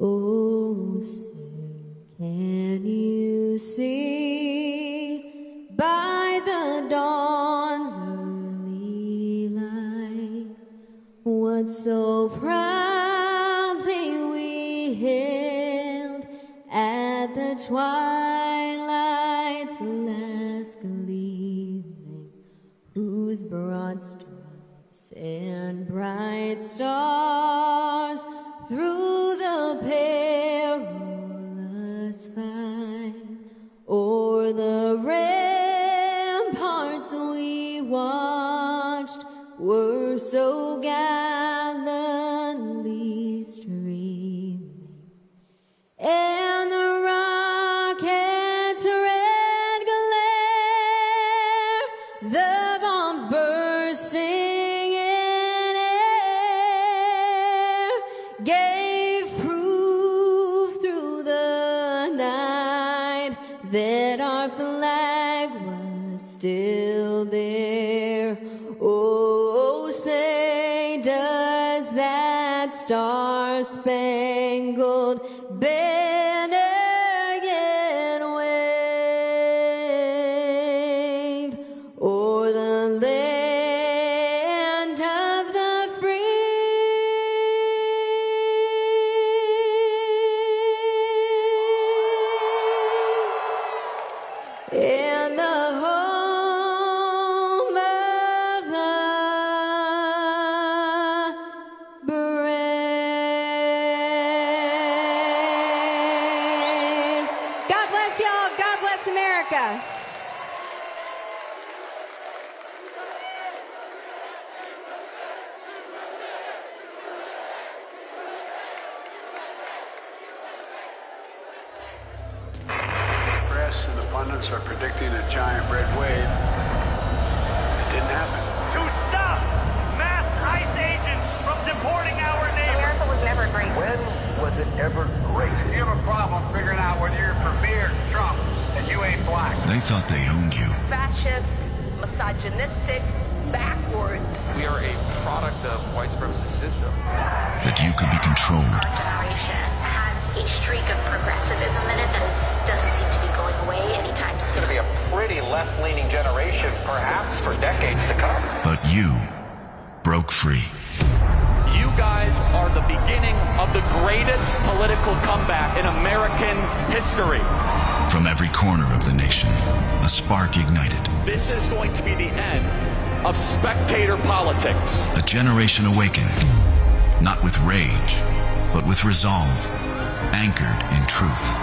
Oh, say, can you see by the dawn's early light what so proudly we hailed at the twilight's last gleaming, whose broad stripes and bright stars through the perilous fight o'er the ramparts we watched were so gallantly streaming, and the rocket's red glare, the bombs bursting in air, gave proof through the night that our flag was still there. Oh, say, does that star-spangled banner yet wave o'er the land of the free? And the home of the brave. God bless y'all. God bless America. Press and the pundits are predicting a giant red wave. It didn't happen. To stop mass ICE agents from deporting our neighbors. America was never great. When was it ever great? You have a problem figuring out whether you're for me or Trump, and you ain't black. They thought they owned you. Fascist, misogynistic, backwards. We are a product of white supremacist systems. That you could be controlled. Our generation has a streak of progressivism in it that doesn't seem to be going away anytime It's soon. going to be a pretty left-leaning generation, perhaps for decades to come. But you broke free. You guys are the beginning of the greatest political comeback in American history. From every corner of the nation, a spark ignited. This is going to be the end of spectator politics. A generation awakened, not with rage, but with resolve, anchored in truth,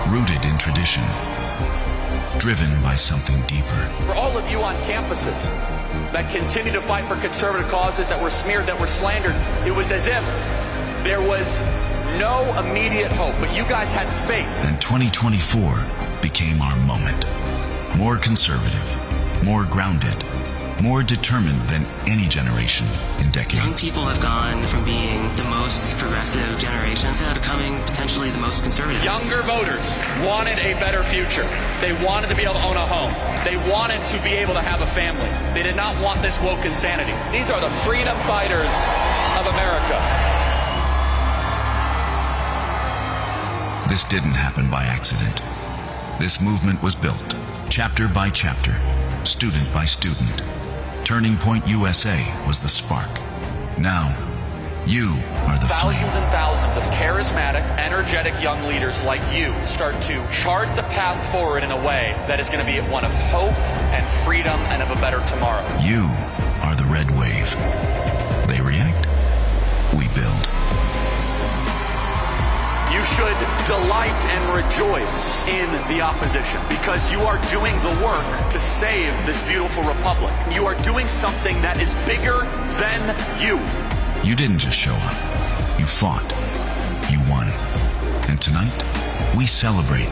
rooted in tradition, driven by something deeper. For all of you on campuses that continue to fight for conservative causes, that were smeared, that were slandered, it was as if there was no immediate hope, but you guys had faith. And 2024 became our moment. More conservative, more grounded, more determined than any generation in Young decades. people have gone from being the most progressive generation to becoming potentially the most conservative. Younger voters wanted a better future. They wanted to be able to own a home. They wanted to be able to have a family. They did not want this woke insanity. These are the freedom fighters of America. This didn't happen by accident. This movement was built, chapter by chapter, student by student. Turning Point USA was the spark. Now, you are the flame. Thousands and thousands of charismatic, energetic young leaders like you start to chart the path forward in a way that is going to be one of hope and freedom and of a better tomorrow. You are the red wave. They react, we build. You should delight and rejoice in the opposition because you are doing the work to save this beautiful republic. You are doing something that is bigger than you. You didn't just show up. You fought. You won. And tonight, we celebrate.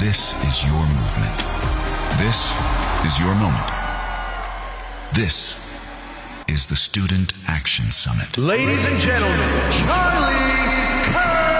This is your movement. This is your moment. This is the Student Action Summit. Ladies and gentlemen, Charlie Kirk!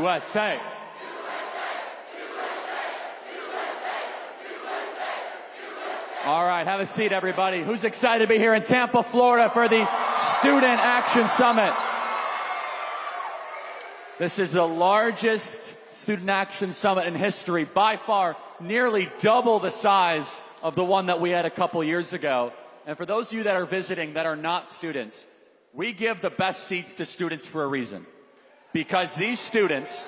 USA. All right, have a seat, everybody. Who's excited to be here in Tampa, Florida for the Student Action Summit? This is the largest Student Action Summit in history, by far, nearly double the size of the one that we had a couple years ago. And for those of you that are visiting that are not students, we give the best seats to students for a reason. Because these students,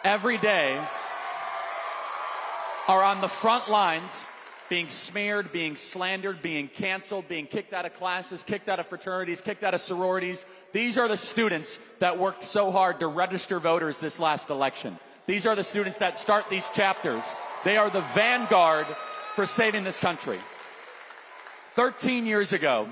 every day, are on the front lines, being smeared, being slandered, being canceled, being kicked out of classes, kicked out of fraternities, kicked out of sororities. These are the students that worked so hard to register voters this last election. These are the students that start these chapters. They are the vanguard for saving this country. 13 years ago,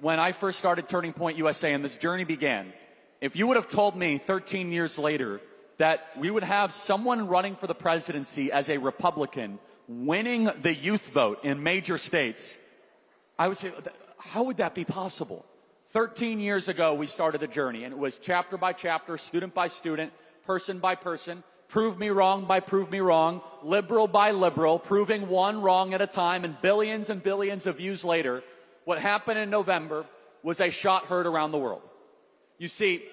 when I first started Turning Point USA and this journey began, if you would have told me 13 years later that we would have someone running for the presidency as a Republican winning the youth vote in major states, I would say, how would that be possible? 13 years ago, we started the journey, and it was chapter by chapter, student by student, person by person, prove me wrong by prove me wrong, liberal by liberal, proving one wrong at a time, and billions of views later, what happened in November was a shot heard around the world. You see,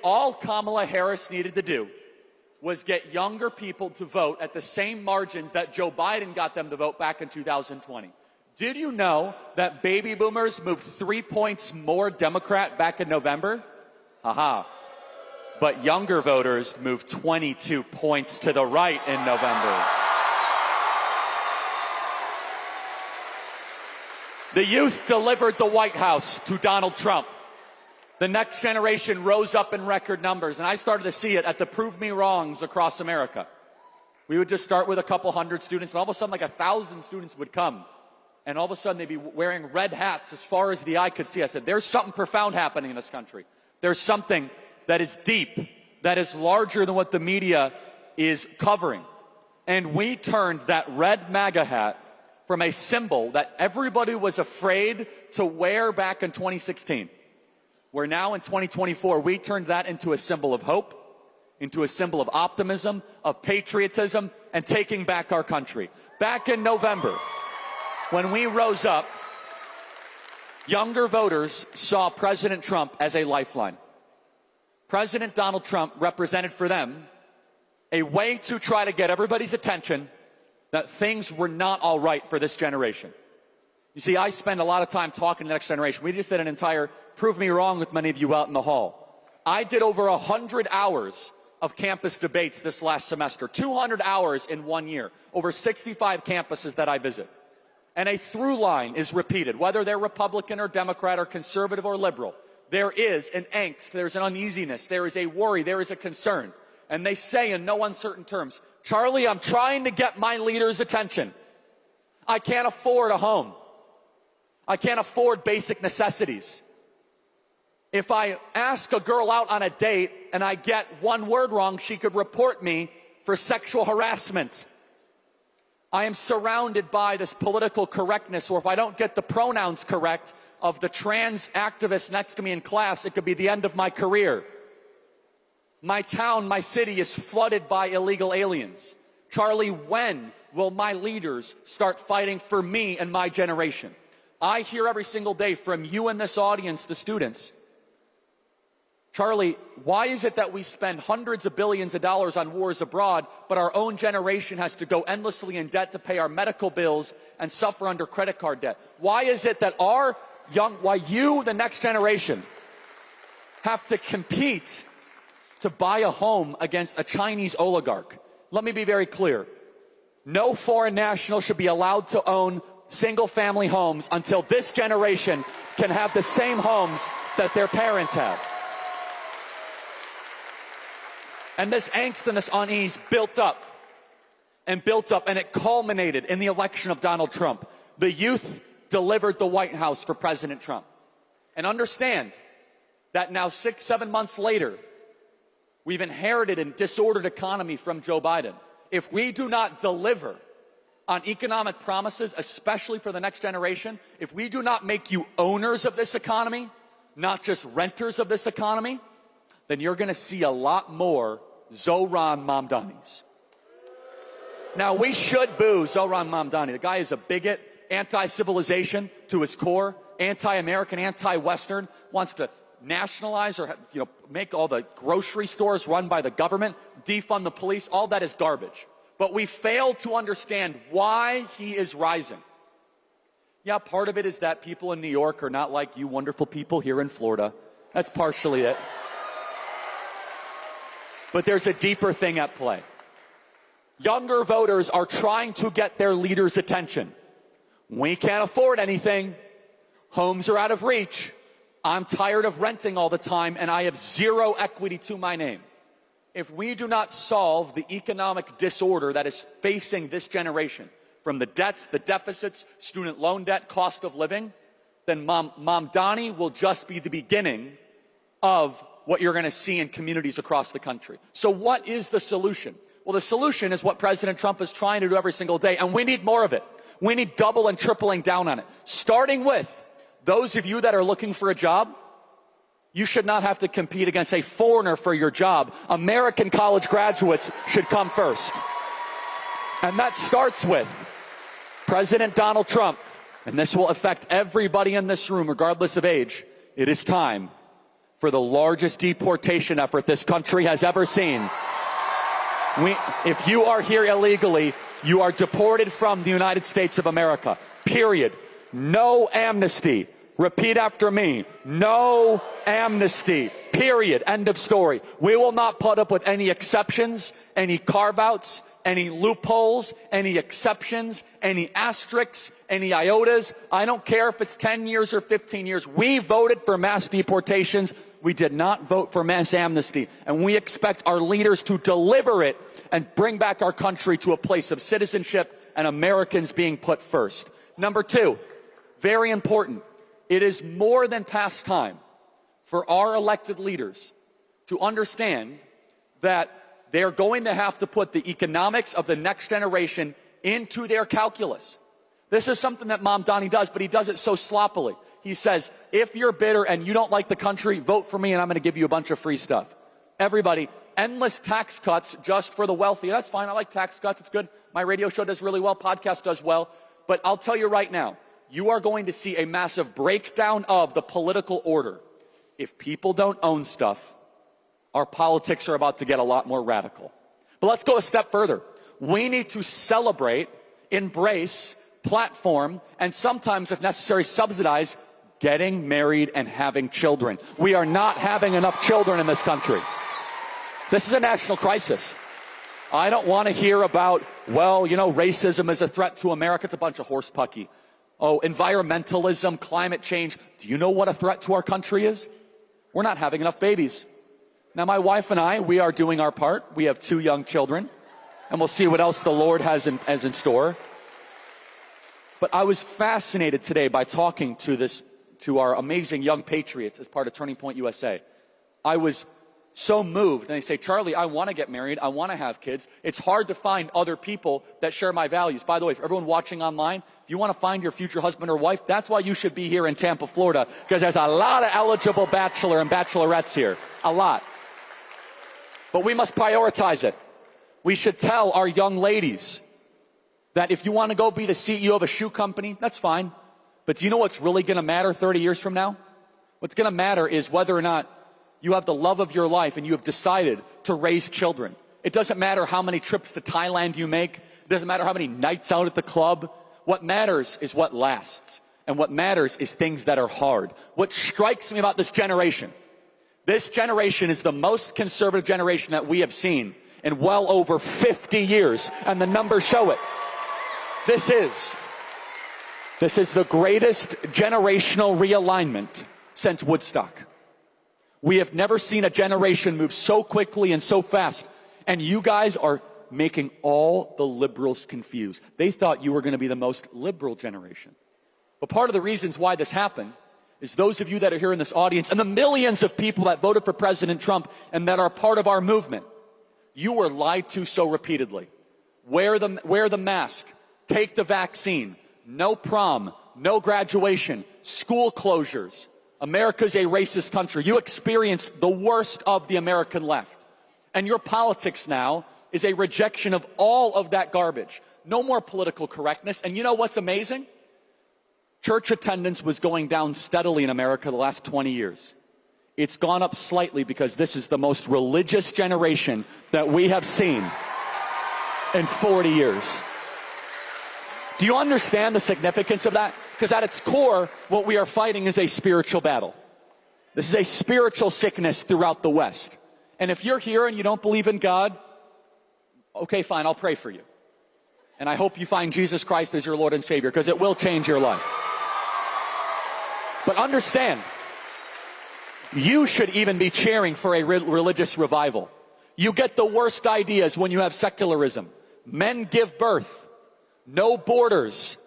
all Kamala Harris needed to do was get younger people to vote at the same margins that Joe Biden got them to vote back in 2020. Did you know that baby boomers moved 3 points more Democrat back in November? Aha. But younger voters moved 22 points to the right in November. The youth delivered the White House to Donald Trump. The next generation rose up in record numbers, and I started to see it at the Prove Me Wrongs across America. We would just start with a couple hundred students, and all of a sudden, like 1,000 students would come, and all of a sudden, they'd be wearing red hats as far as the eye could see. I said, there's something profound happening in this country. There's something that is deep, that is larger than what the media is covering. And we turned that red MAGA hat from a symbol that everybody was afraid to wear back in 2016. Where now in 2024, we turned that into a symbol of hope, into a symbol of optimism, of patriotism, and taking back our country. Back in November, when we rose up, younger voters saw President Trump as a lifeline. President Donald Trump represented for them a way to try to get everybody's attention that things were not all right for this generation. You see, I spend a lot of time talking to the next generation. We just did an entire Prove Me Wrong with many of you out in the hall. I did over 100 hours of campus debates this last semester, 200 hours in 1 year, over 65 campuses that I visit. And a through line is repeated, whether they're Republican or Democrat or conservative or liberal. There is an angst, there's an uneasiness, there is a worry, there is a concern. And they say in no uncertain terms, Charlie, I'm trying to get my leader's attention. I can't afford a home. I can't afford basic necessities. If I ask a girl out on a date and I get one word wrong, she could report me for sexual harassment. I am surrounded by this political correctness, or if I don't get the pronouns correct of the trans activist next to me in class, it could be the end of my career. My town, my city is flooded by illegal aliens. Charlie, when will my leaders start fighting for me and my generation? I hear every single day from you in this audience, the students, Charlie, why is it that we spend hundreds of billions of dollars on wars abroad, but our own generation has to go endlessly in debt to pay our medical bills and suffer under credit card debt? Why is it that why you, the next generation, have to compete to buy a home against a Chinese oligarch? Let me be very clear. No foreign national should be allowed to own single-family homes until this generation can have the same homes that their parents had. And this angst and this unease built up, and it culminated in the election of Donald Trump. The youth delivered the White House for President Trump. And understand that now 6-7 months later, we've inherited a disordered economy from Joe Biden. If we do not deliver on economic promises, especially for the next generation, if we do not make you owners of this economy, not just renters of this economy, then you're going to see a lot more Zohran Mamdani's. Now, we should boo Zohran Mamdani. The guy is a bigot, anti-civilization to his core, anti-American, anti-Western, wants to nationalize or make all the grocery stores run by the government, defund the police. All that is garbage. But we fail to understand why he is rising. Yeah, part of it is that people in New York are not like you wonderful people here in Florida. That's partially it. But there's a deeper thing at play. Younger voters are trying to get their leaders' attention. We can't afford anything. Homes are out of reach. I'm tired of renting all the time, and I have zero equity to my name. If we do not solve the economic disorder that is facing this generation, from the debts, the deficits, student loan debt, cost of living, then Mamdani will just be the beginning of what you're going to see in communities across the country. So what is the solution? Well, the solution is what President Trump is trying to do every single day, and we need more of it. We need double and tripling down on it. Starting with those of you that are looking for a job, you should not have to compete against a foreigner for your job. American college graduates should come first. And that starts with President Donald Trump, and this will affect everybody in this room, regardless of age. It is time for the largest deportation effort this country has ever seen. If you are here illegally, you are deported from the United States of America. Period. No amnesty. Repeat after me. No amnesty. Period. End of story. We will not put up with any exceptions, any carve-outs, any loopholes, any exceptions, any asterisks, any iotas. I don't care if it's 10 years or 15 years. We voted for mass deportations. We did not vote for mass amnesty. And we expect our leaders to deliver it and bring back our country to a place of citizenship and Americans being put first. Number two, very important. It is more than past time for our elected leaders to understand that they're going to have to put the economics of the next generation into their calculus. This is something that Mamdani does, but he does it so sloppily. He says, if you're bitter and you don't like the country, vote for me and I'm going to give you a bunch of free stuff. Everybody, endless tax cuts just for the wealthy. That's fine. I like tax cuts. It's good. My radio show does really well. Podcast does well. But I'll tell you right now, you are going to see a massive breakdown of the political order. If people don't own stuff, our politics are about to get a lot more radical. But let's go a step further. We need to celebrate, embrace, platform, and sometimes, if necessary, subsidize getting married and having children. We are not having enough children in this country. This is a national crisis. I don't want to hear about, well, racism is a threat to America. It's a bunch of horse pucky. Oh, environmentalism, climate change. Do you know what a threat to our country is? We're not having enough babies. Now, my wife and I, we are doing our part. We have 2 young children, and we'll see what else the Lord has in store. But I was fascinated today by talking to our amazing young patriots as part of Turning Point USA. I was so moved. And they say, Charlie, I want to get married. I want to have kids. It's hard to find other people that share my values. By the way, for everyone watching online, if you want to find your future husband or wife, that's why you should be here in Tampa, Florida, because there's a lot of eligible bachelor and bachelorettes here. A lot. But we must prioritize it. We should tell our young ladies that if you want to go be the CEO of a shoe company, that's fine. But do you know what's really going to matter 30 years from now? What's going to matter is whether or not you have the love of your life and you have decided to raise children. It doesn't matter how many trips to Thailand you make. It doesn't matter how many nights out at the club. What matters is what lasts. And what matters is things that are hard. What strikes me about this generation is the most conservative generation that we have seen in well over 50 years. And the numbers show it. This is the greatest generational realignment since Woodstock. We have never seen a generation move so quickly and so fast. And you guys are making all the liberals confused. They thought you were going to be the most liberal generation. But part of the reasons why this happened is those of you that are here in this audience and the millions of people that voted for President Trump and that are part of our movement, you were lied to so repeatedly. Wear the mask. Take the vaccine. No prom. No graduation. School closures. America's a racist country. You experienced the worst of the American left. And your politics now is a rejection of all of that garbage. No more political correctness. And you know what's amazing? Church attendance was going down steadily in America the last 20 years. It's gone up slightly because this is the most religious generation that we have seen in 40 years. Do you understand the significance of that? Because at its core, what we are fighting is a spiritual battle. This is a spiritual sickness throughout the West. And if you're here and you don't believe in God, okay, fine, I'll pray for you. And I hope you find Jesus Christ as your Lord and Savior, because it will change your life. But understand, you should even be cheering for a religious revival. You get the worst ideas when you have secularism. Men give birth. No borders.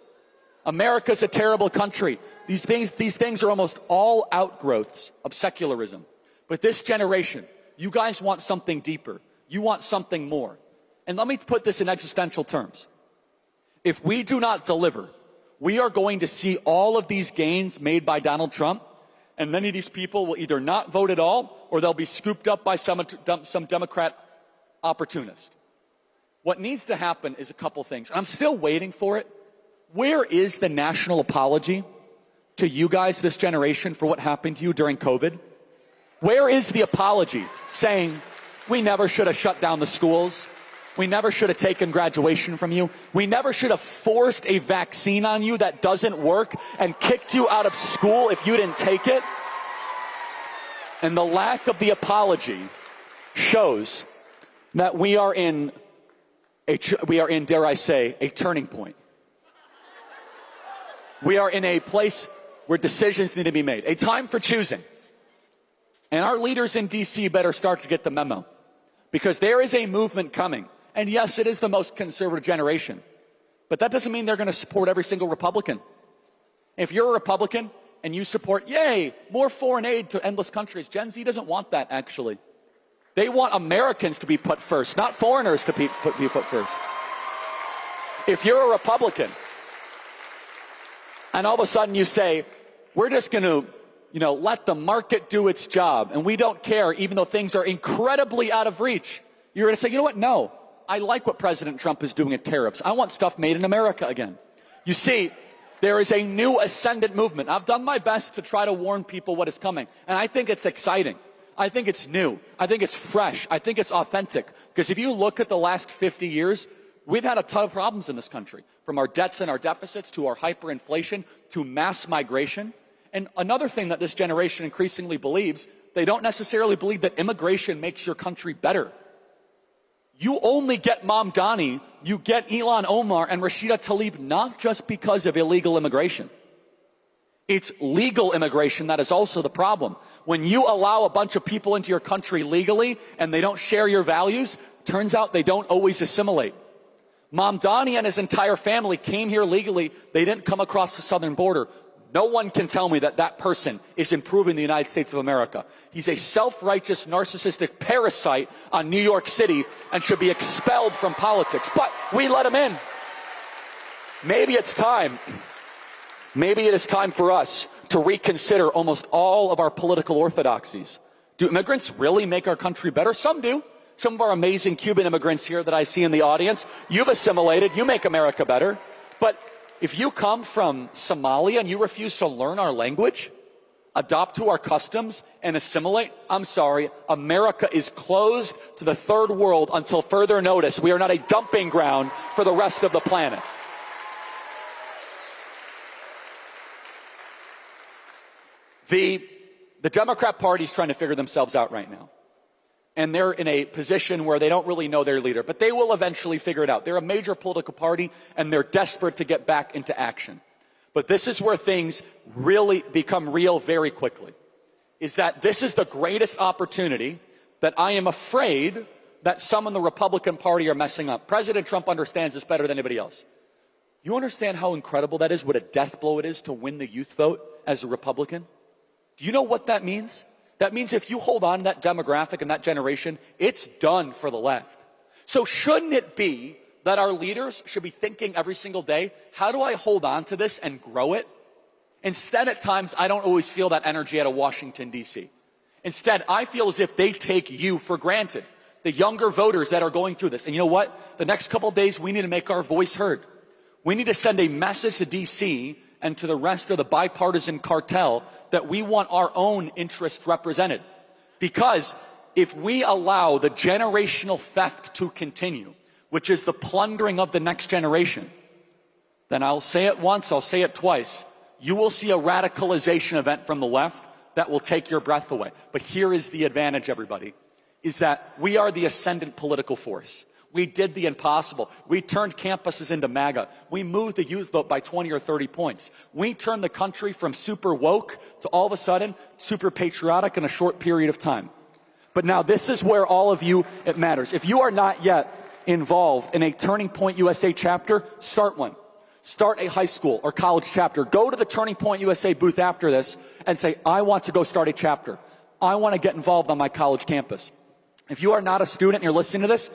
America's a terrible country. These things are almost all outgrowths of secularism. But this generation, you guys want something deeper. You want something more. And let me put this in existential terms. If we do not deliver, we are going to see all of these gains made by Donald Trump, and many of these people will either not vote at all, or they'll be scooped up by some Democrat opportunist. What needs to happen is a couple things. I'm still waiting for it. Where is the national apology to you guys, this generation, for what happened to you during COVID? Where is the apology saying, we never should have shut down the schools? We never should have taken graduation from you. We never should have forced a vaccine on you that doesn't work and kicked you out of school if you didn't take it. And the lack of the apology shows that we are in, dare I say, a turning point. We are in a place where decisions need to be made, a time for choosing. And our leaders in D.C. better start to get the memo, because there is a movement coming. And yes, it is the most conservative generation, but that doesn't mean they're going to support every single Republican. If you're a Republican and you support, yay, more foreign aid to endless countries, Gen Z doesn't want that, actually. They want Americans to be put first, not foreigners to be put first. If you're a Republican and all of a sudden you say, we're just going to, let the market do its job, and we don't care even though things are incredibly out of reach, you're going to say, you know what, no. I like what President Trump is doing at tariffs. I want stuff made in America again. You see, there is a new ascendant movement. I've done my best to try to warn people what is coming. And I think it's exciting. I think it's new. I think it's fresh. I think it's authentic. Because if you look at the last 50 years, we've had a ton of problems in this country. From our debts and our deficits to our hyperinflation to mass migration. And another thing that this generation increasingly believes, they don't necessarily believe that immigration makes your country better. You only get Mamdani, you get Ilhan Omar and Rashida Tlaib not just because of illegal immigration. It's legal immigration that is also the problem. When you allow a bunch of people into your country legally and they don't share your values, turns out they don't always assimilate. Mamdani and his entire family came here legally. They didn't come across the southern border. No one can tell me that that person is improving the United States of America. He's a self-righteous, narcissistic parasite on New York City and should be expelled from politics. But we let him in. Maybe it's time. Maybe it is time for us to reconsider almost all of our political orthodoxies. Do immigrants really make our country better? Some do. Some of our amazing Cuban immigrants here that I see in the audience, you've assimilated, you make America better. But if you come from Somalia and you refuse to learn our language, adopt to our customs, and assimilate, I'm sorry, America is closed to the third world until further notice. We are not a dumping ground for the rest of the planet. The Democrat Party is trying to figure themselves out right now. And they're in a position where they don't really know their leader, but they will eventually figure it out. They're a major political party, and they're desperate to get back into action. But this is where things really become real very quickly, is that this is the greatest opportunity that I am afraid that some in the Republican Party are messing up. President Trump understands this better than anybody else. You understand how incredible that is, what a death blow it is to win the youth vote as a Republican? Do you know what that means? That means if you hold on to that demographic and that generation, it's done for the left. So shouldn't it be that our leaders should be thinking every single day, how do I hold on to this and grow it? Instead, at times, I don't always feel that energy out of Washington, D.C. Instead, I feel as if they take you for granted. the younger voters that are going through this. And you know what? The next couple of days, we need to make our voice heard. We need to send a message to D.C. and to the rest of the bipartisan cartel that we want our own interests represented. Because if we allow the generational theft to continue, which is the plundering of the next generation, then I'll say it once, I'll say it twice. You will see a radicalization event from the left that will take your breath away. But here is the advantage, everybody, is that we are the ascendant political force. We did the impossible. We turned campuses into MAGA. We moved the youth vote by 20 or 30 points. We turned the country from super woke to all of a sudden super patriotic in a short period of time. But now this is where all of you, it matters. If you are not yet involved in a Turning Point USA chapter, start one. Start a high school or college chapter. Go to the Turning Point USA booth after this and say, I want to go start a chapter. I want to get involved on my college campus. If you are not a student and you're listening to this,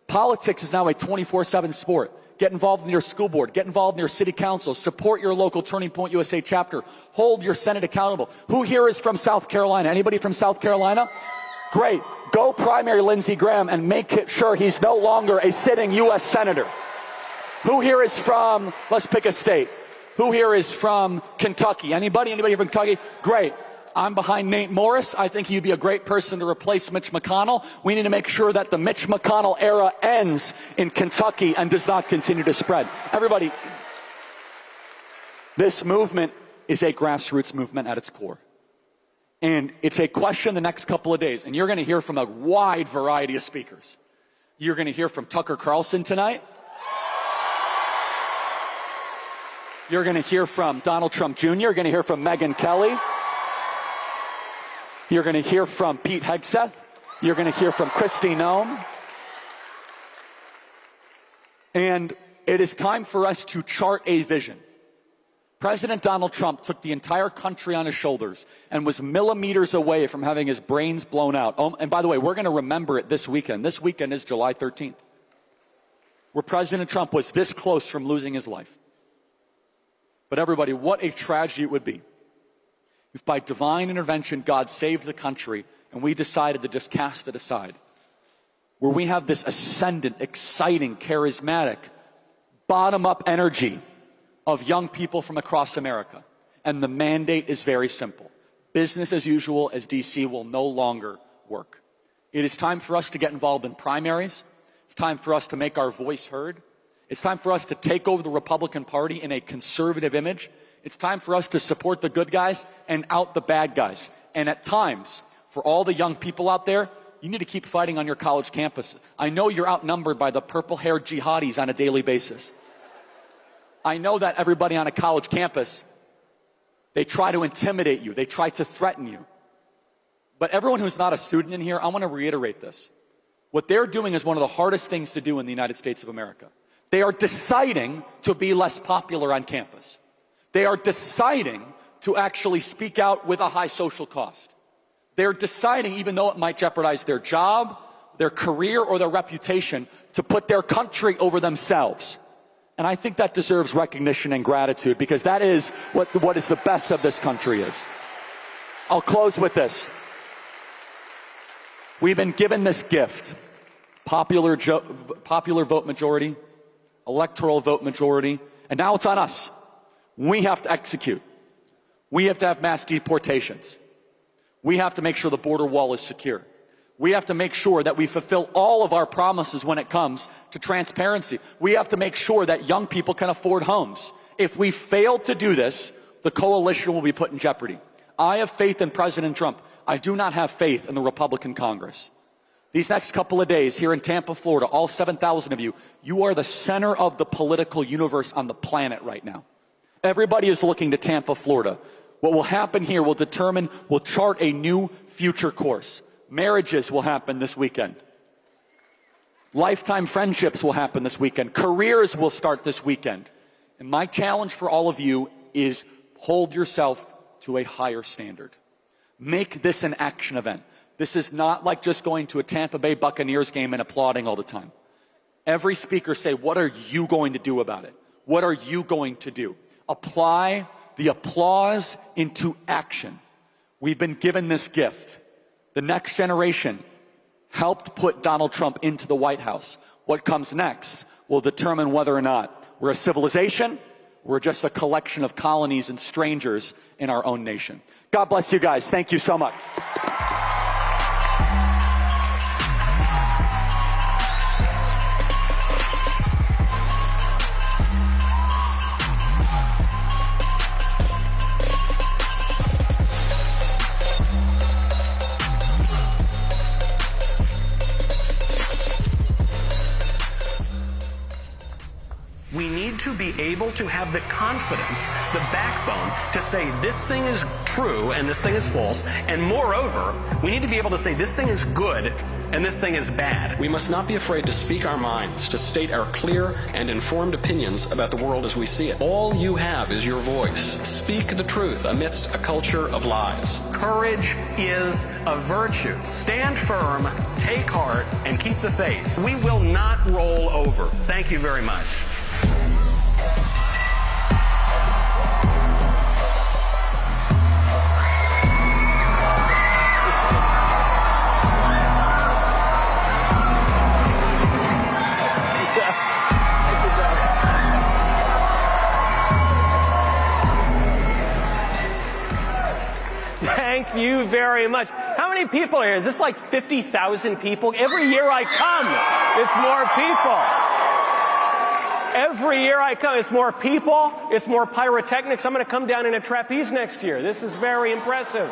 politics is now a 24/7 sport. Get involved in your school board. Get involved in your city council. Support your local Turning Point USA chapter. Hold your Senate accountable. Who here is from South Carolina? Anybody from South Carolina? Great. Go primary Lindsey Graham and make sure he's no longer a sitting U.S. Senator. Who here is from, let's pick a state. Who here is from Kentucky? Anybody from Kentucky? Great. I'm behind Nate Morris. I think he'd be a great person to replace Mitch McConnell. We need to make sure that the Mitch McConnell era ends in Kentucky and does not continue to spread. Everybody, this movement is a grassroots movement at its core. And it's a question the next couple of days. And you're going to hear from a wide variety of speakers. You're going to hear from Tucker Carlson tonight. You're going to hear from Donald Trump Jr. You're going to hear from Megyn Kelly. You're going to hear from Pete Hegseth. You're going to hear from Kristi Noem. And it is time for us to chart a vision. President Donald Trump took the entire country on his shoulders and was millimeters away from having his brains blown out. Oh, and by the way, we're going to remember it this weekend. This weekend is July 13th, where President Trump was this close from losing his life. But everybody, what a tragedy it would be if by divine intervention God saved the country and we decided to just cast it aside. Where we have this ascendant, exciting, charismatic, bottom-up energy of young people from across America. And the mandate is very simple. Business as usual as D.C. will no longer work. It is time for us to get involved in primaries. It's time for us to make our voice heard. It's time for us to take over the Republican Party in a conservative image. It's time for us to support the good guys and out the bad guys. And at times, for all the young people out there, you need to keep fighting on your college campus. I know you're outnumbered by the purple-haired jihadis on a daily basis. I know that everybody on a college campus, they try to intimidate you. They try to threaten you. But everyone who's not a student in here, I want to reiterate this. What they're doing is one of the hardest things to do in the United States of America. They are deciding to be less popular on campus. They are deciding to actually speak out with a high social cost. They're deciding, even though it might jeopardize their job, their career, or their reputation, to put their country over themselves. And I think that deserves recognition and gratitude, because that is what is the best of this country is. I'll close with this. We've been given this gift, popular vote majority, electoral vote majority, and now it's on us. We have to execute. We have to have mass deportations. We have to make sure the border wall is secure. We have to make sure that we fulfill all of our promises when it comes to transparency. We have to make sure that young people can afford homes. If we fail to do this, the coalition will be put in jeopardy. I have faith in President Trump. I do not have faith in the Republican Congress. These next couple of days here in Tampa, Florida, all 7,000 of you, you are the center of the political universe on the planet right now. Everybody is looking to Tampa, Florida. What will happen here will chart a new future course. Marriages will happen this weekend. Lifetime friendships will happen this weekend. Careers will start this weekend. And my challenge for all of you is hold yourself to a higher standard. Make this an action event. This is not like just going to a Tampa Bay Buccaneers game and applauding all the time. Every speaker say, what are you going to do about it? What are you going to do? Apply the applause into action. We've been given this gift. The next generation helped put Donald Trump into the White House. What comes next will determine whether or not we're a civilization, we're just a collection of colonies and strangers in our own nation. God bless you guys. Thank you so much. We need to be able to have the confidence, the backbone, to say this thing is true and this thing is false. And moreover, we need to be able to say this thing is good and this thing is bad. We must not be afraid to speak our minds, to state our clear and informed opinions about the world as we see it. All you have is your voice. Speak the truth amidst a culture of lies. Courage is a virtue. Stand firm, take heart, and keep the faith. We will not roll over. Thank you very much. Thank you very much. How many people are here? Is this like 50,000 people? Every year I come, it's more people. Every year I come, it's more people, it's more pyrotechnics. I'm going to come down in a trapeze next year. This is very impressive.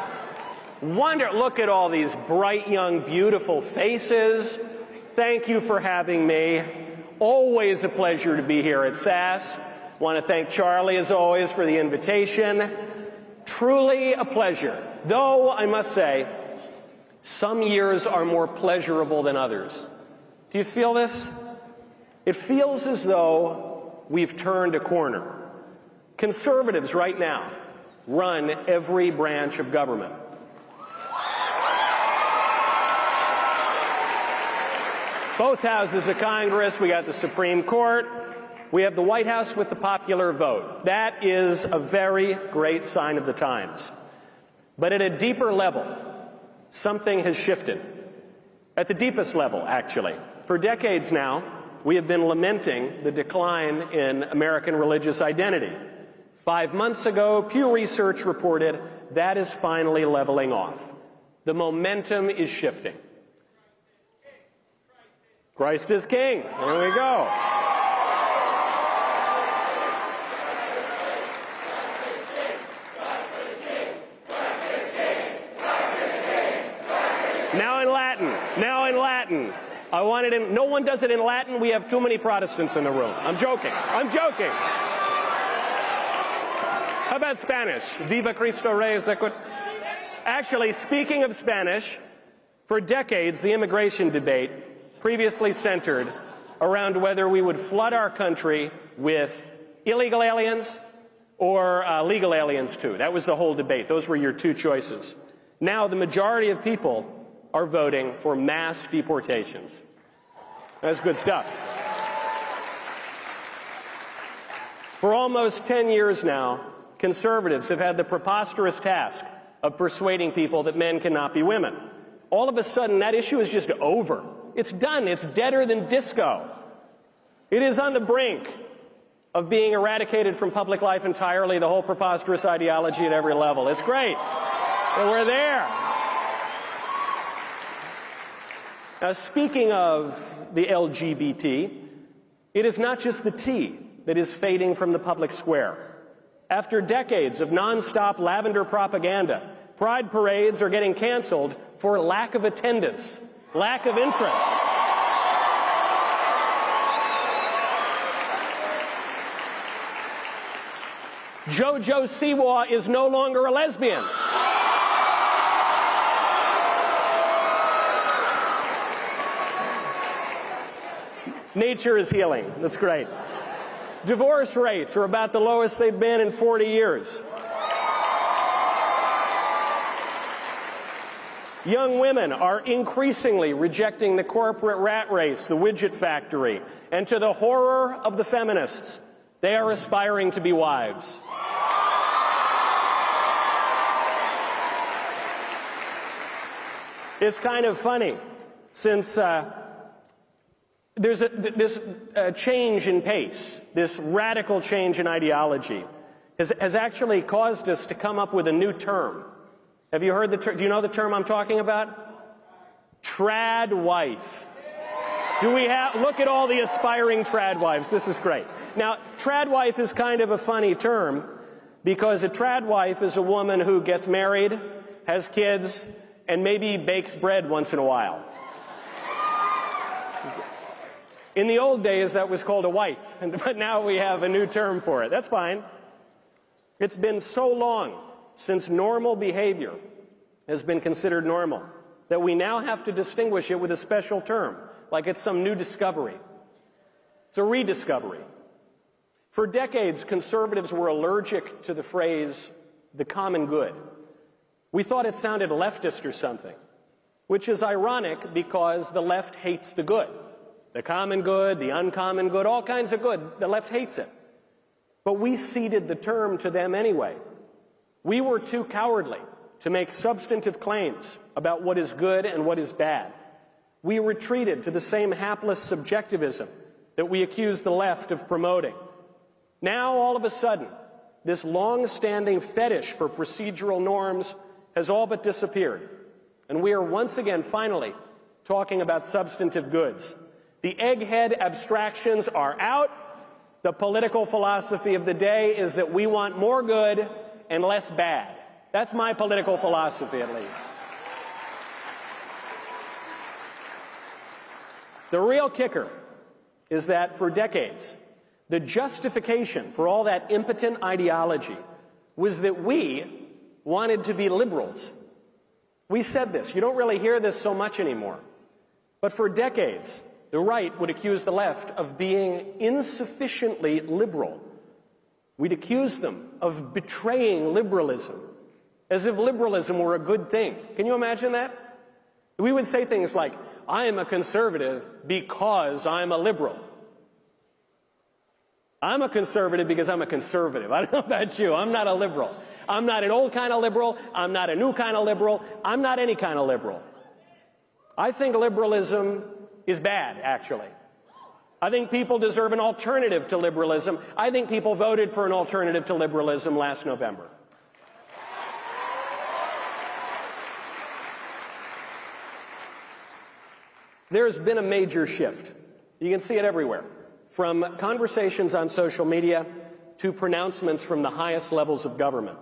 Look at all these bright, young, beautiful faces. Thank you for having me. Always a pleasure to be here at SAS. Want to thank Charlie, as always, for the invitation. Truly a pleasure. Though, I must say, some years are more pleasurable than others. Do you feel this? It feels as though we've turned a corner. Conservatives right now run every branch of government. Both houses of Congress, we got the Supreme Court, we have the White House with the popular vote. That is a very great sign of the times. But at a deeper level, something has shifted. At the deepest level, actually. For decades now, we have been lamenting the decline in American religious identity. 5 months ago, Pew Research reported that is finally leveling off. The momentum is shifting. Christ is King. There we go. Now in Latin. I want it in, no one does it in Latin. We have too many Protestants in the room. I'm joking. How about Spanish? Viva Cristo Rey. Actually, speaking of Spanish, for decades, the immigration debate previously centered around whether we would flood our country with illegal aliens or legal aliens too. That was the whole debate. Those were your two choices. Now the majority of people are voting for mass deportations. That's good stuff. For almost 10 years now, conservatives have had the preposterous task of persuading people that men cannot be women. All of a sudden, that issue is just over. It's done. It's deader than disco. It is on the brink of being eradicated from public life entirely, the whole preposterous ideology at every level. It's great. And we're there. Now, speaking of the LGBT, it is not just the T that is fading from the public square. After decades of nonstop lavender propaganda, pride parades are getting canceled for lack of attendance, lack of interest. JoJo Siwa is no longer a lesbian. Nature is healing. That's great. Divorce rates are about the lowest they've been in 40 years. Young women are increasingly rejecting the corporate rat race, the widget factory, and to the horror of the feminists, they are aspiring to be wives. It's kind of funny. since there's this change in pace, this radical change in ideology, has actually caused us to come up with a new term. Have you heard the term? Do you know the term I'm talking about? Trad wife. Do we have, look at all the aspiring trad wives. This is great. Now, trad wife is kind of a funny term because a trad wife is a woman who gets married, has kids, and maybe bakes bread once in a while. In the old days, that was called a wife, but now we have a new term for it. That's fine. It's been so long since normal behavior has been considered normal that we now have to distinguish it with a special term, like it's some new discovery. It's a rediscovery. For decades, conservatives were allergic to the phrase, the common good. We thought it sounded leftist or something, which is ironic because the left hates the good. The common good, the uncommon good, all kinds of good. The left hates it. But we ceded the term to them anyway. We were too cowardly to make substantive claims about what is good and what is bad. We retreated to the same hapless subjectivism that we accused the left of promoting. Now, all of a sudden, this long-standing fetish for procedural norms has all but disappeared. And we are once again, finally, talking about substantive goods. The egghead abstractions are out. The political philosophy of the day is that we want more good and less bad. That's my political philosophy, at least. The real kicker is that for decades, the justification for all that impotent ideology was that we wanted to be liberals. We said this. You don't really hear this so much anymore. But for decades, the right would accuse the left of being insufficiently liberal. We'd accuse them of betraying liberalism, as if liberalism were a good thing. Can you imagine that? We would say things like, I am a conservative because I'm a liberal. I'm a conservative because I'm a conservative. I don't know about you. I'm not a liberal. I'm not an old kind of liberal. I'm not a new kind of liberal. I'm not any kind of liberal. I think liberalism is bad, actually. I think people deserve an alternative to liberalism. I think people voted for an alternative to liberalism last November. There's been a major shift. You can see it everywhere. From conversations on social media to pronouncements from the highest levels of government.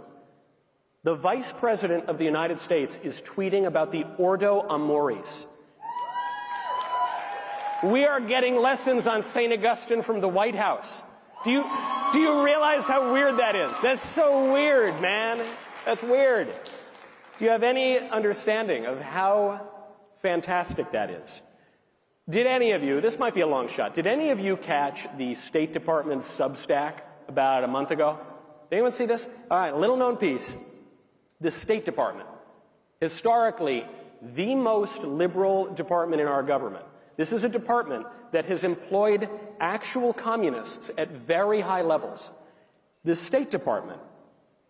The Vice President of the United States is tweeting about the Ordo Amoris. We are getting lessons on St. Augustine from the White House. Do you realize how weird that is? That's so weird, man. That's weird. Do you have any understanding of how fantastic that is? Did any of you, this might be a long shot, did any of you catch the State Department's Substack about a month ago? Did anyone see this? All right, a little known piece. The State Department, historically the most liberal department in our government. This is a department that has employed actual communists at very high levels. The State Department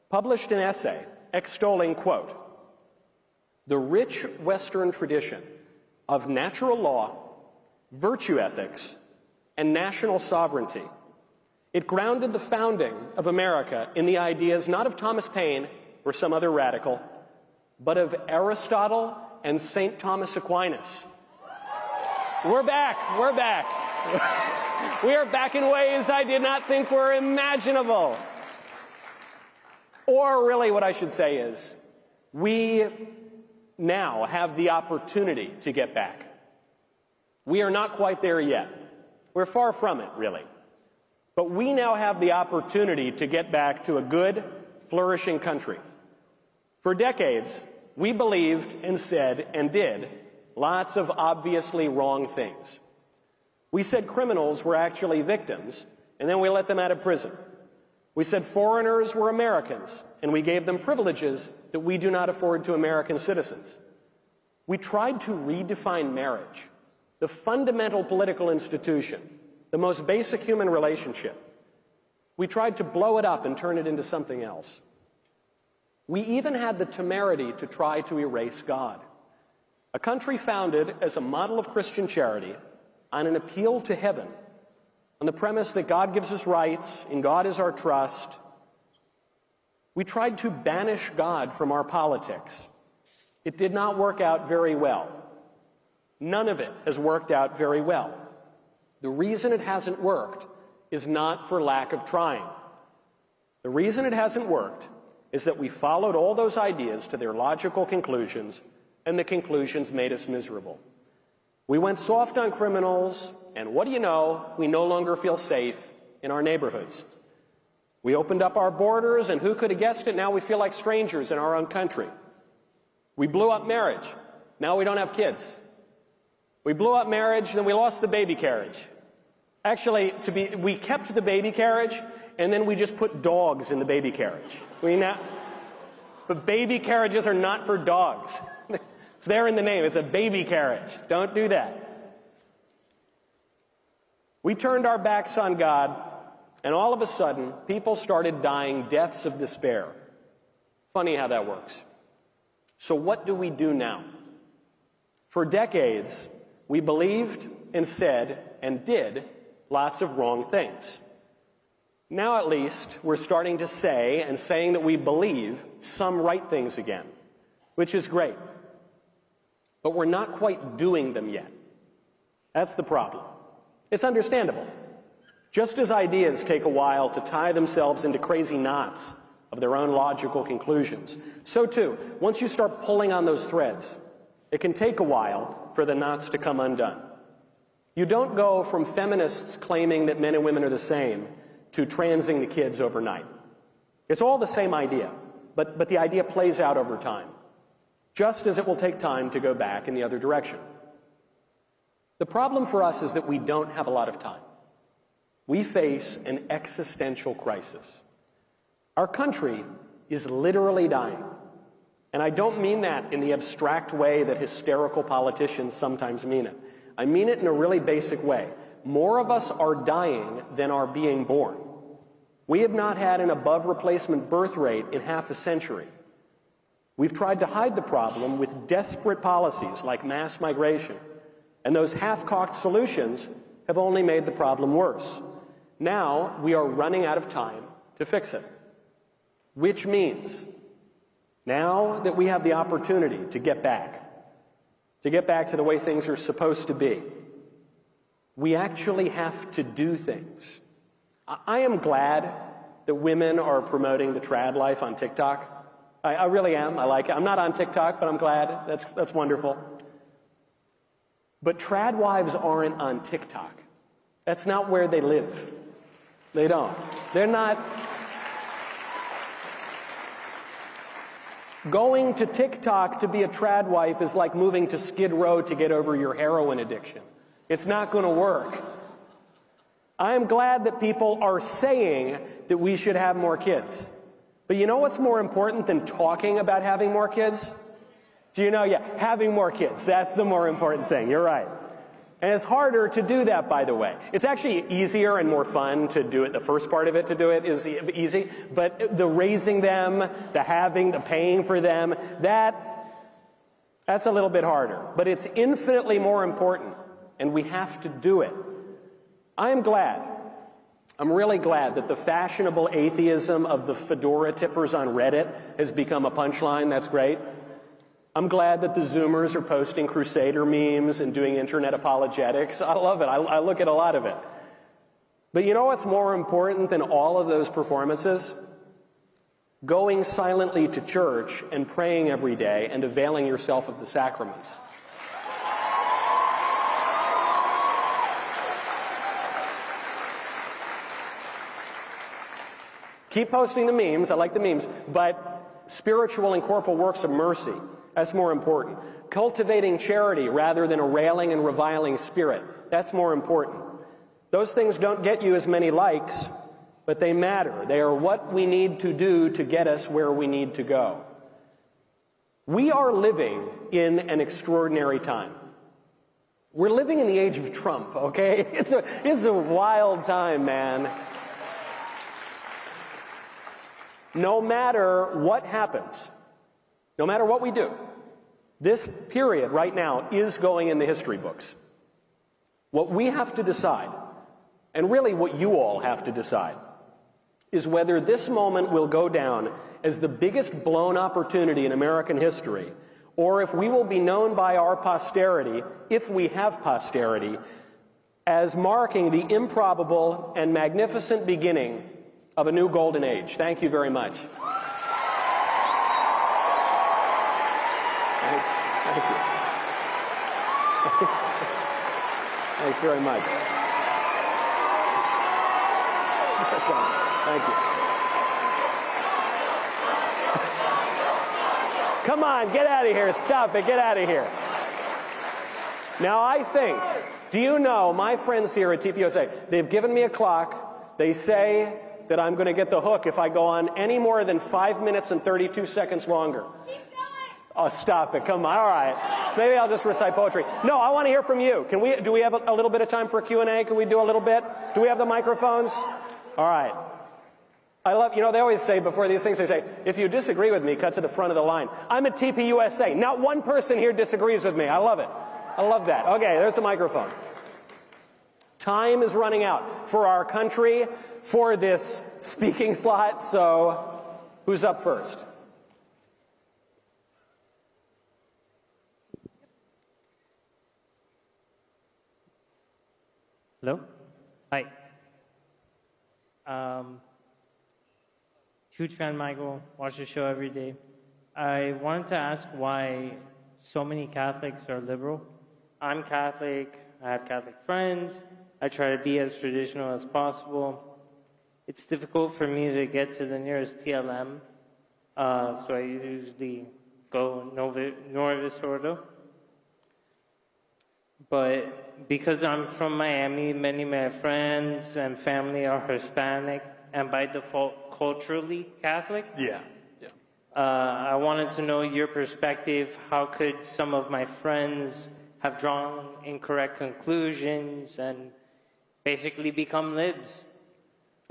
published an essay extolling, quote, the rich Western tradition of natural law, virtue ethics, and national sovereignty. It grounded the founding of America in the ideas not of Thomas Paine or some other radical, but of Aristotle and St. Thomas Aquinas. We're back. We're back. We are back in ways I did not think were imaginable. Or really what I should say is, we now have the opportunity to get back. We are not quite there yet. We're far from it, really. But we now have the opportunity to get back to a good, flourishing country. For decades, we believed and said and did lots of obviously wrong things. We said criminals were actually victims, and then we let them out of prison. We said foreigners were Americans, and we gave them privileges that we do not afford to American citizens. We tried to redefine marriage, the fundamental political institution, the most basic human relationship. We tried to blow it up and turn it into something else. We even had the temerity to try to erase God. A country founded as a model of Christian charity on an appeal to heaven, on the premise that God gives us rights, in God is our trust. We tried to banish God from our politics. It did not work out very well. None of it has worked out very well. The reason it hasn't worked is not for lack of trying. The reason it hasn't worked is that we followed all those ideas to their logical conclusions, and the conclusions made us miserable. We went soft on criminals, and what do you know? We no longer feel safe in our neighborhoods. We opened up our borders, and who could have guessed it? Now we feel like strangers in our own country. We blew up marriage. Now we don't have kids. We blew up marriage, then we lost the baby carriage. Actually, we kept the baby carriage, and then we just put dogs in the baby carriage. But baby carriages are not for dogs. It's there in the name. It's a baby carriage. Don't do that. We turned our backs on God, and all of a sudden, people started dying deaths of despair. Funny how that works. So what do we do now? For decades, we believed and said and did lots of wrong things. Now, at least, we're starting to say and saying that we believe some right things again, which is great. But we're not quite doing them yet. That's the problem. It's understandable. Just as ideas take a while to tie themselves into crazy knots of their own logical conclusions, so too, once you start pulling on those threads, it can take a while for the knots to come undone. You don't go from feminists claiming that men and women are the same to transing the kids overnight. It's all the same idea, but the idea plays out over time, just as it will take time to go back in the other direction. The problem for us is that we don't have a lot of time. We face an existential crisis. Our country is literally dying. And I don't mean that in the abstract way that hysterical politicians sometimes mean it. I mean it in a really basic way. More of us are dying than are being born. We have not had an above replacement birth rate in half a century. We've tried to hide the problem with desperate policies like mass migration, and those half-cocked solutions have only made the problem worse. Now we are running out of time to fix it, which means now that we have the opportunity to get back to the way things are supposed to be, we actually have to do things. I am glad that women are promoting the trad life on TikTok. I really am. I like it. I'm not on TikTok, but I'm glad. That's wonderful. But trad wives aren't on TikTok. That's not where they live. They don't. They're not. Going to TikTok to be a trad wife is like moving to Skid Row to get over your heroin addiction. It's not going to work. I am glad that people are saying that we should have more kids. But you know what's more important than talking about having more kids? Do you know? Yeah, having more kids. That's the more important thing. You're right. And it's harder to do that, by the way. It's actually easier and more fun to do it. The first part of it to do it is easy. But the raising them, the having, the paying for them, that's a little bit harder. But it's infinitely more important. And we have to do it. I'm really glad that the fashionable atheism of the fedora tippers on Reddit has become a punchline. That's great. I'm glad that the Zoomers are posting Crusader memes and doing internet apologetics. I love it. I look at a lot of it. But you know what's more important than all of those performances? Going silently to church and praying every day and availing yourself of the sacraments. Keep posting the memes. I like the memes. But spiritual and corporal works of mercy, that's more important. Cultivating charity rather than a railing and reviling spirit, that's more important. Those things don't get you as many likes, but they matter. They are what we need to do to get us where we need to go. We are living in an extraordinary time. We're living in the age of Trump, okay? It's a wild time, man. No matter what happens, no matter what we do, This period right now is going in the history books. What we have to decide, and really what you all have to decide, is whether this moment will go down as the biggest blown opportunity in American history, or if we will be known by our posterity, if we have posterity, as marking the improbable and magnificent beginning of a new golden age. Thank you very much. Thanks. Thank you. Thanks very much. Thank you. Come on, get out of here. Stop it. Get out of here. Now, I think, do you know, my friends here at TPUSA, they've given me a clock. They say that I'm going to get the hook if I go on any more than 5 minutes and 32 seconds longer. Keep going. Oh, stop it. Come on. All right. Maybe I'll just recite poetry. No, I want to hear from you. Do we have a little bit of time for a Q&A? Can we do a little bit? Do we have the microphones? All right. I love, they always say before these things, they say, if you disagree with me, cut to the front of the line. I'm at TPUSA. Not one person here disagrees with me. I love it. I love that. Okay, there's the microphone. Time is running out for our country for this speaking slot, so who's up first? Hello? Hi. Huge fan, Michael. Watch the show every day. I wanted to ask why so many Catholics are liberal. I'm Catholic. I have Catholic friends. I try to be as traditional as possible. It's difficult for me to get to the nearest TLM, so I usually go Novus Ordo. But because I'm from Miami, many of my friends and family are Hispanic and by default culturally Catholic. Yeah. I wanted to know your perspective. How could some of my friends have drawn incorrect conclusions and basically become libs?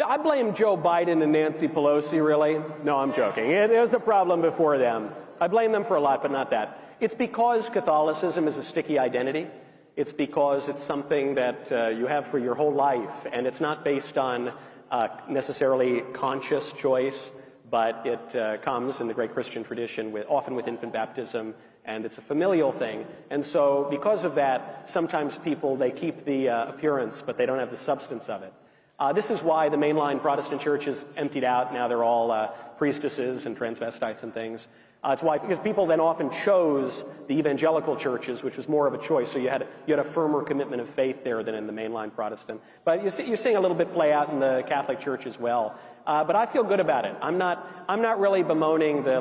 I blame Joe Biden and Nancy Pelosi, really. No, I'm joking. It was a problem before them. I blame them for a lot, but not that. It's because Catholicism is a sticky identity. It's because it's something that you have for your whole life, and it's not based on necessarily conscious choice, but it comes in the great Christian tradition, often with infant baptism, and it's a familial thing. And so because of that, sometimes people, they keep the appearance, but they don't have the substance of it. This is why the mainline Protestant churches emptied out. Now they're all priestesses and transvestites and things. It's why, because people then often chose the evangelical churches, which was more of a choice. So you had a firmer commitment of faith there than in the mainline Protestant. But you're seeing a little bit play out in the Catholic Church as well. But I feel good about it. I'm not really bemoaning the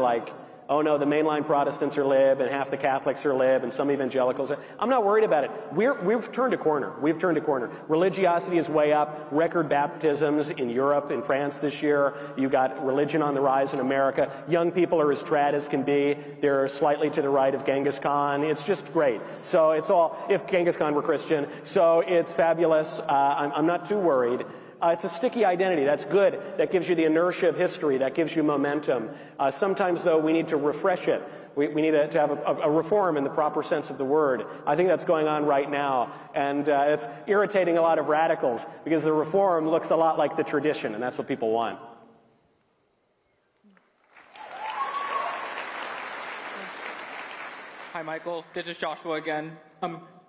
oh no, the mainline Protestants are lib and half the Catholics are lib and some evangelicals are. I'm not worried about it. We've turned a corner. We've turned a corner. Religiosity is way up. Record baptisms in Europe, in France this year. You got religion on the rise in America. Young people are as trad as can be. They're slightly to the right of Genghis Khan. It's just great. So it's all, if Genghis Khan were Christian. So it's fabulous. I'm not too worried. It's a sticky identity. That's good. That gives you the inertia of history. That gives you momentum. Sometimes, though, we need to refresh it. We need to have a reform in the proper sense of the word. I think that's going on right now. And it's irritating a lot of radicals because the reform looks a lot like the tradition, and that's what people want. Hi, Michael. This is Joshua again.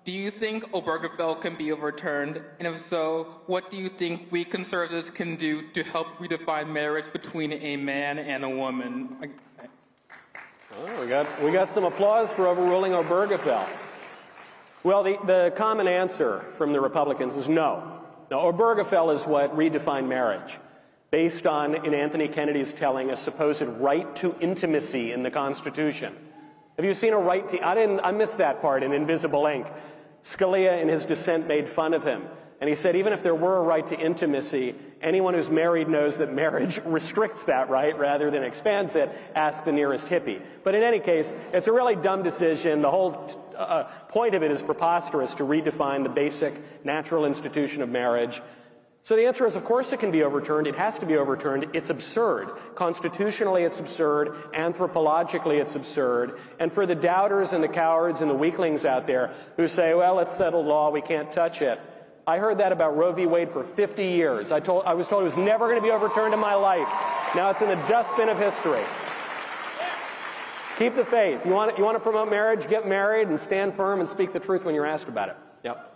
Do you think Obergefell can be overturned? And if so, what do you think we conservatives can do to help redefine marriage between a man and a woman? Oh, we got some applause for overruling Obergefell. Well, the common answer from the Republicans is no. Now, Obergefell is what redefined marriage, based on, in Anthony Kennedy's telling, a supposed right to intimacy in the Constitution. Have you seen a right to... I missed that part in Invisible Ink. Scalia, in his dissent, made fun of him. And he said, even if there were a right to intimacy, anyone who's married knows that marriage restricts that right rather than expands it. Ask the nearest hippie. But in any case, it's a really dumb decision. The whole point of it is preposterous to redefine the basic natural institution of marriage. So the answer is, of course it can be overturned. It has to be overturned. It's absurd. Constitutionally, it's absurd. Anthropologically, it's absurd. And for the doubters and the cowards and the weaklings out there who say, well, it's settled law, we can't touch it. I heard that about Roe v. Wade for 50 years. I was told it was never going to be overturned in my life. Now it's in the dustbin of history. Keep the faith. You want to promote marriage? Get married and stand firm and speak the truth when you're asked about it. Yep.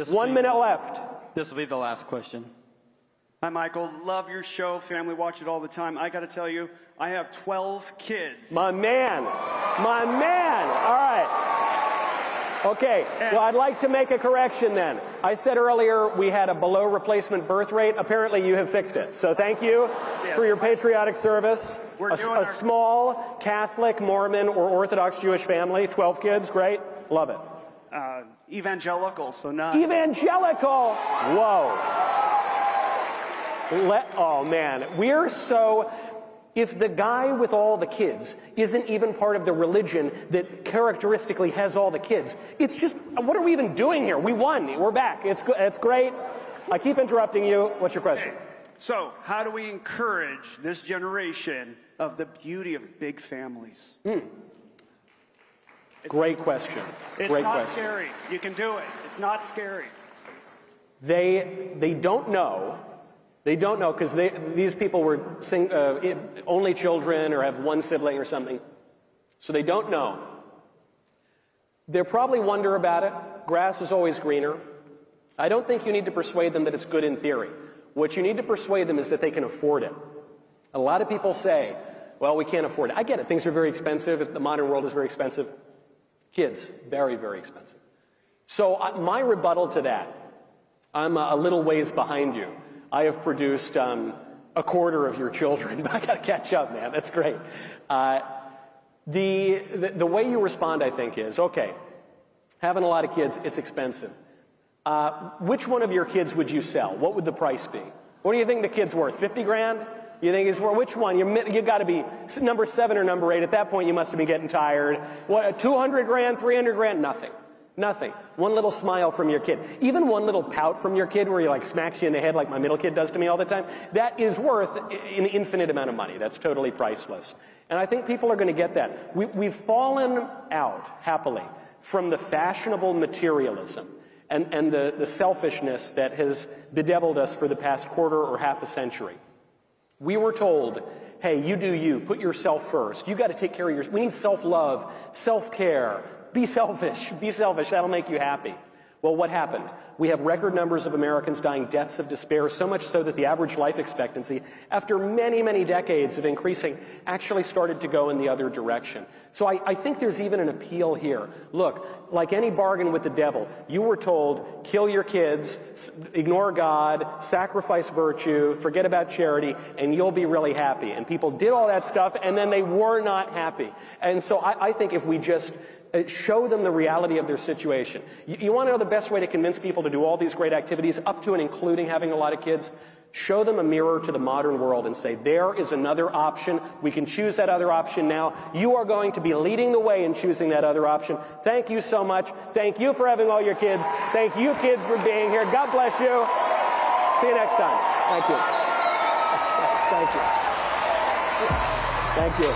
1 minute left. This will be the last question. Hi, Michael. Love your show. Family watch it all the time. I got to tell you, I have 12 kids. My man. My man. All right. Okay. Well, I'd like to make a correction then. I said earlier we had a below replacement birth rate. Apparently you have fixed it. So thank you for your patriotic service. A small Catholic, Mormon, or Orthodox Jewish family, 12 kids. Great. Love it. Evangelical, so not... Evangelical! Whoa. Oh, man. We're so... If the guy with all the kids isn't even part of the religion that characteristically has all the kids, it's just, what are we even doing here? We won. We're back. It's great. I keep interrupting you. What's your question? Okay. So, how do we encourage this generation of the beauty of big families? Great question. It's not scary. You can do it. It's not scary. They don't know. They don't know because these people were only children or have one sibling or something. So they don't know. They probably wonder about it. Grass is always greener. I don't think you need to persuade them that it's good in theory. What you need to persuade them is that they can afford it. A lot of people say, well, we can't afford it. I get it. Things are very expensive. The modern world is very expensive. Kids, very, very expensive. So my rebuttal to that, I'm a little ways behind you. I have produced a quarter of your children, but I got to catch up, man. That's great. The way you respond, I think, is, okay, having a lot of kids, it's expensive. Which one of your kids would you sell? What would the price be? What do you think the kid's worth? 50 grand? You think it's worth, which one? You got to be number 7 or number 8. At that point, you must have been getting tired. What, 200 grand, 300 grand? Nothing. Nothing. One little smile from your kid. Even one little pout from your kid where he like smacks you in the head like my middle kid does to me all the time. That is worth an infinite amount of money. That's totally priceless. And I think people are going to get that. We've fallen out, happily, from the fashionable materialism and the selfishness that has bedeviled us for the past quarter or half a century. We were told, hey, you do you, put yourself first. You got to take care of yourself. We need self-love, self-care. Be selfish, that'll make you happy. Well, what happened? We have record numbers of Americans dying deaths of despair, so much so that the average life expectancy, after many, many decades of increasing, actually started to go in the other direction. So I think there's even an appeal here. Look, like any bargain with the devil, you were told, kill your kids, ignore God, sacrifice virtue, forget about charity, and you'll be really happy. And people did all that stuff, and then they were not happy. And so I think if we just show them the reality of their situation. You want to know the best way to convince people to do all these great activities, up to and including having a lot of kids? Show them a mirror to the modern world and say, there is another option. We can choose that other option now. You are going to be leading the way in choosing that other option. Thank you so much. Thank you for having all your kids. Thank you, kids, for being here. God bless you. See you next time. Thank you. Thank you. Thank you.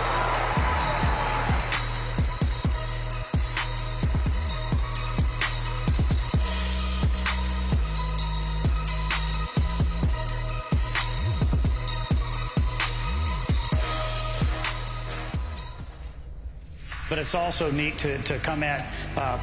But it's also neat to come at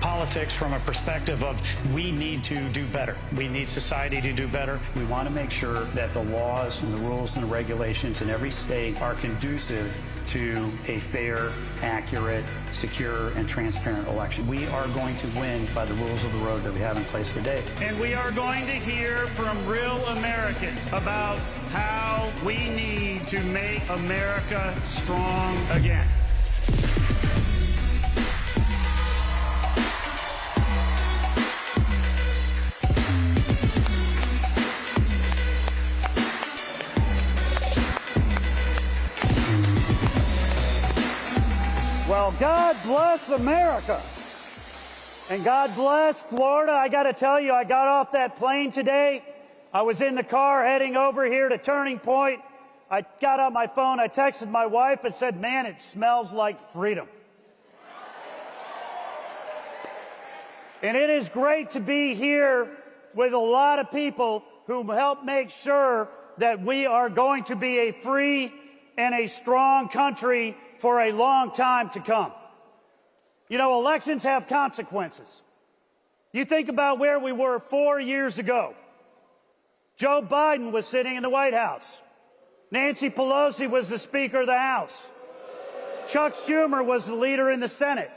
politics from a perspective of we need to do better. We need society to do better. We want to make sure that the laws and the rules and the regulations in every state are conducive to a fair, accurate, secure, and transparent election. We are going to win by the rules of the road that we have in place today. And we are going to hear from real Americans about how we need to make America strong again. Well, God bless America. And God bless Florida. I got to tell you, I got off that plane today I was in the car heading over here to Turning Point. I got on my phone, I texted my wife and said, man, it smells like freedom. And it is great to be here with a lot of people who help make sure that we are going to be a free and a strong country for a long time to come. You know, elections have consequences. You think about where we were 4 years ago. Joe Biden was sitting in the White House. Nancy Pelosi was the Speaker of the House. Chuck Schumer was the leader in the Senate.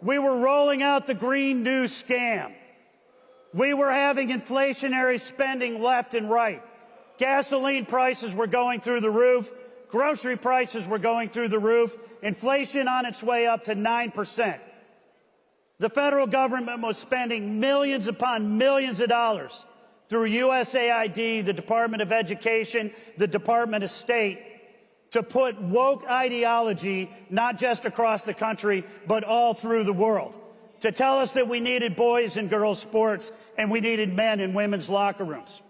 We were rolling out the Green New scam. We were having inflationary spending left and right. Gasoline prices were going through the roof. Grocery prices were going through the roof. Inflation on its way up to 9%. The federal government was spending millions upon millions of dollars through USAID, the Department of Education, the Department of State, to put woke ideology not just across the country, but all through the world, to tell us that we needed boys and girls sports and we needed men in women's locker rooms.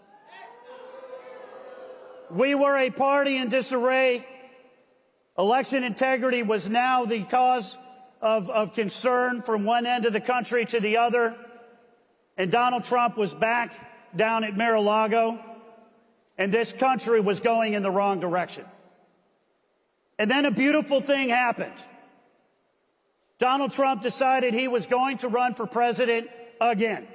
We were a party in disarray. Election integrity was now the cause of concern from one end of the country to the other. And Donald Trump was back down at Mar-a-Lago, and this country was going in the wrong direction. And then a beautiful thing happened. Donald Trump decided he was going to run for president again.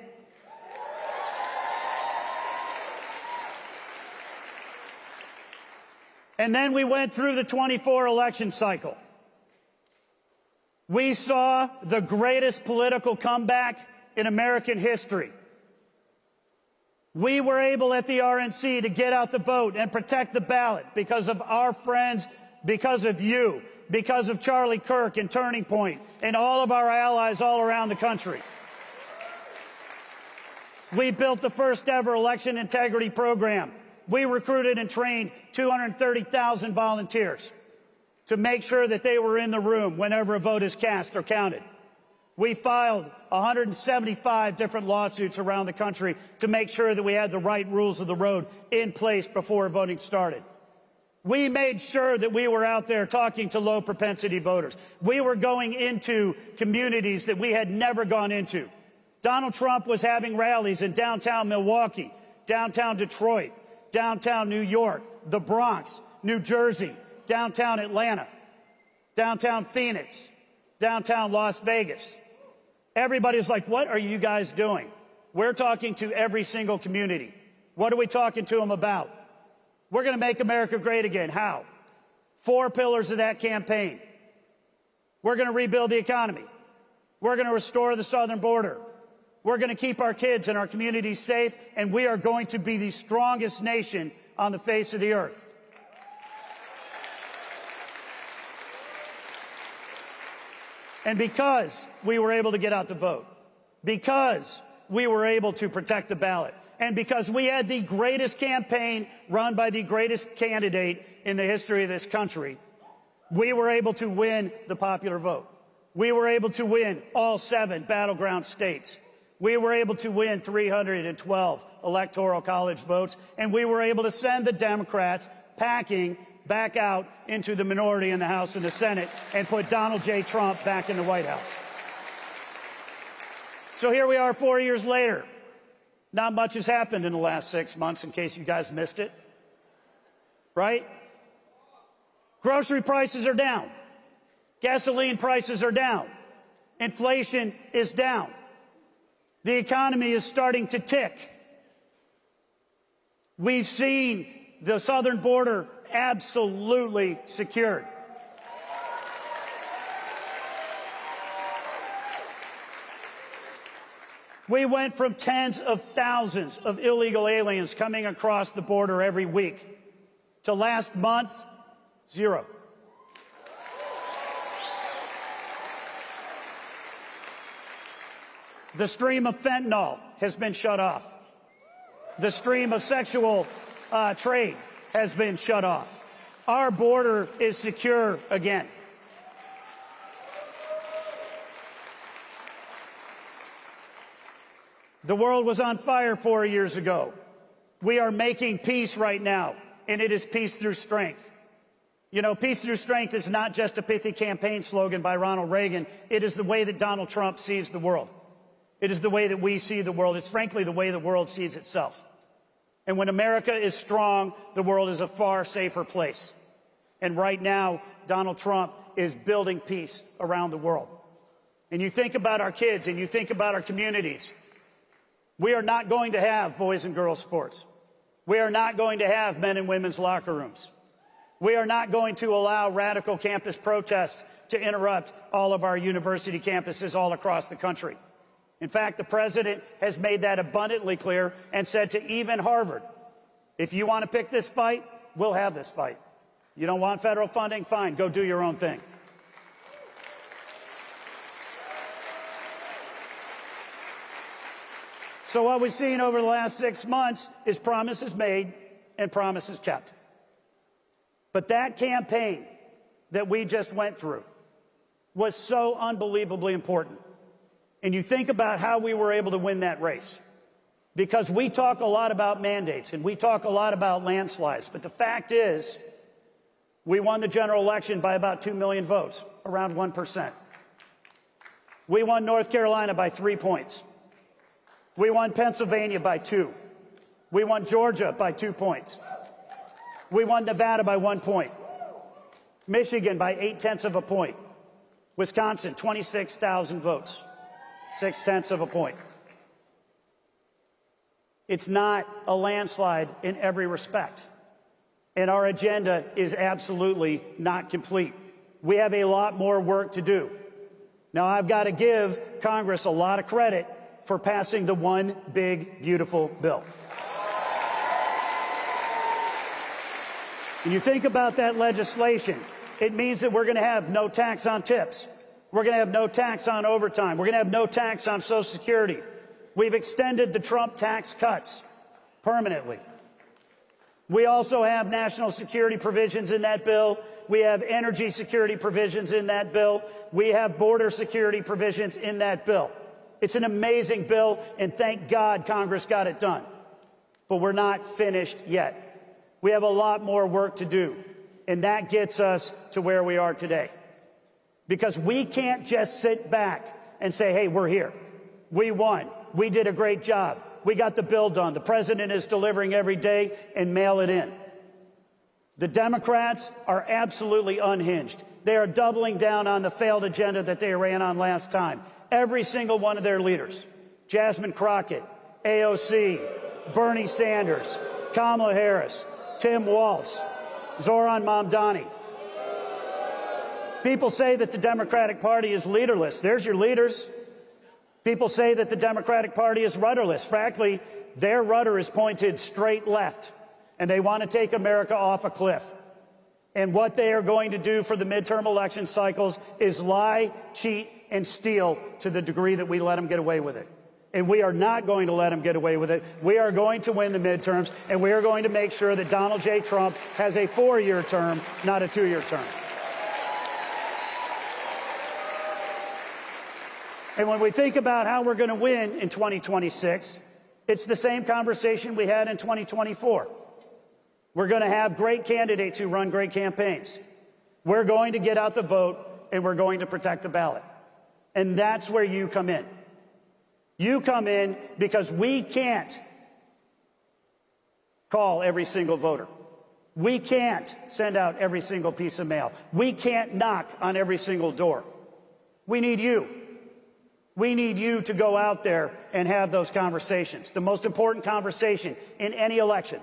And then we went through the 24 election cycle. We saw the greatest political comeback in American history. We were able at the RNC to get out the vote and protect the ballot because of our friends, because of you, because of Charlie Kirk and Turning Point and all of our allies all around the country. We built the first ever election integrity program. We recruited and trained 230,000 volunteers to make sure that they were in the room whenever a vote is cast or counted. We filed 175 different lawsuits around the country to make sure that we had the right rules of the road in place before voting started. We made sure that we were out there talking to low propensity voters. We were going into communities that we had never gone into. Donald Trump was having rallies in downtown Milwaukee, downtown Detroit, downtown New York, the Bronx, New Jersey, downtown Atlanta, downtown Phoenix, downtown Las Vegas. Everybody's like, what are you guys doing? We're talking to every single community. What are we talking to them about? We're going to make America great again. How? 4 pillars of that campaign. We're going to rebuild the economy. We're going to restore the southern border. We're going to keep our kids and our communities safe, and we are going to be the strongest nation on the face of the earth. And because we were able to get out the vote, because we were able to protect the ballot, and because we had the greatest campaign run by the greatest candidate in the history of this country, we were able to win the popular vote. We were able to win all 7 battleground states. We were able to win 312 electoral college votes, and we were able to send the Democrats packing back out into the minority in the House and the Senate and put Donald J. Trump back in the White House. So here we are 4 years later. Not much has happened in the last 6 months, in case you guys missed it. Right? Grocery prices are down. Gasoline prices are down. Inflation is down. The economy is starting to tick. We've seen the southern border absolutely secured. We went from tens of thousands of illegal aliens coming across the border every week to last month, 0. The stream of fentanyl has been shut off. The stream of sexual trade has been shut off. Our border is secure again. The world was on fire 4 years ago. We are making peace right now, and it is peace through strength. You know, peace through strength is not just a pithy campaign slogan by Ronald Reagan. It is the way that Donald Trump sees the world. It is the way that we see the world. It's frankly the way the world sees itself. And when America is strong, the world is a far safer place. And right now, Donald Trump is building peace around the world. And you think about our kids and you think about our communities. We are not going to have boys and girls sports. We are not going to have men and women's locker rooms. We are not going to allow radical campus protests to interrupt all of our university campuses all across the country. In fact, the president has made that abundantly clear and said to even Harvard, if you want to pick this fight, we'll have this fight. You don't want federal funding? Fine, go do your own thing. So what we've seen over the last 6 months is promises made and promises kept. But that campaign that we just went through was so unbelievably important. And you think about how we were able to win that race. Because we talk a lot about mandates and we talk a lot about landslides. But the fact is, we won the general election by about 2 million votes, around 1%. We won North Carolina by 3 points. We won Pennsylvania by 2. We won Georgia by 2 points. We won Nevada by 1 point. Michigan by 0.8 of a point. Wisconsin, 26,000 votes, 0.6 of a point. It's not a landslide in every respect. And our agenda is absolutely not complete. We have a lot more work to do. Now, I've got to give Congress a lot of credit for passing the one big, beautiful bill. When you think about that legislation, it means that we're going to have no tax on tips. We're going to have no tax on overtime. We're going to have no tax on Social Security. We've extended the Trump tax cuts permanently. We also have national security provisions in that bill. We have energy security provisions in that bill. We have border security provisions in that bill. It's an amazing bill, and thank God Congress got it done. But we're not finished yet. We have a lot more work to do, and that gets us to where we are today. Because we can't just sit back and say, hey, we're here. We won. We did a great job. We got the bill done. The president is delivering every day, and mail it in. The Democrats are absolutely unhinged. They are doubling down on the failed agenda that they ran on last time. Every single one of their leaders, Jasmine Crockett, AOC, Bernie Sanders, Kamala Harris, Tim Walz, Zoran Mamdani. People say that the Democratic Party is leaderless. There's your leaders. People say that the Democratic Party is rudderless. Frankly, their rudder is pointed straight left, and they want to take America off a cliff. And what they are going to do for the midterm election cycles is lie, cheat, and steal to the degree that we let them get away with it. And we are not going to let them get away with it. We are going to win the midterms, and we are going to make sure that Donald J. Trump has a 4-year term, not a 2-year term. And when we think about how we're going to win in 2026, it's the same conversation we had in 2024. We're going to have great candidates who run great campaigns. We're going to get out the vote, and we're going to protect the ballot. And that's where you come in. You come in because we can't call every single voter. We can't send out every single piece of mail. We can't knock on every single door. We need you. We need you to go out there and have those conversations. The most important conversation in any election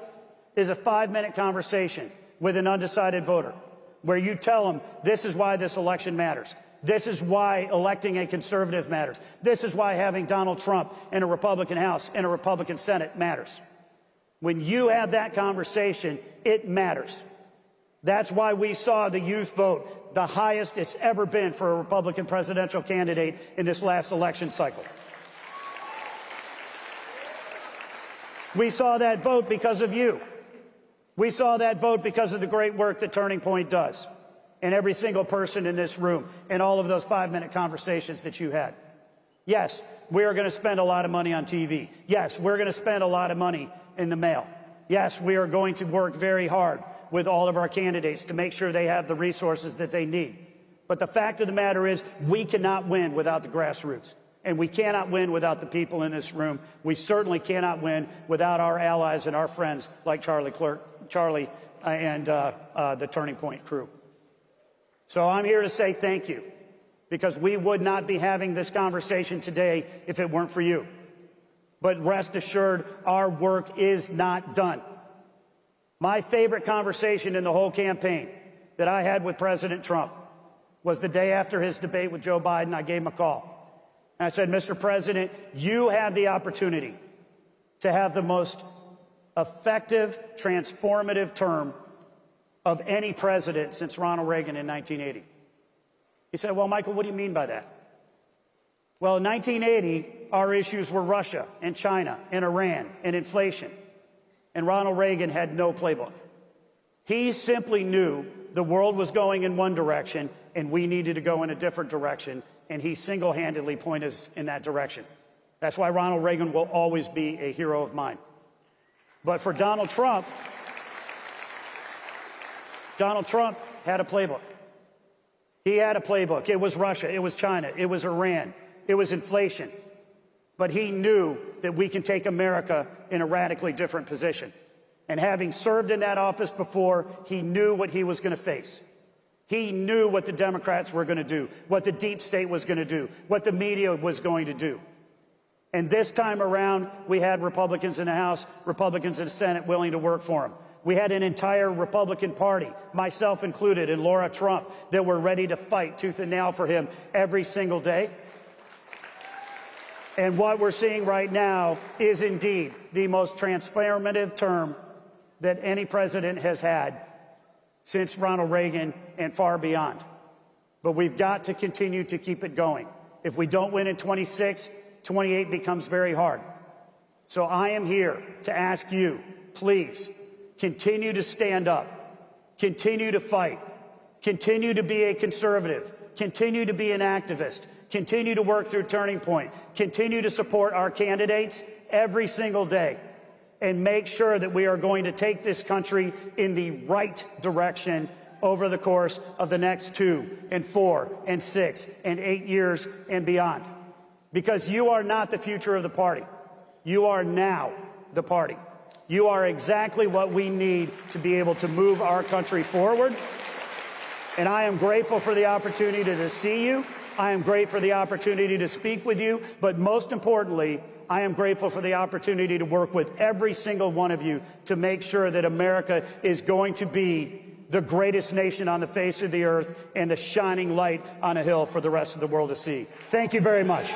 is a 5-minute conversation with an undecided voter where you tell them this is why this election matters. This is why electing a conservative matters. This is why having Donald Trump in a Republican House and a Republican Senate matters. When you have that conversation, it matters. That's why we saw the youth vote the highest it's ever been for a Republican presidential candidate in this last election cycle. We saw that vote because of you. We saw that vote because of the great work that Turning Point does, and every single person in this room, and all of those 5-minute conversations that you had. Yes, we are going to spend a lot of money on TV. Yes, we're going to spend a lot of money in the mail. Yes, we are going to work very hard with all of our candidates to make sure they have the resources that they need. But the fact of the matter is, we cannot win without the grassroots. And we cannot win without the people in this room. We certainly cannot win without our allies and our friends like Charlie and the Turning Point crew. So I'm here to say thank you, because we would not be having this conversation today if it weren't for you. But rest assured, our work is not done. My favorite conversation in the whole campaign that I had with President Trump was the day after his debate with Joe Biden. I gave him a call. And I said, Mr. President, you have the opportunity to have the most effective, transformative term of any president since Ronald Reagan in 1980. He said, well, Michael, what do you mean by that? Well, in 1980, our issues were Russia and China and Iran and inflation. And Ronald Reagan had no playbook. He simply knew the world was going in one direction and we needed to go in a different direction. And he single-handedly pointed us in that direction. That's why Ronald Reagan will always be a hero of mine. But for Donald Trump had a playbook. He had a playbook. It was Russia, it was China, it was Iran, it was inflation. But he knew that we can take America in a radically different position. And having served in that office before, he knew what he was going to face. He knew what the Democrats were going to do, what the deep state was going to do, what the media was going to do. And this time around, we had Republicans in the House, Republicans in the Senate willing to work for him. We had an entire Republican Party, myself included, and Laura Trump, that were ready to fight tooth and nail for him every single day. And what we're seeing right now is indeed the most transformative term that any president has had since Ronald Reagan and far beyond. But we've got to continue to keep it going. If we don't win in 26, 28 becomes very hard. So I am here to ask you, please, continue to stand up, continue to fight, continue to be a conservative, continue to be an activist, continue to work through Turning Point, continue to support our candidates every single day, and make sure that we are going to take this country in the right direction over the course of the next 2 and 4 and 6 and 8 years and beyond. Because you are not the future of the party. You are now the party. You are exactly what we need to be able to move our country forward. And I am grateful for the opportunity to see you. I am grateful for the opportunity to speak with you. But most importantly, I am grateful for the opportunity to work with every single one of you to make sure that America is going to be the greatest nation on the face of the earth and the shining light on a hill for the rest of the world to see. Thank you very much.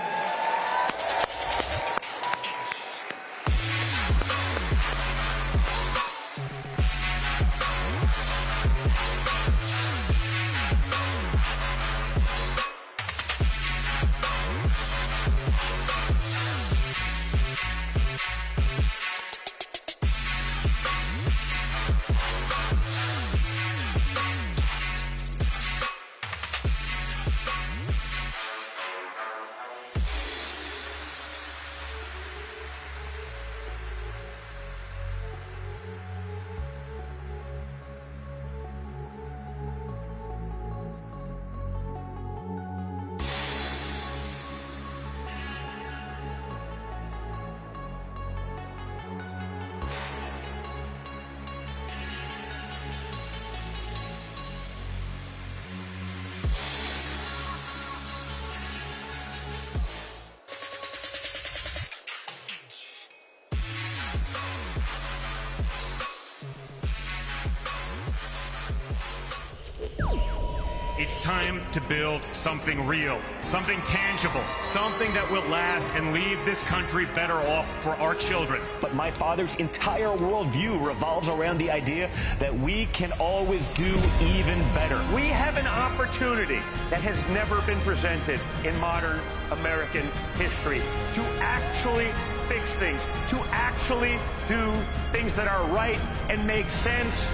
It's time to build something real, something tangible, something that will last and leave this country better off for our children. But my father's entire worldview revolves around the idea that we can always do even better. We have an opportunity that has never been presented in modern American history to actually fix things, to actually do things that are right and make sense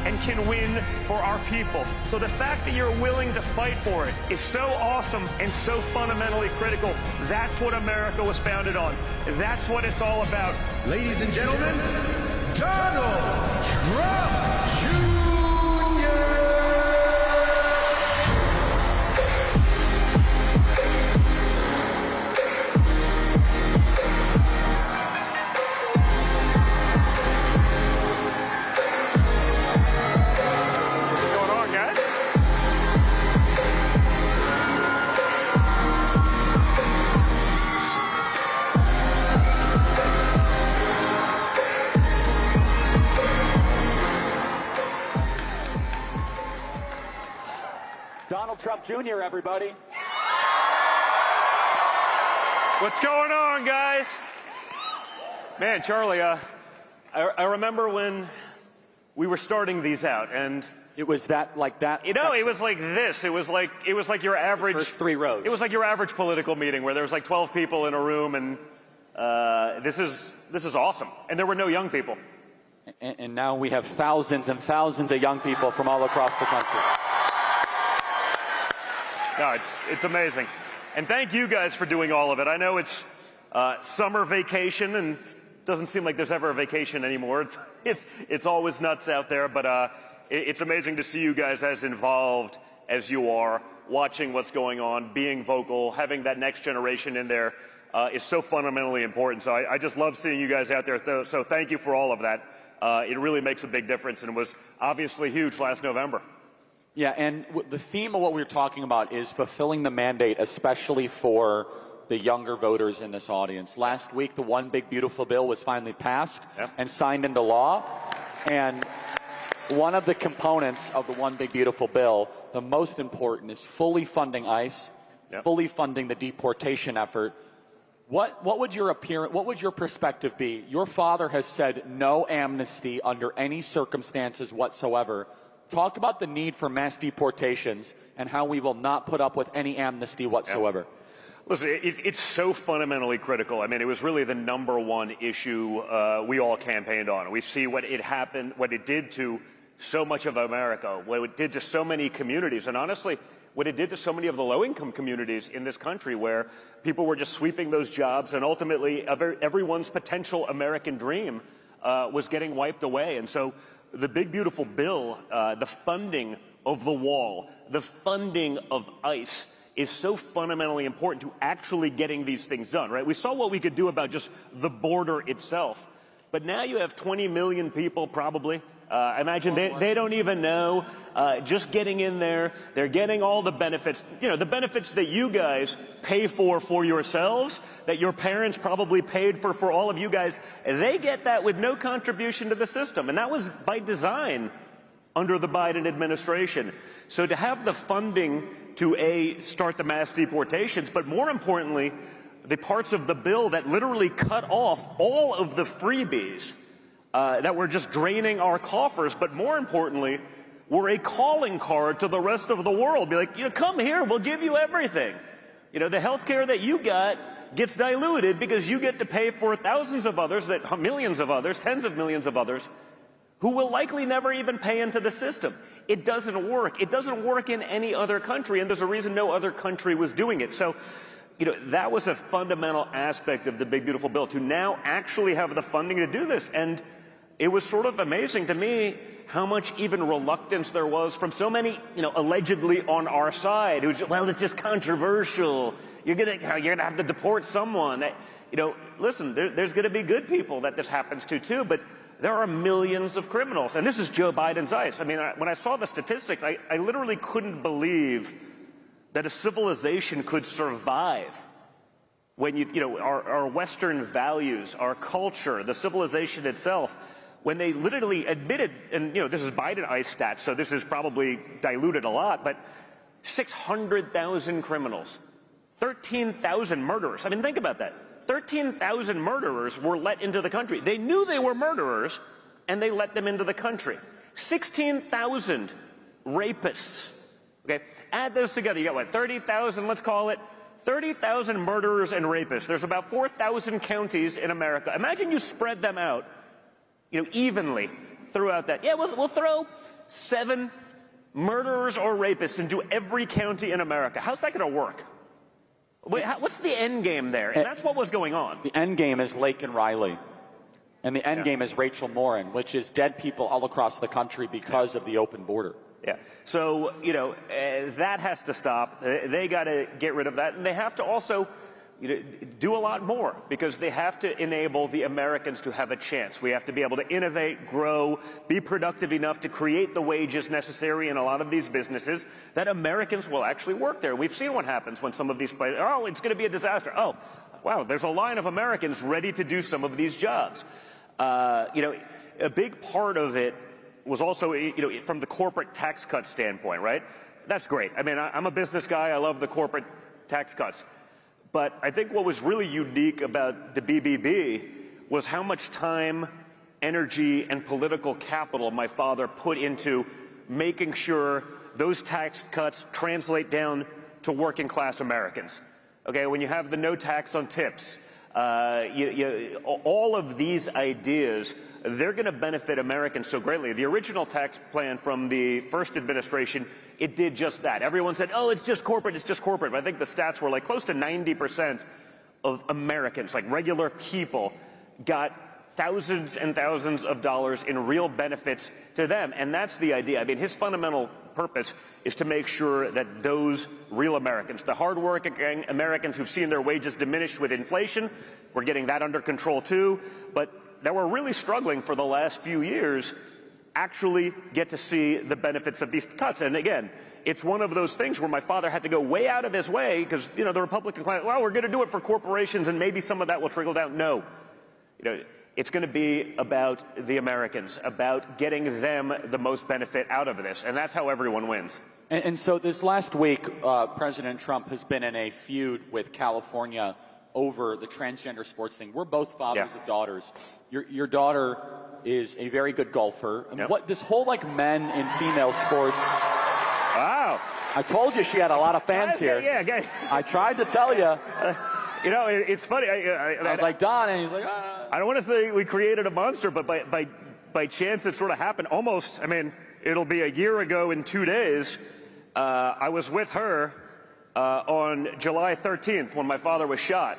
and can win for our people. So the fact that you're willing to fight for it is so awesome and so fundamentally critical. That's what America was founded on. That's what it's all about. Ladies and gentlemen, Donald Trump Jr. Donald Trump Jr., everybody. What's going on, guys? Man, Charlie, I remember when we were starting these out, and it was like that. You know, it was like this. It was like your average first 3 rows. It was like your average political meeting where there was like 12 people in a room, and this is awesome. And there were no young people. And now we have thousands and thousands of young people from all across the country. No, it's amazing. And thank you guys for doing all of it. I know it's summer vacation, and it doesn't seem like there's ever a vacation anymore. It's always nuts out there, but it's amazing to see you guys as involved as you are, watching what's going on, being vocal, having that next generation in there is so fundamentally important. So I just love seeing you guys out there. So thank you for all of that. It really makes a big difference, and was obviously huge last November. Yeah, and the theme of what we're talking about is fulfilling the mandate, especially for the younger voters in this audience. Last week, the One Big Beautiful Bill was finally passed and signed into law. And one of the components of the One Big Beautiful Bill, the most important, is fully funding ICE, fully funding the deportation effort. What would your perspective be? Your father has said no amnesty under any circumstances whatsoever. Talk about the need for mass deportations and how we will not put up with any amnesty whatsoever. Yeah. Listen, it's so fundamentally critical. I mean, it was really the #1 issue we all campaigned on. We see what it did to so much of America, what it did to so many communities, and honestly, what it did to so many of the low-income communities in this country, where people were just sweeping those jobs, and ultimately everyone's potential American dream was getting wiped away. And so the Big Beautiful Bill, the funding of the wall, the funding of ICE is so fundamentally important to actually getting these things done, right? We saw what we could do about just the border itself. But now you have 20 million people probably. I imagine they don't even know. Just getting in there, they're getting all the benefits. You know, the benefits that you guys pay for yourselves, that your parents probably paid for all of you guys. They get that with no contribution to the system. And that was by design under the Biden administration. So to have the funding to start the mass deportations, but more importantly, the parts of the bill that literally cut off all of the freebies that were just draining our coffers, but more importantly, were a calling card to the rest of the world. Be like, you know, come here, we'll give you everything. You know, the health care that you got gets diluted because you get to pay for thousands of others, millions of others, tens of millions of others, who will likely never even pay into the system. It doesn't work. It doesn't work in any other country, and there's a reason no other country was doing it. So, you know, that was a fundamental aspect of the Big Beautiful Bill, to now actually have the funding to do this. And it was sort of amazing to me how much even reluctance there was from so many, you know, allegedly on our side, who's, well, it's just controversial. You're gonna have to deport someone. You know, listen, there's gonna be good people that this happens to too, but there are millions of criminals, and this is Joe Biden's ICE. I mean, when I saw the statistics, I literally couldn't believe that a civilization could survive when you know, our Western values, our culture, the civilization itself, when they literally admitted, and, you know, this is Biden ICE stats, so this is probably diluted a lot, but 600,000 criminals, 13,000 murderers. I mean, think about that. 13,000 murderers were let into the country. They knew they were murderers, and they let them into the country. 16,000 rapists. Okay, add those together. You got what, 30,000, let's call it. 30,000 murderers and rapists. There's about 4,000 counties in America. Imagine you spread them out, you know, evenly threw out that, yeah, we'll throw 7 murderers or rapists into every county in America. How's that going to work? Wait, what's the end game there? And that's what was going on. The end game is Lake and Riley. And the end game is Rachel Morin, which is dead people all across the country because of the open border. Yeah. So, you know, that has to stop. They got to get rid of that. And they have to also, you know, do a lot more, because they have to enable the Americans to have a chance. We have to be able to innovate, grow, be productive enough to create the wages necessary in a lot of these businesses that Americans will actually work there. We've seen what happens when some of these places, oh, it's going to be a disaster. Oh, wow, there's a line of Americans ready to do some of these jobs. You know, a big part of it was also, you know, from the corporate tax cut standpoint, right? That's great. I mean, I'm a business guy. I love the corporate tax cuts. But I think what was really unique about the BBB was how much time, energy, and political capital my father put into making sure those tax cuts translate down to working class Americans. Okay, when you have the no tax on tips, all of these ideas, they're going to benefit Americans so greatly. The original tax plan from the first administration, it did just that. Everyone said, oh, it's just corporate, it's just corporate. But I think the stats were like close to 90% of Americans, like regular people, got thousands and thousands of dollars in real benefits to them. And that's the idea. I mean, his fundamental purpose is to make sure that those real Americans, the hardworking Americans who've seen their wages diminished with inflation, we're getting that under control too, but that were really struggling for the last few years, actually get to see the benefits of these cuts. And again, it's one of those things where my father had to go way out of his way because, you know, the Republican class, well, we're going to do it for corporations and maybe some of that will trickle down. No. You know, it's going to be about the Americans, about getting them the most benefit out of this. And that's how everyone wins. And so this last week, President Trump has been in a feud with California over the transgender sports thing. We're both fathers of daughters. Your daughter is a very good golfer. And what this whole like men and female sports. Wow. I told you she had a lot of fans here. Yeah. I tried to tell you. You know, it's funny. I was like, Don, and he's like, I don't want to say we created a monster, but by chance it sort of happened almost. I mean, it'll be a year ago in 2 days. I was with her on July 13th when my father was shot.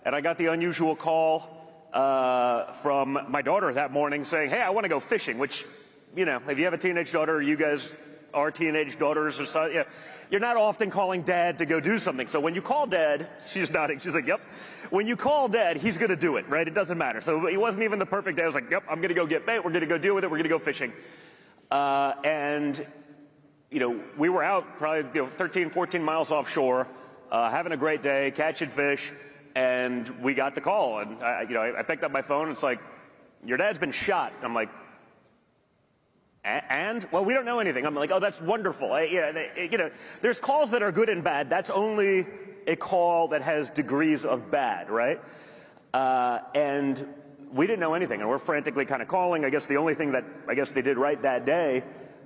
And I got the unusual call from my daughter that morning saying, hey, I want to go fishing, which, you know, if you have a teenage daughter, you guys are teenage daughters or so, you're not often calling dad to go do something. So when you call dad, she's nodding, she's like, yep. When you call dad, he's going to do it, right? It doesn't matter. So it wasn't even the perfect day. I was like, yep, I'm going to go get bait. We're going to go deal with it. We're going to go fishing. And, you know, we were out probably 13, 14 miles offshore, having a great day, catching fish. And we got the call. And, I picked up my phone. It's like, your dad's been shot. I'm like, and? Well, we don't know anything. I'm like, oh, that's wonderful. There's calls that are good and bad. That's only a call that has degrees of bad, right? And we didn't know anything. And we're frantically kind of calling. I guess the only thing that they did right that day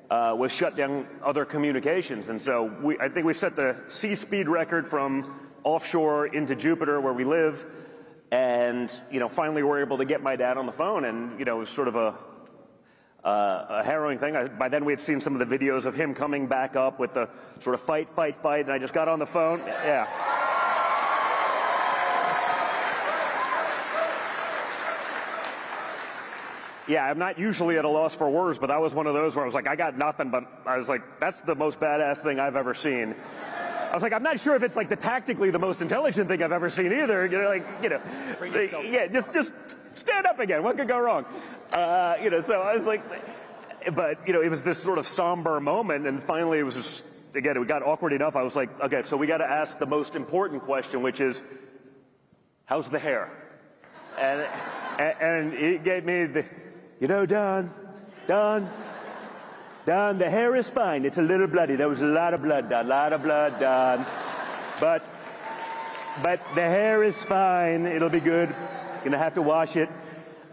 was shut down other communications. And so I think we set the sea speed record from offshore into Jupiter where we live. And, finally we're able to get my dad on the phone. And, it was sort of a harrowing thing. By then we had seen some of the videos of him coming back up with the sort of fight, and I just got on the phone. Yeah. Yeah, I'm not usually at a loss for words, but that was one of those where I was like, I got nothing, but I was like, that's the most badass thing I've ever seen. I was like, I'm not sure if it's like tactically the most intelligent thing I've ever seen either. Yeah, just stand up again. What could go wrong? So I was like, but, it was this sort of somber moment. And finally it was just, again, it got awkward enough. I was like, okay, so we got to ask the most important question, which is, how's the hair? And he gave me Don, the hair is fine. It's a little bloody. There was a lot of blood, Don. But the hair is fine. It'll be good. Gonna have to wash it.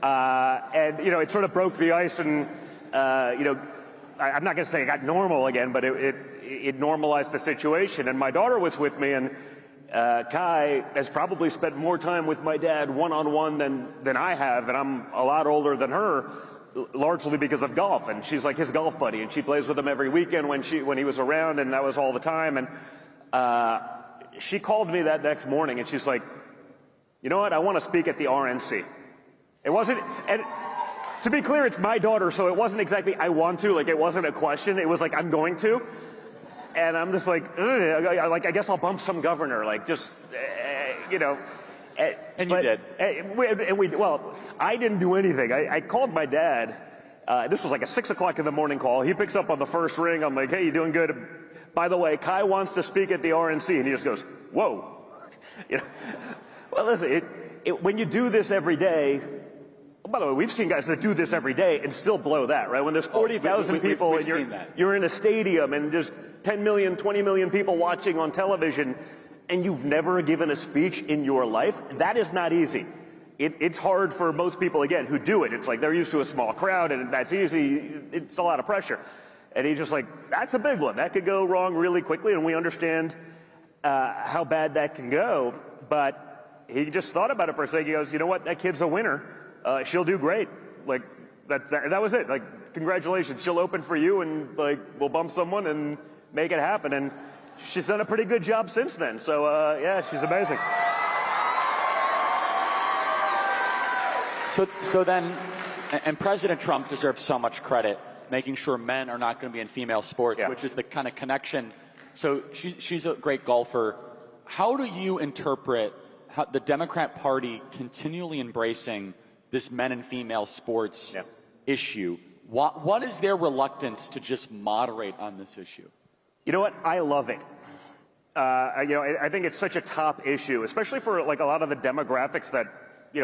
And it sort of broke the ice, and I'm not gonna say it got normal again, but it normalized the situation. And my daughter was with me, and Kai has probably spent more time with my dad one-on-one than I have, and I'm a lot older than her. largely because of golf, and she's like his golf buddy, and she plays with him every weekend when he was around, and that was all the time. And she called me that next morning, and she's like, you know what, I want to speak at the RNC. It wasn't, and to be clear, it's my daughter, so it wasn't exactly I want to, like it wasn't a question, it was like I'm going to. And I'm just like, I guess I'll bump some governor, like just, you know. And you did. Well, I didn't do anything. I called my dad. This was like a 6 o'clock in the morning call. He picks up on the first ring. I'm like, hey, you doing good? By the way, Kai wants to speak at the RNC. And he just goes, whoa. You know? Well, listen, when you do this every day, by the way, we've seen guys that do this every day and still blow that, right? When there's 40,000 people and you're in a stadium and there's 10 million, 20 million people watching on television, and you've never given a speech in your life, that is not easy. It's hard for most people, again, who do it. It's like they're used to a small crowd, and that's easy. It's a lot of pressure. And he's just like, that's a big one. That could go wrong really quickly, and we understand how bad that can go. But he just thought about it for a second. He goes, you know what? That kid's a winner. She'll do great. Like, that was it. Like, congratulations. She'll open for you, and, like, we'll bump someone and make it happen. And she's done a pretty good job since then. So, yeah, she's amazing. So then, and President Trump deserves so much credit, making sure men are not going to be in female sports, which is the kind of connection. So she's a great golfer. How do you interpret how the Democrat Party continually embracing this men and female sports issue? What is their reluctance to just moderate on this issue? You know what? I love it. I think it's such a top issue, especially for like a lot of the demographics that,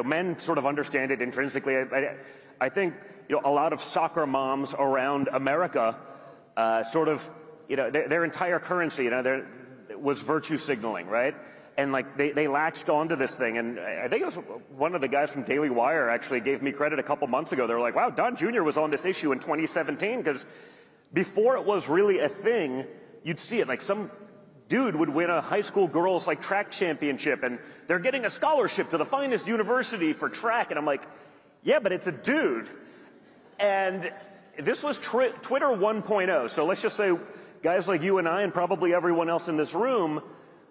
men sort of understand it intrinsically. I think, a lot of soccer moms around America, sort of, their entire currency, was virtue signaling, right? And like they latched onto this thing. And I think it was one of the guys from Daily Wire actually gave me credit a couple months ago. They were like, wow, Don Jr. was on this issue in 2017, because before it was really a thing, you'd see it like some dude would win a high school girls like track championship, and they're getting a scholarship to the finest university for track. And I'm like, yeah, but it's a dude. And this was Twitter 1.0. So let's just say guys like you and I and probably everyone else in this room,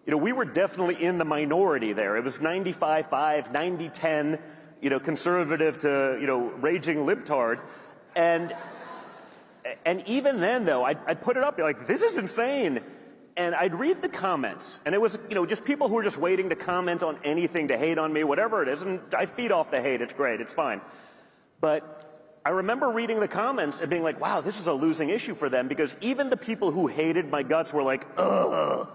we were definitely in the minority there. It was 95-5, 90-10, conservative to, raging libtard. And even then, though, I'd put it up, like, this is insane. And I'd read the comments, and it was, just people who were just waiting to comment on anything, to hate on me, whatever it is. And I feed off the hate. It's great. It's fine. But I remember reading the comments and being like, wow, this is a losing issue for them, because even the people who hated my guts were like, oh,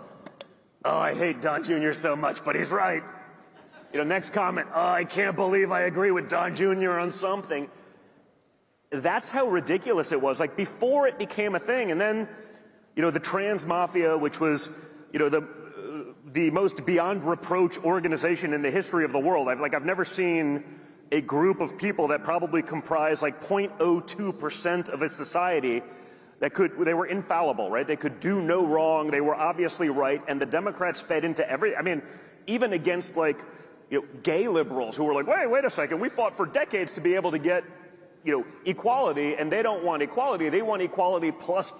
I hate Don Jr. so much, but he's right. Next comment, oh, I can't believe I agree with Don Jr. on something. That's how ridiculous it was, like, before it became a thing. And then, the trans mafia, which was, the most beyond reproach organization in the history of the world. I've never seen a group of people that probably comprise like 0.02% of a society that they were infallible, right? They could do no wrong. They were obviously right. And the Democrats fed into even against like, gay liberals who were like, wait a second. We fought for decades to be able to get, equality, and they don't want equality. They want equality plus.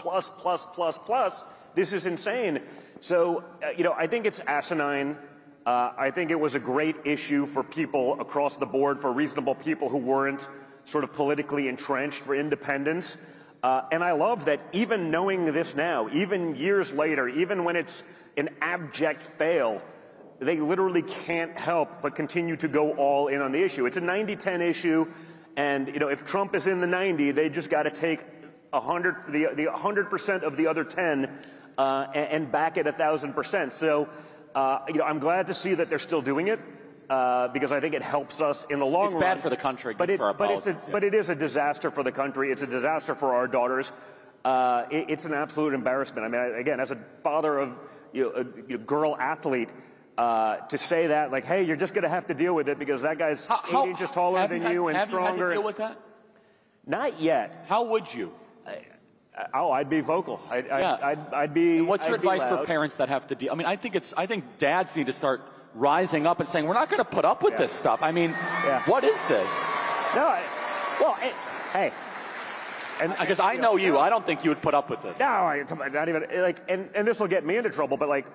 This is insane. So, I think it's asinine. I think it was a great issue for people across the board, for reasonable people who weren't sort of politically entrenched, for independents. And I love that even knowing this now, even years later, even when it's an abject fail, they literally can't help but continue to go all in on the issue. It's a 90-10 issue. And, if Trump is in the 90, they just got to take 100% of the other 10 and back it 1,000%. So, I'm glad to see that they're still doing it because I think it helps us in the long run. It's bad for the country, but it is a disaster for the country. It's a disaster for our daughters. It's an absolute embarrassment. Again, as a father of a girl athlete, to say that, like, hey, you're just going to have to deal with it because that guy's 8 inches taller than you and stronger. Have you had to deal with that? Not yet. How would you? I'd be vocal. I'd be. And what's your advice for parents that have to deal? I think dads need to start rising up and saying, we're not going to put up with this stuff. What is this? No. Hey. And because I know you, I don't think you would put up with this. No, come on, not even like. And this will get me into trouble, but like,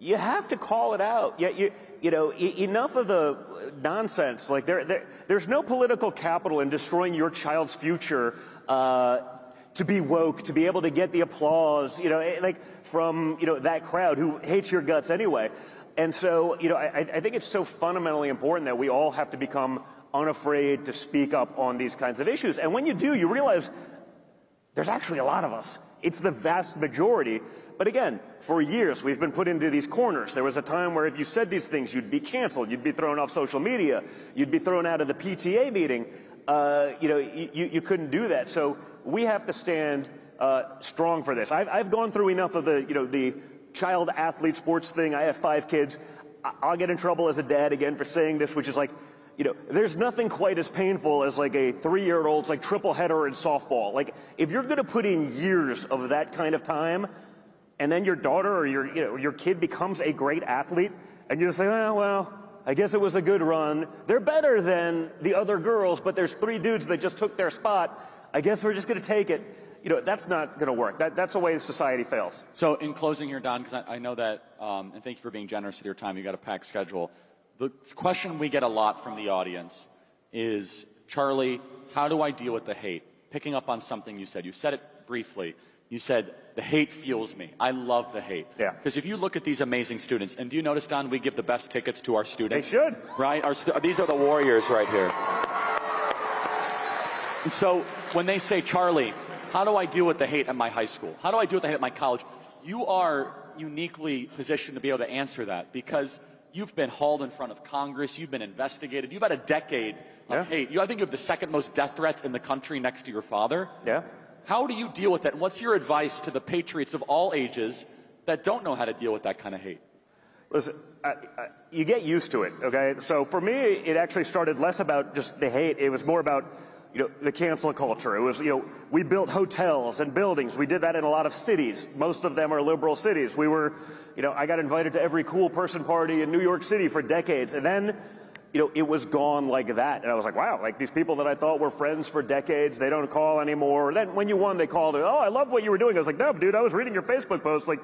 you have to call it out. You know, enough of the nonsense. Like, there's no political capital in destroying your child's future to be woke, to be able to get the applause. You know, like from that crowd who hates your guts anyway. And so, I think it's so fundamentally important that we all have to become unafraid to speak up on these kinds of issues. And when you do, you realize there's actually a lot of us. It's the vast majority. But again, for years, we've been put into these corners. There was a time where if you said these things, you'd be canceled. You'd be thrown off social media. You'd be thrown out of the PTA meeting. You couldn't do that. So we have to stand strong for this. I've gone through enough of the child athlete sports thing. I have 5 kids. I'll get in trouble as a dad again for saying this, which is like, there's nothing quite as painful as like a 3-year-old's like triple header in softball. Like, if you're going to put in years of that kind of time, and then your daughter or your kid becomes a great athlete, and you just say, oh, well, I guess it was a good run. They're better than the other girls, but there's 3 dudes that just took their spot. I guess we're just going to take it. That's not going to work. That's the way society fails. So in closing here, Don, because I know that, and thank you for being generous with your time. You got a packed schedule. The question we get a lot from the audience is, Charlie, how do I deal with the hate? Picking up on something you said. You said it briefly. You said, the hate fuels me. I love the hate. Yeah. Because if you look at these amazing students, and do you notice, Don, we give the best tickets to our students? They should. Right? These are the warriors right here. And so when they say, Charlie, how do I deal with the hate at my high school? How do I deal with the hate at my college? You are uniquely positioned to be able to answer that because you've been hauled in front of Congress. You've been investigated. You've had a decade of hate. I think you have the second most death threats in the country next to your father. Yeah. How do you deal with that? And what's your advice to the patriots of all ages that don't know how to deal with that kind of hate? Listen, you get used to it, okay? So for me, it actually started less about just the hate. It was more about, the cancel culture. It was, we built hotels and buildings. We did that in a lot of cities. Most of them are liberal cities. We were, I got invited to every cool person party in New York City for decades. And then, it was gone like that. And I was like, wow, like these people that I thought were friends for decades, they don't call anymore. Then when you won, they called it, oh, I love what you were doing. I was like, no, dude, I was reading your Facebook post. Like,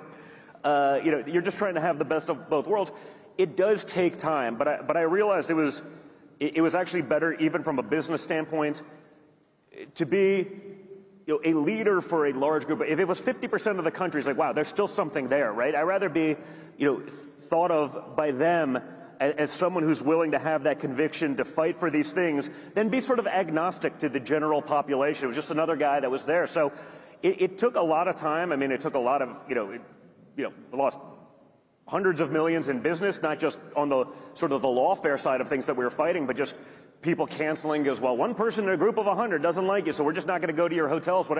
you're just trying to have the best of both worlds. It does take time, but I realized it was actually better, even from a business standpoint, to be a leader for a large group. If it was 50% of the country, it's like, wow, there's still something there, right? I'd rather be thought of by them as someone who's willing to have that conviction to fight for these things than be sort of agnostic to the general population. It was just another guy that was there. So it took a lot of time. I mean, it took a lot of, lost hundreds of millions in business, not just on the sort of the lawfare side of things that we were fighting, but just people canceling because, well, one person in a group of 100 doesn't like you, so we're just not going to go to your hotels.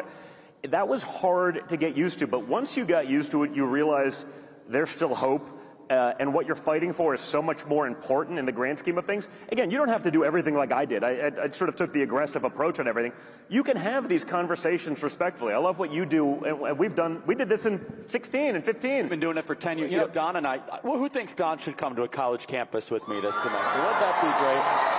That was hard to get used to, but once you got used to it, you realized there's still hope, and what you're fighting for is so much more important in the grand scheme of things. Again, you don't have to do everything like I did. I sort of took the aggressive approach on everything. You can have these conversations respectfully. I love what you do, and we did this in 16 and 15. We've been doing it for 10 years. Don and I, who thinks Don should come to a college campus with me this semester? Wouldn't that be great?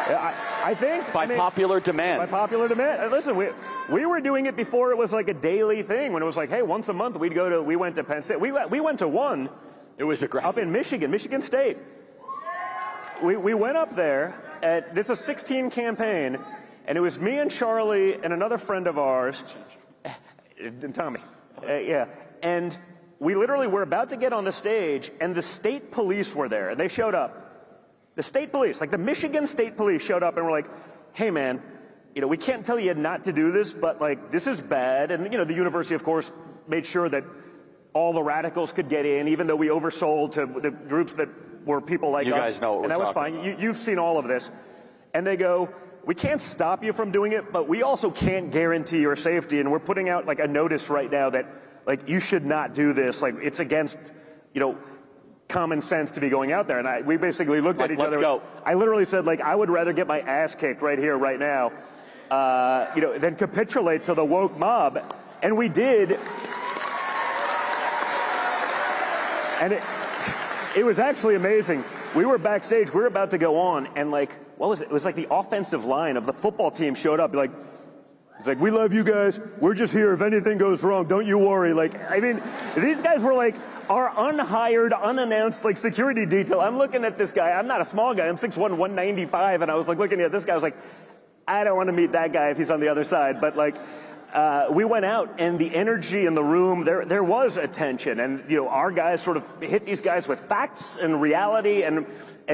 I think by popular demand. By popular demand. Listen, we were doing it before it was like a daily thing. When it was like, hey, once a month we went to Penn State. We went to one. It was aggressive. Up in Michigan State. We went up there. This is a 16 campaign, and it was me and Charlie and another friend of ours, and Tommy. Yeah, and we literally were about to get on the stage, and the state police were there, and they showed up. The state police, like the Michigan State Police showed up and were like, hey man, we can't tell you not to do this, but like, this is bad. And the university, of course, made sure that all the radicals could get in, even though we oversold to the groups that were people like us. You guys know what we're talking about. And that was fine. You've seen all of this. And they go, we can't stop you from doing it, but we also can't guarantee your safety. And we're putting out like a notice right now that like, you should not do this. Like, it's against, common sense to be going out there. And we basically looked at each other. Let's go. I literally said, like, I would rather get my ass kicked right here, right now, than capitulate to the woke mob. And we did. And it was actually amazing. we were backstage, we were about to go on, and like, what was it? It was like the offensive line of the football team showed up, like, it's like, we love you guys. We're just here if anything goes wrong. Don't you worry. Like, I mean, these guys were like our unhired, unannounced, like, security detail. I'm looking at this guy. I'm not a small guy. I'm 6'1", 195. And I was like looking at this guy. I was like, I don't want to meet that guy if he's on the other side. But like, we went out, and the energy in the room, there was a tension. And, you know, our guys sort of hit these guys with facts and reality and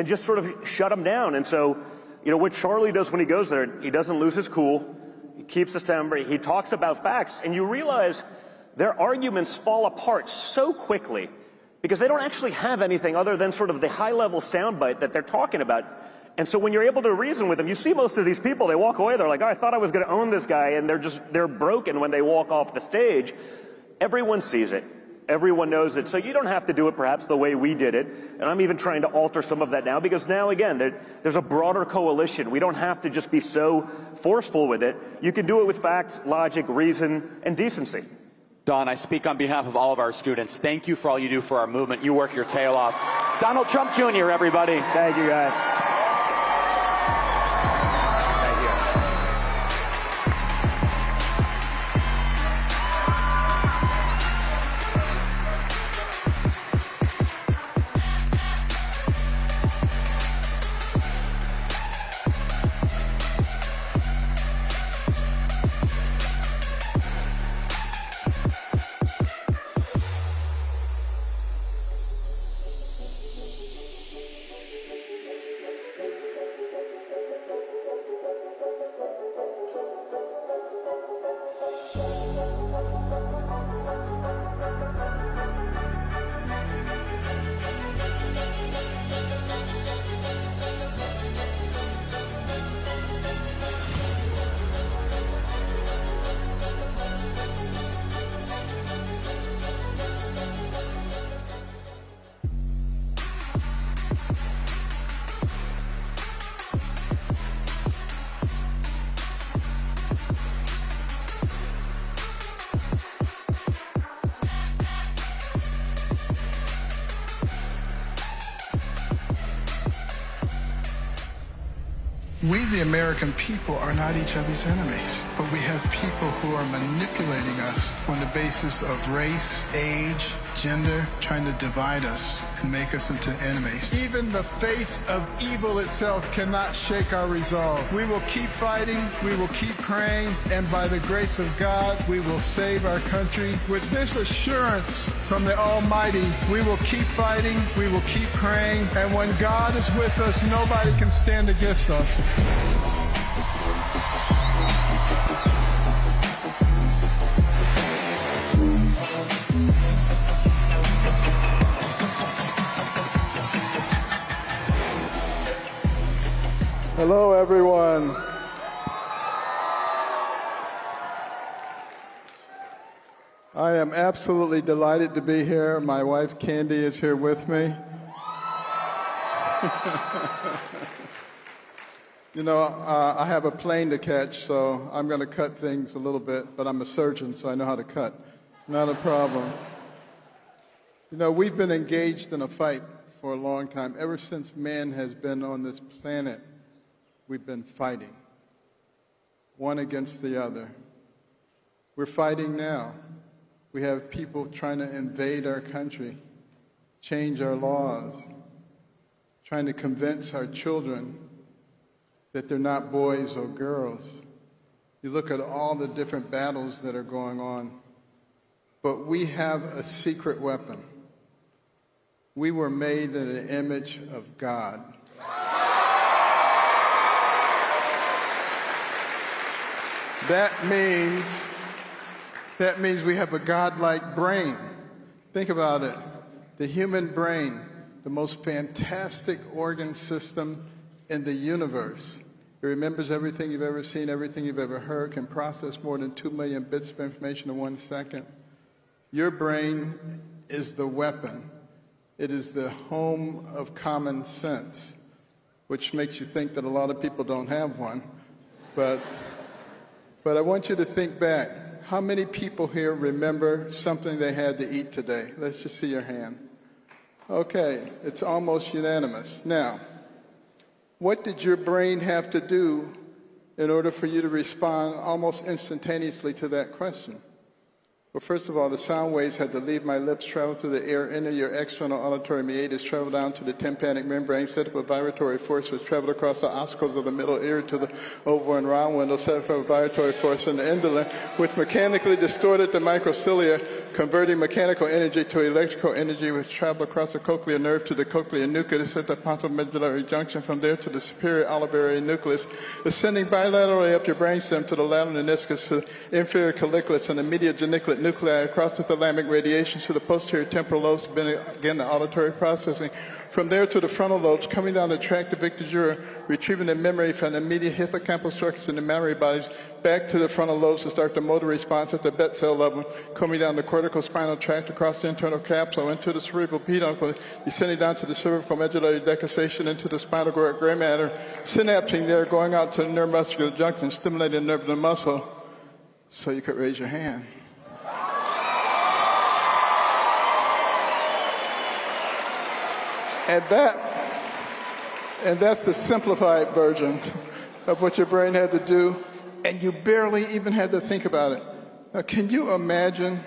just sort of shut them down. And so, you know, what Charlie does when he goes there, he doesn't lose his cool. He keeps his temper. He talks about facts, and you realize their arguments fall apart so quickly because they don't actually have anything other than sort of the high-level soundbite that they're talking about. And so when you're able to reason with them, you see most of these people, they walk away, they're like, oh, I thought I was going to own this guy, and they're broken when they walk off the stage. Everyone sees it. Everyone knows it. So you don't have to do it perhaps the way we did it. And I'm even trying to alter some of that now because now, again, there's a broader coalition. We don't have to just be so forceful with it. You can do it with facts, logic, reason, and decency. Don, I speak on behalf of all of our students. Thank you for all you do for our movement. You work your tail off. Donald Trump Jr., everybody. Thank you, guys. We, the American people, are not each other's enemies, but we have people who are manipulating us on the basis of race, age, gender, trying to divide us and make us into enemies. Even the face of evil itself cannot shake our resolve. We will keep fighting, we will keep praying, and by the grace of God, we will save our country. With this assurance from the Almighty, we will keep fighting, we will keep praying, and when God is with us, nobody can stand against us. Hello, everyone. I am absolutely delighted to be here. My wife, Candy, is here with me. You know, I have a plane to catch, so I'm going to cut things a little bit, but I'm a surgeon, so I know how to cut. Not a problem. You know, we've been engaged in a fight for a long time. Ever since man has been on this planet, we've been fighting, one against the other. We're fighting now. We have people trying to invade our country, change our laws, trying to convince our children that they're not boys or girls. You look at all the different battles that are going on, but we have a secret weapon. We were made in the image of God. That means we have a God-like brain. Think about it. The human brain, the most fantastic organ system in the universe. It remembers everything you've ever seen, everything you've ever heard, can process more than 2 million bits of information in 1 second. Your brain is the weapon. It is the home of common sense, which makes you think that a lot of people don't have one. But I want you to think back. How many people here remember something they had to eat today? Let's just see your hand. Okay, it's almost unanimous. Now, what did your brain have to do in order for you to respond almost instantaneously to that question? Well, first of all, the sound waves had to leave my lips, travel through the air, enter your external auditory meatus, travel down to the tympanic membrane, set up a vibratory force which traveled across the ossicles of the middle ear to the oval and round window, set up a vibratory force in the indolent, which mechanically distorted the microcilia, converting mechanical energy to electrical energy, which traveled across the cochlear nerve to the cochlear nucleus at the pontomedullary junction, from there to the superior olivary nucleus, ascending bilaterally up your brainstem to the lateral meniscus, to the inferior colliculus and the medial geniculate nuclei, across the thalamic radiation to the posterior temporal lobes, again the auditory processing. From there to the frontal lobes, coming down the tract of Victor Jura, retrieving the memory from the medial hippocampal structures and the memory bodies, back to the frontal lobes to start the motor response at the Bet cell level, coming down the cortical spinal tract across the internal capsule into the cerebral peduncle, descending down to the cervical medullary decussation into the spinal gray matter, synapsing there, going out to the neuromuscular junction, stimulating the nerve and the muscle, so you could raise your hand. And that's the simplified version of what your brain had to do, and you barely even had to think about it. Now, can you imagine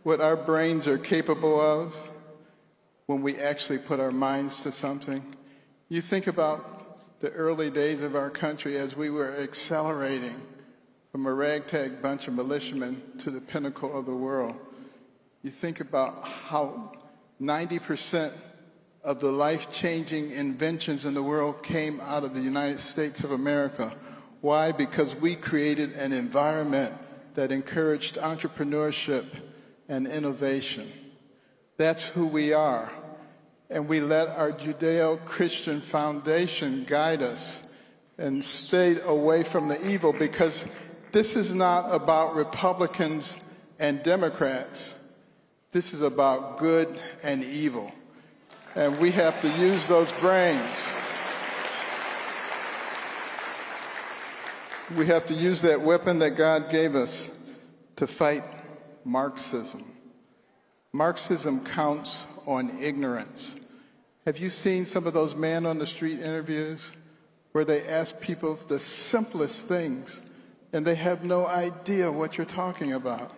what our brains are capable of when we actually put our minds to something? You think about the early days of our country as we were accelerating from a ragtag bunch of militiamen to the pinnacle of the world. You think about how 90% of the life-changing inventions in the world came out of the United States of America. Why? Because we created an environment that encouraged entrepreneurship and innovation. That's who we are. And we let our Judeo-Christian foundation guide us and stayed away from the evil, because this is not about Republicans and Democrats. This is about good and evil. And we have to use those brains. We have to use that weapon that God gave us to fight Marxism. Marxism counts on ignorance. Have you seen some of those man on the street interviews where they ask people the simplest things and they have no idea what you're talking about?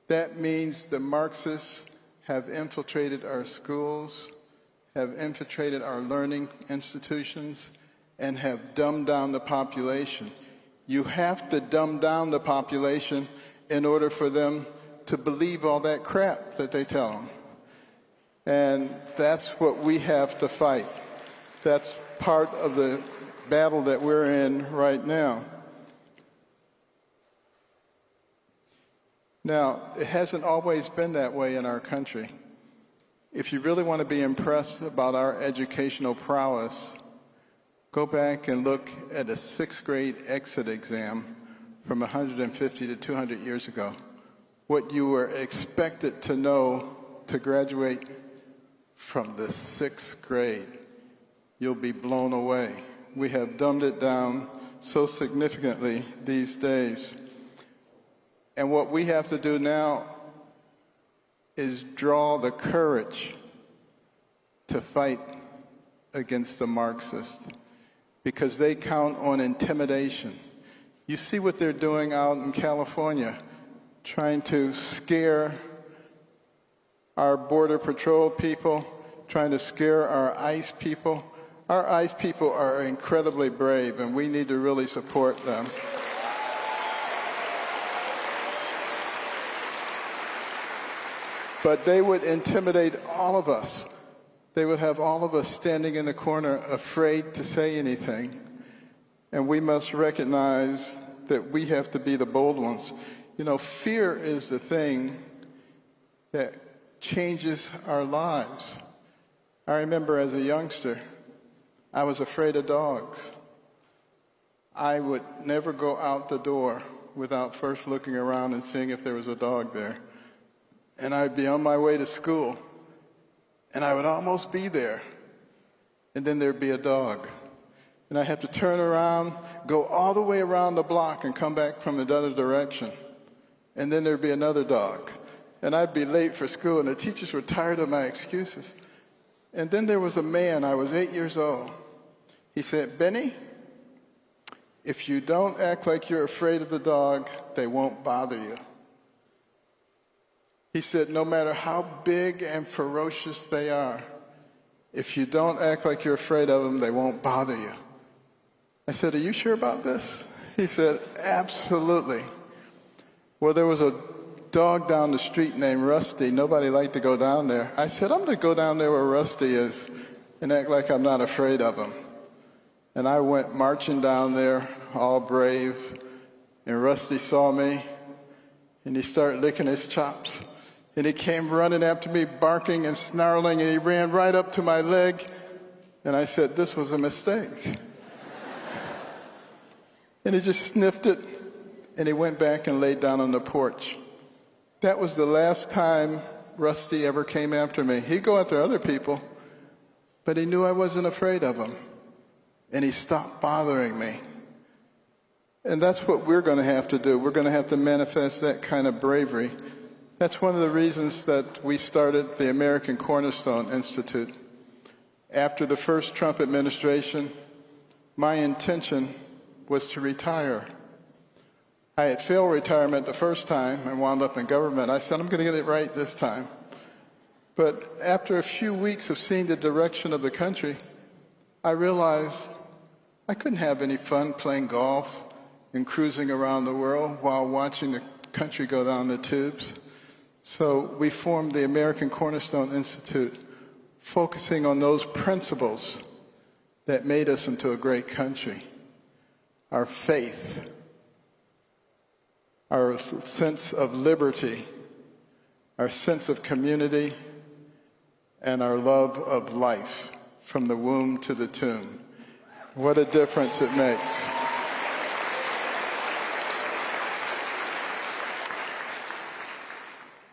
That means the Marxists have infiltrated our schools, have infiltrated our learning institutions, and have dumbed down the population. You have to dumb down the population in order for them to believe all that crap that they tell them. And that's what we have to fight. That's part of the battle that we're in right now. Now, it hasn't always been that way in our country. If you really want to be impressed about our educational prowess, go back and look at a 6th grade exit exam from 150 to 200 years ago. What you were expected to know to graduate from the 6th grade, you'll be blown away. We have dumbed it down so significantly these days. And what we have to do now is draw the courage to fight against the Marxists, because they count on intimidation. You see what they're doing out in California, trying to scare our Border Patrol people, trying to scare our ICE people. Our ICE people are incredibly brave, and we need to really support them. But they would intimidate all of us. They would have all of us standing in the corner afraid to say anything. And we must recognize that we have to be the bold ones. You know, fear is the thing that changes our lives. I remember as a youngster, I was afraid of dogs. I would never go out the door without first looking around and seeing if there was a dog there. And I'd be on my way to school, and I would almost be there, and then there'd be a dog. And I'd have to turn around, go all the way around the block, and come back from the other direction. And then there'd be another dog. And I'd be late for school, and the teachers were tired of my excuses. And then there was a man, I was 8 years old. He said, Benny, if you don't act like you're afraid of the dog, they won't bother you. He said, no matter how big and ferocious they are, if you don't act like you're afraid of them, they won't bother you. I said, are you sure about this? He said, absolutely. Well, there was a dog down the street named Rusty. Nobody liked to go down there. I said, I'm going to go down there where Rusty is and act like I'm not afraid of him. And I went marching down there, all brave, and Rusty saw me, and he started licking his chops. And he came running after me, barking and snarling, and he ran right up to my leg. And I said, this was a mistake. And he just sniffed it, and he went back and laid down on the porch. That was the last time Rusty ever came after me. He'd go after other people, but he knew I wasn't afraid of him. And he stopped bothering me. And that's what we're going to have to do. We're going to have to manifest that kind of bravery. That's one of the reasons that we started the American Cornerstone Institute. After the first Trump administration, my intention was to retire. I had failed retirement the first time and wound up in government. I said, I'm going to get it right this time. But after a few weeks of seeing the direction of the country, I realized I couldn't have any fun playing golf and cruising around the world while watching the country go down the tubes. So we formed the American Cornerstone Institute, focusing on those principles that made us into a great country. Our faith, our sense of liberty, our sense of community, and our love of life from the womb to the tomb. What a difference it makes.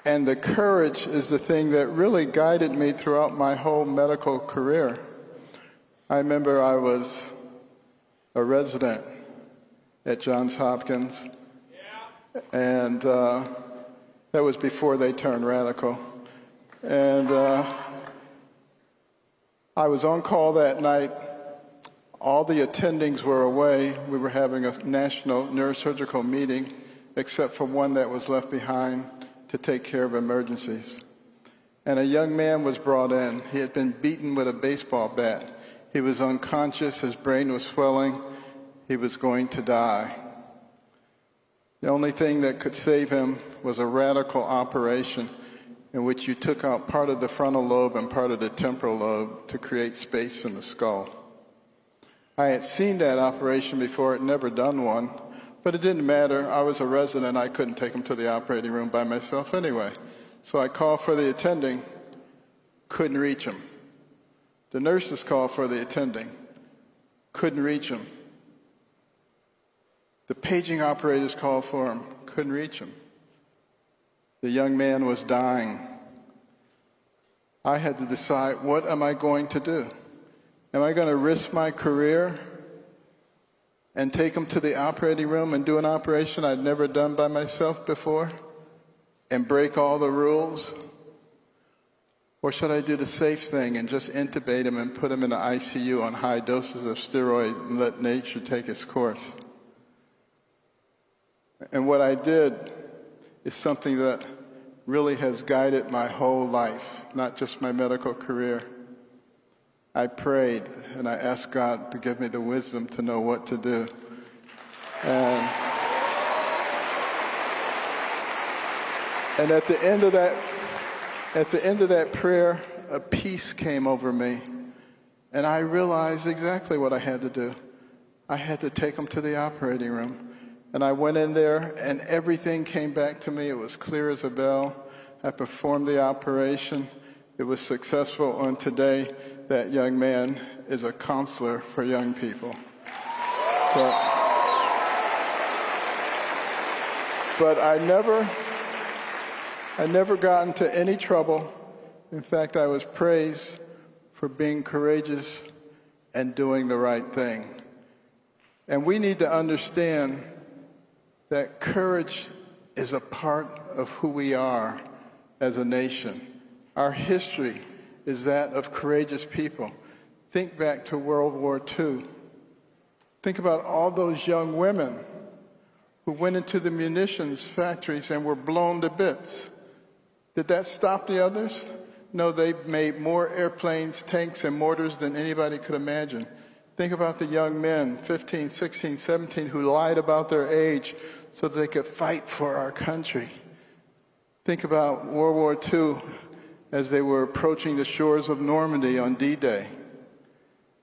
And the courage is the thing that really guided me throughout my whole medical career. I remember I was a resident at Johns Hopkins, and that was before they turned radical. And I was on call that night. All the attendings were away. We were having a national neurosurgical meeting, except for one that was left behind to take care of emergencies. And a young man was brought in. He had been beaten with a baseball bat. He was unconscious, his brain was swelling, he was going to die. The only thing that could save him was a radical operation in which you took out part of the frontal lobe and part of the temporal lobe to create space in the skull. I had seen that operation before, had never done one, but it didn't matter. I was a resident. I couldn't take him to the operating room by myself anyway. So I called for the attending, couldn't reach him. The nurses called for the attending, couldn't reach him. The paging operators called for him, couldn't reach him. The young man was dying. I had to decide, what am I going to do? Am I going to risk my career and take him to the operating room and do an operation I'd never done by myself before and break all the rules? Or should I do the safe thing and just intubate him and put him in the ICU on high doses of steroid and let nature take its course? And what I did is something that really has guided my whole life, not just my medical career. I prayed and I asked God to give me the wisdom to know what to do. And at the end of that prayer, a peace came over me, and I realized exactly what I had to do. I had to take him to the operating room. And I went in there, and everything came back to me. It was clear as a bell. I performed the operation. It was successful, and today that young man is a counselor for young people. But I never got into any trouble. In fact, I was praised for being courageous and doing the right thing. And we need to understand that courage is a part of who we are as a nation. Our history is that of courageous people. Think back to World War II. Think about all those young women who went into the munitions factories and were blown to bits. Did that stop the others? No, they made more airplanes, tanks, and mortars than anybody could imagine. Think about the young men, 15, 16, 17, who lied about their age so that they could fight for our country. Think about World War II as they were approaching the shores of Normandy on D-Day,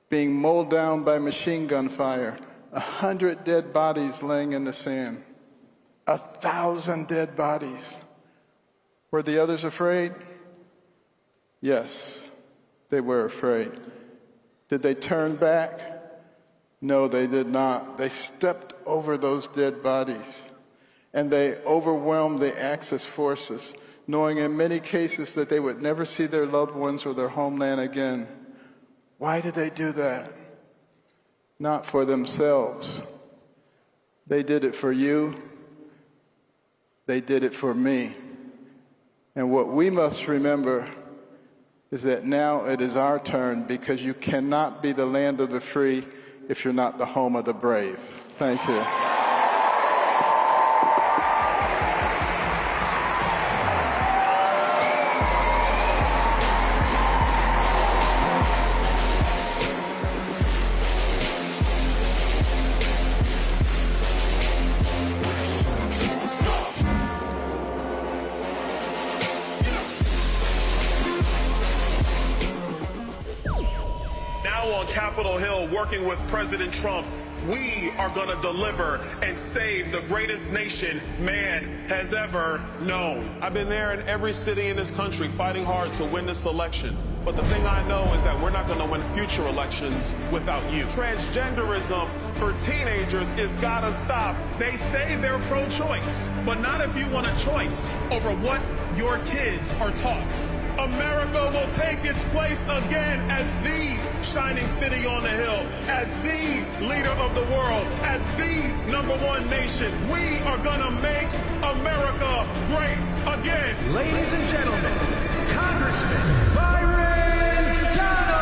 being mowed down by machine gun fire, 100 dead bodies laying in the sand, 1,000 dead bodies. Were the others afraid? Yes, they were afraid. Did they turn back? No, they did not. They stepped over those dead bodies, and they overwhelmed the Axis forces, knowing in many cases that they would never see their loved ones or their homeland again. Why did they do that? Not for themselves. They did it for you. They did it for me. And what we must remember is that now it is our turn, because you cannot be the land of the free if you're not the home of the brave. Thank you. On Capitol Hill, working with President Trump, we are going to deliver and save the greatest nation man has ever known. I've been there in every city in this country fighting hard to win this election. But the thing I know is that we're not going to win future elections without you. Transgenderism for teenagers is gotta stop. They say they're pro-choice, but not if you want a choice over what your kids are taught. America will take its place again as the shining city on the hill, as the leader of the world, as the #1 nation. We are gonna make America great again. Ladies and gentlemen, Congressman Byron Donald.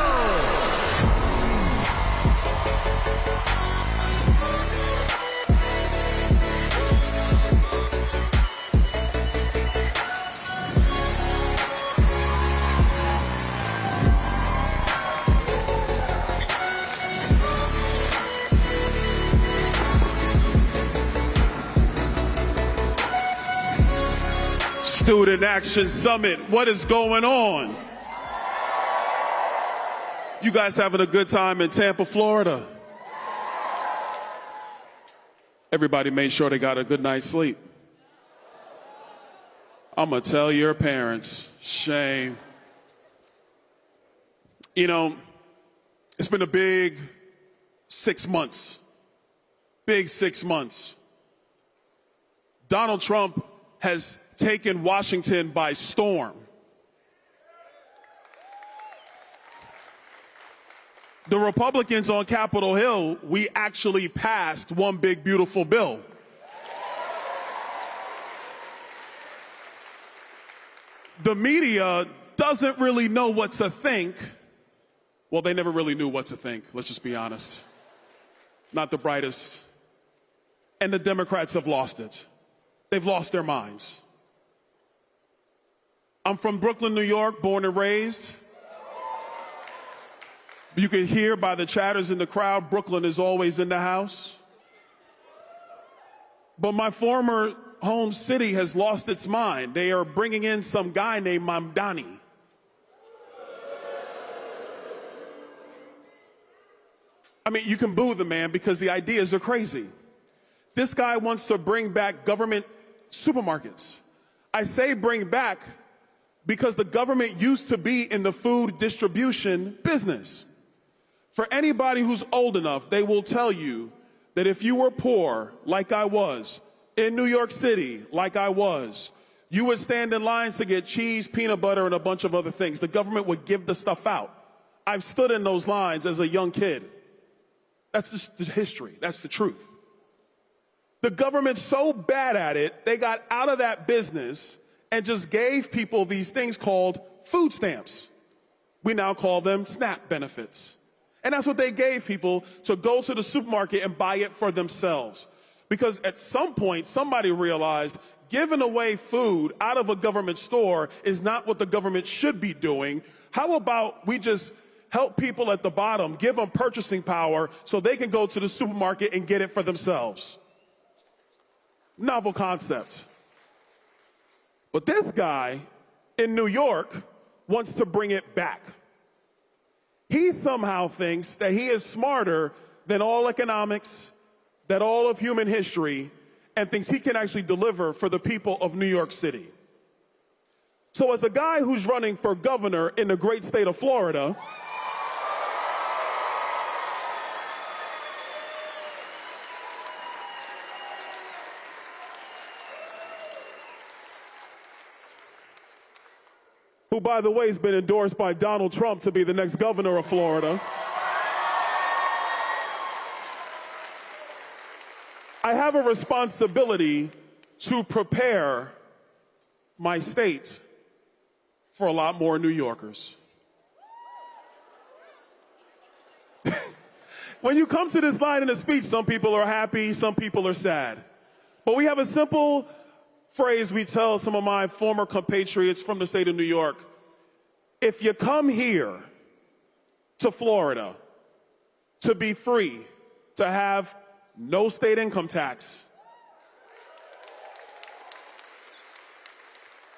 Student Action Summit, what is going on? You guys having a good time in Tampa, Florida? Everybody made sure they got a good night's sleep. I'm gonna tell your parents, shame. You know, it's been a big 6 months. Big 6 months. Donald Trump has taken Washington by storm. The Republicans on Capitol Hill, we actually passed one big beautiful bill. The media doesn't really know what to think. Well, they never really knew what to think, let's just be honest. Not the brightest. And the Democrats have lost it. They've lost their minds. I'm from Brooklyn, New York, born and raised. You can hear by the chatters in the crowd, Brooklyn is always in the house. But my former home city has lost its mind. They are bringing in some guy named Mamdani. I mean, you can boo the man because the ideas are crazy. This guy wants to bring back government supermarkets. I say bring back because the government used to be in the food distribution business. For anybody who's old enough, they will tell you that if you were poor, like I was, in New York City, like I was, you would stand in lines to get cheese, peanut butter, and a bunch of other things. The government would give the stuff out. I've stood in those lines as a young kid. That's just the history. That's the truth. The government's so bad at it, they got out of that business and just gave people these things called food stamps. We now call them SNAP benefits. And that's what they gave people to go to the supermarket and buy it for themselves. Because at some point, somebody realized giving away food out of a government store is not what the government should be doing. How about we just help people at the bottom, give them purchasing power so they can go to the supermarket and get it for themselves? Novel concept. But this guy in New York wants to bring it back. He somehow thinks that he is smarter than all economics, than all of human history, and thinks he can actually deliver for the people of New York City. So as a guy who's running for governor in the great state of Florida, who, by the way, has been endorsed by Donald Trump to be the next governor of Florida, I have a responsibility to prepare my state for a lot more New Yorkers. When you come to this line in a speech, some people are happy, some people are sad. But we have a simple phrase we tell some of my former compatriots from the state of New York. If you come here to Florida to be free, to have no state income tax,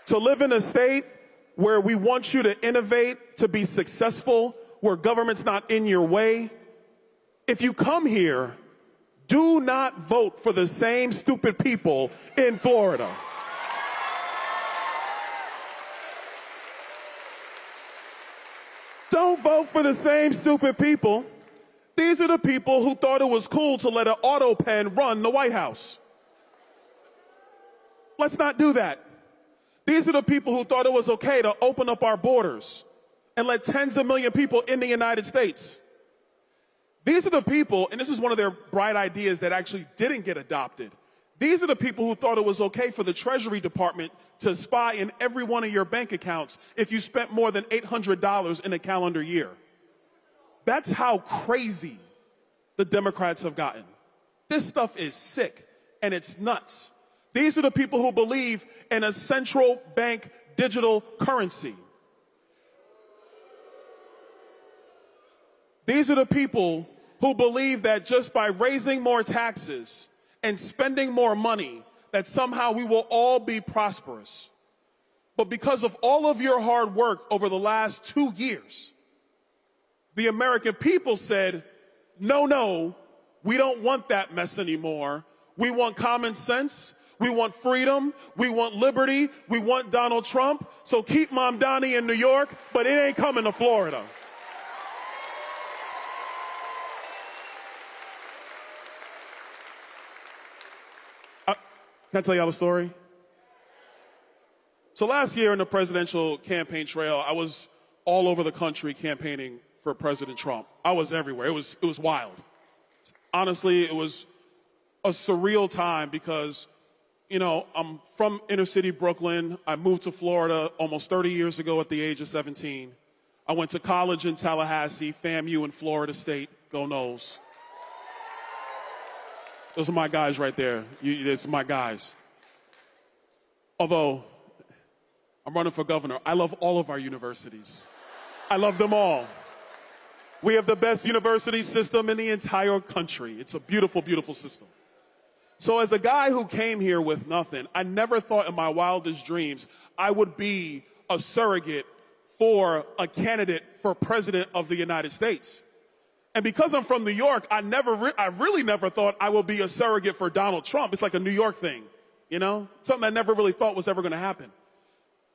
to live in a state where we want you to innovate, to be successful, where government's not in your way, if you come here, do not vote for the same stupid people in Florida. Don't vote for the same stupid people. These are the people who thought it was cool to let an auto pen run the White House. Let's not do that. These are the people who thought it was okay to open up our borders and let tens of millions of people in the United States. These are the people, and this is one of their bright ideas that actually didn't get adopted. These are the people who thought it was okay for the Treasury Department to spy in every one of your bank accounts if you spent more than $800 in a calendar year. That's how crazy the Democrats have gotten. This stuff is sick, and it's nuts. These are the people who believe in a central bank digital currency. These are the people who believe that just by raising more taxes and spending more money, that somehow we will all be prosperous. But because of all of your hard work over the last 2 years, the American people said, no, we don't want that mess anymore. We want common sense. We want freedom. We want liberty. We want Donald Trump. So keep Mom Donnie in New York, but it ain't coming to Florida. Can I tell y'all a story? So last year in the presidential campaign trail, I was all over the country campaigning for President Trump. I was everywhere. It was wild. Honestly, it was a surreal time because, you know, I'm from inner city Brooklyn. I moved to Florida almost 30 years ago at the age of 17. I went to college in Tallahassee, FAMU in Florida State. Go Noles. Those are my guys right there. It's my guys. Although I'm running for governor, I love all of our universities. I love them all. We have the best university system in the entire country. It's a beautiful, beautiful system. So as a guy who came here with nothing, I never thought in my wildest dreams I would be a surrogate for a candidate for president of the United States. And because I'm from New York, I really never thought I would be a surrogate for Donald Trump. It's like a New York thing, you know? Something I never really thought was ever going to happen.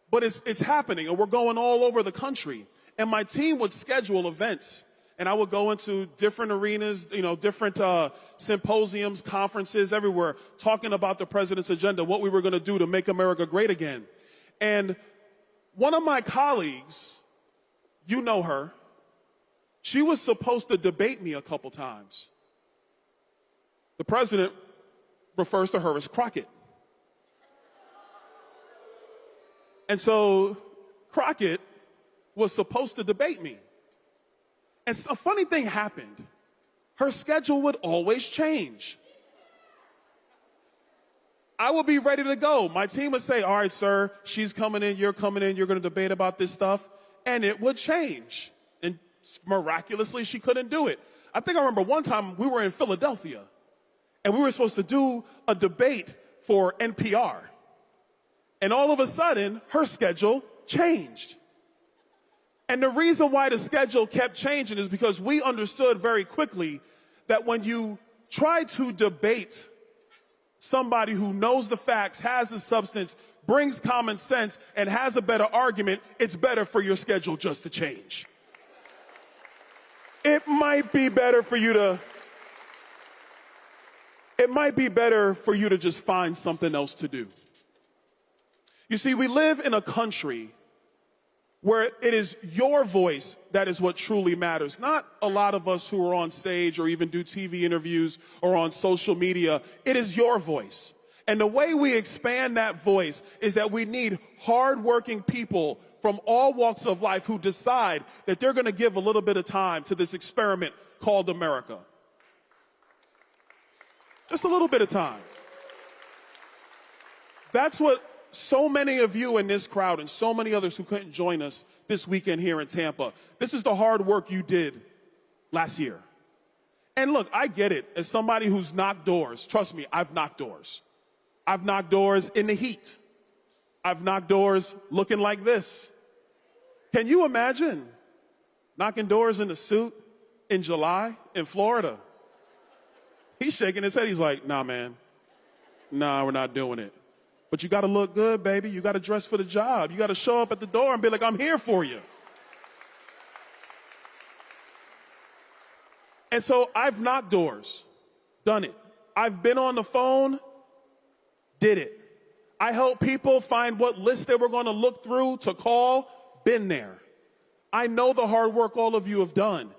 But it's happening, and we're going all over the country. And my team would schedule events, and I would go into different arenas, you know, different symposiums, conferences, everywhere, talking about the president's agenda, what we were going to do to make America great again. And one of my colleagues, you know her, she was supposed to debate me a couple times. The president refers to her as Crockett. And so Crockett was supposed to debate me. And a funny thing happened. Her schedule would always change. I would be ready to go. My team would say, all right, sir, she's coming in, you're going to debate about this stuff. And it would change. And miraculously, she couldn't do it. I think I remember one time we were in Philadelphia, and we were supposed to do a debate for NPR. And all of a sudden, her schedule changed. And the reason why the schedule kept changing is because we understood very quickly that when you try to debate somebody who knows the facts, has the substance, brings common sense, and has a better argument, it's better for your schedule just to change. It might be better for you to just find something else to do. You see, we live in a country where it is your voice that is what truly matters. Not a lot of us who are on stage or even do TV interviews or on social media. It is your voice. And the way we expand that voice is that we need hardworking people from all walks of life who decide that they're going to give a little bit of time to this experiment called America. Just a little bit of time. That's what so many of you in this crowd and so many others who couldn't join us this weekend here in Tampa, this is the hard work you did last year. And look, I get it. As somebody who's knocked doors, trust me, I've knocked doors. I've knocked doors in the heat. I've knocked doors looking like this. Can you imagine knocking doors in a suit in July in Florida? He's shaking his head. He's like, nah, man. Nah, we're not doing it. But you got to look good, baby. You got to dress for the job. You got to show up at the door and be like, I'm here for you. And so I've knocked doors, done it. I've been on the phone, did it. I helped people find what list they were going to look through to call, been there. I know the hard work all of you have done.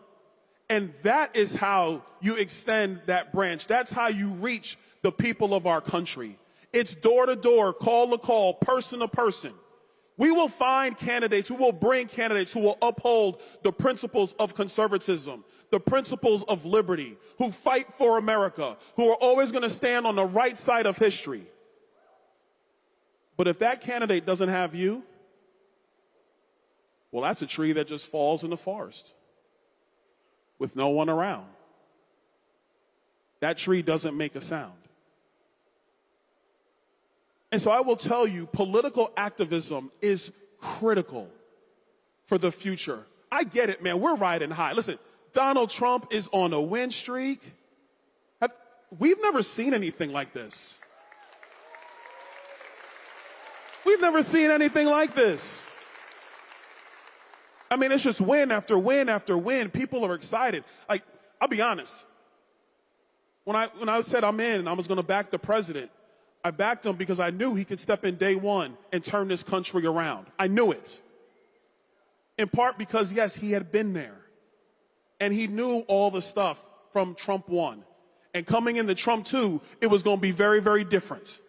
And that is how you extend that branch. That's how you reach the people of our country. It's door to door, call to call, person to person. We will find candidates, we will bring candidates who will uphold the principles of conservatism, the principles of liberty, who fight for America, who are always going to stand on the right side of history. But if that candidate doesn't have you, well, that's a tree that just falls in the forest with no one around. That tree doesn't make a sound. And so I will tell you, political activism is critical for the future. I get it, man. We're riding high. Listen, Donald Trump is on a win streak. We've never seen anything like this. We've never seen anything like this. I mean, it's just win after win after win. People are excited. Like, I'll be honest. When I said I'm in and I was going to back the president, I backed him because I knew he could step in day one and turn this country around. I knew it. In part because, yes, he had been there. And he knew all the stuff from Trump 1. And coming into Trump 2, it was going to be very, very different.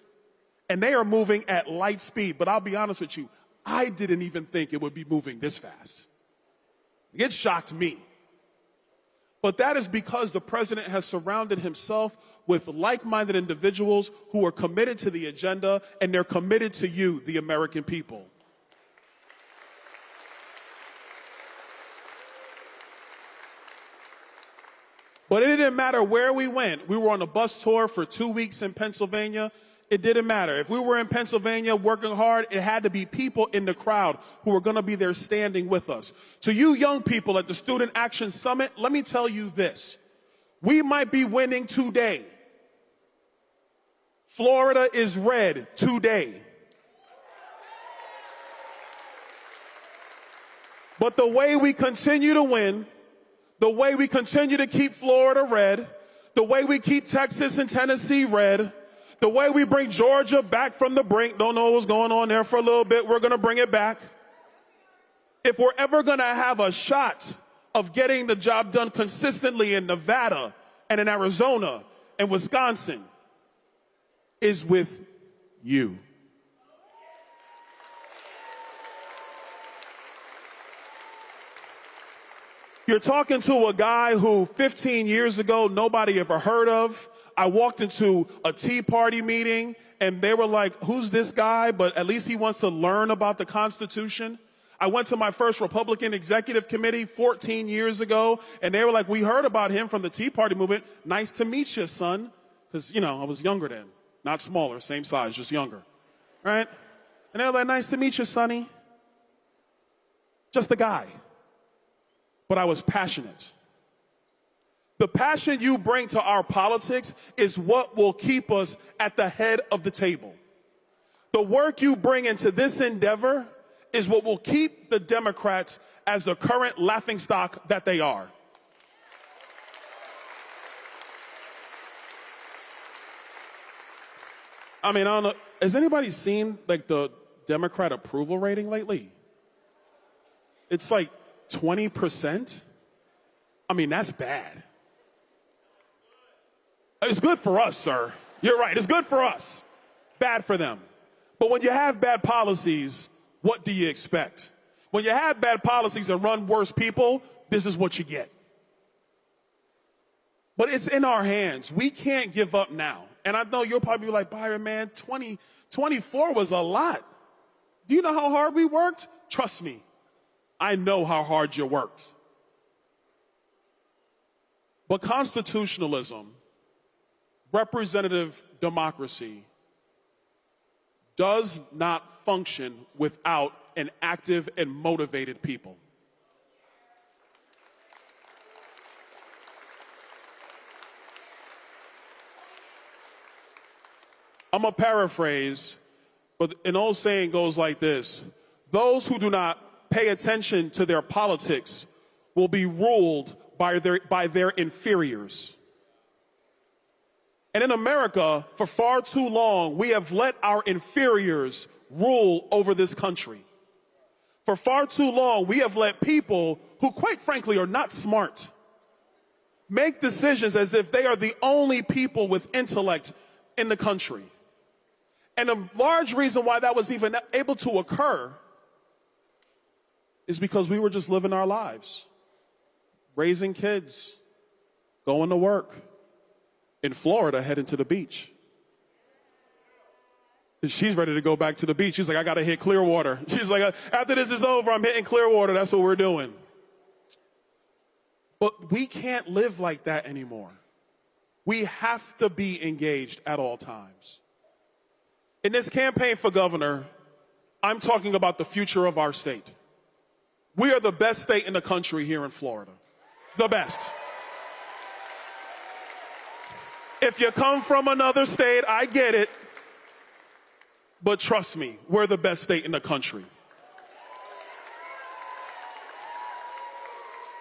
And they are moving at light speed. But I'll be honest with you, I didn't even think it would be moving this fast. It shocked me. But that is because the president has surrounded himself with like-minded individuals who are committed to the agenda, and they're committed to you, the American people. But it didn't matter where we went. We were on a bus tour for 2 weeks in Pennsylvania. It didn't matter. If we were in Pennsylvania working hard, it had to be people in the crowd who were going to be there standing with us. To you young people at the Student Action Summit, let me tell you this. We might be winning today. Florida is red today. But the way we continue to win, the way we continue to keep Florida red, the way we keep Texas and Tennessee red, the way we bring Georgia back from the brink, don't know what's going on there for a little bit, we're going to bring it back. If we're ever going to have a shot of getting the job done consistently in Nevada and in Arizona and Wisconsin, is with you. You're talking to a guy who 15 years ago nobody ever heard of. I walked into a Tea Party meeting and they were like, who's this guy? But at least he wants to learn about the Constitution. I went to my first Republican Executive Committee 14 years ago and they were like, we heard about him from the Tea Party movement. Nice to meet you, son. Because, you know, I was younger then. Not smaller, same size, just younger. Right? And they were like, nice to meet you, sonny. Just a guy. But I was passionate. The passion you bring to our politics is what will keep us at the head of the table. The work you bring into this endeavor is what will keep the Democrats as the current laughingstock that they are. I mean, I don't know. Has anybody seen like the Democrat approval rating lately? It's like 20%. I mean, that's bad. It's good for us, sir. You're right. It's good for us. Bad for them. But when you have bad policies, what do you expect? When you have bad policies and run worse people, this is what you get. But it's in our hands. We can't give up now. And I know you'll probably be like, Byron, man, 24 was a lot. Do you know how hard we worked? Trust me. I know how hard you worked. But constitutionalism, representative democracy, does not function without an active and motivated people. I'm going to paraphrase, but an old saying goes like this: those who do not pay attention to their politics will be ruled by their inferiors. And in America, for far too long, we have let our inferiors rule over this country. For far too long, we have let people who, quite frankly, are not smart make decisions as if they are the only people with intellect in the country. And a large reason why that was even able to occur is because we were just living our lives, raising kids, going to work. In Florida, heading to the beach. She's ready to go back to the beach. She's like, I got to hit Clearwater. She's like, after this is over, I'm hitting Clearwater. That's what we're doing. But we can't live like that anymore. We have to be engaged at all times. In this campaign for governor, I'm talking about the future of our state. We are the best state in the country here in Florida. The best. If you come from another state, I get it. But trust me, we're the best state in the country.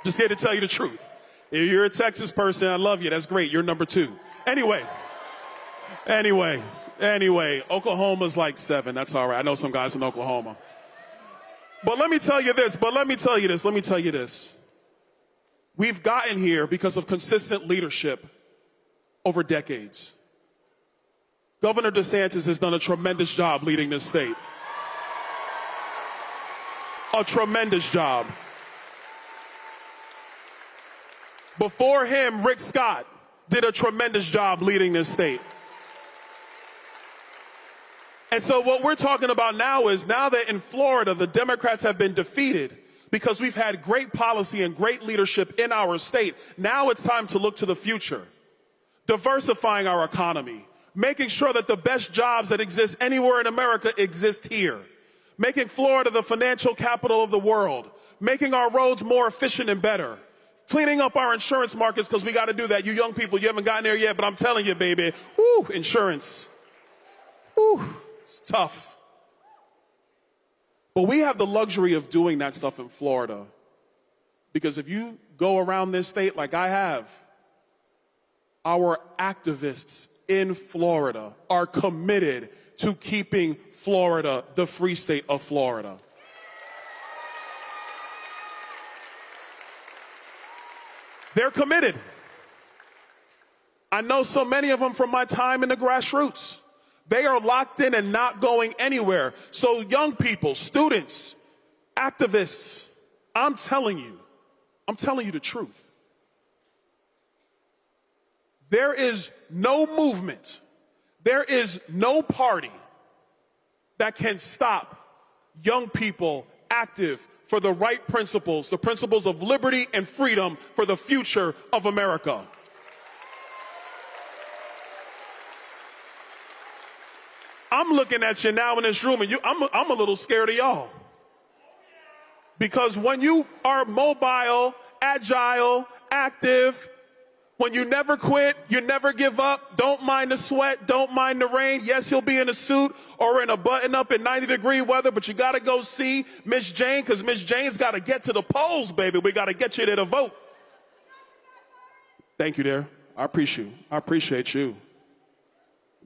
Just here to tell you the truth. If you're a Texas person, I love you. That's great. You're number 2. Anyway, Oklahoma's like 7. That's all right. I know some guys in Oklahoma. But let me tell you this. We've gotten here because of consistent leadership over decades. Governor DeSantis has done a tremendous job leading this state. A tremendous job. Before him, Rick Scott did a tremendous job leading this state. And so what we're talking about now is, now that in Florida the Democrats have been defeated because we've had great policy and great leadership in our state, now it's time to look to the future. Diversifying our economy, making sure that the best jobs that exist anywhere in America exist here, making Florida the financial capital of the world, making our roads more efficient and better, cleaning up our insurance markets, because we got to do that. You young people, you haven't gotten there yet, but I'm telling you, baby, insurance. It's tough. But we have the luxury of doing that stuff in Florida, because if you go around this state like I have, our activists in Florida are committed to keeping Florida the free state of Florida. They're committed. I know so many of them from my time in the grassroots. They are locked in and not going anywhere. So young people, students, activists, I'm telling you, I'm telling you the truth. There is no movement, there is no party that can stop young people active for the right principles, the principles of liberty and freedom for the future of America. I'm looking at you now in this room, and I'm a little scared of y'all. Because when you are mobile, agile, active, when you never quit, you never give up, don't mind the sweat, don't mind the rain. Yes, he'll be in a suit or in a button-up in 90-degree weather, but you got to go see Miss Jane, because Miss Jane's got to get to the polls, baby. We got to get you there to vote. Thank you, dear. I appreciate you.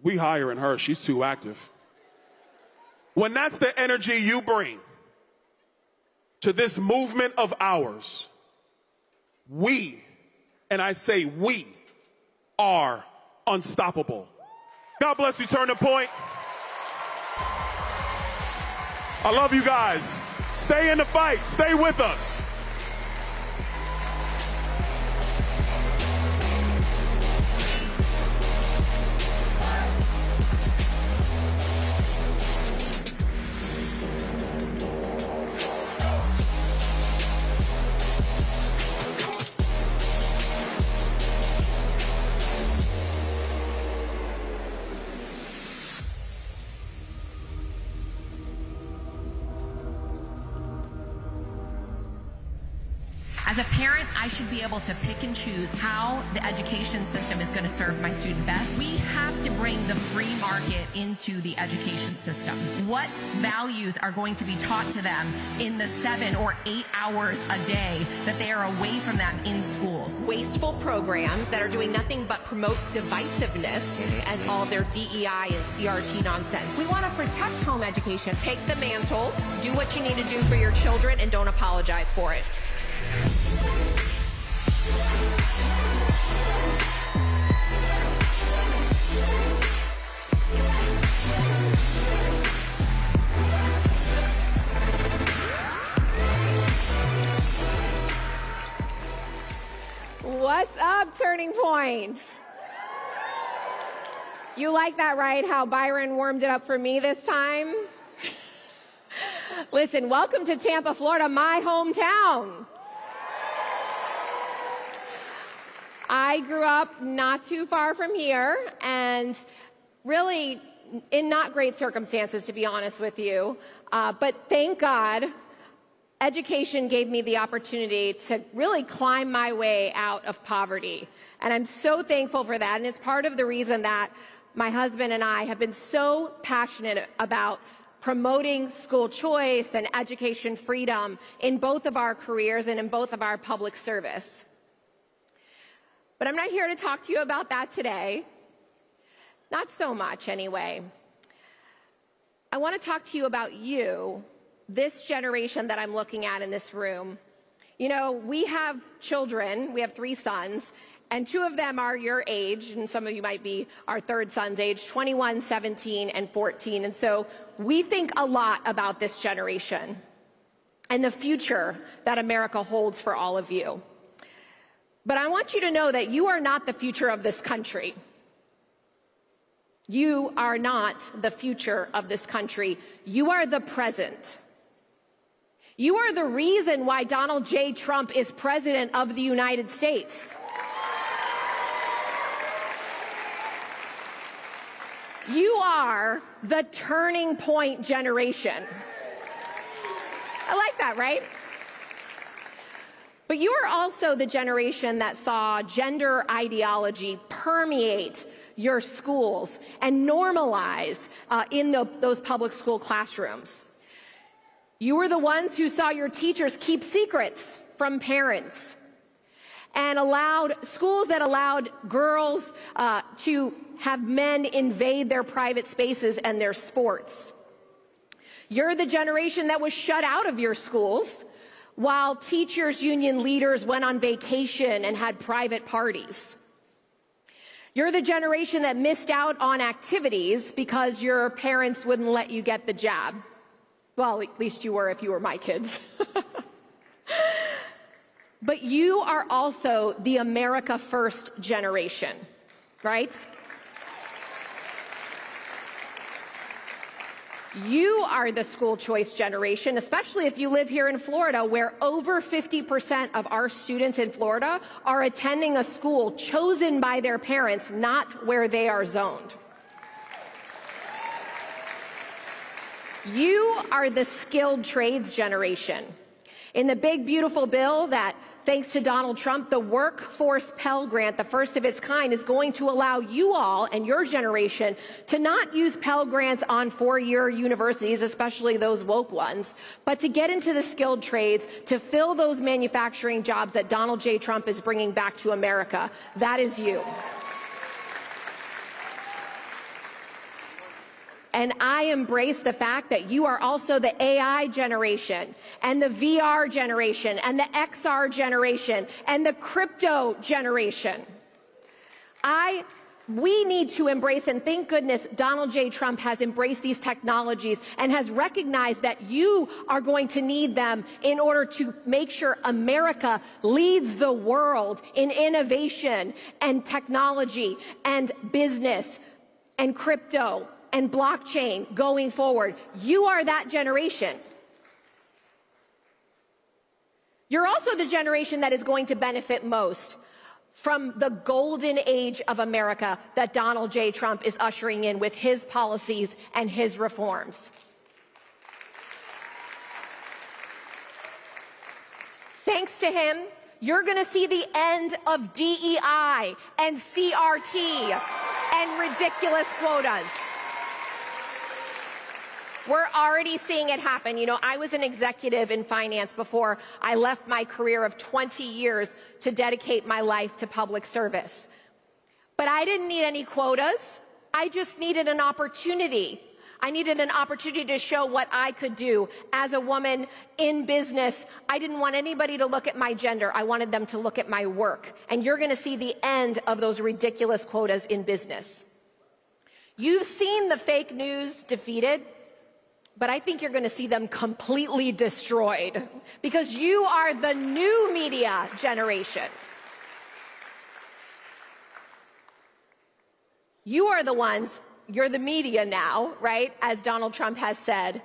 We hiring her. She's too active. When that's the energy you bring to this movement of ours, we, and I say we, are unstoppable. God bless you, Turning Point. I love you guys. Stay in the fight. Stay with us. As a parent, I should be able to pick and choose how the education system is going to serve my student best. We have to bring the free market into the education system. What values are going to be taught to them in the 7 or 8 hours a day that they are away from them in schools? Wasteful programs that are doing nothing but promote divisiveness and all their DEI and CRT nonsense. We want to protect home education. Take the mantle, do what you need to do for your children, and don't apologize for it. What's up, Turning Point? You like that, right? How Byron warmed it up for me this time? Listen, welcome to Tampa, Florida, my hometown. I grew up not too far from here, and really in not great circumstances, to be honest with you. But thank God, education gave me the opportunity to really climb my way out of poverty. And I'm so thankful for that. And it's part of the reason that my husband and I have been so passionate about promoting school choice and education freedom in both of our careers and in both of our public service. But I'm not here to talk to you about that today. Not so much, anyway. I want to talk to you about you, this generation that I'm looking at in this room. You know, we have children, we have 3 sons, and 2 of them are your age, and some of you might be our third son's age, 21, 17, and 14. And so we think a lot about this generation and the future that America holds for all of you. But I want you to know that you are not the future of this country. You are not the future of this country. You are the present. You are the reason why Donald J. Trump is president of the United States. You are the turning point generation. I like that, right? But you are also the generation that saw gender ideology permeate your schools and normalize in those public school classrooms. You were the ones who saw your teachers keep secrets from parents and allowed schools that allowed girls to have men invade their private spaces and their sports. You're the generation that was shut out of your schools while teachers' union leaders went on vacation and had private parties. You're the generation that missed out on activities because your parents wouldn't let you get the jab. Well, at least you were if you were my kids. But you are also the America First generation, right? You are the school choice generation, especially if you live here in Florida, where over 50% of our students in Florida are attending a school chosen by their parents, not where they are zoned. You are the skilled trades generation. In the big, beautiful bill that, thanks to Donald Trump, the Workforce Pell Grant, the first of its kind, is going to allow you all and your generation to not use Pell Grants on four-year universities, especially those woke ones, but to get into the skilled trades, to fill those manufacturing jobs that Donald J. Trump is bringing back to America. That is you. And I embrace the fact that you are also the AI generation, and the VR generation, and the XR generation, and the crypto generation. We need to embrace, and thank goodness Donald J. Trump has embraced these technologies and has recognized that you are going to need them in order to make sure America leads the world in innovation and technology and business and crypto and blockchain going forward. You are that generation. You're also the generation that is going to benefit most from the golden age of America that Donald J. Trump is ushering in with his policies and his reforms. Thanks to him, you're going to see the end of DEI and CRT and ridiculous quotas. We're already seeing it happen. You know, I was an executive in finance before I left my career of 20 years to dedicate my life to public service. But I didn't need any quotas. I just needed an opportunity. I needed an opportunity to show what I could do as a woman in business. I didn't want anybody to look at my gender. I wanted them to look at my work. And you're going to see the end of those ridiculous quotas in business. You've seen the fake news defeated, but I think you're going to see them completely destroyed because you are the new media generation. You are the ones, you're the media now, right, as Donald Trump has said,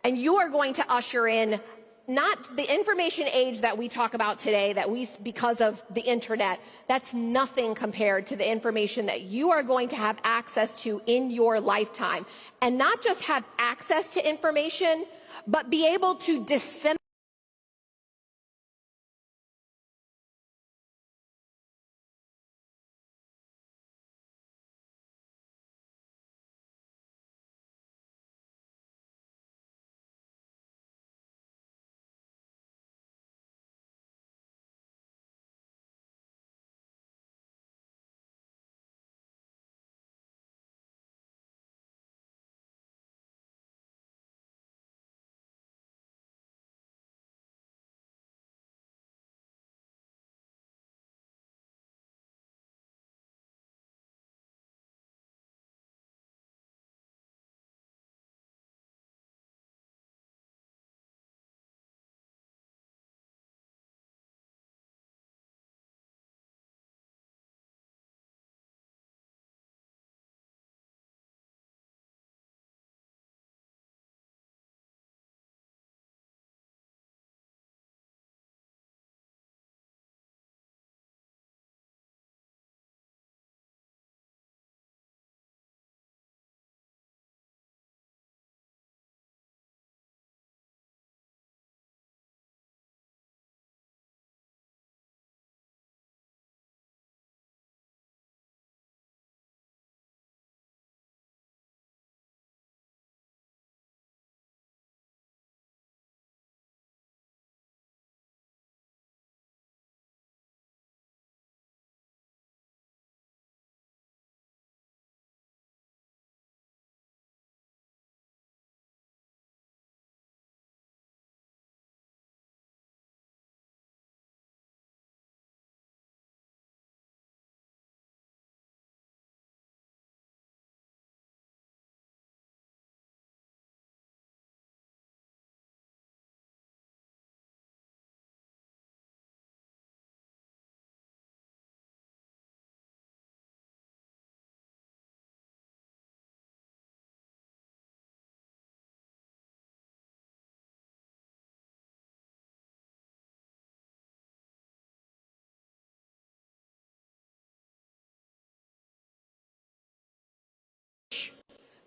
and you are going to usher in not the information age that we talk about today, because of the internet, that's nothing compared to the information that you are going to have access to in your lifetime. And not just have access to information, but be able to disseminate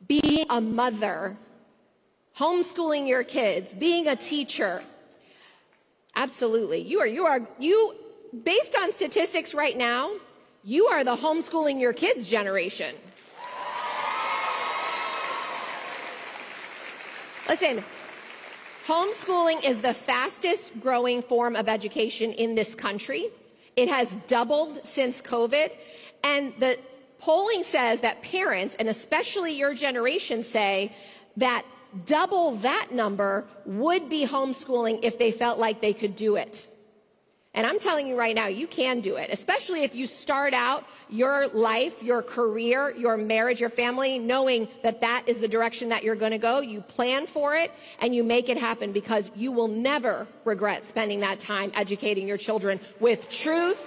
being a mother, homeschooling your kids, being a teacher. Absolutely. You, based on statistics right now, you are the homeschooling your kids generation. Listen, homeschooling is the fastest growing form of education in this country. It has doubled since COVID. And the polling says that parents, and especially your generation, say that double that number would be homeschooling if they felt like they could do it. And I'm telling you right now, you can do it, especially if you start out your life, your career, your marriage, your family, knowing that that is the direction that you're going to go. You plan for it and you make it happen, because you will never regret spending that time educating your children with truth,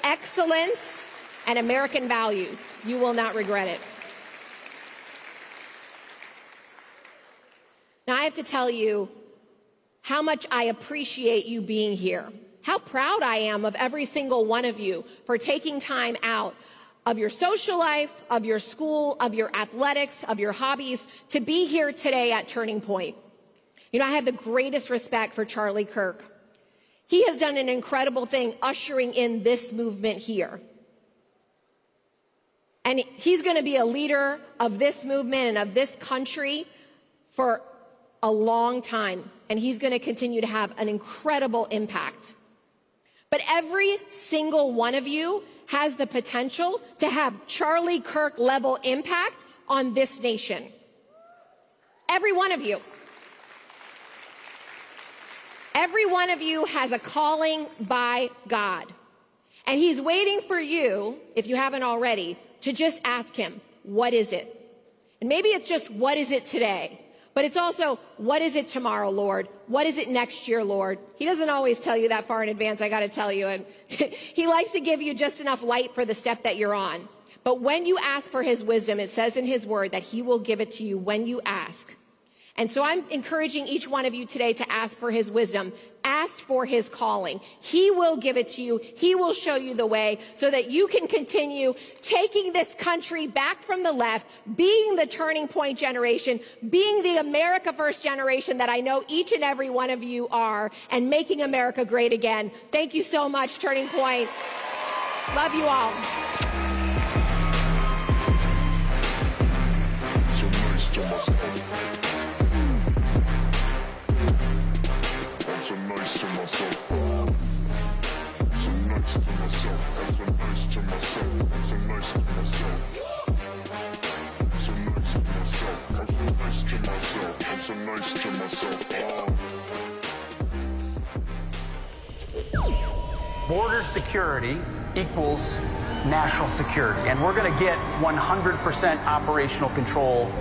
excellence, and American values. You will not regret it. Now, I have to tell you how much I appreciate you being here. How proud I am of every single one of you for taking time out of your social life, of your school, of your athletics, of your hobbies, to be here today at Turning Point. You know, I have the greatest respect for Charlie Kirk. He has done an incredible thing ushering in this movement here. And he's going to be a leader of this movement and of this country for a long time. And he's going to continue to have an incredible impact. But every single one of you has the potential to have Charlie Kirk level impact on this nation. Every one of you. Every one of you has a calling by God. And he's waiting for you, if you haven't already, to just ask him, what is it? And maybe it's just, what is it today? But it's also, what is it tomorrow, Lord? What is it next year, Lord? He doesn't always tell you that far in advance, I got to tell you. And he likes to give you just enough light for the step that you're on. But when you ask for his wisdom, it says in his word that he will give it to you when you ask. And so I'm encouraging each one of you today to ask for his wisdom. Ask for his calling. He will give it to you. He will show you the way so that you can continue taking this country back from the left, being the Turning Point generation, being the America First generation that I know each and every one of you are, and making America great again. Thank you so much, Turning Point. Love you all. So nice to myself. So nice to myself. So nice to myself. So nice to myself. So nice to myself. I'm so nice to myself. I'm so nice to myself. Border security equals national security, and we're going to get 100% operational control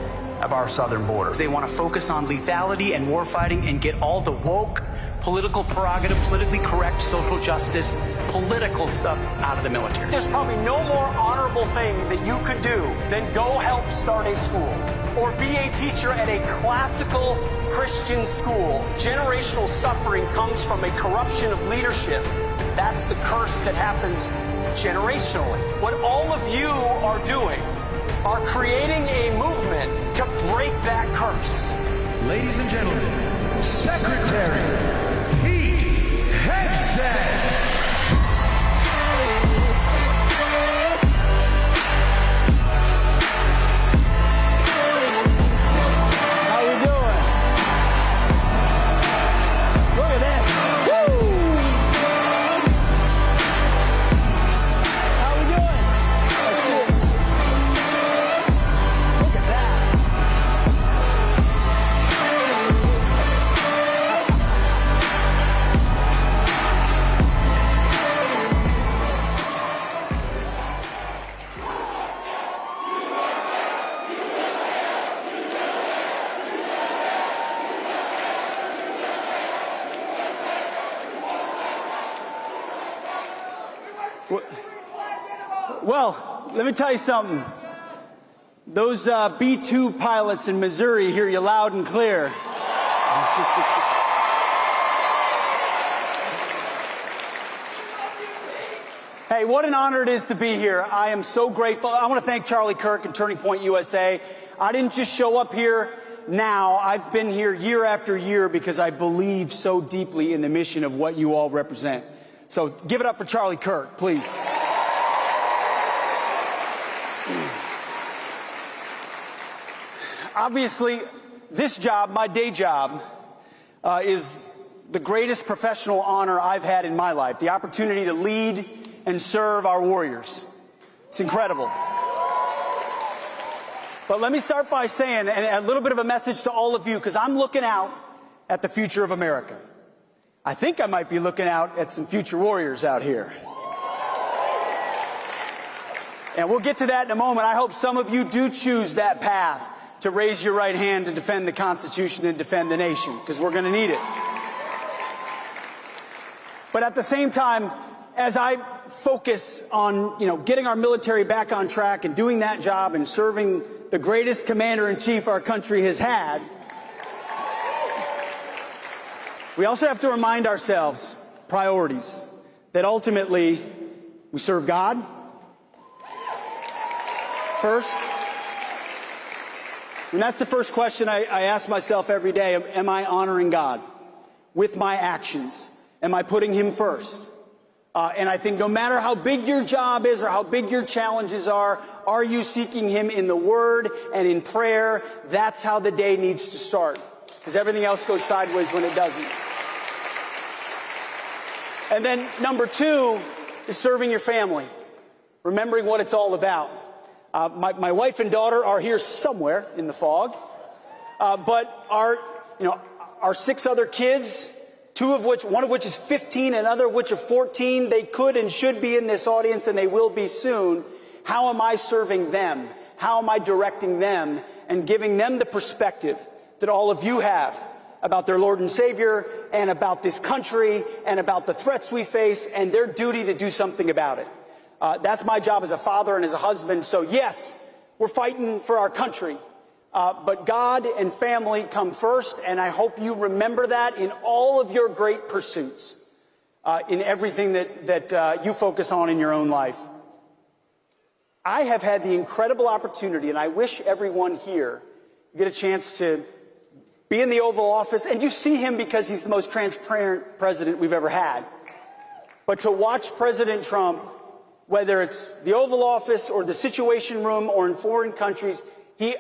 of our southern border. They want to focus on lethality and warfighting and get all the woke, political prerogative, politically correct, social justice, political stuff out of the military. There's probably no more honorable thing that you could do than go help start a school or be a teacher at a classical Christian school. Generational suffering comes from a corruption of leadership. That's the curse that happens generationally. What all of you are doing are creating a movement to break that curse. Ladies and gentlemen, Secretary Hegseth. How we doing? Look at that. Woo! How we doing? Look at that. Well, let me tell you something. Those B-2 pilots in Missouri hear you loud and clear. Hey, what an honor it is to be here. I am so grateful. I want to thank Charlie Kirk and Turning Point USA. I didn't just show up here now. I've been here year after year because I believe so deeply in the mission of what you all represent. So give it up for Charlie Kirk, please. Obviously, this job, my day job, is the greatest professional honor I've had in my life. The opportunity to lead and serve our warriors. It's incredible. But let me start by saying, and a little bit of a message to all of you, because I'm looking out at the future of America. I think I might be looking out at some future warriors out here. And we'll get to that in a moment. I hope some of you do choose that path to raise your right hand to defend the Constitution and defend the nation, because we're going to need it. But at the same time, as I focus on, getting our military back on track and doing that job and serving the greatest commander-in-chief our country has had, we also have to remind ourselves priorities, that ultimately we serve God first. And that's the first question I ask myself every day. Am I honoring God with my actions? Am I putting him first? And I think no matter how big your job is or how big your challenges are you seeking him in the word and in prayer? That's how the day needs to start, because everything else goes sideways when it doesn't. And then number two is serving your family, remembering what it's all about. My wife and daughter are here somewhere in the fog, but our 6 other kids, one of which is 15 and other of which are 14, they could and should be in this audience, and they will be soon. How am I serving them? How am I directing them and giving them the perspective that all of you have about their Lord and Savior and about this country and about the threats we face and their duty to do something about it? That's my job as a father and as a husband. So yes, we're fighting for our country, but God and family come first, and I hope you remember that in all of your great pursuits, in everything that you focus on in your own life. I have had the incredible opportunity, and I wish everyone here get a chance to be in the Oval Office, and you see him because he's the most transparent president we've ever had. But to watch President Trump, whether it's the Oval Office or the Situation Room or in foreign countries, he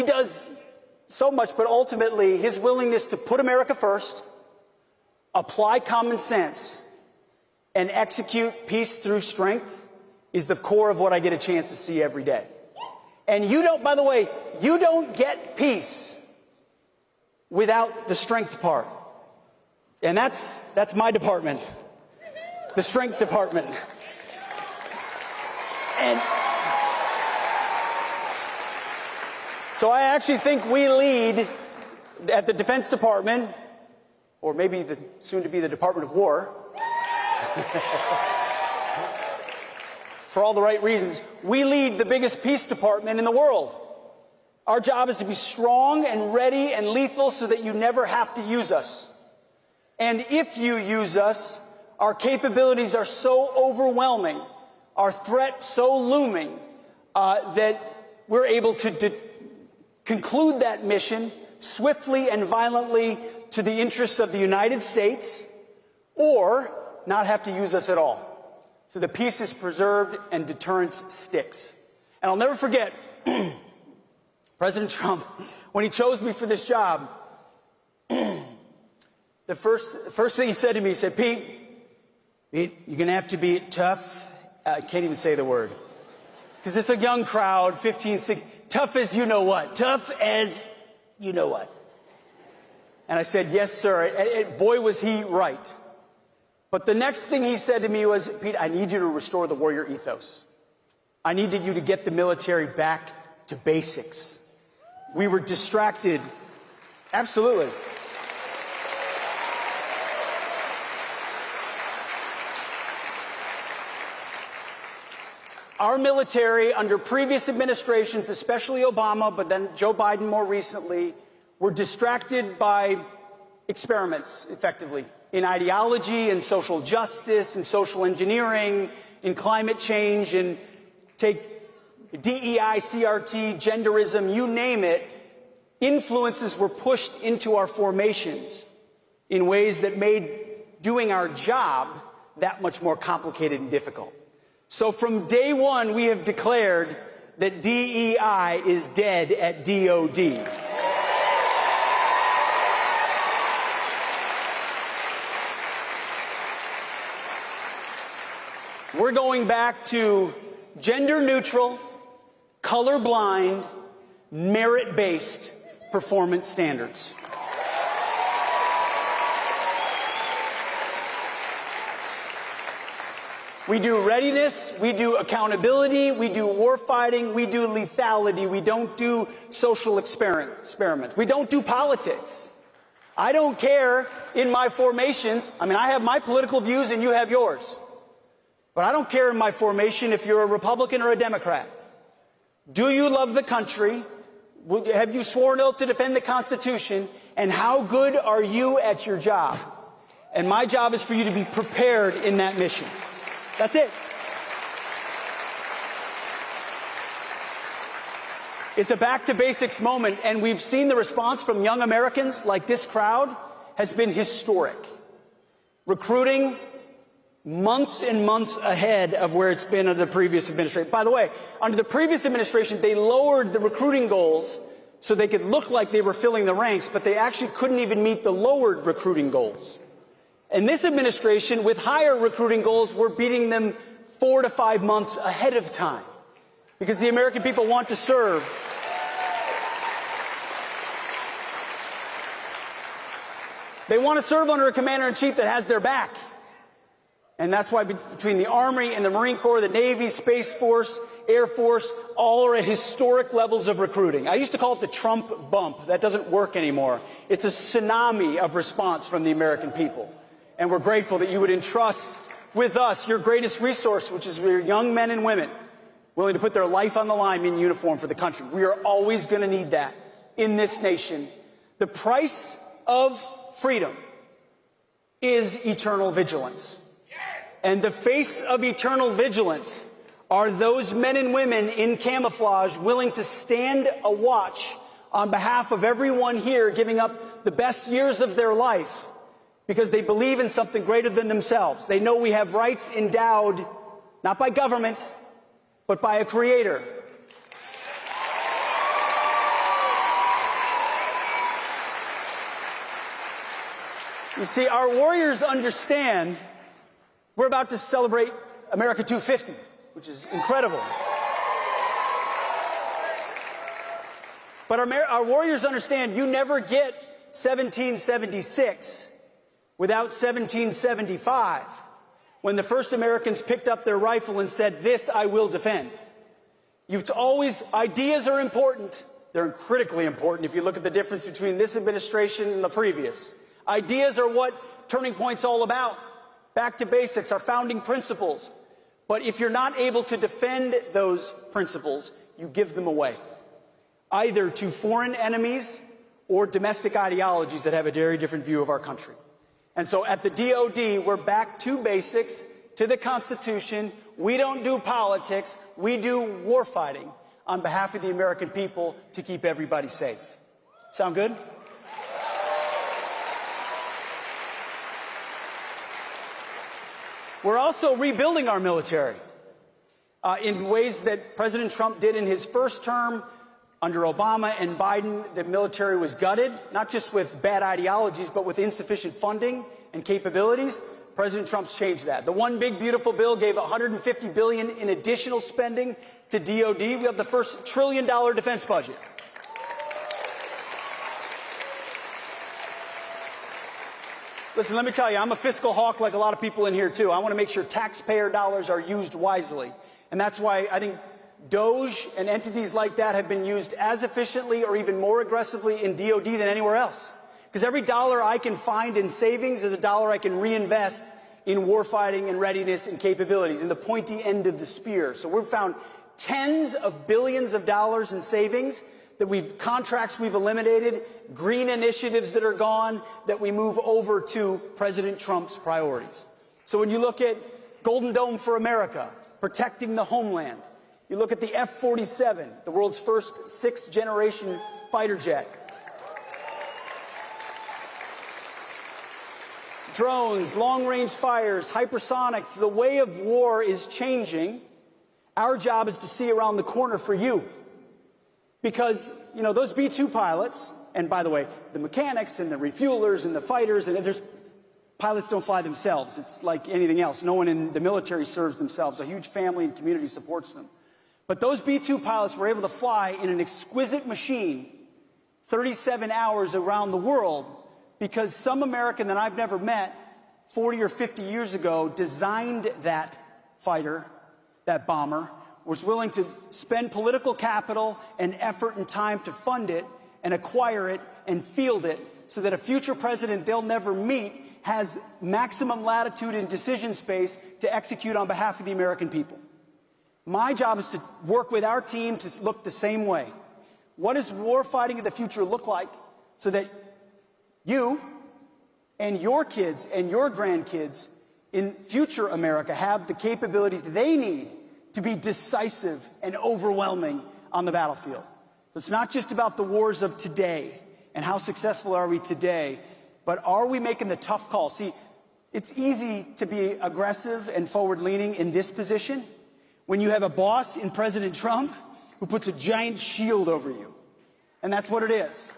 does so much, but ultimately his willingness to put America first, apply common sense, and execute peace through strength is the core of what I get a chance to see every day. And by the way, you don't get peace without the strength part. And that's my department, the strength department. And so I actually think we lead at the Defense Department, or maybe soon to be the Department of War, for all the right reasons. We lead the biggest peace department in the world. Our job is to be strong and ready and lethal so that you never have to use us. And if you use us, our capabilities are so overwhelming, our threat so looming, that we're able to conclude that mission swiftly and violently to the interests of the United States, or not have to use us at all. So the peace is preserved and deterrence sticks. And I'll never forget President Trump, when he chose me for this job, the first thing he said to me, he said, Pete, you're going to have to be tough. I can't even say the word, because it's a young crowd, 15, 16, tough as you know what. Tough as you know what. And I said, yes, sir. Boy, was he right. But the next thing he said to me was, Pete, I need you to restore the warrior ethos. I need you to get the military back to basics. We were distracted. Absolutely. Our military, under previous administrations, especially Obama, but then Joe Biden more recently, were distracted by experiments, effectively, in ideology and social justice and social engineering, in climate change, and take DEI, CRT, genderism, you name it, influences were pushed into our formations in ways that made doing our job that much more complicated and difficult. So from day one, we have declared that DEI is dead at DOD. We're going back to gender neutral, colorblind, merit-based performance standards. We do readiness, we do accountability, we do warfighting, we do lethality, we don't do social experiments. We don't do politics. I don't care in my formations. I mean, I have my political views and you have yours. But I don't care in my formation if you're a Republican or a Democrat. Do you love the country? Have you sworn oath to defend the Constitution? And how good are you at your job? And my job is for you to be prepared in that mission. That's it. It's a back to basics moment, and we've seen the response from young Americans like this crowd has been historic. Recruiting months and months ahead of where it's been under the previous administration. By the way, under the previous administration, they lowered the recruiting goals so they could look like they were filling the ranks, but they actually couldn't even meet the lowered recruiting goals. And this administration, with higher recruiting goals, we're beating them 4 to 5 months ahead of time because the American people want to serve. They want to serve under a commander-in-chief that has their back. And that's why between the Army and the Marine Corps, the Navy, Space Force, Air Force, all are at historic levels of recruiting. I used to call it the Trump bump. That doesn't work anymore. It's a tsunami of response from the American people. And we're grateful that you would entrust with us your greatest resource, which is your young men and women willing to put their life on the line in uniform for the country. We are always going to need that in this nation. The price of freedom is eternal vigilance. And the face of eternal vigilance are those men and women in camouflage willing to stand a watch on behalf of everyone here, giving up the best years of their life because they believe in something greater than themselves. They know we have rights endowed not by government, but by a creator. You see, our warriors understand we're about to celebrate America 250, which is incredible. But our warriors understand you never get 1776 without 1775, when the first Americans picked up their rifle and said, "This I will defend." Ideas are important. They're critically important if you look at the difference between this administration and the previous. Ideas are what Turning Point's all about. Back to basics, our founding principles. But if you're not able to defend those principles, you give them away, either to foreign enemies or domestic ideologies that have a very different view of our country. And so at the DOD, we're back to basics, to the Constitution. We don't do politics. We do warfighting on behalf of the American people to keep everybody safe. Sound good? We're also rebuilding our military in ways that President Trump did in his first term. Under Obama and Biden, the military was gutted, not just with bad ideologies, but with insufficient funding and capabilities. President Trump's changed that. The One Big Beautiful Bill gave $150 billion in additional spending to DOD. We have the first $1 trillion defense budget. Listen, let me tell you, I'm a fiscal hawk like a lot of people in here, too. I want to make sure taxpayer dollars are used wisely. And that's why I think DOGE and entities like that have been used as efficiently or even more aggressively in DOD than anywhere else. Because every dollar I can find in savings is a dollar I can reinvest in warfighting and readiness and capabilities, in the pointy end of the spear. So we've found tens of billions of dollars in savings that contracts we've eliminated, green initiatives that are gone, that we move over to President Trump's priorities. So when you look at Golden Dome for America, protecting the homeland, You look at the F-47, the world's first sixth-generation fighter jet. Drones, long-range fires, hypersonics, the way of war is changing. Our job is to see around the corner for you. Because, you know, those B-2 pilots, and by the way, the mechanics and the refuelers and the fighters, and pilots don't fly themselves. It's like anything else. No one in the military serves themselves. A huge family and community supports them. But those B-2 pilots were able to fly in an exquisite machine 37 hours around the world because some American that I've never met 40 or 50 years ago designed that fighter, that bomber, was willing to spend political capital and effort and time to fund it and acquire it and field it so that a future president they'll never meet has maximum latitude and decision space to execute on behalf of the American people. My job is to work with our team to look the same way. What does war fighting in the future look like so that you and your kids and your grandkids in future America have the capabilities they need to be decisive and overwhelming on the battlefield? So it's not just about the wars of today and how successful are we today, but are we making the tough calls? See, it's easy to be aggressive and forward-leaning in this position when you have a boss in President Trump who puts a giant shield over you. And that's what it is.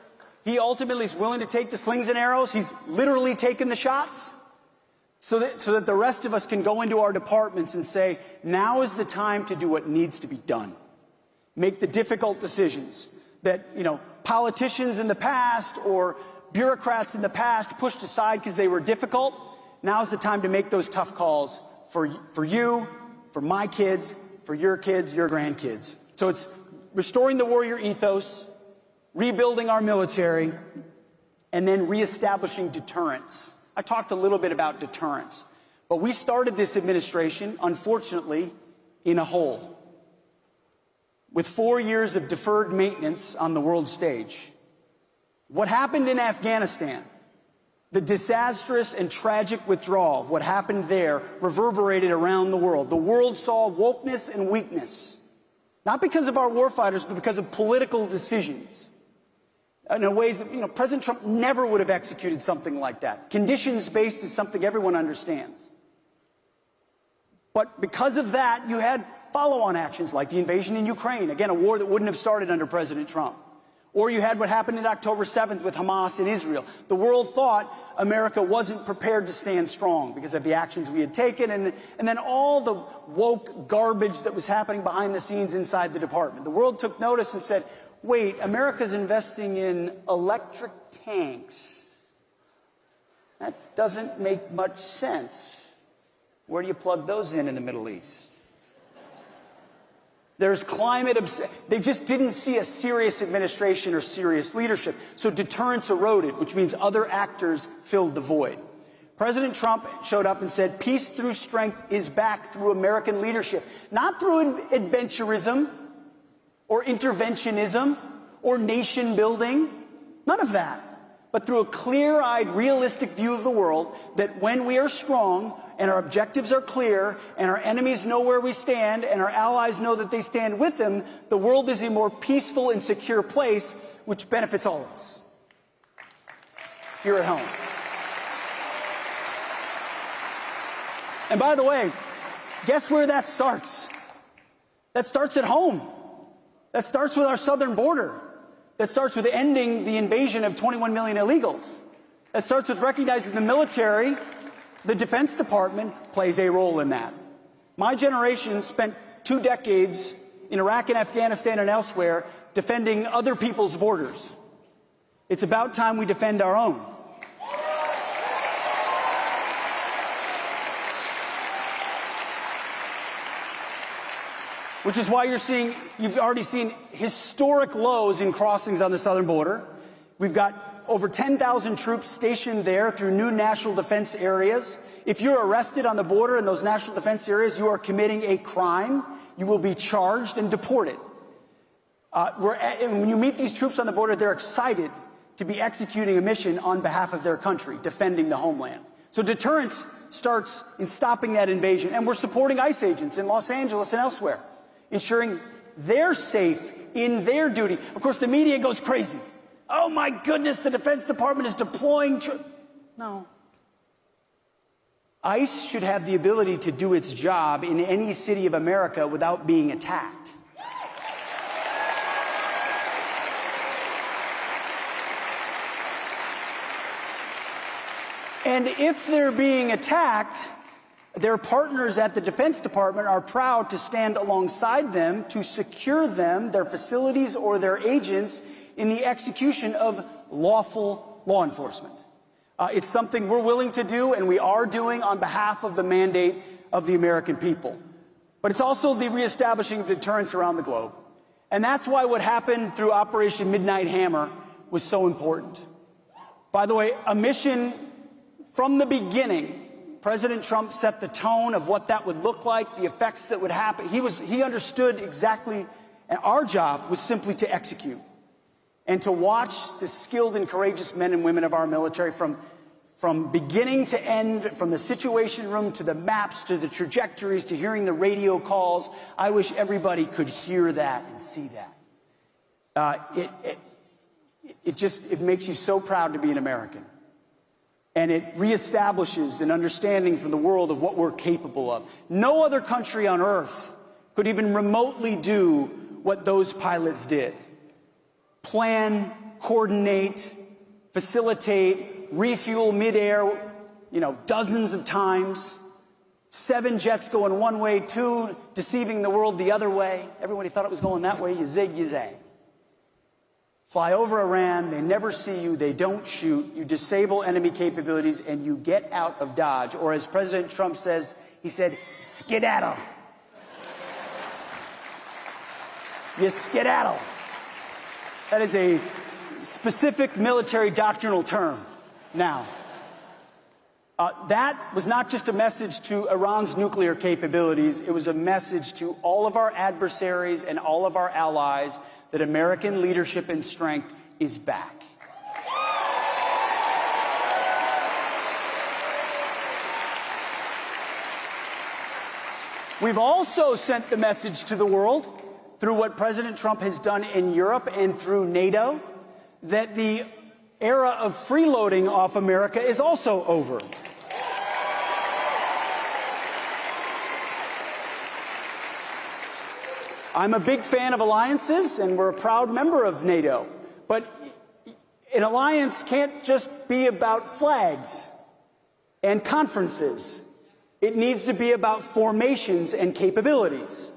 He ultimately is willing to take the slings and arrows. He's literally taken the shots so that the rest of us can go into our departments and say, now is the time to do what needs to be done. Make the difficult decisions that, you know, politicians in the past or bureaucrats in the past pushed aside because they were difficult. Now's the time to make those tough calls for you, for my kids, for your kids, your grandkids. So it's restoring the warrior ethos, rebuilding our military, and then reestablishing deterrence. I talked a little bit about deterrence, but we started this administration, unfortunately, in a hole, with 4 years of deferred maintenance on the world stage. What happened in Afghanistan, the disastrous and tragic withdrawal of what happened there reverberated around the world. The world saw wokeness and weakness, not because of our warfighters, but because of political decisions. In ways that, you know, President Trump never would have executed something like that. Conditions-based is something everyone understands. But because of that, you had follow-on actions like the invasion in Ukraine, again, a war that wouldn't have started under President Trump. Or you had what happened on October 7th with Hamas in Israel. The world thought America wasn't prepared to stand strong because of the actions we had taken and then all the woke garbage that was happening behind the scenes inside the department. The world took notice and said, wait, America's investing in electric tanks. That doesn't make much sense. Where do you plug those in the Middle East? There's they just didn't see a serious administration or serious leadership. So deterrence eroded, which means other actors filled the void. President Trump showed up and said, peace through strength is back through American leadership. Not through adventurism or interventionism or nation building. None of that. But through a clear-eyed, realistic view of the world that when we are strong and our objectives are clear and our enemies know where we stand and our allies know that they stand with them, the world is a more peaceful and secure place, which benefits all of us here at home. And by the way, guess where that starts? That starts at home. That starts with our southern border. That starts with ending the invasion of 21 million illegals. That starts with recognizing the military, the Defense Department plays a role in that. My generation spent 2 decades in Iraq and Afghanistan and elsewhere defending other people's borders. It's about time we defend our own. Which is why you've already seen historic lows in crossings on the southern border. We've got over 10,000 troops stationed there through new national defense areas. If you're arrested on the border in those national defense areas, you are committing a crime. You will be charged and deported. And when you meet these troops on the border, they're excited to be executing a mission on behalf of their country, defending the homeland. So deterrence starts in stopping that invasion. And we're supporting ICE agents in Los Angeles and elsewhere ensuring they're safe in their duty. Of course, the media goes crazy. Oh my goodness, the Defense Department is deploying No. ICE should have the ability to do its job in any city of America without being attacked. And if they're being attacked, their partners at the Defense Department are proud to stand alongside them to secure them, their facilities, or their agents in the execution of lawful law enforcement. It's something we're willing to do, and we are doing on behalf of the mandate of the American people. But it's also the reestablishing of deterrence around the globe. And that's why what happened through Operation Midnight Hammer was so important. By the way, a mission from the beginning, President Trump set the tone of what that would look like, the effects that would happen. He understood exactly, and our job was simply to execute and to watch the skilled and courageous men and women of our military from beginning to end, from the Situation Room to the maps to the trajectories to hearing the radio calls. I wish everybody could hear that and see that. It makes you so proud to be an American. And it reestablishes an understanding from the world of what we're capable of. No other country on earth could even remotely do what those pilots did. Plan, coordinate, facilitate, refuel midair, dozens of times. 7 jets going one way, 2 deceiving the world the other way. Everybody thought it was going that way. You zig, you zag. Fly over Iran, they never see you, they don't shoot, you disable enemy capabilities, and you get out of Dodge. Or as President Trump says, he said, skedaddle. You skedaddle. That is a specific military doctrinal term now. That was not just a message to Iran's nuclear capabilities, it was a message to all of our adversaries and all of our allies that American leadership and strength is back. We've also sent the message to the world through what President Trump has done in Europe and through NATO that the era of freeloading off America is also over. I'm a big fan of alliances, and we're a proud member of NATO. But an alliance can't just be about flags and conferences. It needs to be about formations and capabilities.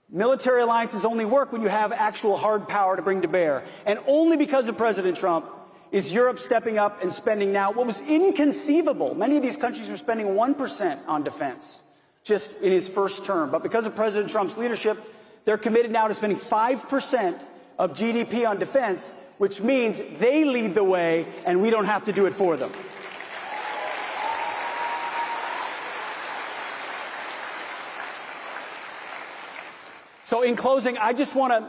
Military alliances only work when you have actual hard power to bring to bear. And only because of President Trump is Europe stepping up and spending now what was inconceivable. Many of these countries were spending 1% on defense just in his first term. But because of President Trump's leadership, they're committed now to spending 5% of GDP on defense, which means they lead the way and we don't have to do it for them. So in closing, I just want to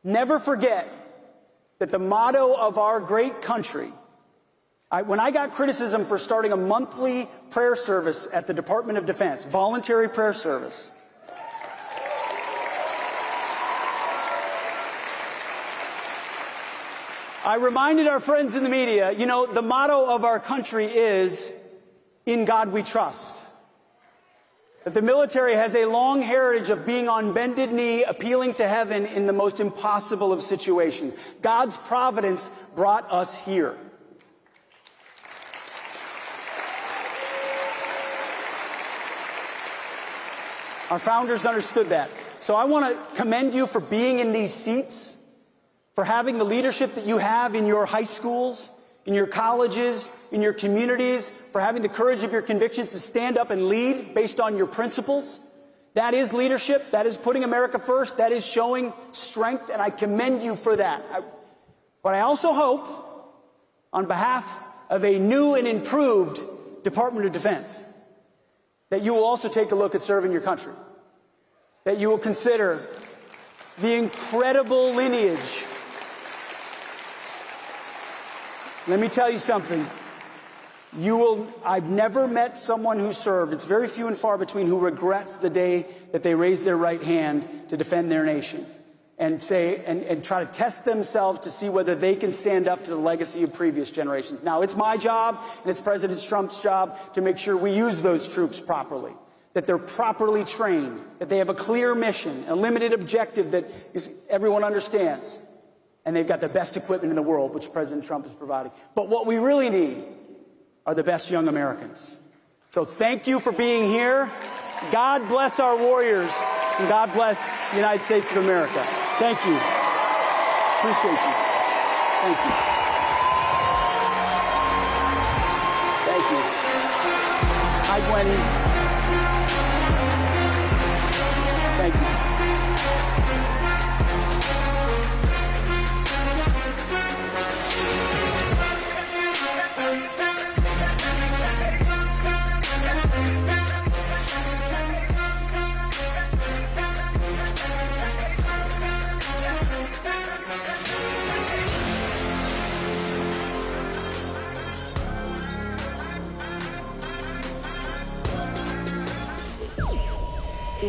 never forget that the motto of our great country, when I got criticism for starting a monthly prayer service at the Department of Defense, voluntary prayer service, I reminded our friends in the media, the motto of our country is, "In God we trust." That the military has a long heritage of being on bended knee, appealing to heaven in the most impossible of situations. God's providence brought us here. Our founders understood that. So I want to commend you for being in these seats, for having the leadership that you have in your high schools, in your colleges, in your communities, for having the courage of your convictions to stand up and lead based on your principles. That is leadership. That is putting America first. That is showing strength, and I commend you for that. But I also hope, on behalf of a new and improved Department of Defense, that you will also take a look at serving your country, that you will consider the incredible lineage. Let me tell you something. I've never met someone who served, it's very few and far between, who regrets the day that they raised their right hand to defend their nation and try to test themselves to see whether they can stand up to the legacy of previous generations. Now, it's my job and it's President Trump's job to make sure we use those troops properly, that they're properly trained, that they have a clear mission, a limited objective that everyone understands, and they've got the best equipment in the world, which President Trump is providing. But what we really need are the best young Americans. So thank you for being here. God bless our warriors, and God bless the United States of America. Thank you. Appreciate you. Thank you. Thank you. Hi, Gwenny. Thank you.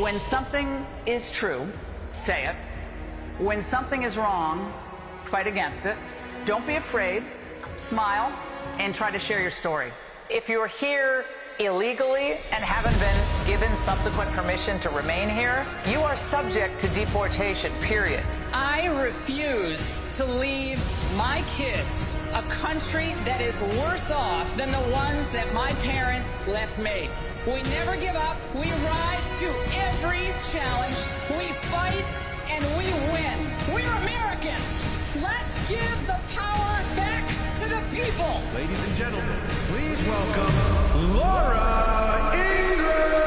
When something is true, say it. When something is wrong, fight against it. Don't be afraid. Smile and try to share your story. If you're here illegally and haven't been given subsequent permission to remain here, you are subject to deportation, period. I refuse to leave my kids a country that is worse off than the ones that my parents left me. We never give up. We rise to every challenge. We fight and we win. We're Americans. Let's give the power back to the people. Ladies and gentlemen, please welcome Laura Ingraham.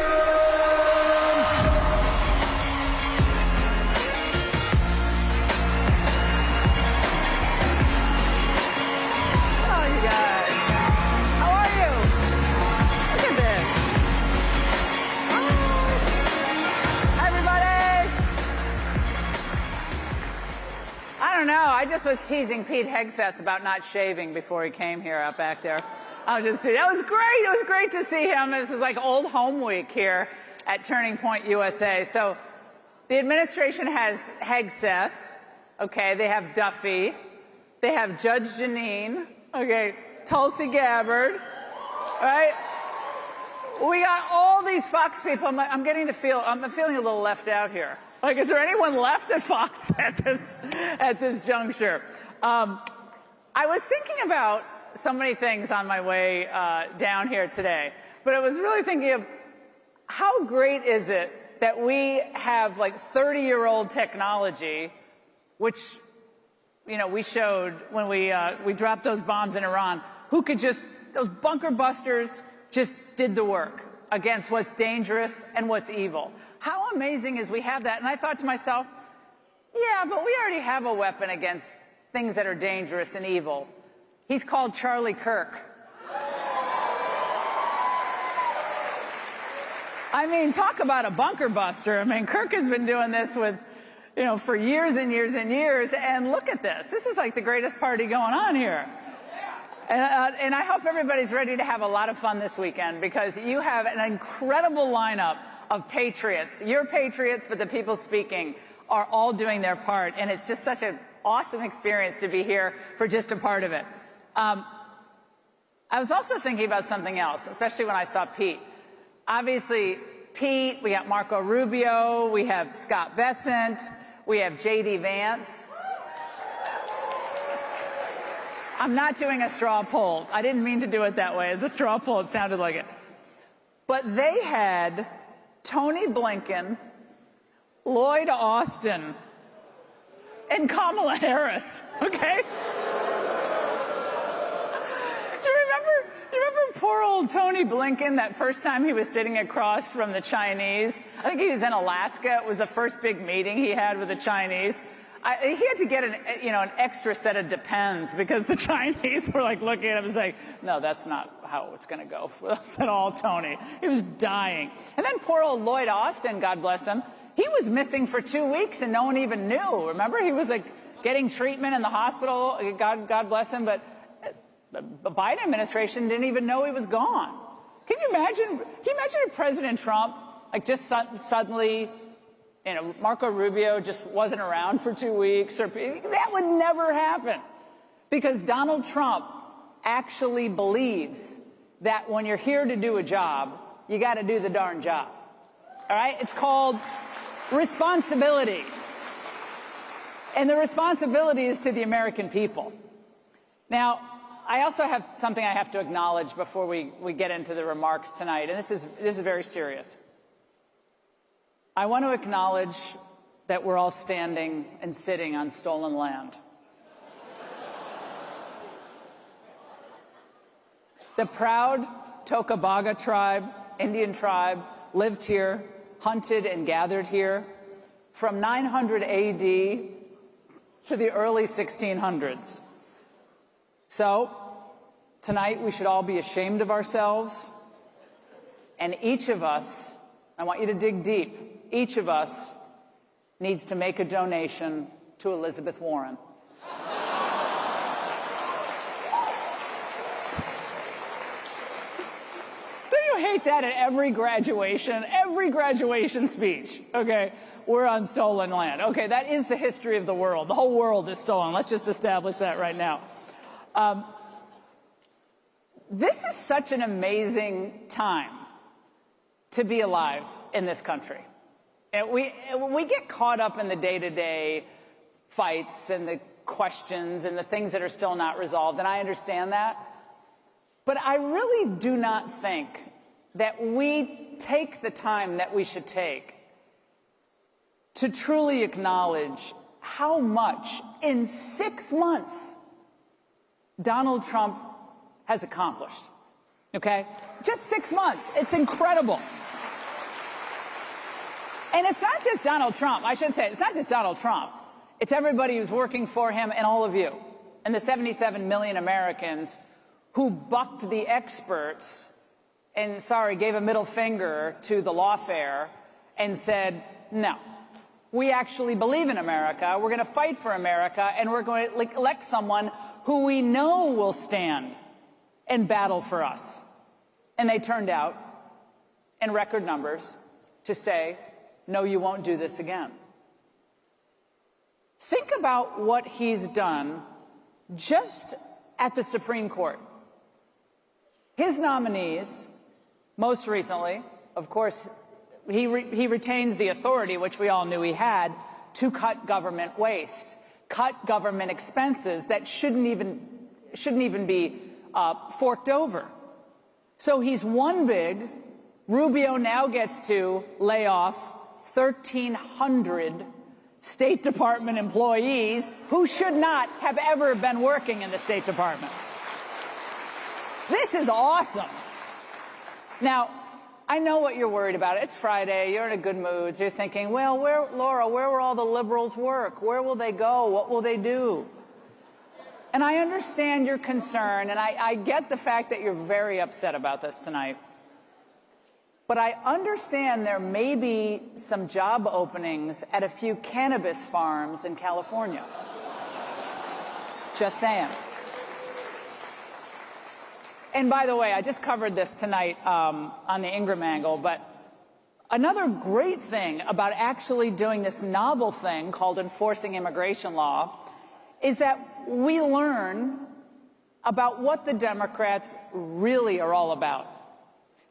Hello, you guys. How are you? Look at this. Hi, everybody. I don't know. I just was teasing Pete Hegseth about not shaving before he came here out back there. I'll just see. That was great. It was great to see him. This is like old home week here at Turning Point USA. So the administration has Hegseth. Okay, they have Duffy. They have Judge Jeanine. Okay, Tulsi Gabbard. Right? We got all these Fox people. I'm feeling a little left out here. Like, is there anyone left at Fox at this juncture? I was thinking about so many things on my way down here today, but I was really thinking of how great is it that we have like 30-year-old technology, which, you know, we showed when we dropped those bombs in Iran, who could just, those bunker busters just did the work against what's dangerous and what's evil. How amazing is we have that? And I thought to myself, yeah, but we already have a weapon against things that are dangerous and evil. He's called Charlie Kirk. I mean, talk about a bunker buster. I mean, Kirk has been doing this with, you know, for years and years and years. And look at this. This is like the greatest party going on here. And I hope everybody's ready to have a lot of fun this weekend, because you have an incredible lineup of patriots. You're patriots, but the people speaking are all doing their part. And it's just such an awesome experience to be here for just a part of it. I was also thinking about something else, especially when I saw Pete. Obviously, Pete, we got Marco Rubio, we have Scott Bessent, we have J.D. Vance. I'm not doing a straw poll. I didn't mean to do it that way. As a straw poll, it sounded like it. But they had Tony Blinken, Lloyd Austin, and Kamala Harris, okay? Do you remember poor old Tony Blinken, that first time he was sitting across from the Chinese? I think he was in Alaska. It was the first big meeting he had with the Chinese. He had to get an extra set of Depends, because the Chinese were like looking at him and saying, no, that's not how it's going to go for us at all, Tony. He was dying. And then poor old Lloyd Austin, God bless him, he was missing for 2 weeks and no one even knew. Remember? He was like getting treatment in the hospital. God bless him. But The Biden administration didn't even know he was gone. Can you imagine if President Trump, like, just suddenly, you know, Marco Rubio just wasn't around for 2 weeks, or that would never happen, because Donald Trump actually believes that when you're here to do a job, you got to do the darn job. All right? It's called responsibility. And the responsibility is to the American people. Now, I also have something I have to acknowledge before we get into the remarks tonight, and this is very serious. I want to acknowledge that we're all standing and sitting on stolen land. The proud Tocobaga tribe, Indian tribe, lived here, hunted and gathered here from 900 AD to the early 1600s. So, tonight we should all be ashamed of ourselves, and each of us, I want you to dig deep, each of us needs to make a donation to Elizabeth Warren. Don't you hate that at every graduation speech, okay? We're on stolen land. Okay, that is the history of the world. The whole world is stolen. Let's just establish that right now. This is such an amazing time to be alive in this country. And we get caught up in the day-to-day fights and the questions and the things that are still not resolved, and I understand that. But I really do not think that we take the time that we should take to truly acknowledge how much in 6 months Donald Trump has accomplished, okay? Just 6 months. It's incredible. And it's not just Donald Trump. I should say, it's not just Donald Trump. It's everybody who's working for him and all of you, and the 77 million Americans who bucked the experts and, gave a middle finger to the lawfare and said, no, we actually believe in America, we're going to fight for America, and we're going to elect someone who we know will stand and battle for us. And they turned out, in record numbers, to say, no, you won't do this again. Think about what he's done just at the Supreme Court. His nominees, most recently, of course, he retains the authority, which we all knew he had, to cut government waste, cut government expenses that shouldn't even be forked over. So he's one big. Rubio now gets to lay off 1,300 State Department employees who should not have ever been working in the State Department. This is awesome. Now, I know what you're worried about. It's Friday. You're in a good mood. So you're thinking, well, Laura, where will all the liberals work? Where will they go? What will they do? And I understand your concern, and I get the fact that you're very upset about this tonight. But I understand there may be some job openings at a few cannabis farms in California. Just saying. And by the way, I just covered this tonight on the Ingram angle, but another great thing about actually doing this novel thing called enforcing immigration law is that we learn about what the Democrats really are all about.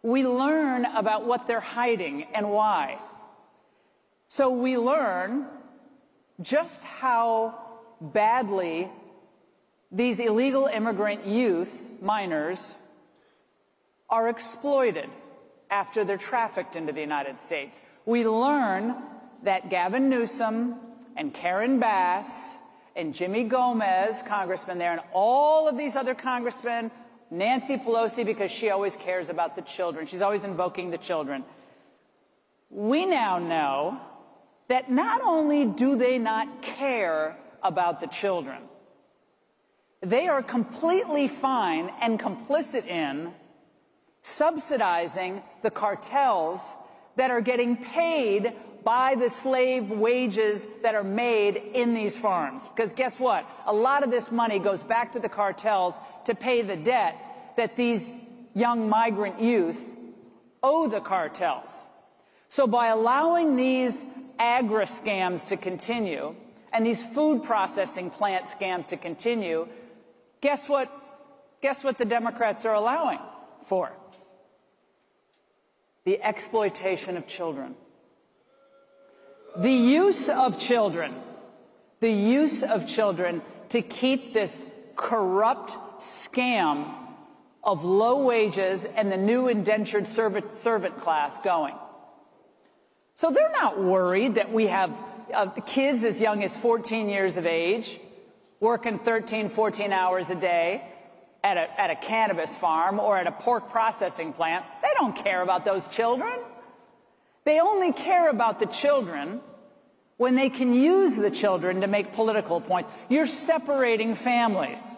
We learn about what they're hiding and why. So we learn just how badly these illegal immigrant youth, minors, are exploited after they're trafficked into the United States. We learn that Gavin Newsom and Karen Bass and Jimmy Gomez, congressman there, and all of these other congressmen, Nancy Pelosi, because she always cares about the children. She's always invoking the children. We now know that not only do they not care about the children, they are completely fine and complicit in subsidizing the cartels that are getting paid by the slave wages that are made in these farms. Because guess what? A lot of this money goes back to the cartels to pay the debt that these young migrant youth owe the cartels. So by allowing these agri-scams to continue and these food processing plant scams to continue, guess what the Democrats are allowing for? The exploitation of children. The use of children to keep this corrupt scam of low wages and the new indentured servant class going. So they're not worried that we have kids as young as 14 years of age working 13, 14 hours a day at a cannabis farm or at a pork processing plant. They don't care about those children. They only care about the children when they can use the children to make political points. You're separating families.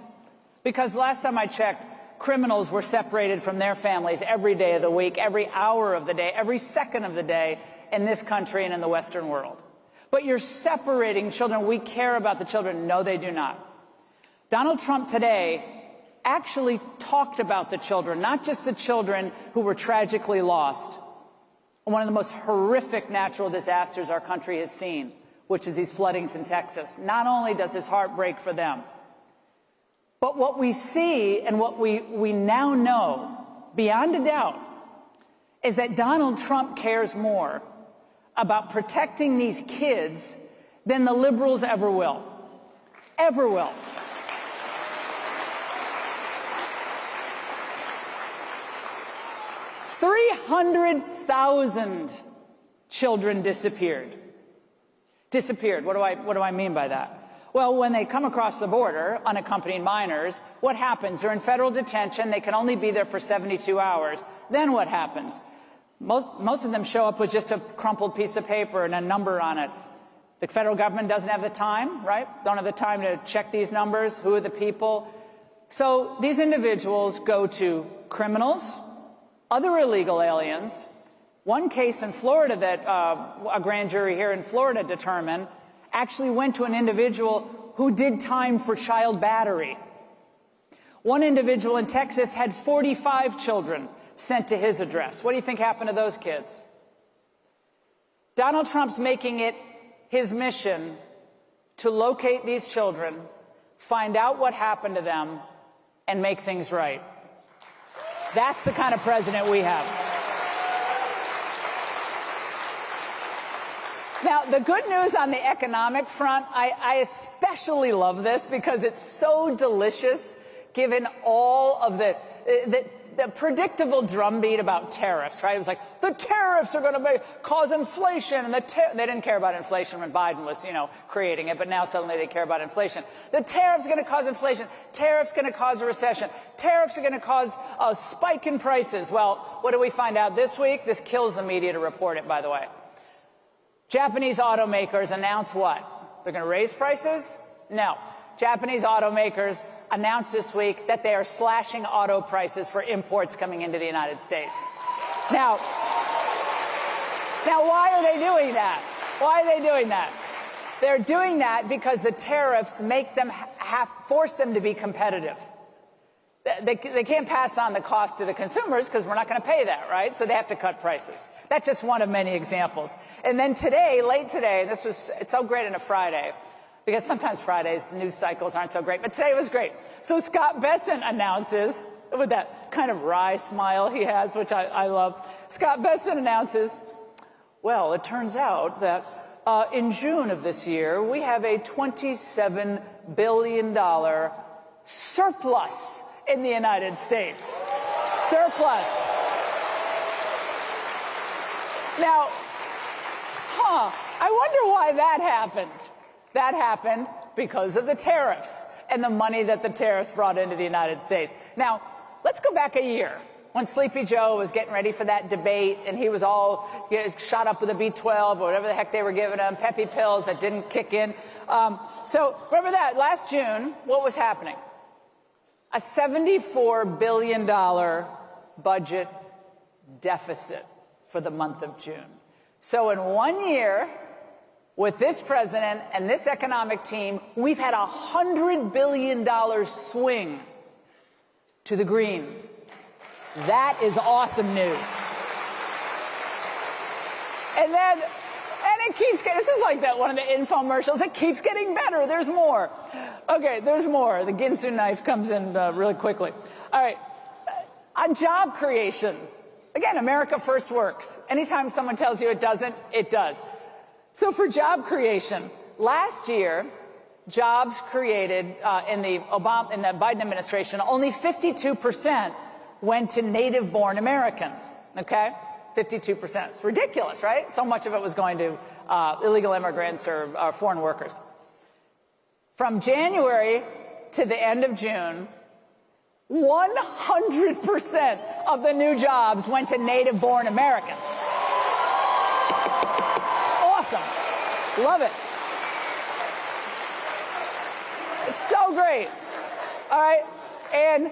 Because last time I checked, criminals were separated from their families every day of the week, every hour of the day, every second of the day in this country and in the Western world. But you're separating children. We care about the children. No, they do not. Donald Trump today actually talked about the children, not just the children who were tragically lost. One of the most horrific natural disasters our country has seen, which is these floodings in Texas. Not only does his heart break for them, but what we see and what we now know, beyond a doubt, is that Donald Trump cares more about protecting these kids than the liberals ever will. Ever will. $300,000 children disappeared. Disappeared. What do I mean by that? Well, when they come across the border, unaccompanied minors, what happens? They're in federal detention. They can only be there for 72 hours. Then what happens? Most of them show up with just a crumpled piece of paper and a number on it. The federal government doesn't have the time, right? Don't have the time to check these numbers. Who are the people? So these individuals go to criminals, other illegal aliens. One case in Florida that a grand jury here in Florida determined actually went to an individual who did time for child battery. One individual in Texas had 45 children sent to his address. What do you think happened to those kids? Donald Trump's making it his mission to locate these children, find out what happened to them, and make things right. That's the kind of president we have. Now, the good news on the economic front, I especially love this because it's so delicious, given all of the predictable drumbeat about tariffs, right? It was like, the tariffs are going to cause inflation, and they didn't care about inflation when Biden was, creating it, but now suddenly they care about inflation. The tariffs are going to cause inflation. Tariffs are going to cause a recession. Tariffs are going to cause a spike in prices. Well, what do we find out this week? This kills the media to report it, by the way. Japanese automakers announce what? They're going to raise prices? No. Japanese automakers announced this week that they are slashing auto prices for imports coming into the United States. Now, why are they doing that? Why are they doing that? They're doing that because the tariffs make them force them to be competitive. They can't pass on the cost to the consumers because we're not going to pay that, right? So they have to cut prices. That's just one of many examples. And then today, late today, it's so great on a Friday, because sometimes Fridays news cycles aren't so great, but today was great. So Scott Bessent announces, with that kind of wry smile he has, which I love, Scott Bessent announces, well, it turns out that in June of this year, we have a $27 billion surplus in the United States. Surplus. Now, I wonder why that happened. That happened because of the tariffs and the money that the tariffs brought into the United States. Now, let's go back a year when Sleepy Joe was getting ready for that debate and he was all shot up with a B12 or whatever the heck they were giving him, peppy pills that didn't kick in. So remember that last June, what was happening? A $74 billion budget deficit for the month of June. So in 1 year, with this president and this economic team, we've had a $100 billion swing to the green. That is awesome news. And it keeps getting, this is like that one of the infomercials, it keeps getting better, there's more. Okay, there's more. The Ginsu knife comes in really quickly. All right, on job creation, again, America first works. Anytime someone tells you it doesn't, it does. So for job creation, last year, jobs created in the Biden administration, only 52% went to native-born Americans, okay? 52%. It's ridiculous, right? So much of it was going to illegal immigrants or foreign workers. From January to the end of June, 100% of the new jobs went to native-born Americans. Awesome. Love it. It's so great. All right. And,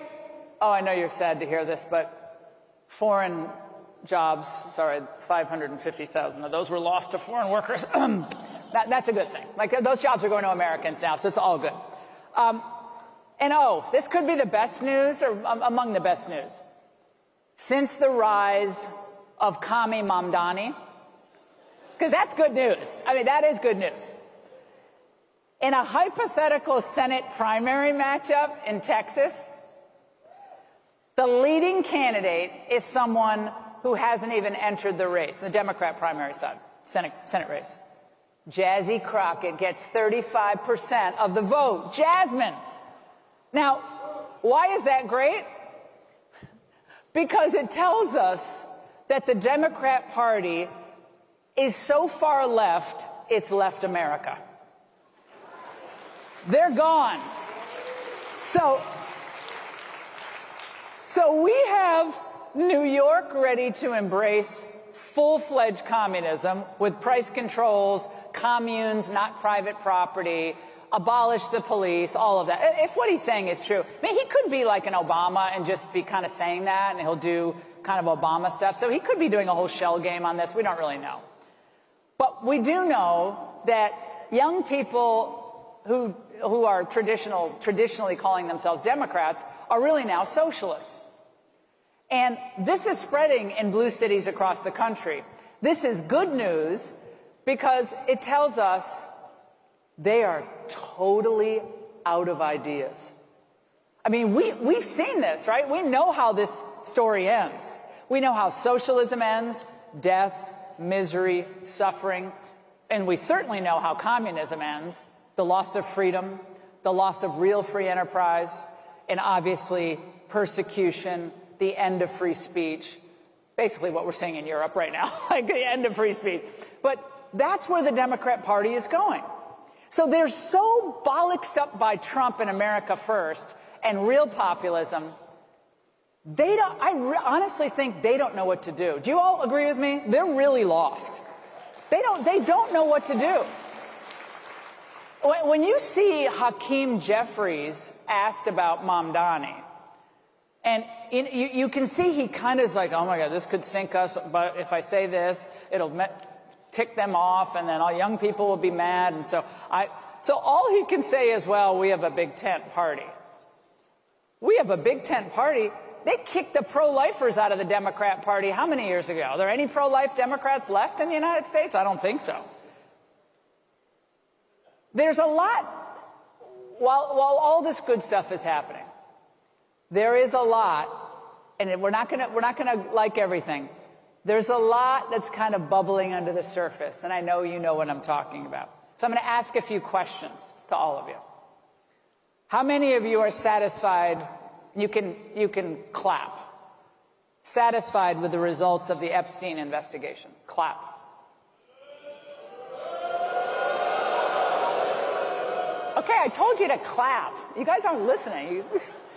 oh, I know you're sad to hear this, but foreign jobs, sorry, 550,000 of those were lost to foreign workers. That's a good thing. Like, those jobs are going to Americans now, so it's all good. And this could be the best news, or among the best news. Since the rise of Kami Mamdani, because that's good news. I mean, that is good news. In a hypothetical Senate primary matchup in Texas, the leading candidate is someone who hasn't even entered the race, the Democrat primary side, Senate race. Jazzy Crockett gets 35% of the vote. Jasmine. Now, why is that great? Because it tells us that the Democrat Party is so far left, it's left America. They're gone. So we have New York ready to embrace full-fledged communism with price controls, communes, not private property, abolish the police, all of that. If what he's saying is true, I mean, he could be like an Obama and just be kind of saying that, and he'll do kind of Obama stuff. So he could be doing a whole shell game on this. We don't really know. But we do know that young people who are traditionally calling themselves Democrats are really now socialists. And this is spreading in blue cities across the country. This is good news because it tells us they are totally out of ideas. I mean, we've seen this, right? We know how this story ends. We know how socialism ends, death, misery, suffering. And we certainly know how communism ends, the loss of freedom, the loss of real free enterprise, and obviously persecution, the end of free speech, basically what we're seeing in Europe right now, like the end of free speech. But that's where the Democrat Party is going. So they're so bollocksed up by Trump and America first and real populism, I honestly think they don't know what to do. Do you all agree with me? They're really lost. They don't know what to do. When you see Hakeem Jeffries asked about Mamdani, and you can see he kind of is like, oh my God, this could sink us, but if I say this, it'll tick them off, and then all young people will be mad. And so all he can say is, well, we have a big tent party. We have a big tent party. They kicked the pro-lifers out of the Democrat Party how many years ago? Are there any pro-life Democrats left in the United States? I don't think so. There's a lot, while all this good stuff is happening, there is a lot, and we're not gonna like everything. There's a lot that's kind of bubbling under the surface, and I know you know what I'm talking about. So I'm going to ask a few questions to all of you. How many of you are satisfied? You can clap. Satisfied with the results of the Epstein investigation? Clap. Okay, I told you to clap. You guys aren't listening.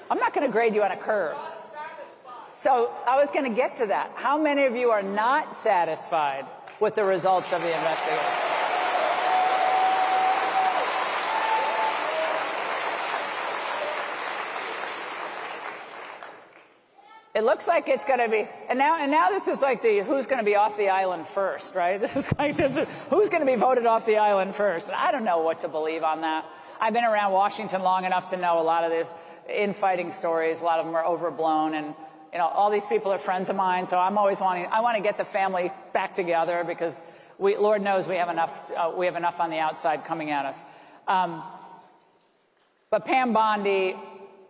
I'm not going to grade you on a curve. So I was going to get to that. How many of you are not satisfied with the results of the investigation? It looks like it's going to be, and now this is like the who's going to be off the island first, right? This is who's going to be voted off the island first. I don't know what to believe on that. I've been around Washington long enough to know a lot of this. infighting stories. A lot of them are overblown, and you know, all these people are friends of mine, so I'm always I want to get the family back together because Lord knows we have enough on the outside coming at us. But Pam Bondi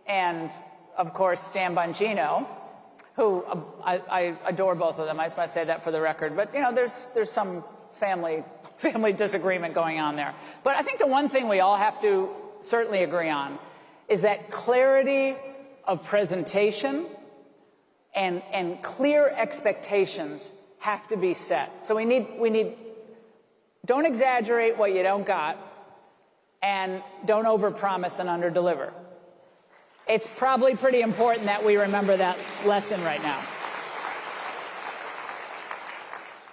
and, of course, Dan Bongino, who I adore both of them. I just want to say that for the record. But, you know, there's some family disagreement going on there. But I think the one thing we all have to certainly agree on is that clarity of presentation and clear expectations have to be set. So we need don't exaggerate what you don't got, and don't overpromise and underdeliver. It's probably pretty important that we remember that lesson right now.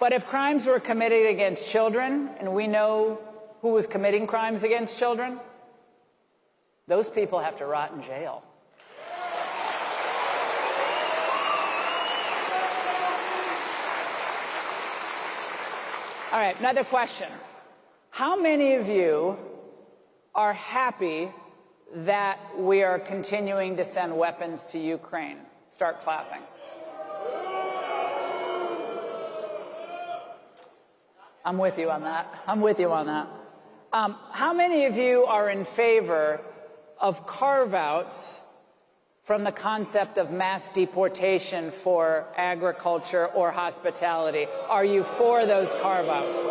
But if crimes were committed against children, and we know who was committing crimes against children, those people have to rot in jail. All right, another question. How many of you are happy that we are continuing to send weapons to Ukraine? Start clapping. I'm with you on that. I'm with you on that. How many of you are in favor of carve-outs from the concept of mass deportation for agriculture or hospitality? Are you for those carve-outs?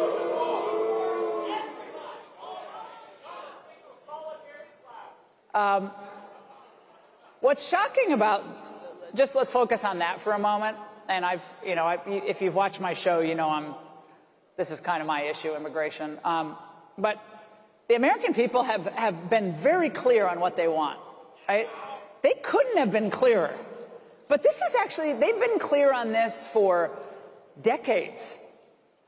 What's shocking about, just let's focus on that for a moment. And if you've watched my show, you know this is kind of my issue, immigration. But the American people have been very clear on what they want, right? They couldn't have been clearer. But this is actually, they've been clear on this for decades.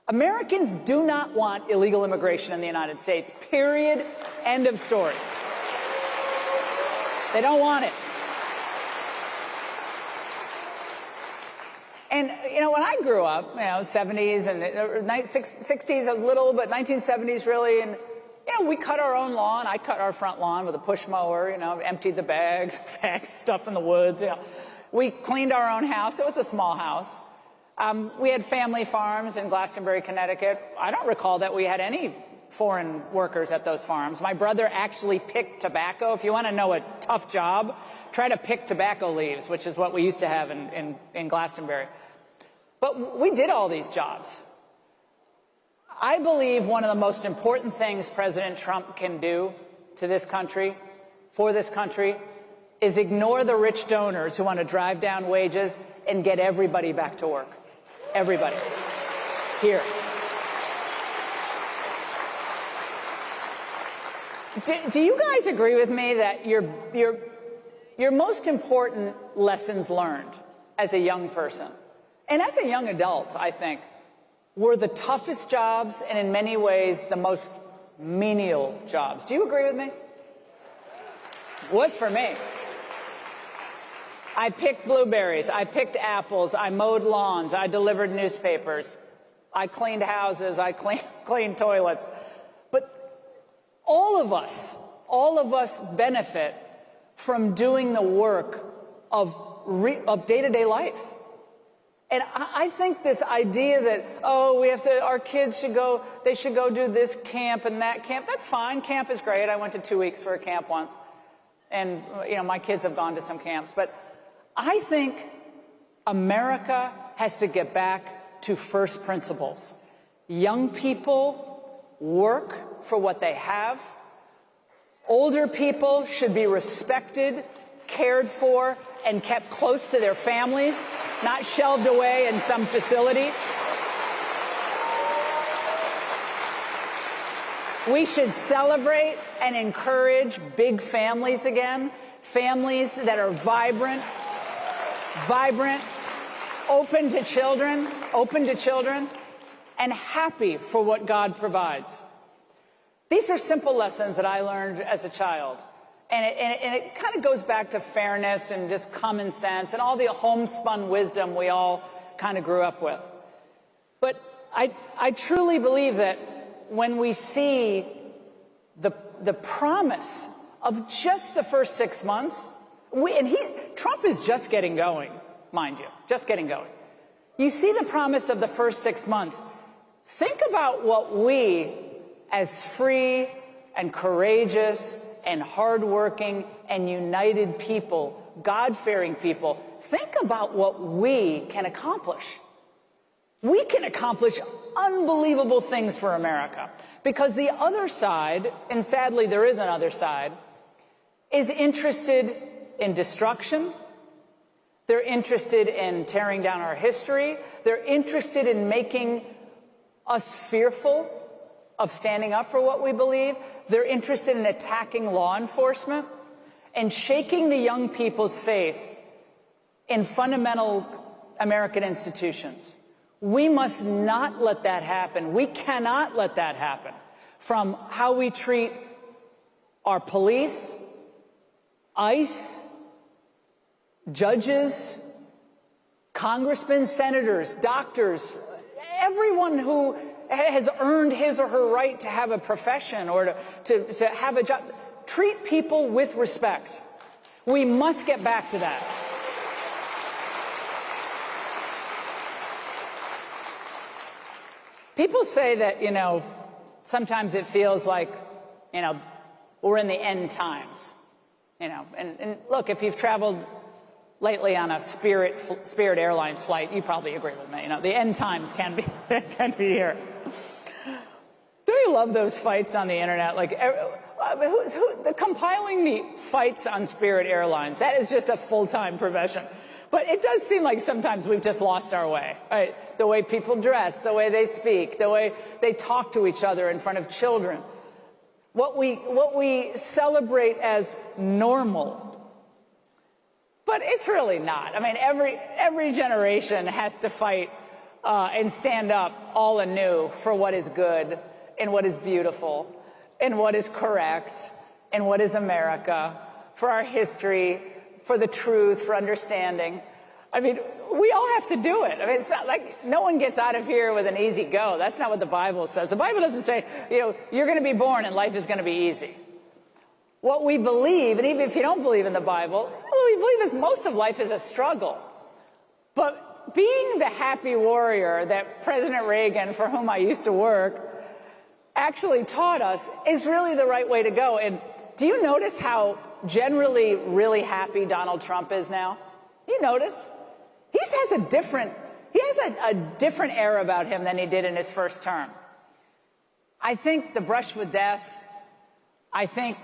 Americans do not want illegal immigration in the United States, period, end of story. They don't want it. And, you know, when I grew up, 70s and 60s, I was little, but 1970s really, and, we cut our own lawn. I cut our front lawn with a push mower, emptied the bags, packed stuff in the woods, We cleaned our own house. It was a small house. We had family farms in Glastonbury, Connecticut. I don't recall that we had any foreign workers at those farms. My brother actually picked tobacco. If you want to know a tough job, try to pick tobacco leaves, which is what we used to have in Glastonbury. But we did all these jobs. I believe one of the most important things President Trump can do to this country, for this country, is ignore the rich donors who want to drive down wages and get everybody back to work. Everybody. Here. Do you guys agree with me that your most important lessons learned as a young person, and as a young adult, I think, were the toughest jobs and in many ways the most menial jobs? Do you agree with me? Was for me. I picked blueberries, I picked apples, I mowed lawns, I delivered newspapers, I cleaned houses, I cleaned toilets. But all of us benefit from doing the work of day-to-day life. And I think this idea that, our kids should go do this camp and that camp, that's fine. Camp is great. I went to 2 weeks for a camp once. And, my kids have gone to some camps. But I think America has to get back to first principles. Young people work for what they have. Older people should be respected, cared for, and kept close to their families, not shelved away in some facility. We should celebrate and encourage big families again, families that are vibrant, open to children, and happy for what God provides. These are simple lessons that I learned as a child. And it kind of goes back to fairness and just common sense and all the homespun wisdom we all kind of grew up with. But I truly believe that when we see the promise of just the first 6 months Trump is just getting going, mind you, just getting going. You see the promise of the first 6 months. Think about what we, as free and courageous and hardworking and united people, God-fearing people, think about what we can accomplish. We can accomplish unbelievable things for America because the other side, and sadly there is another side, is interested in destruction. They're interested in tearing down our history. They're interested in making us fearful of standing up for what we believe. They're interested in attacking law enforcement and shaking the young people's faith in fundamental American institutions. We must not let that happen. We cannot let that happen. From how we treat our police, ICE, judges, congressmen, senators, doctors, everyone who has earned his or her right to have a profession or to have a job. Treat people with respect. We must get back to that. People say that, sometimes it feels like, we're in the end times. And look, if you've traveled lately on a Spirit Airlines flight, you probably agree with me. The end times can be here. Do you love those fights on the internet? Like, compiling the fights on Spirit Airlines, that is just a full-time profession. But it does seem like sometimes we've just lost our way, right? The way people dress, the way they speak, the way they talk to each other in front of children. What we celebrate as normal. But it's really not. I mean, every generation has to fight and stand up all anew for what is good and what is beautiful and what is correct and what is America, for our history, for the truth, for understanding. I mean, we all have to do it. I mean, it's not like no one gets out of here with an easy go. That's not what the Bible says. The Bible doesn't say, you're going to be born and life is going to be easy. What we believe, and even if you don't believe in the Bible, what we believe is most of life is a struggle. But being the happy warrior that President Reagan, for whom I used to work, actually taught us is really the right way to go. And do you notice how generally really happy Donald Trump is now? You notice? He has a different air about him than he did in his first term. I think the brush with death, I think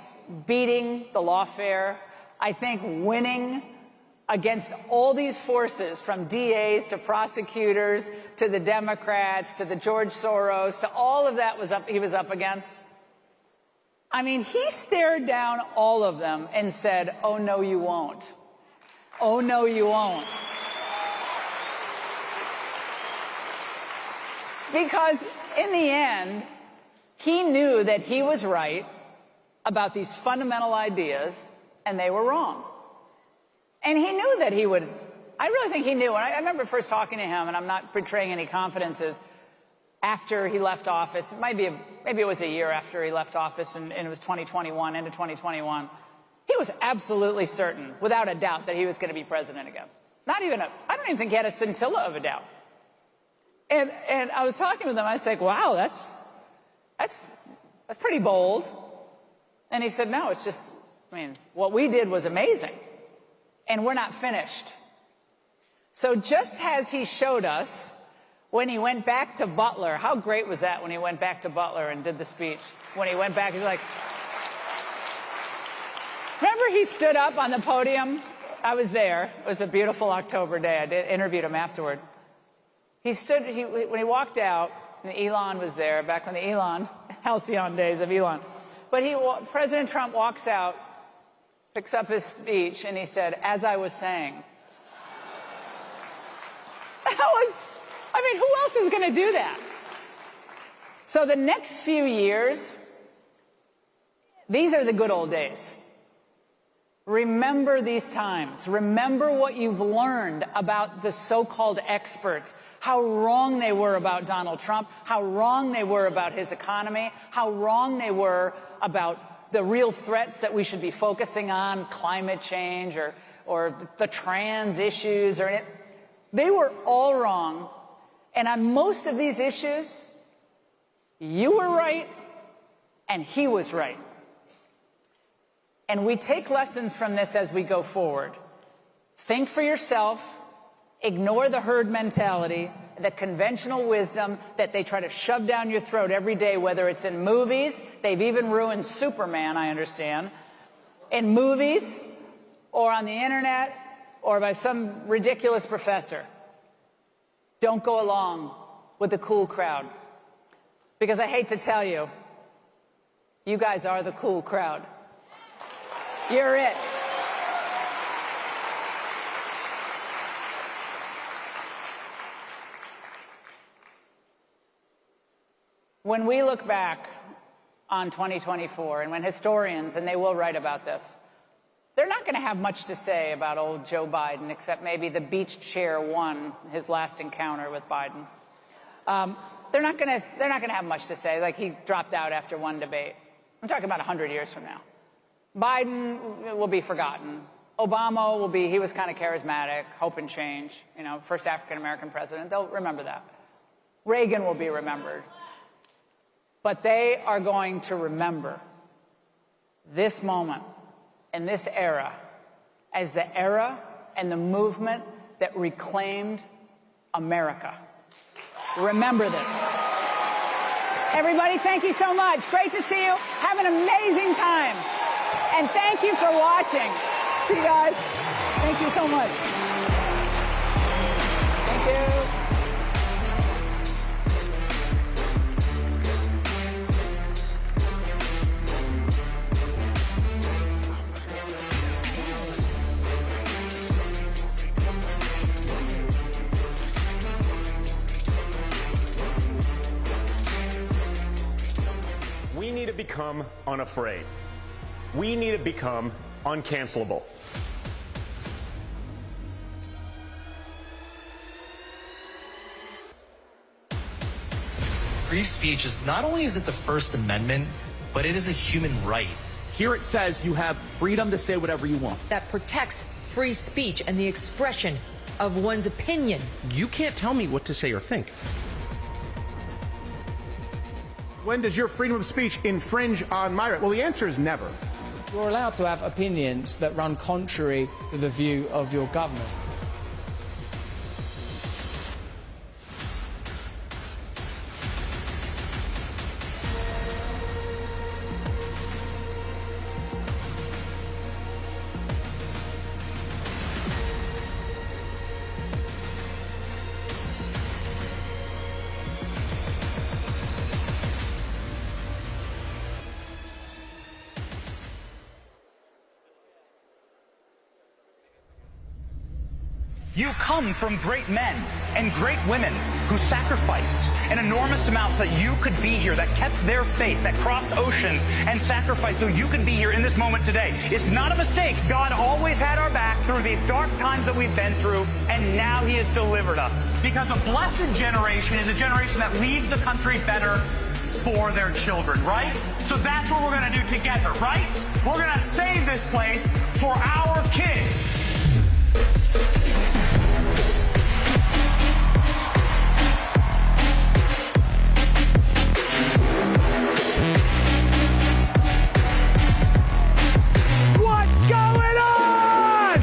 beating the lawfare, I think winning against all these forces, from DAs to prosecutors to the Democrats to the George Soros to all of that he was up against. I mean, he stared down all of them and said, "Oh, no, you won't. Oh, no, you won't." Because in the end, he knew that he was right about these fundamental ideas, and they were wrong. And he knew that he would. I really think he knew. And I remember first talking to him, and I'm not betraying any confidences, after he left office. Maybe it was a year after he left office, and it was 2021, into 2021. He was absolutely certain, without a doubt, that he was going to be president again. I don't even think he had a scintilla of a doubt. And I was talking with him. I was like, "Wow, that's pretty bold." And he said, "No, it's just, what we did was amazing, and we're not finished." So just as he showed us when he went back to Butler, how great was that when he went back to Butler and did the speech? When he went back, he's like, remember he stood up on the podium? I was there. It was a beautiful October day. I interviewed him afterward. When he walked out, and Elon was there, back in the Elon, halcyon days of Elon. But President Trump walks out, picks up his speech, and he said, "As I was saying." Who else is going to do that? So the next few years, these are the good old days. Remember these times. Remember what you've learned about the so-called experts, how wrong they were about Donald Trump, how wrong they were about his economy, how wrong they were about the real threats that we should be focusing on, climate change or the trans issues, they were all wrong. And on most of these issues, you were right and he was right. And we take lessons from this as we go forward. Think for yourself, ignore the herd mentality, the conventional wisdom that they try to shove down your throat every day, whether it's in movies, they've even ruined Superman, I understand, in movies or on the internet or by some ridiculous professor. Don't go along with the cool crowd. Because I hate to tell you, you guys are the cool crowd. You're it. When we look back on 2024, and when historians, and they will write about this, they're not going to have much to say about old Joe Biden, except maybe the beach chair won his last encounter with Biden. They're not going to have much to say, like he dropped out after one debate. I'm talking about 100 years from now. Biden will be forgotten. Obama will be, he was kind of charismatic, hope and change, you know, first African-American president. They'll remember that. Reagan will be remembered. But they are going to remember this moment and this era as the era and the movement that reclaimed America. Remember this. Everybody, thank you so much. Great to see you. Have an amazing time. And thank you for watching. See you guys. Thank you so much. Thank you. We need to become unafraid. We need to become uncancelable. Free speech is not only is it the First Amendment, but it is a human right. Here it says you have freedom to say whatever you want. That protects free speech and the expression of one's opinion. You can't tell me what to say or think. When does your freedom of speech infringe on my right? Well, the answer is never. You're allowed to have opinions that run contrary to the view of your government. You come from great men and great women who sacrificed an enormous amount so that you could be here, that kept their faith, that crossed oceans and sacrificed so you could be here in this moment today. It's not a mistake. God always had our back through these dark times that we've been through, and now he has delivered us. Because a blessed generation is a generation that leaves the country better for their children, right? So that's what we're going to do together, right? We're going to save this place for our kids. What's going on?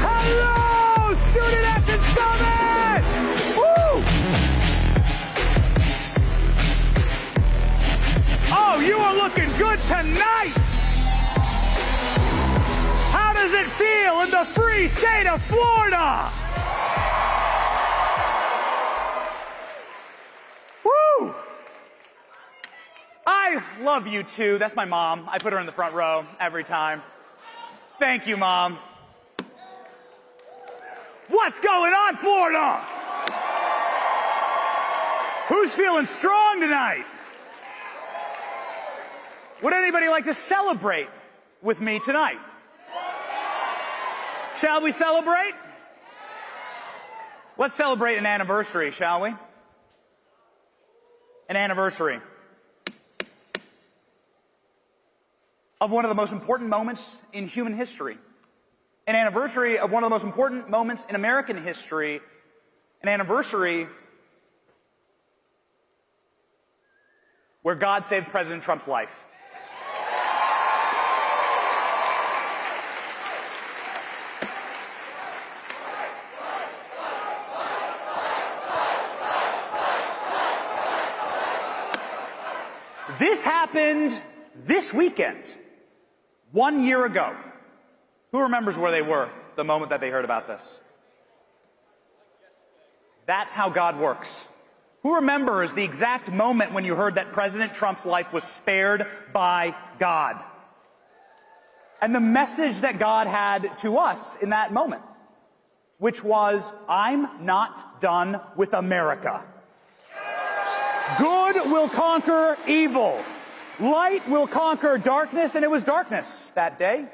Hello, Student Action Summit! Woo! Oh, you are looking good tonight! How does it feel in the free state of Florida? Woo! I love you too. That's my mom. I put her in the front row every time. Thank you, Mom. What's going on, Florida? Who's feeling strong tonight? Would anybody like to celebrate with me tonight? Shall we celebrate? Let's celebrate an anniversary, shall we? An anniversary. of one of the most important moments in human history, an anniversary of one of the most important moments in American history, an anniversary where God saved President Trump's life. This happened this weekend, 1 year ago. Who remembers where they were the moment that they heard about this? That's how God works. Who remembers the exact moment when you heard that President Trump's life was spared by God? And the message that God had to us in that moment, which was, I'm not done with America. Good will conquer evil. Light will conquer darkness, and it was darkness that day.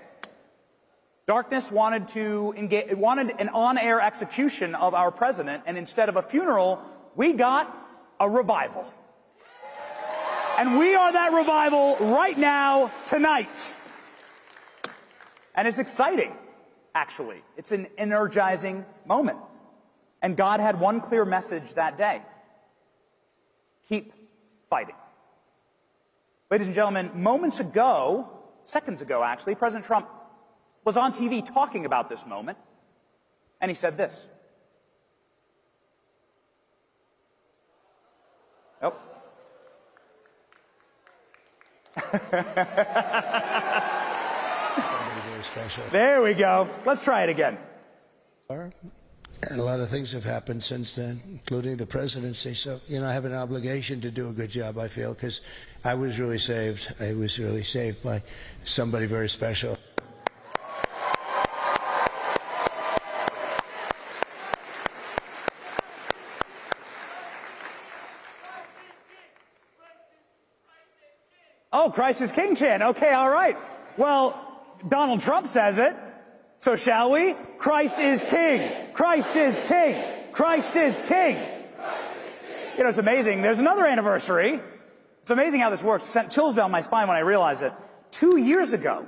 Darkness wanted an on-air execution of our president, and instead of a funeral, we got a revival. And we are that revival right now, tonight. And it's exciting, actually. It's an energizing moment. And God had one clear message that day. Keep fighting. Ladies and gentlemen, moments ago, seconds ago actually, President Trump was on TV talking about this moment, and he said this. Oh. There we go. Let's try it again. And a lot of things have happened since then, including the presidency. So, I have an obligation to do a good job, I feel, because I was really saved. I was really saved by somebody very special. Oh, Christ is King chant. Okay, all right. Well, Donald Trump says it. So shall we? Christ is King. Christ is King. Christ is King. It's amazing. There's another anniversary. It's amazing how this works. It sent chills down my spine when I realized it. 2 years ago,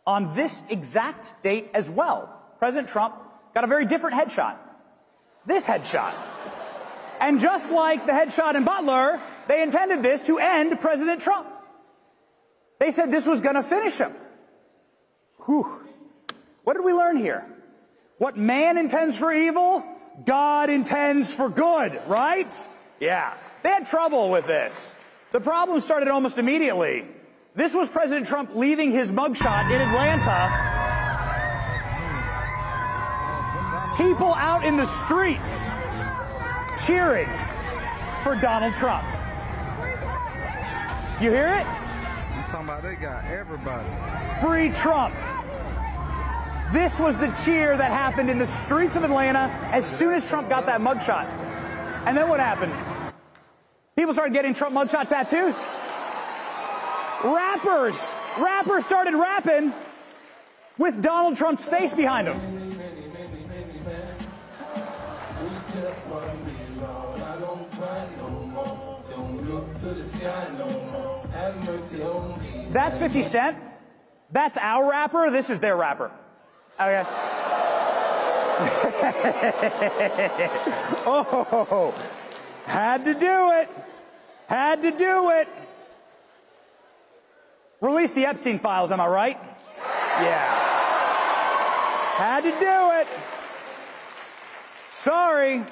on this exact date as well, President Trump got a very different headshot. This headshot. And just like the headshot in Butler, they intended this to end President Trump. They said this was going to finish him. Whew. What did we learn here? What man intends for evil, God intends for good, right? Yeah. They had trouble with this. The problem started almost immediately. This was President Trump leaving his mugshot in Atlanta. People out in the streets cheering for Donald Trump. You hear it? I'm talking about they got everybody. Free Trump. This was the cheer that happened in the streets of Atlanta as soon as Trump got that mugshot. And then what happened? People started getting Trump mugshot tattoos. Rappers started rapping with Donald Trump's face behind them. That's 50 Cent. That's our rapper. This is their rapper. Okay. Oh, had to do it. Had to do it. Release the Epstein files, am I right? Yeah. Had to do it. Sorry.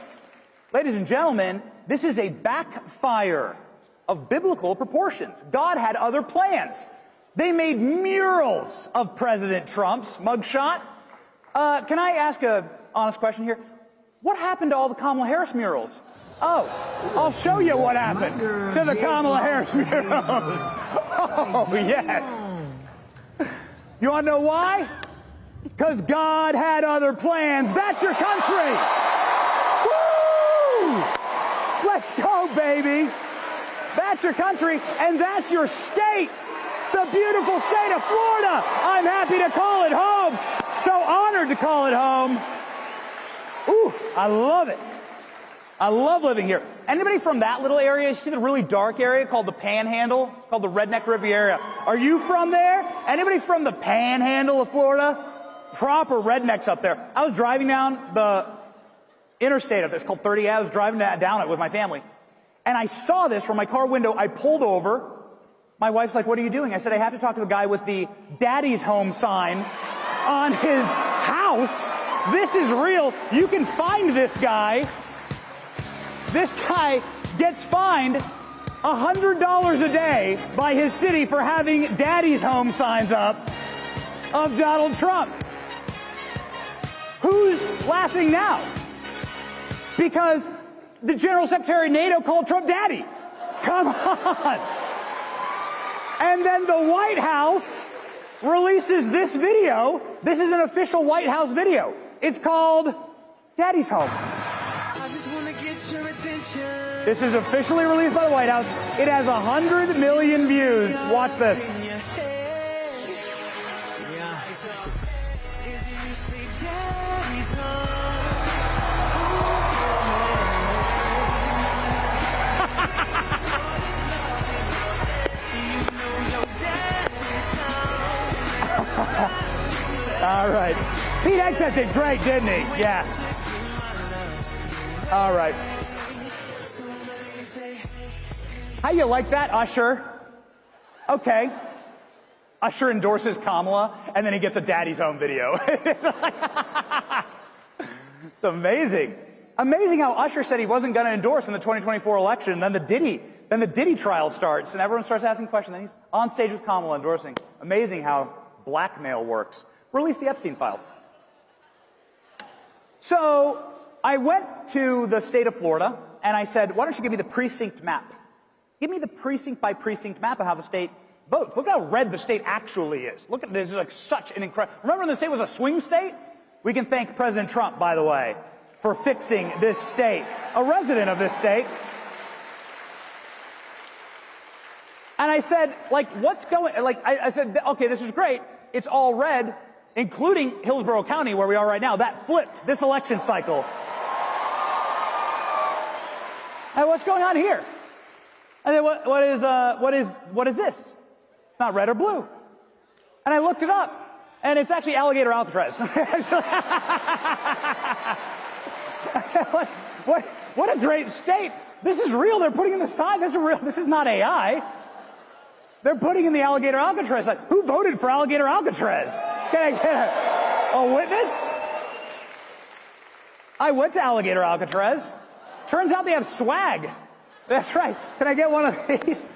Ladies and gentlemen, this is a backfire of biblical proportions. God had other plans. They made murals of President Trump's mugshot. Can I ask an honest question here? What happened to all the Kamala Harris murals? Oh, I'll show you what happened to the Kamala Harris murals. Oh, yes. You want to know why? Because God had other plans. That's your country. Woo! Let's go, baby. That's your country, and that's your state. The beautiful state of Florida. I'm happy to call it home. So honored to call it home. Ooh, I love it. I love living here. Anybody from that little area? You see the really dark area called the Panhandle? It's called the Redneck Riviera. Are you from there? Anybody from the Panhandle of Florida? Proper rednecks up there. I was driving down the interstate of this called 30. I was driving down it with my family. And I saw this from my car window. I pulled over. My wife's like, what are you doing? I said, I have to talk to the guy with the Daddy's Home sign on his house. This is real. You can find this guy. This guy gets fined $100 a day by his city for having Daddy's Home signs up of Donald Trump. Who's laughing now? Because the General Secretary of NATO called Trump Daddy. Come on. And then the White House releases this video. This is an official White House video. It's called Daddy's Home. This is officially released by the White House. It has 100 million views. Watch this. All right. Pete Hegseth did great, didn't he? Yes. All right. How you like that, Usher? Okay. Usher endorses Kamala, and then he gets a Daddy's Home video. It's amazing. Amazing how Usher said he wasn't going to endorse in the 2024 election, and then the Diddy trial starts, and everyone starts asking questions, and he's on stage with Kamala endorsing. Amazing how blackmail works. Release the Epstein files. So I went to the state of Florida, and I said, why don't you give me the precinct map? Give me the precinct by precinct map of how the state votes. Look at how red the state actually is. Look at this, like such an incredible. Remember when the state was a swing state? We can thank President Trump, by the way, for fixing this state. A resident of this state. And I said, like, what's going, like, I said, okay, this is great. It's all red, including Hillsborough County, where we are right now. That flipped this election cycle. And what's going on here? I said, what is this? It's not red or blue. And I looked it up, and it's actually alligator Alcatraz. I said, what a great state. This is real. They're putting in the sign. This is real. This is not AI. They're putting in the alligator Alcatraz. Like, who voted for alligator Alcatraz? Can I get a witness? I went to alligator Alcatraz. Turns out they have swag. That's right. Can I get one of these?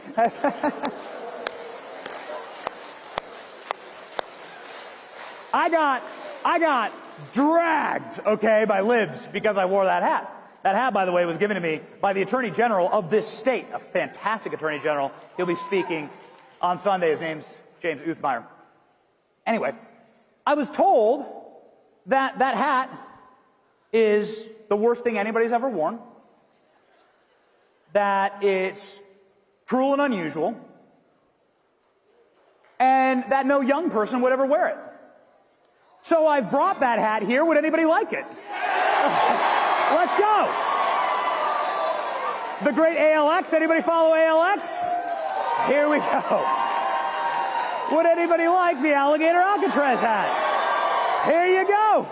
I got dragged, okay, by libs because I wore that hat. That hat, by the way, was given to me by the Attorney General of this state, a fantastic Attorney General. He'll be speaking on Sunday. His name's James Uthmeyer. Anyway, I was told that that hat is the worst thing anybody's ever worn, that it's cruel and unusual, and that no young person would ever wear it. So I brought that hat here. Would anybody like it? Let's go. The great ALX. Anybody follow ALX? Here we go. Would anybody like the alligator Alcatraz hat? Here you go.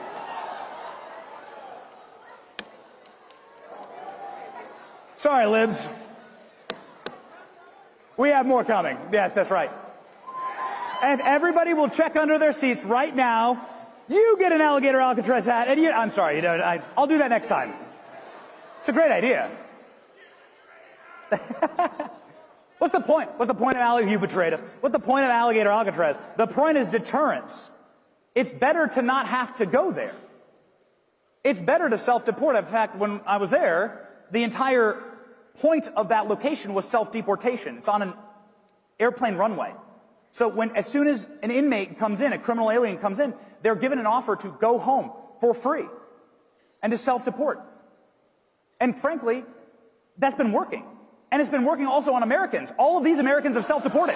Sorry, libs. We have more coming. Yes, that's right. And everybody will check under their seats right now. You get an alligator Alcatraz hat, and I'm sorry, I'll do that next time. It's a great idea. What's the point? What's the point of alligator? You betrayed us. What's the point of alligator Alcatraz? The point is deterrence. It's better to not have to go there. It's better to self-deport. In fact, when I was there, the entire point of that location was self-deportation. It's on an airplane runway. So as soon as an inmate comes in, a criminal alien comes in, they're given an offer to go home for free and to self-deport. And frankly, that's been working. And it's been working also on Americans. All of these Americans have self-deported.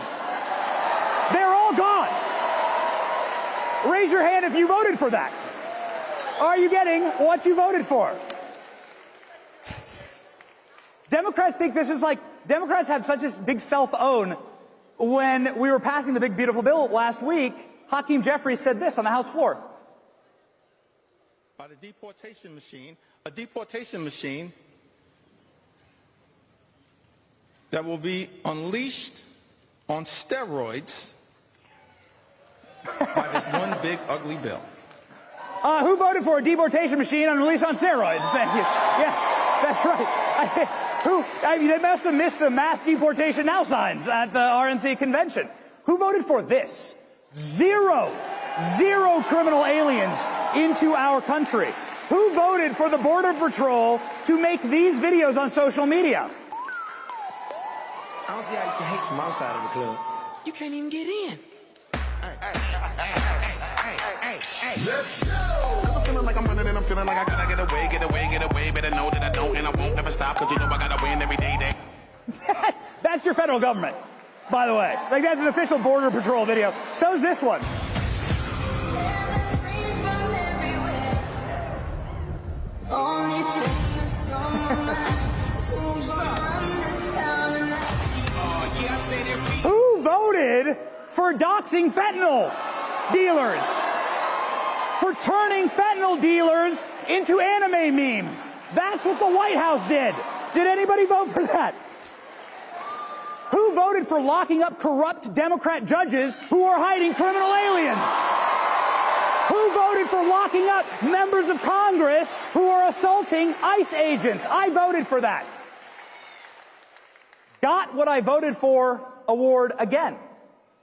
They're all gone. Raise your hand if you voted for that. Are you getting what you voted for? Democrats think this is like, Democrats have such a big self-own. When we were passing the big, beautiful bill last week, Hakeem Jeffries said this on the House floor. By the deportation machine, a deportation machine that will be unleashed on steroids by this one big, ugly bill. Who voted for a deportation machine unleashed on steroids? Thank you. Yeah, that's right. They must have missed the mass deportation now signs at the RNC convention. Who voted for this? Zero criminal aliens into our country. Who voted for the Border Patrol to make these videos on social media? I don't see how you can hate from outside of the club. You can't even get in. Hey, let's go! Cause I'm feeling like I'm running and I'm feeling like I gotta get away. Better know that I don't and I won't ever stop, cause you know I gotta win every day. That's your federal government, by the way. Like, that's an official Border Patrol video. So's this one. Who voted for doxing fentanyl dealers? For turning fentanyl dealers into anime memes. That's what the White House did. Did anybody vote for that? Who voted for locking up corrupt Democrat judges who are hiding criminal aliens? Who voted for locking up members of Congress who are assaulting ICE agents? I voted for that. Got what I voted for award again.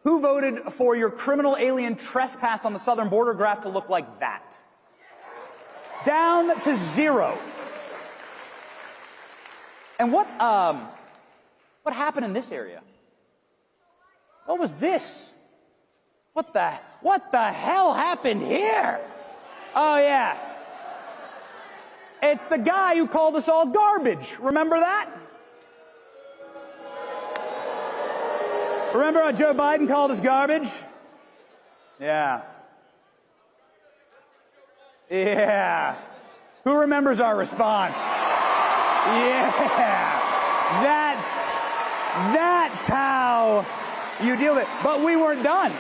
Who voted for your criminal alien trespass on the southern border graph to look like that? Down to 0. And what happened in this area? What was this? What the hell happened here? Oh yeah. It's the guy who called us all garbage. Remember that? Remember how Joe Biden called us garbage? Yeah. Yeah. Who remembers our response? Yeah. That's how you deal with it. But we weren't done.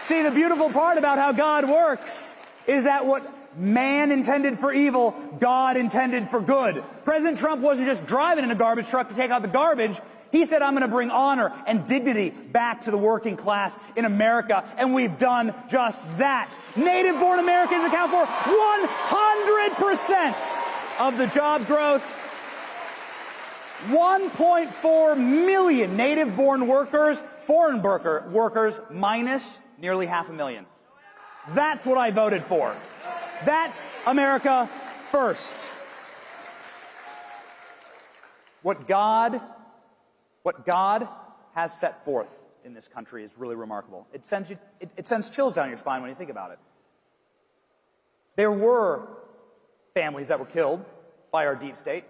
See, the beautiful part about how God works is that what man intended for evil, God intended for good. President Trump wasn't just driving in a garbage truck to take out the garbage. He said, I'm going to bring honor and dignity back to the working class in America, and we've done just that. Native-born Americans account for 100% of the job growth. 1.4 million native-born workers, foreign workers, minus nearly 500,000. That's what I voted for. That's America first. What God has set forth in this country is really remarkable. It sends chills down your spine when you think about it. There were families that were killed by our deep state.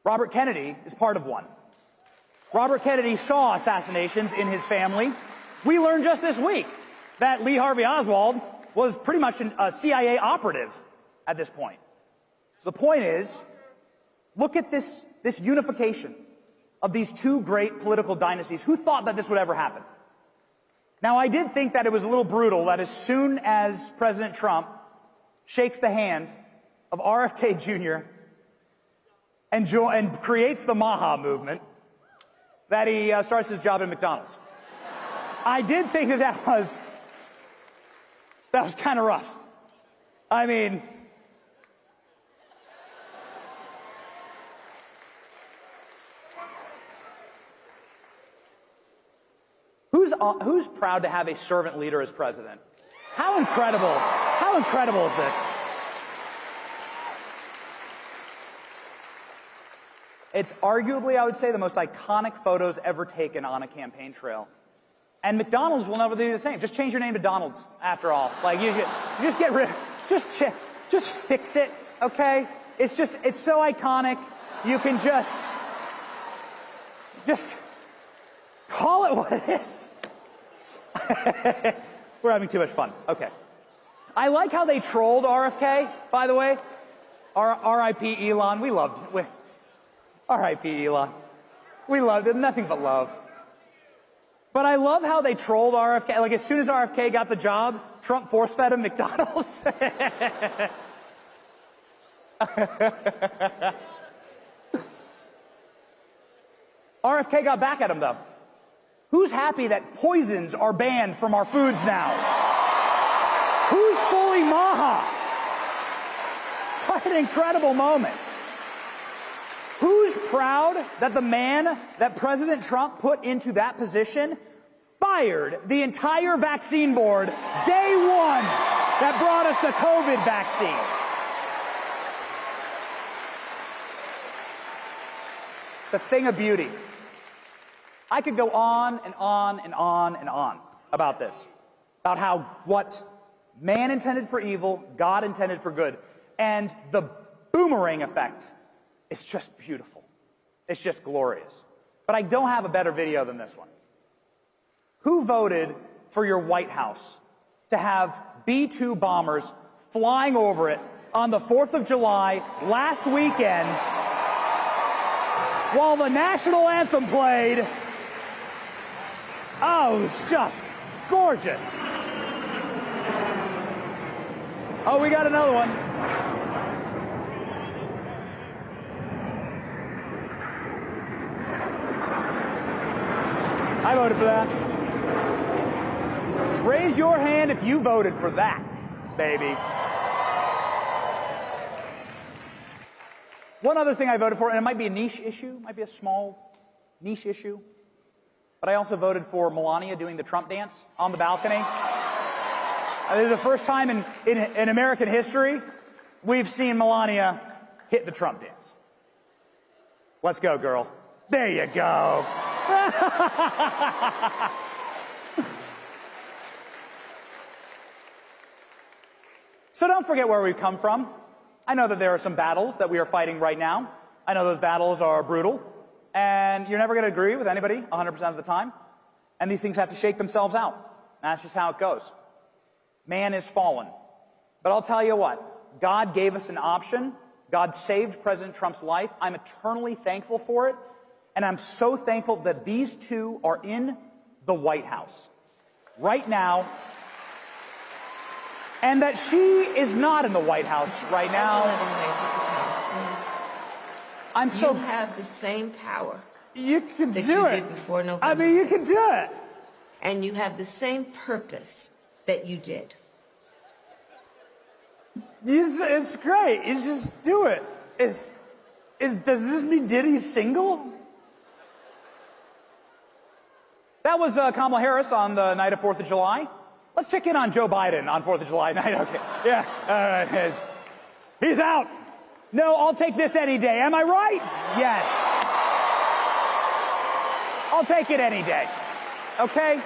Robert Kennedy is part of one. Robert Kennedy saw assassinations in his family. We learned just this week that Lee Harvey Oswald was pretty much a CIA operative at this point. So the point is, look at this unification of these two great political dynasties. Who thought that this would ever happen? Now, I did think that it was a little brutal that as soon as President Trump shakes the hand of RFK Jr. and creates the Maha movement, that he starts his job at McDonald's. I did think that was kind of rough. I mean, who's proud to have a servant leader as president? How incredible is this? It's arguably, I would say, the most iconic photos ever taken on a campaign trail. And McDonald's will never do the same. Just change your name to Donald's, after all. Like, you just get rid, just fix it, okay? It's so iconic. You can just call it what it is. We're having too much fun. Okay. I like how they trolled RFK, by the way. R.I.P. Elon. We loved it. R.I.P. Eli. We loved it. Nothing but love. But I love how they trolled RFK. Like, as soon as RFK got the job, Trump force-fed him McDonald's. RFK got back at him, though. Who's happy that poisons are banned from our foods now? Who's fully maha? What an incredible moment. Who's proud that the man that President Trump put into that position fired the entire vaccine board day one that brought us the COVID vaccine? It's a thing of beauty. I could go on and on and on and on about this, about how what man intended for evil, God intended for good. And the boomerang effect is just beautiful. It's just glorious. But I don't have a better video than this one. Who voted for your White House to have B-2 bombers flying over it on the 4th of July last weekend while the national anthem played? Oh, it was just gorgeous. Oh, we got another one. I voted for that. Raise your hand if you voted for that, baby. One other thing I voted for, and it might be a niche issue, might be a small niche issue, but I also voted for Melania doing the Trump dance on the balcony. This is the first time in American history we've seen Melania hit the Trump dance. Let's go, girl. There you go. So don't forget where we've come from. I know that there are some battles that we are fighting right now. I know those battles are brutal, and you're never going to agree with anybody 100% of the time. And these things have to shake themselves out. That's just how it goes. Man is fallen. But I'll tell you what, God gave us an option. God saved President Trump's life. I'm eternally thankful for it. And I'm so thankful that these two are in the White House right now, and that she is not in the White House right now. I'm so... You have the same power. You can that do you it. Did before November. I mean, you can do it. And you have the same purpose that you did. It's great. You just do it. Does this mean Diddy's single? That was Kamala Harris on the night of 4th of July. Let's check in on Joe Biden on 4th of July night. Okay. Yeah. All right. He's out. No, I'll take this any day. Am I right? Yes. I'll take it any day. Okay?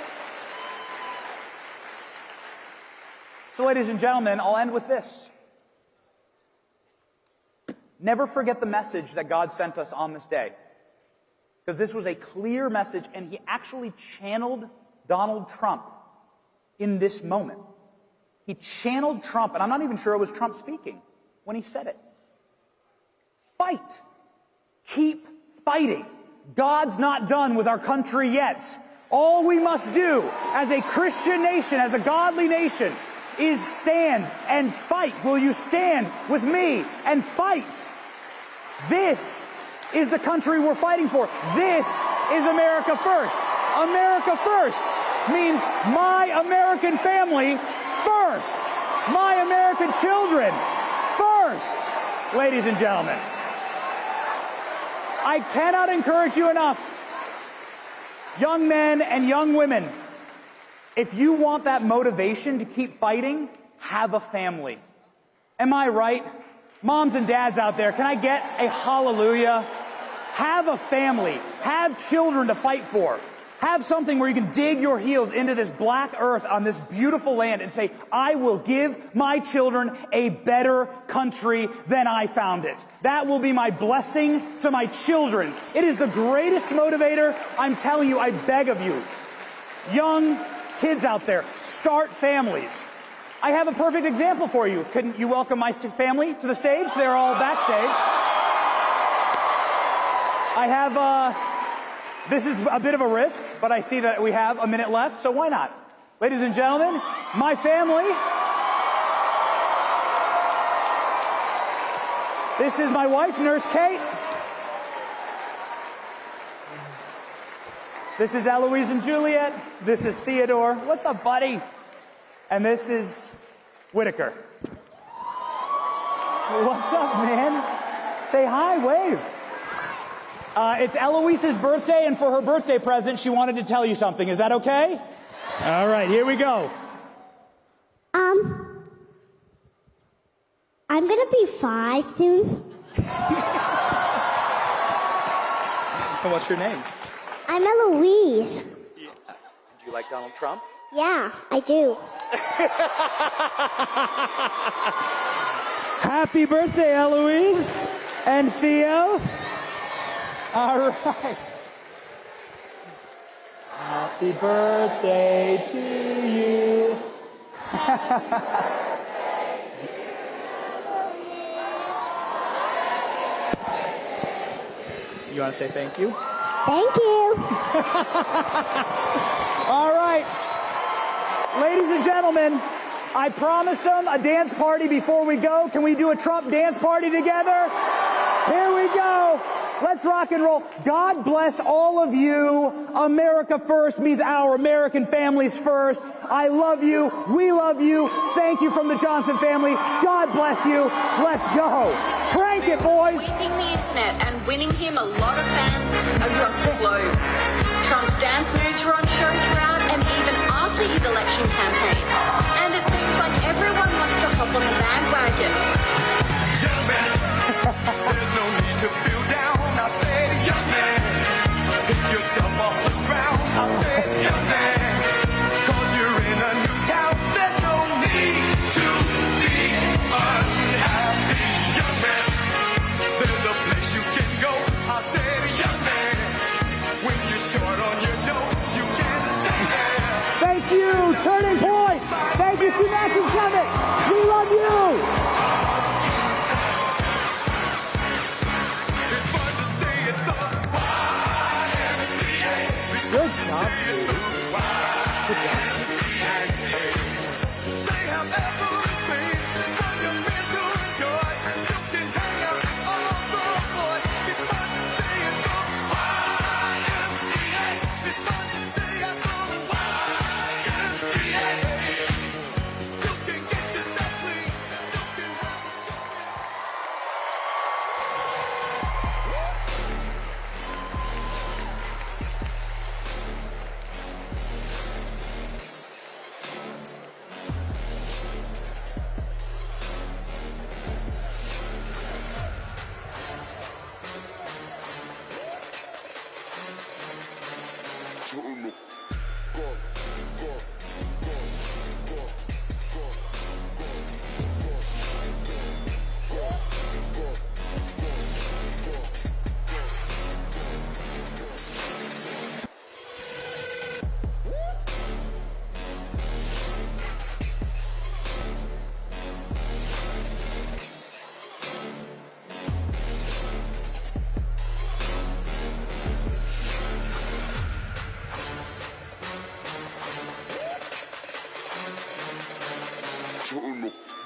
So, ladies and gentlemen, I'll end with this. Never forget the message that God sent us on this day. Because this was a clear message, and he actually channeled Donald Trump in this moment. He channeled Trump, and I'm not even sure it was Trump speaking when he said it. Fight. Keep fighting. God's not done with our country yet. All we must do as a Christian nation, as a godly nation, is stand and fight. Will you stand with me and fight? This is the country we're fighting for. This is America first. America first means my American family first. My American children first. Ladies and gentlemen, I cannot encourage you enough. Young men and young women, if you want that motivation to keep fighting, have a family. Am I right? Moms and dads out there, can I get a hallelujah? Have a family. Have children to fight for. Have something where you can dig your heels into this black earth on this beautiful land and say, I will give my children a better country than I found it. That will be my blessing to my children. It is the greatest motivator. I'm telling you, I beg of you. Young kids out there, start families. I have a perfect example for you. Couldn't you welcome my family to the stage? They're all backstage. I have, this is a bit of a risk, but I see that we have a minute left, so why not? Ladies and gentlemen, my family. This is my wife, Nurse Kate. This is Eloise and Juliet. This is Theodore. What's up, buddy? And this is Whitaker. What's up, man? Say hi, wave. It's Eloise's birthday, and for her birthday present, she wanted to tell you something. Is that okay? All right, here we go. I'm gonna be 5 soon. And what's your name? I'm Eloise. Do you like Donald Trump? Yeah, I do. Happy birthday, Eloise and Theo. All right. Happy birthday to you. You want to say thank you? Thank you. All right. Ladies and gentlemen, I promised them a dance party before we go. Can we do a Trump dance party together? Here we go. Let's rock and roll. God bless all of you. America first means our American families first. I love you. We love you. Thank you from the Johnson family. God bless you. Let's go. Crank it, boys. Leaking the internet and winning him a lot of fans across the globe. Trump's dance moves were on show throughout and even after his election campaign. And it seems like everyone wants to hop on the bandwagon. Young man, there's no need to feel down. I said, young man, pick yourself off the ground. I said, young man, cause you're in a new town. There's no need to be unhappy. Young man, there's a place you can go. I said, young man, when you're short on your dough, you can't stay there. Thank you, Turning Point. Thank you, Stu National Summit. We love you. Good job, dude. Good job.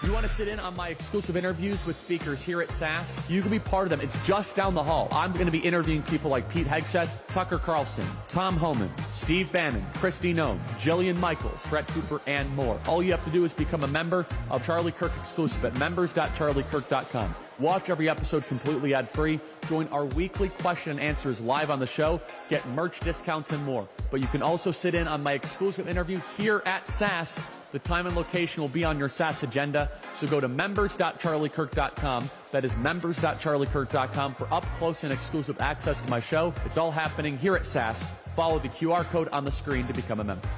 You want to sit in on my exclusive interviews with speakers here at SAS? You can be part of them. It's just down the hall. I'm going to be interviewing people like Pete Hegseth, Tucker Carlson, Tom Homan, Steve Bannon, Kristi Noem, Jillian Michaels, Brett Cooper, and more. All you have to do is become a member of Charlie Kirk Exclusive at members.charliekirk.com. Watch every episode completely ad-free. Join our weekly question and answers live on the show. Get merch discounts and more. But you can also sit in on my exclusive interview here at SAS. The time and location will be on your SAS agenda. So go to members.charliekirk.com. That is members.charliekirk.com for up-close and exclusive access to my show. It's all happening here at SAS. Follow the QR code on the screen to become a member.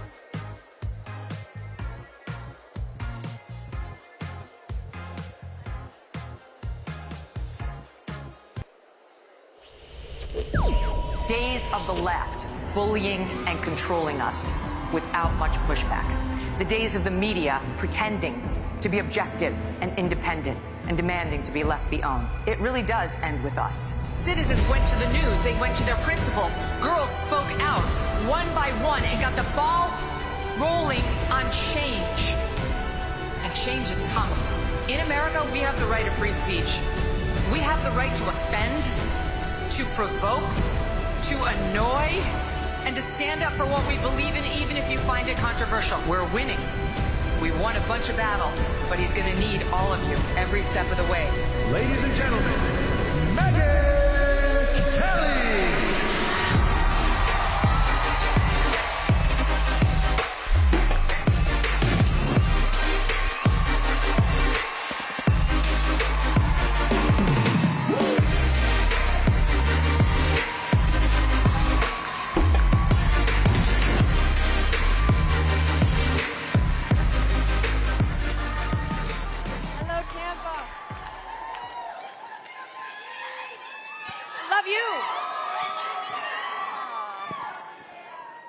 Days of the left bullying and controlling us without much pushback. The days of the media pretending to be objective and independent and demanding to be left beyond. It really does end with us. Citizens went to the news. They went to their principals. Girls spoke out one by one and got the ball rolling on change. And change is coming. In America, we have the right of free speech. We have the right to offend, to provoke, to annoy, and to stand up for what we believe in, even if you find it controversial. We're winning. We won a bunch of battles, but he's going to need all of you every step of the way. Ladies and gentlemen, Megyn Kelly.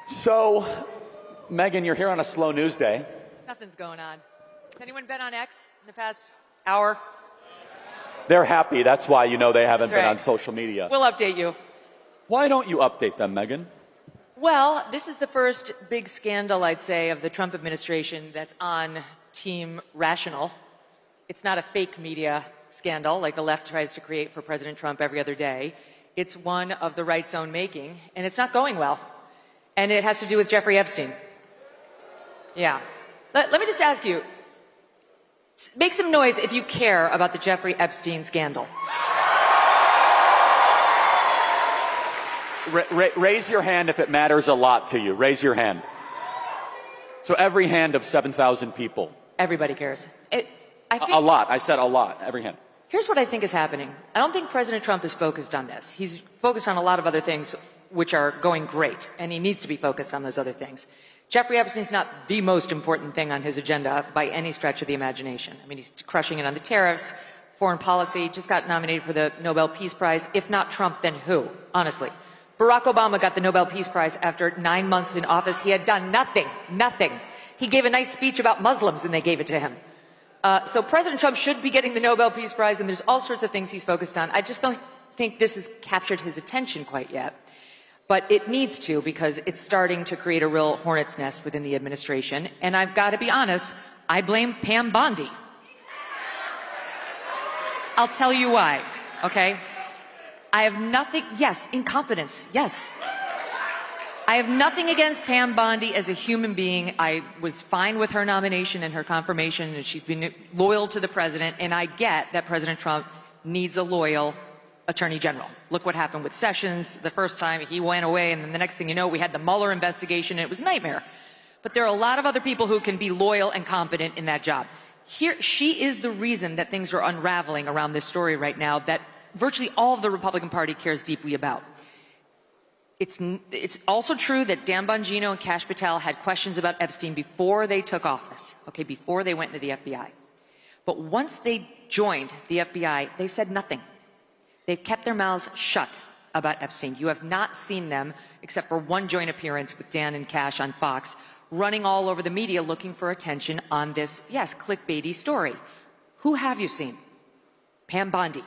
So, Megyn, you're here on a slow news day. Nothing's going on. Has anyone been on X in the past hour? They're happy. That's why you know they haven't That's been right. on social media. We'll update you. Why don't you update them, Megyn? Well, this is the first big scandal, I'd say, of the Trump administration that's on Team Rational. It's not a fake media scandal like the left tries to create for President Trump every other day. It's one of the right's own making, and it's not going well. And it has to do with Jeffrey Epstein. Yeah. Let me just ask you, make some noise if you care about the Jeffrey Epstein scandal. Raise your hand if it matters a lot to you. Raise your hand. So every hand of 7,000 people. Everybody cares. A lot. I said a lot. Every hand. Here's what I think is happening. I don't think President Trump is focused on this. He's focused on a lot of other things which are going great, and he needs to be focused on those other things. Jeffrey Epstein's not the most important thing on his agenda by any stretch of the imagination. I mean, he's crushing it on the tariffs, foreign policy, just got nominated for the Nobel Peace Prize. If not Trump, then who? Honestly. Barack Obama got the Nobel Peace Prize after 9 months in office. He had done nothing. He gave a nice speech about Muslims, and they gave it to him. So President Trump should be getting the Nobel Peace Prize, and there's all sorts of things he's focused on. I just don't think this has captured his attention quite yet. But it needs to, because it's starting to create a real hornet's nest within the administration. And I've got to be honest, I blame Pam Bondi. I'll tell you why, okay? I have nothing, yes, incompetence, yes. I have nothing against Pam Bondi as a human being. I was fine with her nomination and her confirmation, and she's been loyal to the president, and I get that President Trump needs a loyal Attorney General. Look what happened with Sessions the first time. He went away, and then the next thing you know, we had the Mueller investigation, and it was a nightmare. But there are a lot of other people who can be loyal and competent in that job. She is the reason that things are unraveling around this story right now that virtually all of the Republican Party cares deeply about. It's also true that Dan Bongino and Kash Patel had questions about Epstein before they took office, okay, before they went into the FBI. But once they joined the FBI, they said nothing. They've kept their mouths shut about Epstein. You have not seen them, except for one joint appearance with Dan and Kash on Fox, running all over the media looking for attention on this, yes, clickbaity story. Who have you seen? Pam Bondi.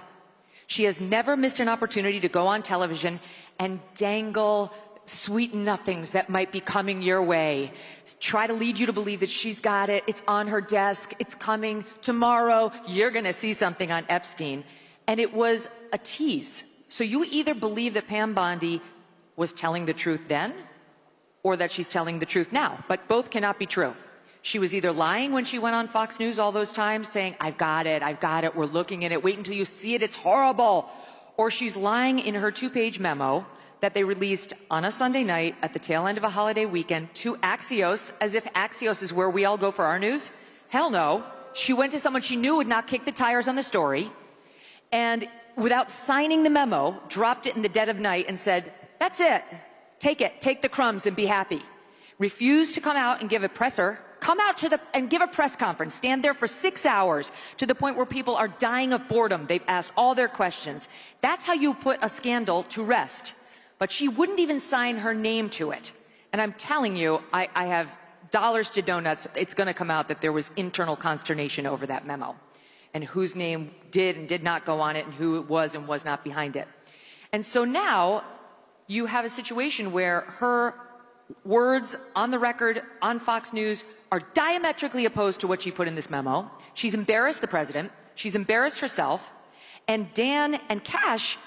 She has never missed an opportunity to go on television and dangle sweet nothings that might be coming your way. Try to lead you to believe that she's got it. It's on her desk. It's coming tomorrow. You're going to see something on Epstein. And it was a tease. So you either believe that Pam Bondi was telling the truth then or that she's telling the truth now. But both cannot be true. She was either lying when she went on Fox News all those times saying, I've got it, we're looking at it, wait until you see it, it's horrible. Or she's lying in her 2-page memo that they released on a Sunday night at the tail end of a holiday weekend to Axios, as if Axios is where we all go for our news. Hell no. She went to someone she knew would not kick the tires on the story, and without signing the memo, dropped it in the dead of night and said, that's it, take the crumbs and be happy. Refused to come out and give a presser, come out and give a press conference, stand there for 6 hours to the point where people are dying of boredom. They've asked all their questions. That's how you put a scandal to rest. But she wouldn't even sign her name to it. And I'm telling you, I have dollars to donuts, it's going to come out that there was internal consternation over that memo and whose name did and did not go on it and who was and was not behind it. And so now you have a situation where her words on the record on Fox News are diametrically opposed to what she put in this memo. She's embarrassed the president. She's embarrassed herself. And Dan and Cash,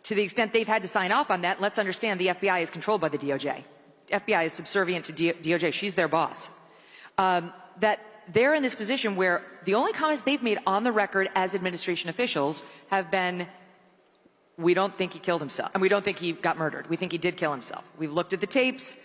to the extent they've had to sign off on that, let's understand the FBI is controlled by the DOJ. FBI is subservient to DOJ. She's their boss. That they're in this position where the only comments they've made on the record as administration officials have been, we don't think he killed himself, and we don't think he got murdered. We think he did kill himself. We've looked at the tapes,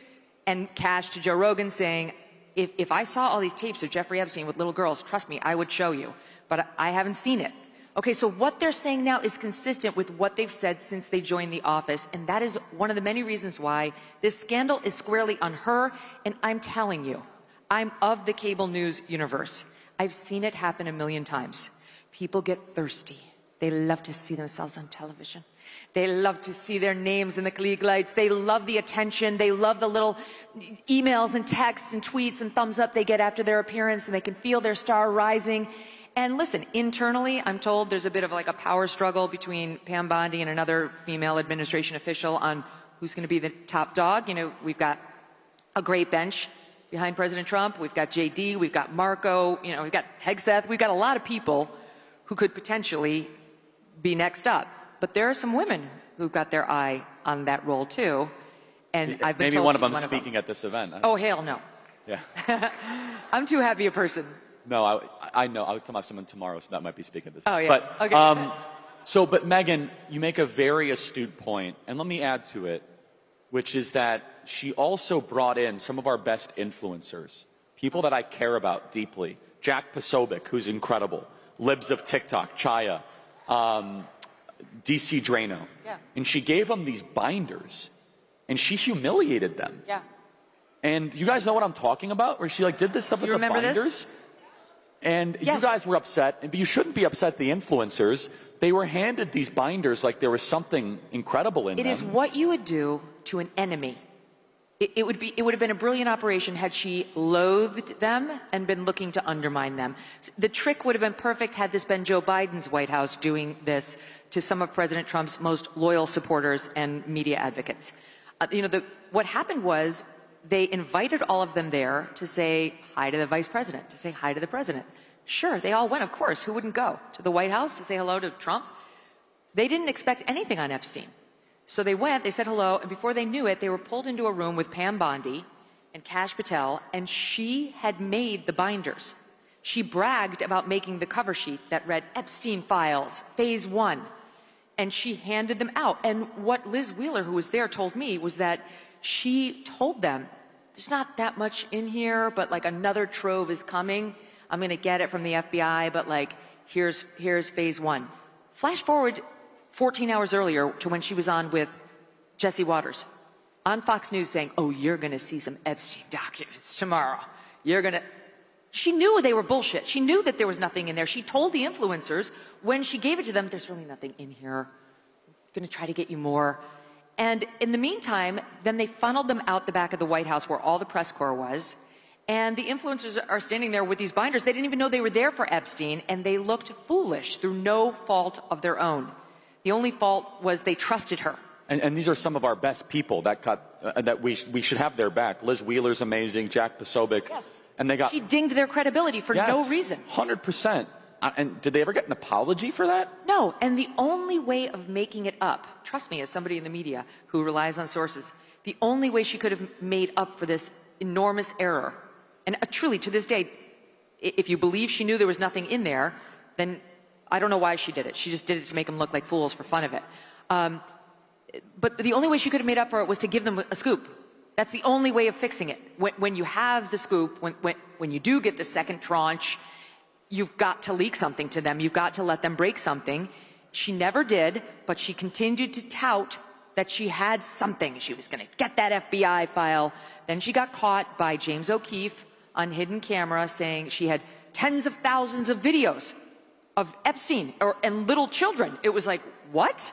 and Cash to Joe Rogan saying, if I saw all these tapes of Jeffrey Epstein with little girls, trust me, I would show you. But I haven't seen it. Okay, so what they're saying now is consistent with what they've said since they joined the office, and that is one of the many reasons why this scandal is squarely on her. And I'm telling you, I'm of the cable news universe. I've seen it happen a million times. People get thirsty. They love to see themselves on television. They love to see their names in the Klieg lights. They love the attention. They love the little emails and texts and tweets and thumbs up they get after their appearance, and they can feel their star rising. And listen, internally, I'm told there's a bit of like a power struggle between Pam Bondi and another female administration official on who's going to be the top dog. You know, we've got a great bench behind President Trump. We've got JD. We've got Marco. You know, we've got Hegseth. We've got a lot of people who could potentially be next up. But there are some women who've got their eye on that role too. And I've been maybe told one of them she's speaking at this event. Oh, hell no. Yeah. I'm too happy a person. No, I know. I was talking about someone tomorrow, so that might be speaking at this. Oh, yeah. But, Okay. but Megan, you make a very astute point, and let me add to it, which is that she also brought in some of our best influencers, people that I care about deeply. Jack Posobiec, who's incredible, Libs of TikTok, Chaya, DC Drano. Yeah. And she gave them these binders, and she humiliated them. Yeah. And you guys know what I'm talking about? Where she like did this stuff with the binders? This? And Yes. you guys were upset, but you shouldn't be upset, the influencers. They were handed these binders like there was something incredible in them. It is what you would do to an enemy. It would have been a brilliant operation had she loathed them and been looking to undermine them. The trick would have been perfect had this been Joe Biden's White House doing this to some of President Trump's most loyal supporters and media advocates. What happened was they invited all of them there to say hi to the vice president, to say hi to the president. Sure, they all went, of course. Who wouldn't go? To the White House to say hello to Trump? They didn't expect anything on Epstein. So they went, they said hello, and before they knew it, they were pulled into a room with Pam Bondi and Kash Patel, and she had made the binders. She bragged about making the cover sheet that read Epstein Files, Phase 1, and she handed them out. And what Liz Wheeler, who was there, told me was that she told them, there's not that much in here, but like another trove is coming. I'm going to get it from the FBI, but like, here's Phase 1. Flash forward 14 hours earlier to when she was on with Jesse Waters on Fox News saying, oh, you're going to see some Epstein documents tomorrow. She knew they were bullshit. She knew that there was nothing in there. She told the influencers when she gave it to them, there's really nothing in here. I'm going to try to get you more. And in the meantime, then they funneled them out the back of the White House where all the press corps was. And the influencers are standing there with these binders. They didn't even know they were there for Epstein, and they looked foolish through no fault of their own. The only fault was they trusted her. And these are some of our best people that we should have their back. Liz Wheeler's amazing, Jack Posobiec. Yes. And they got She dinged their credibility for no reason. 100%. And did they ever get an apology for that? No, and the only way of making it up, trust me, as somebody in the media who relies on sources, the only way she could have made up for this enormous error, and truly to this day, if you believe she knew there was nothing in there, then I don't know why she did it. She just did it to make them look like fools for fun of it. But the only way she could have made up for it was to give them a scoop. That's the only way of fixing it. When you have the scoop, when you do get the second tranche, you've got to leak something to them. You've got to let them break something. She never did, but she continued to tout that she had something. She was going to get that FBI file. Then she got caught by James O'Keefe on hidden camera saying she had tens of thousands of videos of Epstein and little children. It was like, what?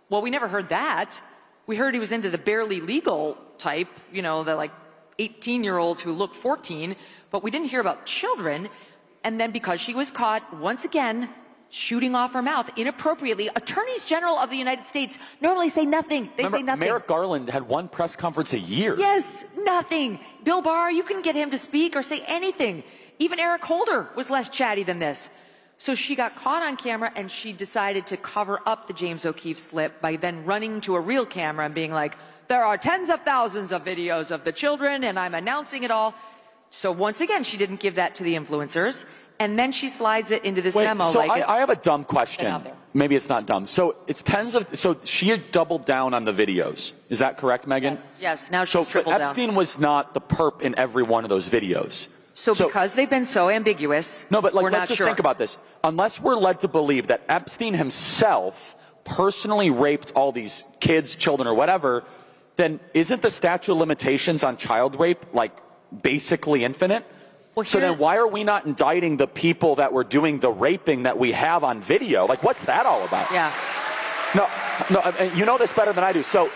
Well, we never heard that. We heard he was into the barely legal type, the like 18-year-olds who look 14, but we didn't hear about children. And then because she was caught, once again, shooting off her mouth inappropriately, attorneys general of the United States normally say nothing. They say nothing. Merrick Garland had one press conference a year. Yes, nothing. Bill Barr, you couldn't get him to speak or say anything. Even Eric Holder was less chatty than this. So she got caught on camera, and she decided to cover up the James O'Keefe slip by then running to a real camera and being like, there are tens of thousands of videos of the children, and I'm announcing it all. So once again, she didn't give that to the influencers. And then she slides it into this memo. So like I have a dumb question. Maybe it's not dumb. So it's so she had doubled down on the videos. Is that correct, Megan? Yes, now she's tripled down. Epstein was not the perp in every one of those videos. So because they've been so ambiguous, no, but we're let's not just sure. think about this. Unless we're led to believe that Epstein himself personally raped all these kids, children, or whatever, then isn't the statute of limitations on child rape like basically infinite? Well, so then why are we not indicting the people that were doing the raping that we have on video? Like, what's that all about? Yeah. No, you know this better than I do. So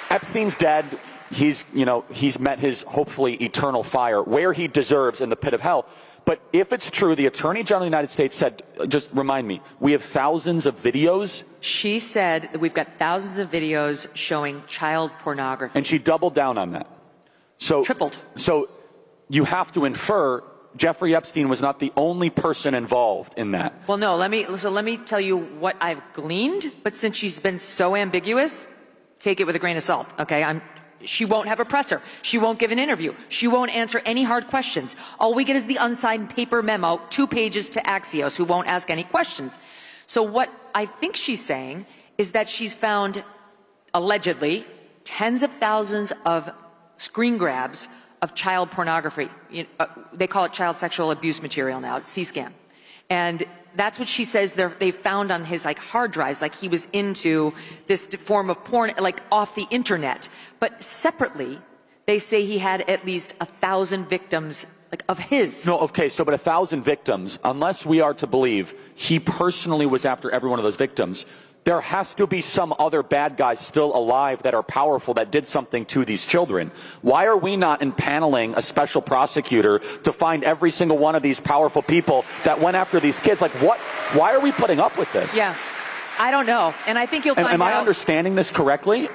Epstein's dead. He's met his hopefully eternal fire where he deserves in the pit of hell. But if it's true, the Attorney General of the United States said, just remind me, we have thousands of videos. She said that we've got thousands of videos showing child pornography. And she doubled down on that. So tripled. So you have to infer Jeffrey Epstein was not the only person involved in that. Well, no, let me tell you what I've gleaned, but since she's been so ambiguous, take it with a grain of salt, okay? She won't have a presser. She won't give an interview. She won't answer any hard questions. All we get is the unsigned paper memo, 2 pages to Axios, who won't ask any questions. So what I think she's saying is that she's found, allegedly, tens of thousands of screen grabs of child pornography. They call it child sexual abuse material now, it's C-SCAN. And that's what she says they found on his hard drives, like he was into this form of porn, like off the internet. But separately, they say he had at least 1,000 victims of his. No, okay, so but 1,000 victims, unless we are to believe he personally was after every one of those victims, there has to be some other bad guys still alive that are powerful that did something to these children. Why are we not impaneling a special prosecutor to find every single one of these powerful people that went after these kids? Like, what? Why are we putting up with this? Yeah, I don't know. And I think you'll find out. Am I understanding this correctly?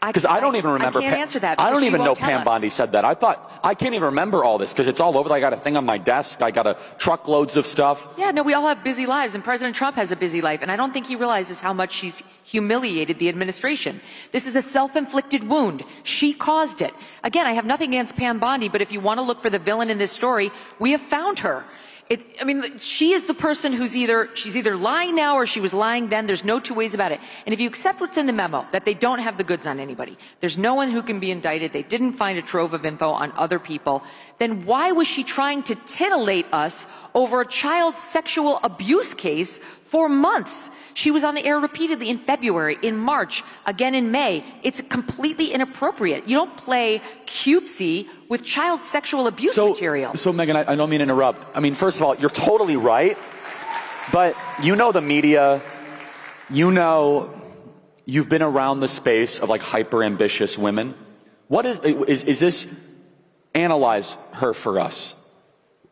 Because I don't even remember. I can't answer that. I don't even know Pam Bondi said that. I can't even remember all this because it's all over. I got a thing on my desk. I got truckloads of stuff. Yeah, no, we all have busy lives, and President Trump has a busy life, and I don't think he realizes how much she's humiliated the administration. This is a self-inflicted wound. She caused it. Again, I have nothing against Pam Bondi, but if you want to look for the villain in this story, we have found her. She is the person who's she's either lying now or she was lying then. There's no two ways about it. And if you accept what's in the memo, that they don't have the goods on anybody, there's no one who can be indicted, they didn't find a trove of info on other people, then why was she trying to titillate us over a child sexual abuse case for months? She was on the air repeatedly in February, in March, again in May. It's completely inappropriate. You don't play cutesy with child sexual abuse material. So, Megan, I don't mean to interrupt. I mean, first of all, you're totally right. But you know the media. You know you've been around the space of hyper-ambitious women. What is this? Analyze her for us.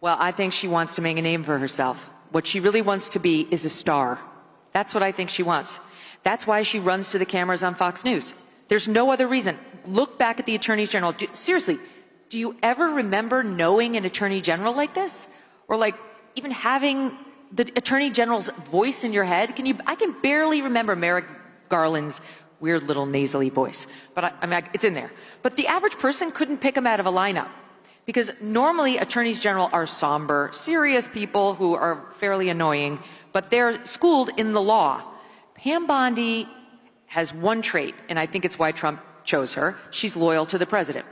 Well, I think she wants to make a name for herself. What she really wants to be is a star. That's what I think she wants. That's why she runs to the cameras on Fox News. There's no other reason. Look back at the attorneys general. Seriously, do you ever remember knowing an attorney general like this? Or even having the attorney general's voice in your head? I can barely remember Merrick Garland's weird little nasally voice. But it's in there. But the average person couldn't pick him out of a lineup. Because normally attorneys general are somber, serious people who are fairly annoying, but they're schooled in the law. Pam Bondi has one trait, and I think it's why Trump chose her. She's loyal to the president.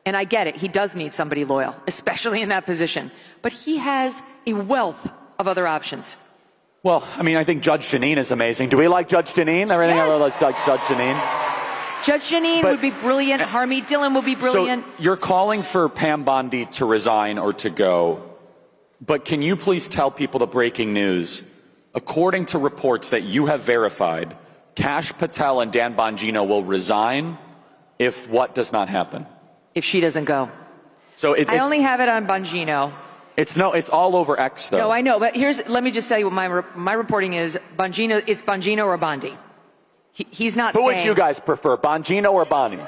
And I get it, he does need somebody loyal, especially in that position. But he has a wealth of other options. Well, I think Judge Jeanine is amazing. Do we like Judge Jeanine? Everything I like Judge Jeanine. Judge Jeanine would be brilliant. Harmeet Dillon would be brilliant. So you're calling for Pam Bondi to resign or to go. But can you please tell people the breaking news? According to reports that you have verified, Kash Patel and Dan Bongino will resign if what does not happen? if she doesn't go. So I only have it on Bongino. It's all over X though. No, I know, but let me just tell you what my reporting is. Bongino, it's Bongino or Bondi. He's not saying. Who would you guys prefer, Bongino or Bonnie?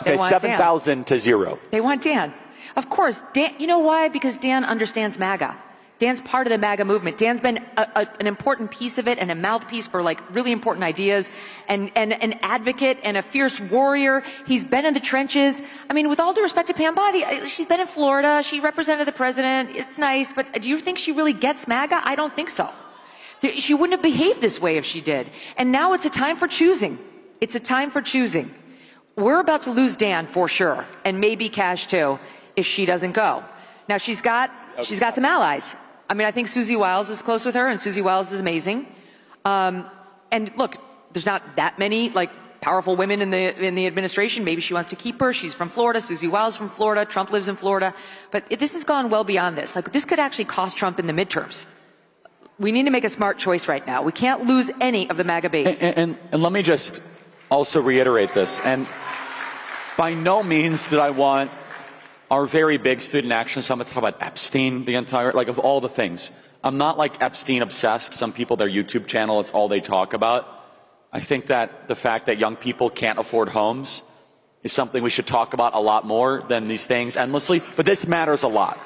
Okay, 7,000 to 0. They want Dan. Of course, Dan. You know why? Because Dan understands MAGA. Dan's part of the MAGA movement. Dan's been an important piece of it and a mouthpiece for like really important ideas and an advocate and a fierce warrior. He's been in the trenches. I mean, with all due respect to Pam Bondi, she's been in Florida. She represented the president. It's nice, but do you think she really gets MAGA? I don't think so. She wouldn't have behaved this way if she did. And now it's a time for choosing. It's a time for choosing. We're about to lose Dan for sure, and maybe Cash too, if she doesn't go. Now she's got some allies. I mean, I think Susie Wiles is close with her, and Susie Wiles is amazing. And look, there's not that many like powerful women in the administration. Maybe she wants to keep her. She's from Florida. Susie Wiles from Florida. Trump lives in Florida. But this has gone well beyond this. Like, this could actually cost Trump in the midterms. We need to make a smart choice right now. We can't lose any of the MAGA base. And let me just also reiterate this. And by no means did I want our very big student action summit to talk about Epstein, the entire, like, of all the things. I'm not like Epstein obsessed. Some people, their YouTube channel, it's all they talk about. I think that the fact that young people can't afford homes is something we should talk about a lot more than these things endlessly. But this matters a lot.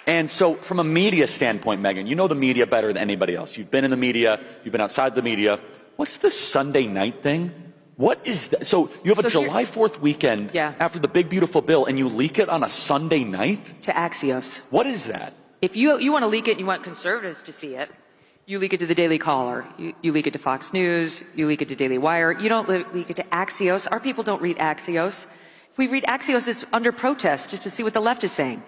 And so from a media standpoint, Megan, you know the media better than anybody else. You've been in the media. You've been outside the media. What's this Sunday night thing? What is that? So you have a July 4th weekend after the big, beautiful bill, and you leak it on a Sunday night? To Axios. What is that? If you want to leak it and you want conservatives to see it, you leak it to the Daily Caller. You leak it to Fox News. You leak it to Daily Wire. You don't leak it to Axios. Our people don't read Axios. If we read Axios, it's under protest just to see what the left is saying.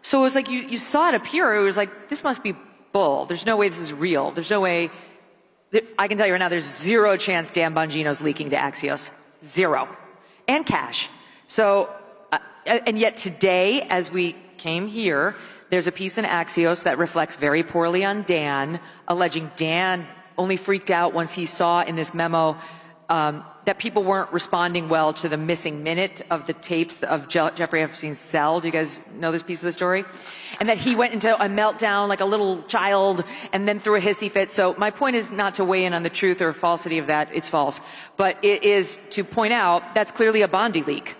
So it was like you saw it appear. It was like, this must be bull. There's no way this is real. There's no way. I can tell you right now, there's zero chance Dan Bongino's leaking to Axios. Zero. And Cash. So, and yet today, as we came here, there's a piece in Axios that reflects very poorly on Dan, alleging Dan only freaked out once he saw in this memo that people weren't responding well to the missing minute of the tapes of Jeffrey Epstein's cell. Do you guys know this piece of the story? And that he went into a meltdown like a little child and then threw a hissy fit. So my point is not to weigh in on the truth or falsity of that. It's false. But it is to point out that's clearly a Bondi leak.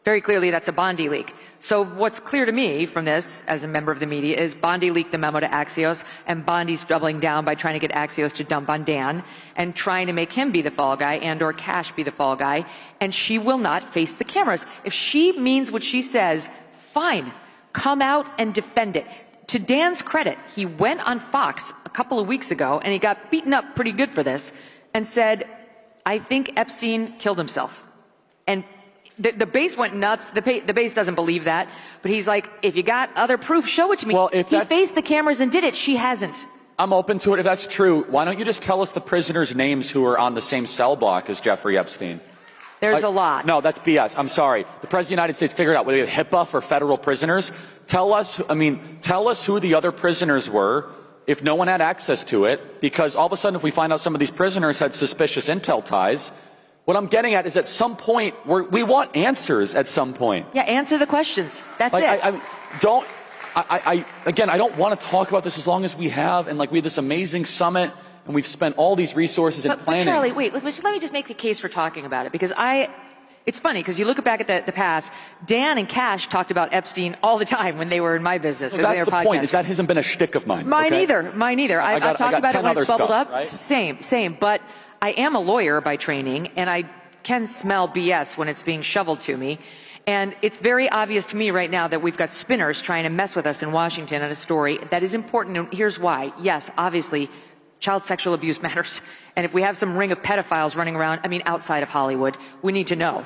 Very clearly, that's a Bondi leak. So what's clear to me from this, as a member of the media, is Bondi leaked the memo to Axios, and Bondi's doubling down by trying to get Axios to dump on Dan and trying to make him be the fall guy and or Cash be the fall guy. And she will not face the cameras. If she means what she says, fine. Come out and defend it. To Dan's credit, he went on Fox a couple of weeks ago, and he got beaten up pretty good for this, and said, I think Epstein killed himself. And the base went nuts. The base doesn't believe that. But he's like, if you got other proof, show it to me. Well, if he faced the cameras and did it. She hasn't. I'm open to it. If that's true, why don't you just tell us the prisoners' names who are on the same cell block as Jeffrey Epstein? There's a lot. No, that's BS. I'm sorry. The President of the United States figured out whether we have HIPAA for federal prisoners. Tell us who the other prisoners were if no one had access to it, because all of a sudden if we find out some of these prisoners had suspicious intel ties, what I'm getting at is at some point we want answers at some point. Yeah, answer the questions. That's it. I don't want to talk about this as long as we have, and like we had this amazing summit and we've spent all these resources in planning. But Charlie, wait, let me just make the case for talking about it, because it's funny because you look back at the past, Dan and Cash talked about Epstein all the time when they were in my business. So that's the point, is that hasn't been a shtick of mine. Mine either. I've talked about it when it's bubbled up. Right? Same. But I am a lawyer by training, and I can smell BS when it's being shoveled to me. And it's very obvious to me right now that we've got spinners trying to mess with us in Washington on a story that is important, and here's why. Yes, obviously, child sexual abuse matters. And if we have some ring of pedophiles running around, outside of Hollywood, we need to know.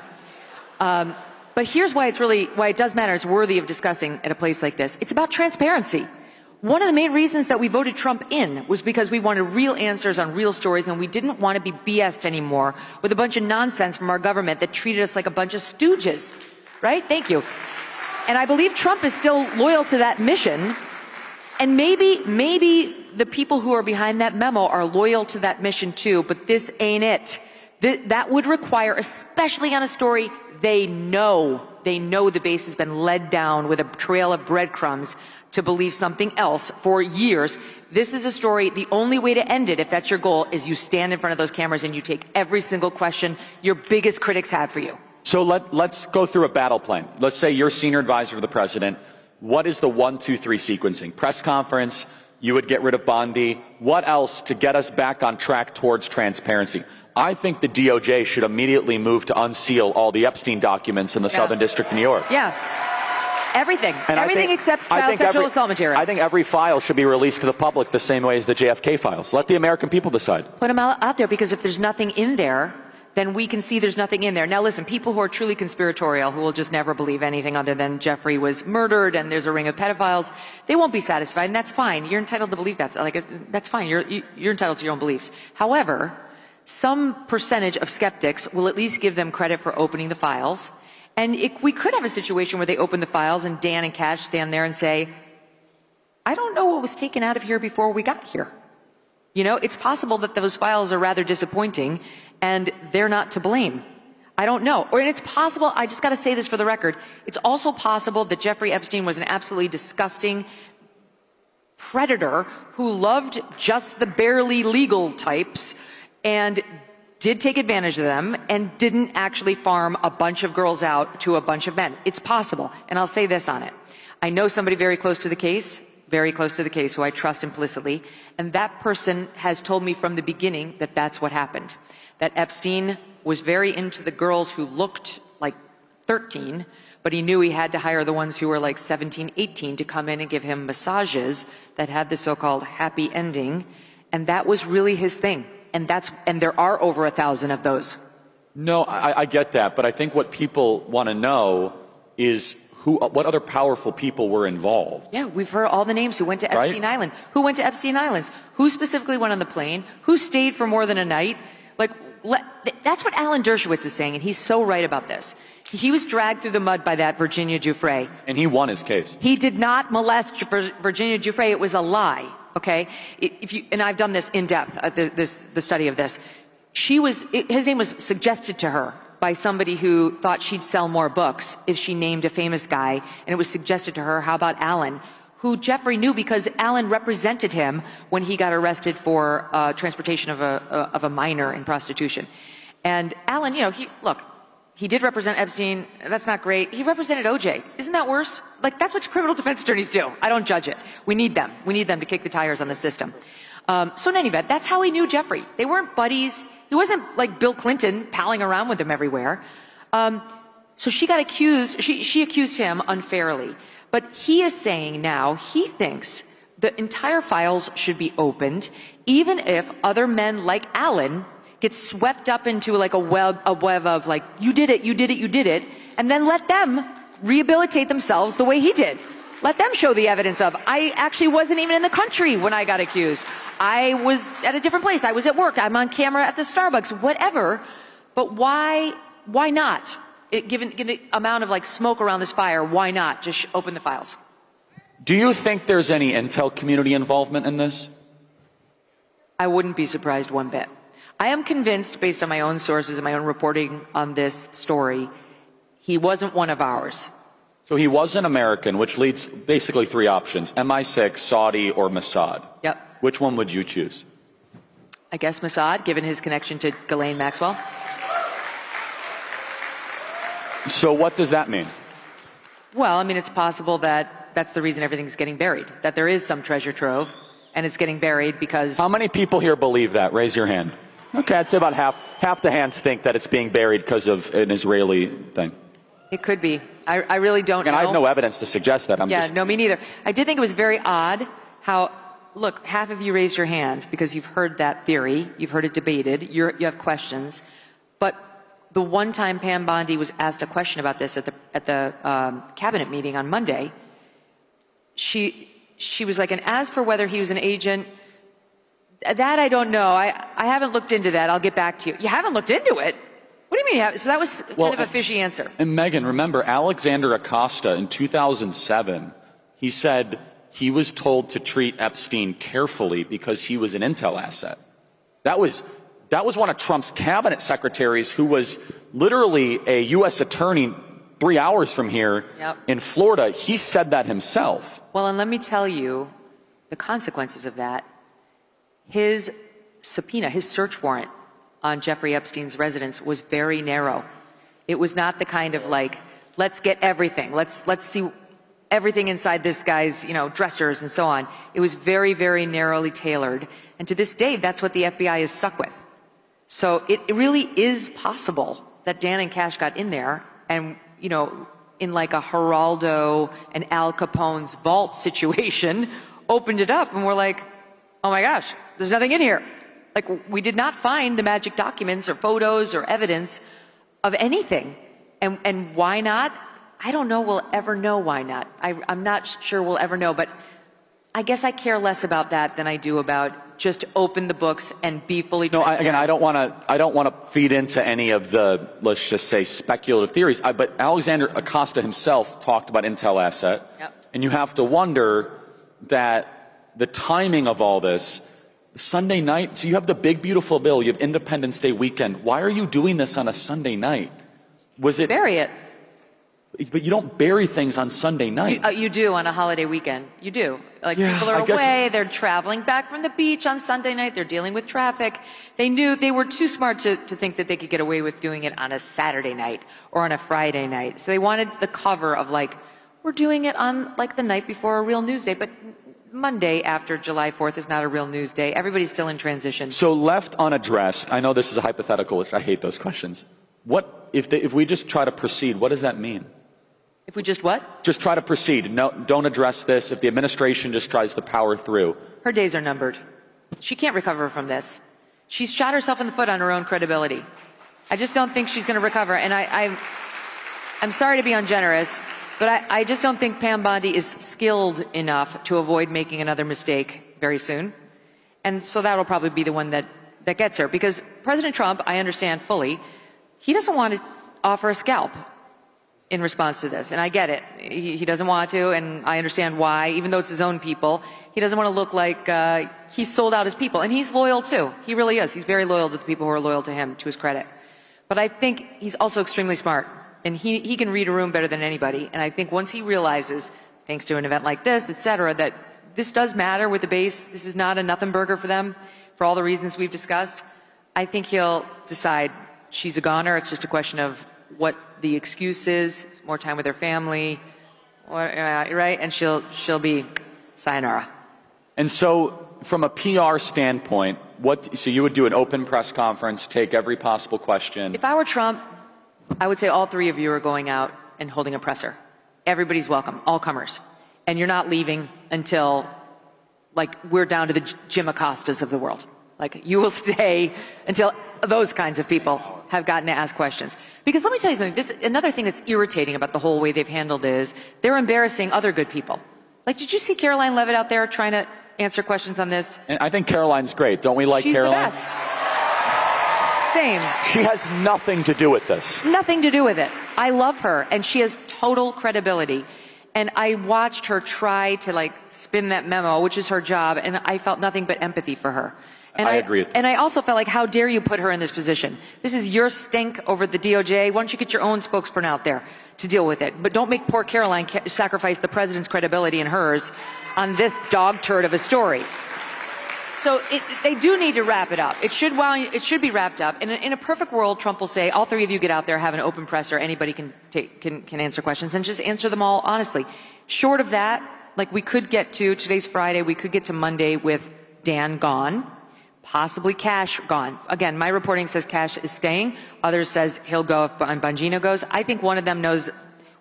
But here's why it does matter. It's worthy of discussing at a place like this. It's about transparency. One of the main reasons that we voted Trump in was because we wanted real answers on real stories, and we didn't want to be BS'd anymore with a bunch of nonsense from our government that treated us like a bunch of stooges. Right? Thank you. And I believe Trump is still loyal to that mission. And maybe the people who are behind that memo are loyal to that mission too, but this ain't it. That would require, especially on a story they know the base has been led down with a trail of breadcrumbs to believe something else for years. This is a story, the only way to end it, if that's your goal, is you stand in front of those cameras and you take every single question your biggest critics have for you. So let's go through a battle plan. Let's say you're senior advisor to the president. What is the 1, 2, 3 sequencing? Press conference, you would get rid of Bondi. What else to get us back on track towards transparency? I think the DOJ should immediately move to unseal all the Epstein documents in the Southern District of New York. Yeah. Everything. And Everything except child sexual assault material. I think every file should be released to the public the same way as the JFK files. Let the American people decide. Put them out there, because if there's nothing in there, then we can see there's nothing in there. Now listen, people who are truly conspiratorial, who will just never believe anything other than Jeffrey was murdered and there's a ring of pedophiles, they won't be satisfied, and that's fine. You're entitled to believe that. That's fine. You're entitled to your own beliefs. However, some percentage of skeptics will at least give them credit for opening the files. And we could have a situation where they open the files and Dan and Cash stand there and say, I don't know what was taken out of here before we got here. You know, it's possible that those files are rather disappointing and they're not to blame. I don't know. Or it's possible, I just got to say this for the record, it's also possible that Jeffrey Epstein was an absolutely disgusting predator who loved just the barely legal types and did take advantage of them and didn't actually farm a bunch of girls out to a bunch of men. It's possible. And I'll say this on it. I know somebody very close to the case, who I trust implicitly, and that person has told me from the beginning that that's what happened. That Epstein was very into the girls who looked like 13, but he knew he had to hire the ones who were like 17, 18 to come in and give him massages that had the so-called happy ending, and that was really his thing. And there are over 1,000 of those. No, I get that, but I think what people want to know is what other powerful people were involved. Yeah, we've heard all the names who went to Epstein Island. Who went to Epstein Islands? Who specifically went on the plane? Who stayed for more than a night? That's what Alan Dershowitz is saying, and he's so right about this. He was dragged through the mud by that Virginia Giuffre. And he won his case. He did not molest Virginia Giuffre. It was a lie. Okay, and I've done this in depth, the study of this. His name was suggested to her by somebody who thought she'd sell more books if she named a famous guy, and it was suggested to her, how about Alan, who Jeffrey knew because Alan represented him when he got arrested for transportation of a minor in prostitution. And Alan, you know, he did represent Epstein. That's not great. He represented OJ. Isn't that worse? Like, that's what criminal defense attorneys do. I don't judge it. We need them. We need them to kick the tires on the system. So in any event, that's how he knew Jeffrey. They weren't buddies. He wasn't like Bill Clinton palling around with him everywhere. So she got accused. She accused him unfairly. But he is saying now he thinks the entire files should be opened, even if other men like Alan get swept up into like a web of like, you did it, and then let them rehabilitate themselves the way he did. Let them show the evidence of, I actually wasn't even in the country when I got accused. I was at a different place. I was at work. I'm on camera at the Starbucks, whatever. But why not? Given the amount of like smoke around this fire, why not just open the files? Do you think there's any intel community involvement in this? I wouldn't be surprised one bit. I am convinced, based on my own sources and my own reporting on this story, he wasn't one of ours. So he wasn't American, which leads basically 3 options: MI6, Saudi, or Mossad. Yep. Which one would you choose? I guess Mossad, given his connection to Ghislaine Maxwell. So what does that mean? Well, I mean, it's possible that that's the reason everything's getting buried, that there is some treasure trove, and it's getting buried because... How many people here believe that? Raise your hand. Okay, I'd say about half the hands think that it's being buried because of an Israeli thing. It could be. I really don't know. And I have no evidence to suggest that. No, me neither. I did think it was very odd how, look, half of you raised your hands because you've heard that theory, you've heard it debated, you have questions, but the one time Pam Bondi was asked a question about this at the cabinet meeting on Monday, she was like, and as for whether he was an agent, that I don't know. I haven't looked into that. I'll get back to you. You haven't looked into it? What do you mean? So that was kind of a fishy answer. And Megan, remember, Alexander Acosta in 2007, he said he was told to treat Epstein carefully because he was an intel asset. That was That was one of Trump's cabinet secretaries who was literally a U.S. attorney 3 hours from here in Florida. He said that himself. Well, and let me tell you the consequences of that. His subpoena, his search warrant on Jeffrey Epstein's residence was very narrow. It was not the kind of like, let's get everything. Let's see everything inside this guy's, dressers and so on. It was very, very narrowly tailored. And to this day, that's what the FBI is stuck with. So it really is possible that Dan and Cash got in there and, in like a Geraldo and Al Capone's vault situation, opened it up and we're like, oh my gosh, there's nothing in here. Like, we did not find the magic documents or photos or evidence of anything. And why not? I don't know we'll ever know why not. I'm not sure we'll ever know, but I guess I care less about that than I do about just open the books and be fully transparent. No, I don't want to feed into any of the, let's just say, speculative theories. But Alexander Acosta himself talked about Intel asset. And you have to wonder that the timing of all this, Sunday night, so you have the big, beautiful bill, you have Independence Day weekend. Why are you doing this on a Sunday night? Was it? Bury it. But you don't bury things on Sunday night. You do on a holiday weekend. You do. Like, people are away, they're traveling back from the beach on Sunday night, they're dealing with traffic. They knew they were too smart to think that they could get away with doing it on a Saturday night or on a Friday night. So they wanted the cover of like, we're doing it on like the night before a real news day. But Monday after July 4th is not a real news day. Everybody's still in transition. So left unaddressed, I know this is a hypothetical, which I hate those questions. What if we just try to proceed, what does that mean? If we just what? Just try to proceed. No, don't address this. If the administration just tries to power through. Her days are numbered. She can't recover from this. She's shot herself in the foot on her own credibility. I just don't think she's going to recover. And I'm sorry to be ungenerous, but I just don't think Pam Bondi is skilled enough to avoid making another mistake very soon. And so that'll probably be the one that gets her. Because President Trump, I understand fully, he doesn't want to offer a scalp in response to this. And I get it. He doesn't want to, and I understand why. Even though it's his own people, he doesn't want to look like he's sold out his people. And he's loyal too. He really is. He's very loyal to the people who are loyal to him, to his credit. But I think he's also extremely smart. And he can read a room better than anybody. And I think once he realizes, thanks to an event like this, et cetera, that this does matter with the base, this is not a nothing burger for them, for all the reasons we've discussed, I think he'll decide she's a goner. It's just a question of what the excuse is, more time with her family, right? And she'll be sayonara. And so, from a PR standpoint, so you would do an open press conference, take every possible question. If I were Trump, I would say all three of you are going out and holding a presser. Everybody's welcome, all comers. And you're not leaving until, like, we're down to the Jim Acostas of the world. Like, you will stay until those kinds of people have gotten to ask questions. Because let me tell you something, another thing that's irritating about the whole way they've handled it is they're embarrassing other good people. Like, did you see Caroline Leavitt out there trying to answer questions on this? And I think Caroline's great. Don't we like Caroline? She's the best. Same. She has nothing to do with this. Nothing to do with it. I love her, and she has total credibility. And I watched her try to, like, spin that memo, which is her job, and I felt nothing but empathy for her. And I agree with that. And I also felt like, how dare you put her in this position? This is your stink over the DOJ. Why don't you get your own spokesperson out there to deal with it? But don't make poor Caroline sacrifice the president's credibility and hers on this dog turd of a story. So they do need to wrap it up. It should be wrapped up. And in a perfect world, Trump will say, all three of you get out there, have an open presser. Anybody can answer questions, and just answer them all honestly. Short of that, like, we could get to, today's Friday, we could get to Monday with Dan gone. Possibly Cash gone. Again, my reporting says Cash is staying. Others says he'll go if Bongino goes. I think one of them knows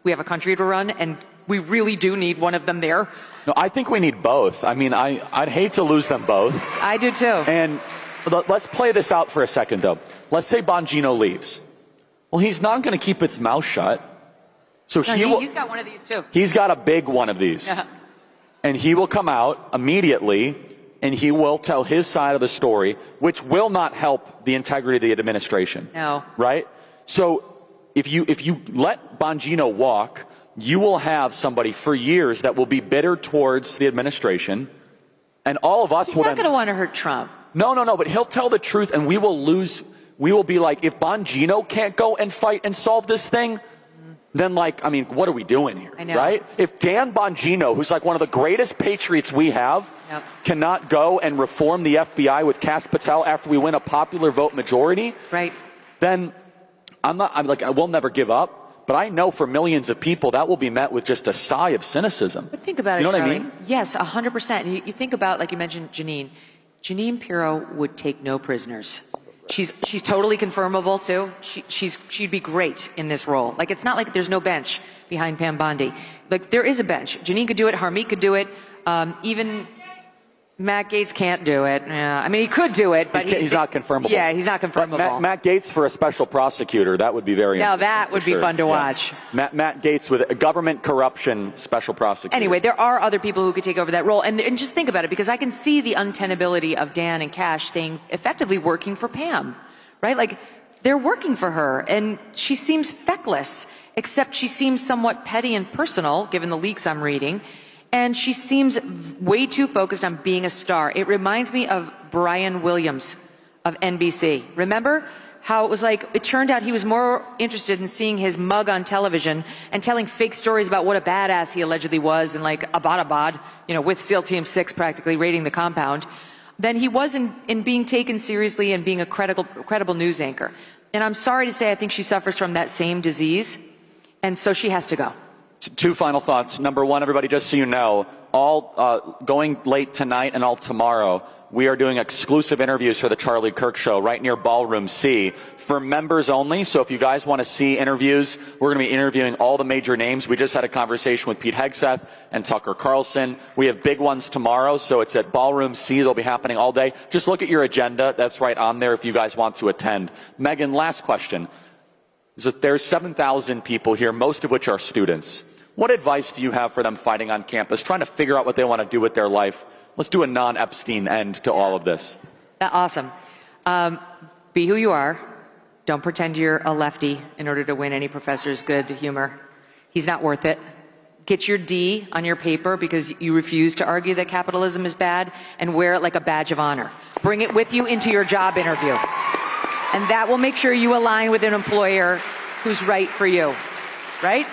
we have a country to run, and we really do need one of them there. No, I think we need both. I mean, I'd hate to lose them both. I do too. And let's play this out for a second, though. Let's say Bongino leaves. Well, he's not going to keep his mouth shut. So he's got one of these too. He's got a big one of these. Yeah. And he will come out immediately, and he will tell his side of the story, which will not help the integrity of the administration. No. Right? So if you let Bongino walk, you will have somebody for years that will be bitter towards the administration, and all of us He's not going to want to hurt Trump. No, but he'll tell the truth and we will lose. We will be like, if Bongino can't go and fight and solve this thing, then like, I mean, what are we doing here, right? If Dan Bongino, who's like one of the greatest patriots we have, cannot go and reform the FBI with Kash Patel after we win a popular vote majority, then we'll never give up. But I know for millions of people that will be met with just a sigh of cynicism. But think about it, you know Charlie. what I mean? Yes, 100%. You think about, like you mentioned, Jeanine. Jeanine Pirro would take no prisoners. She's totally confirmable too. She'd be great in this role. Like, it's not like there's no bench behind Pam Bondi. Like, there is a bench. Jeanine could do it. Harmeet could do it. Even Matt Gaetz can't do it. I mean, he could do it, but he's not confirmable. Yeah, he's not confirmable. Matt Gaetz for a special prosecutor, that would be very interesting. Now that would be fun to watch. Matt Gaetz with a government corruption special prosecutor. Anyway, there are other people who could take over that role. And just think about it, because I can see the untenability of Dan and Kash staying effectively working for Pam, right? Like, they're working for her, and she seems feckless, except she seems somewhat petty and personal, given the leaks I'm reading. And she seems way too focused on being a star. It reminds me of Brian Williams of NBC. Remember how it was like, it turned out he was more interested in seeing his mug on television and telling fake stories about what a badass he allegedly was, and like Abbottabad, with SEAL Team 6 practically raiding the compound, than he was in being taken seriously and being a credible news anchor. And I'm sorry to say, I think she suffers from that same disease, and so she has to go. Two final thoughts. Number one, everybody, just so you know, all going late tonight and all tomorrow, we are doing exclusive interviews for the Charlie Kirk Show right near Ballroom C for members only. So if you guys want to see interviews, we're going to be interviewing all the major names. We just had a conversation with Pete Hegseth and Tucker Carlson. We have big ones tomorrow, so it's at Ballroom C. They'll be happening all day. Just look at your agenda. That's right on there if you guys want to attend. Megan, last question. There's 7,000 people here, most of which are students. What advice do you have for them fighting on campus, trying to figure out what they want to do with their life? Let's do a non-Epstein end to all of this. Awesome. Be who you are. Don't pretend you're a lefty in order to win any professor's good humor. He's not worth it. Get your D on your paper because you refuse to argue that capitalism is bad, and wear it like a badge of honor. Bring it with you into your job interview. And that will make sure you align with an employer who's right for you, right?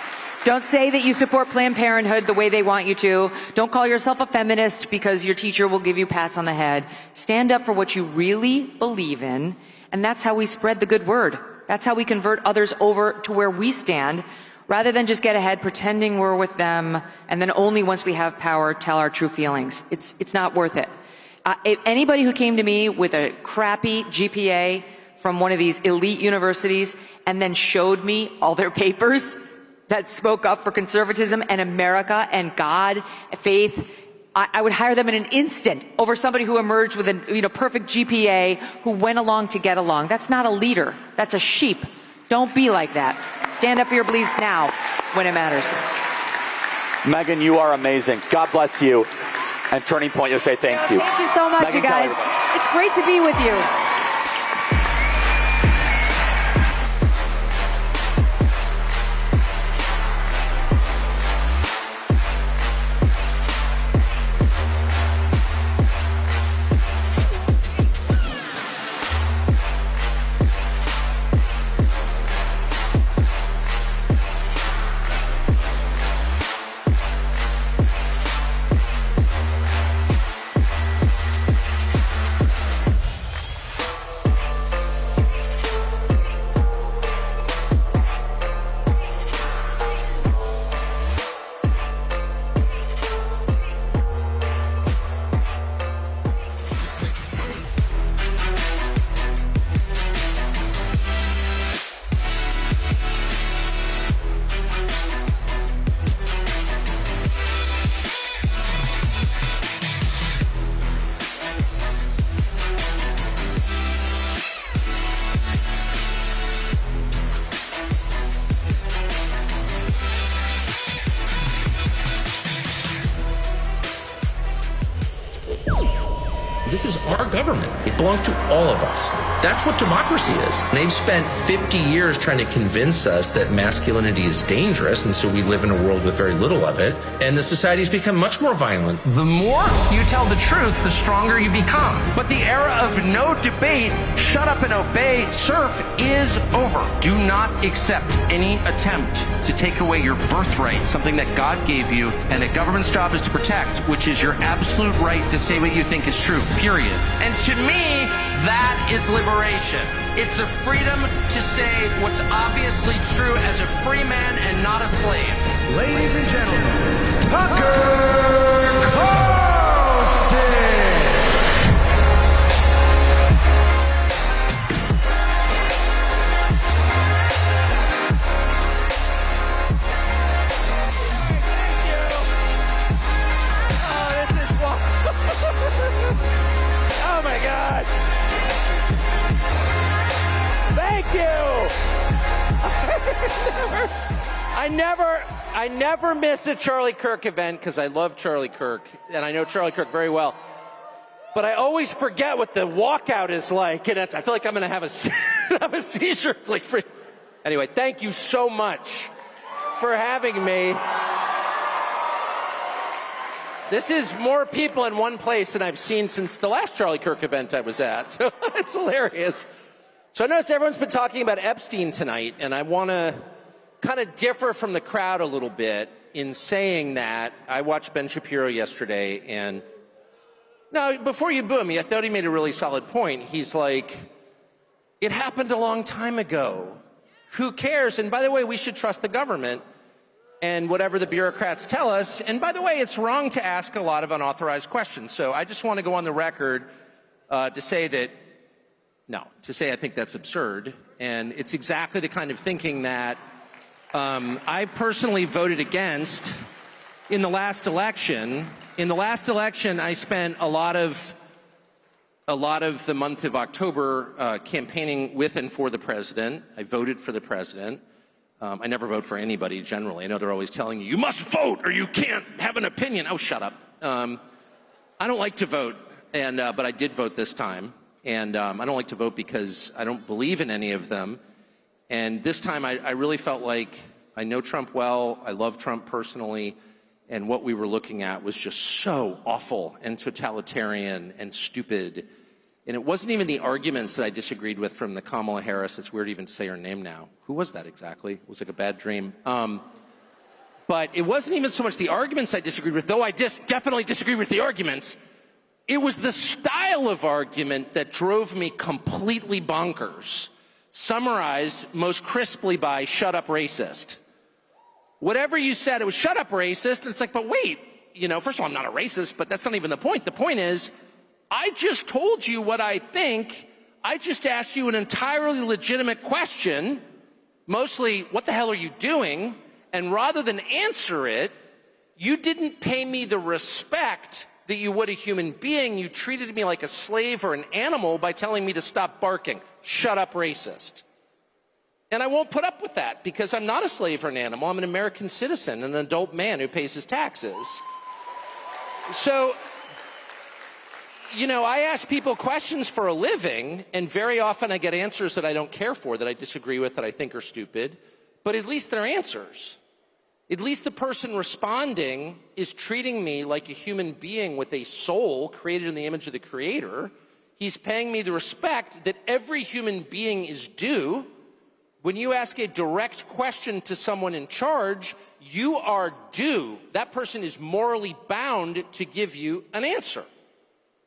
Don't say that you support Planned Parenthood the way they want you to. Don't call yourself a feminist because your teacher will give you pats on the head. Stand up for what you really believe in, and that's how we spread the good word. That's how we convert others over to where we stand, rather than just get ahead pretending we're with them, and then only once we have power tell our true feelings. It's not worth it. If anybody who came to me with a crappy GPA from one of these elite universities and then showed me all their papers that spoke up for conservatism and America and God, faith, I would hire them in an instant over somebody who emerged with a perfect GPA, who went along to get along. That's not a leader. That's a sheep. Don't be like that. Stand up for your beliefs now when it matters. Megan, you are amazing. God bless you. And Turning Point USA thanks you. Thank you so much, Megan you guys. Kelly. It's great to be with you. belong to all of us. That's what democracy is. They've spent 50 years trying to convince us that masculinity is dangerous, and so we live in a world with very little of it, and the society's become much more violent. The more you tell the truth, the stronger you become. But the era of no debate, shut up and obey, surf is over. Do not accept any attempt to take away your birthright, something that God gave you, and a government's job is to protect, which is your absolute right to say what you think is true, period. And to me, that is liberation. It's the freedom to say what's obviously true as a free man and not a slave. Ladies and gentlemen, Tucker Carlson! Oh my God! Thank you! I never miss a Charlie Kirk event because I love Charlie Kirk and I know Charlie Kirk very well. But I always forget what the walkout is like, and I feel like I'm going to have a seizure. It's like free. Anyway, thank you so much for having me. This is more people in one place than I've seen since the last Charlie Kirk event I was at. So it's hilarious. So I noticed everyone's been talking about Epstein tonight, and I want to kind of differ from the crowd a little bit in saying that I watched Ben Shapiro yesterday, and now before you boo me, I thought he made a really solid point. He's like, it happened a long time ago. Who cares? And by the way, we should trust the government and whatever the bureaucrats tell us. And by the way, it's wrong to ask a lot of unauthorized questions. So I just want to go on the record to say I think that's absurd. And it's exactly the kind of thinking that I personally voted against in the last election. In the last election, I spent a lot of the month of October campaigning with and for the president. I voted for the president. I never vote for anybody generally. I know they're always telling you must vote or you can't have an opinion. Oh, shut up. I don't like to vote, but I did vote this time. And I don't like to vote because I don't believe in any of them. And this time I really felt like I know Trump well. I love Trump personally. And what we were looking at was just so awful and totalitarian and stupid. And it wasn't even the arguments that I disagreed with from the Kamala Harris. It's weird to even say her name now. Who was that exactly? It was like a bad dream. But it wasn't even so much the arguments I disagreed with, though I definitely disagreed with the arguments. It was the style of argument that drove me completely bonkers, summarized most crisply by shut up racist. Whatever you said, it was shut up racist. And it's like, but wait, first of all, I'm not a racist, but that's not even the point. The point is, I just told you what I think. I just asked you an entirely legitimate question, mostly, what the hell are you doing? And rather than answer it, you didn't pay me the respect that you would a human being. You treated me like a slave or an animal by telling me to stop barking. Shut up, racist. And I won't put up with that because I'm not a slave or an animal. I'm an American citizen, an adult man who pays his taxes. So, I ask people questions for a living, and very often I get answers that I don't care for, that I disagree with, that I think are stupid. But at least they're answers. At least the person responding is treating me like a human being with a soul created in the image of the Creator. He's paying me the respect that every human being is due. When you ask a direct question to someone in charge, you are due. That person is morally bound to give you an answer.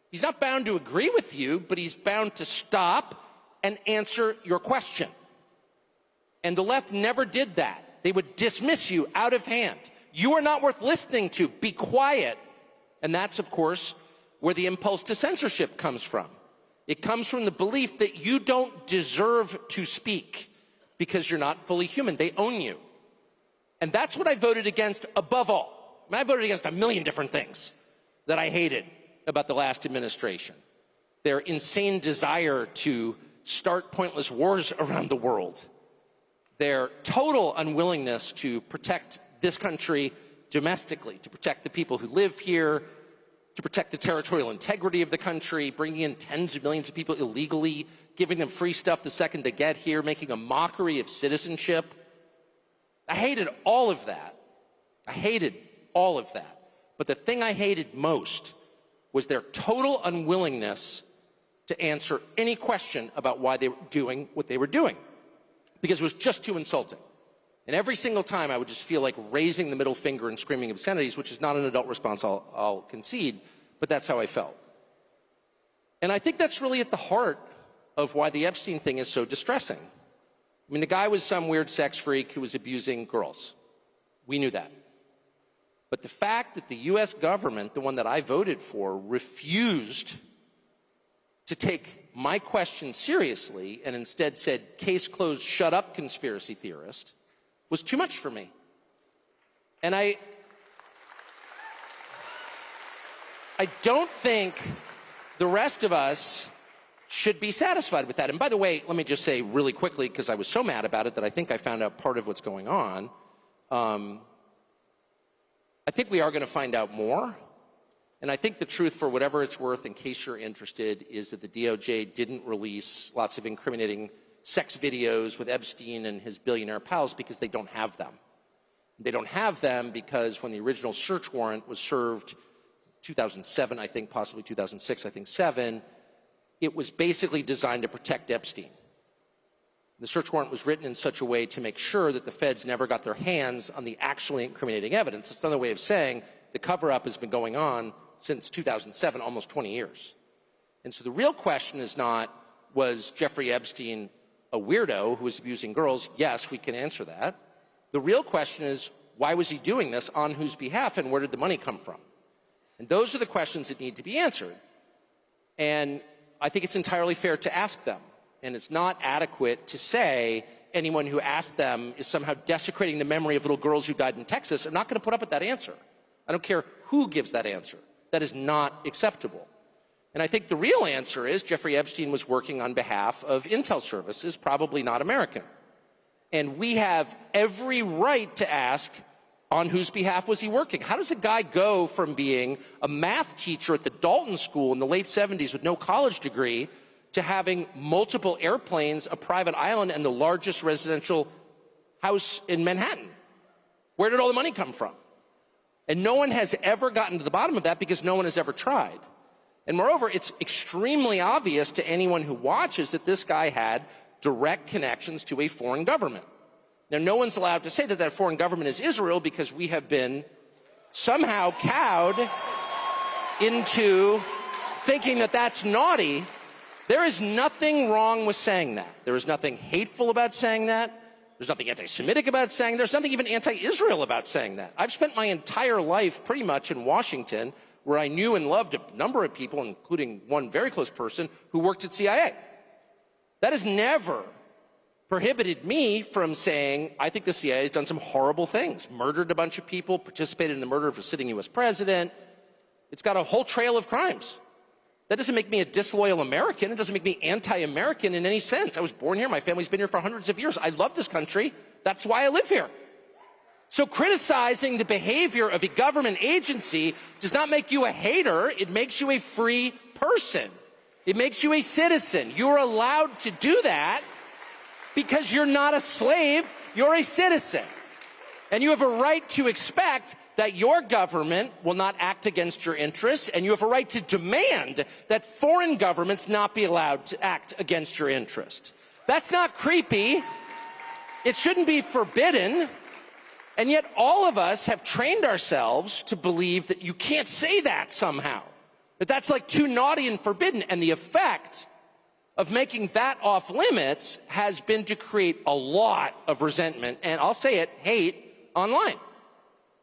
He's not bound to agree with you, but he's bound to stop and answer your question. And the left never did that. They would dismiss you out of hand. You are not worth listening to. Be quiet. And that's, of course, where the impulse to censorship comes from. It comes from the belief that you don't deserve to speak because you're not fully human. They own you. And that's what I voted against above all. I voted against a million different things that I hated about the last administration. Their insane desire to start pointless wars around the world. Their total unwillingness to protect this country domestically, to protect the people who live here, to protect the territorial integrity of the country, bringing in tens of millions of people illegally, giving them free stuff the second they get here, making a mockery of citizenship. I hated all of that. I hated all of that. But the thing I hated most was their total unwillingness to answer any question about why they were doing what they were doing, because it was just too insulting. And every single time I would just feel like raising the middle finger and screaming obscenities, which is not an adult response, I'll concede, but that's how I felt. And I think that's really at the heart of why the Epstein thing is so distressing. I mean, the guy was some weird sex freak who was abusing girls. We knew that. But the fact that the U.S. government, the one that I voted for, refused to take my question seriously and instead said, case closed, shut up, conspiracy theorist, was too much for me. And I don't think the rest of us should be satisfied with that. And by the way, let me just say really quickly, because I was so mad about it that I think I found out part of what's going on. I think we are going to find out more. And I think the truth, for whatever it's worth, in case you're interested, is that the DOJ didn't release lots of incriminating sex videos with Epstein and his billionaire pals because they don't have them. They don't have them because when the original search warrant was served 2007, I think, possibly 2006, I think 7, it was basically designed to protect Epstein. The search warrant was written in such a way to make sure that the feds never got their hands on the actually incriminating evidence. It's another way of saying the cover-up has been going on since 2007, almost 20 years. And so the real question is not, was Jeffrey Epstein a weirdo who was abusing girls? Yes, we can answer that. The real question is, why was he doing this, on whose behalf, and where did the money come from? And those are the questions that need to be answered. And I think it's entirely fair to ask them. And it's not adequate to say anyone who asked them is somehow desecrating the memory of little girls who died in Texas. I'm not going to put up with that answer. I don't care who gives that answer. That is not acceptable. And I think the real answer is Jeffrey Epstein was working on behalf of intel services, probably not American. And we have every right to ask, on whose behalf was he working? How does a guy go from being a math teacher at the Dalton School in the late 70s with no college degree to having multiple airplanes, a private island, and the largest residential house in Manhattan? Where did all the money come from? And no one has ever gotten to the bottom of that because no one has ever tried. And moreover, it's extremely obvious to anyone who watches that this guy had direct connections to a foreign government. Now, no one's allowed to say that that foreign government is Israel because we have been somehow cowed into thinking that that's naughty. There is nothing wrong with saying that. There is nothing hateful about saying that. There's nothing anti-Semitic about saying that. There's nothing even anti-Israel about saying that. I've spent my entire life pretty much in Washington, where I knew and loved a number of people, including one very close person who worked at CIA. That has never prohibited me from saying, I think the CIA has done some horrible things, murdered a bunch of people, participated in the murder of a sitting U.S. president. It's got a whole trail of crimes. That doesn't make me a disloyal American. It doesn't make me anti-American in any sense. I was born here. My family's been here for hundreds of years. I love this country. That's why I live here. So criticizing the behavior of a government agency does not make you a hater. It makes you a free person. It makes you a citizen. You're allowed to do that because you're not a slave. You're a citizen. And you have a right to expect that your government will not act against your interests, and you have a right to demand that foreign governments not be allowed to act against your interest. That's not creepy. It shouldn't be forbidden. And yet all of us have trained ourselves to believe that you can't say that somehow, that that's like too naughty and forbidden. And the effect of making that off limits has been to create a lot of resentment, and I'll say it, hate online,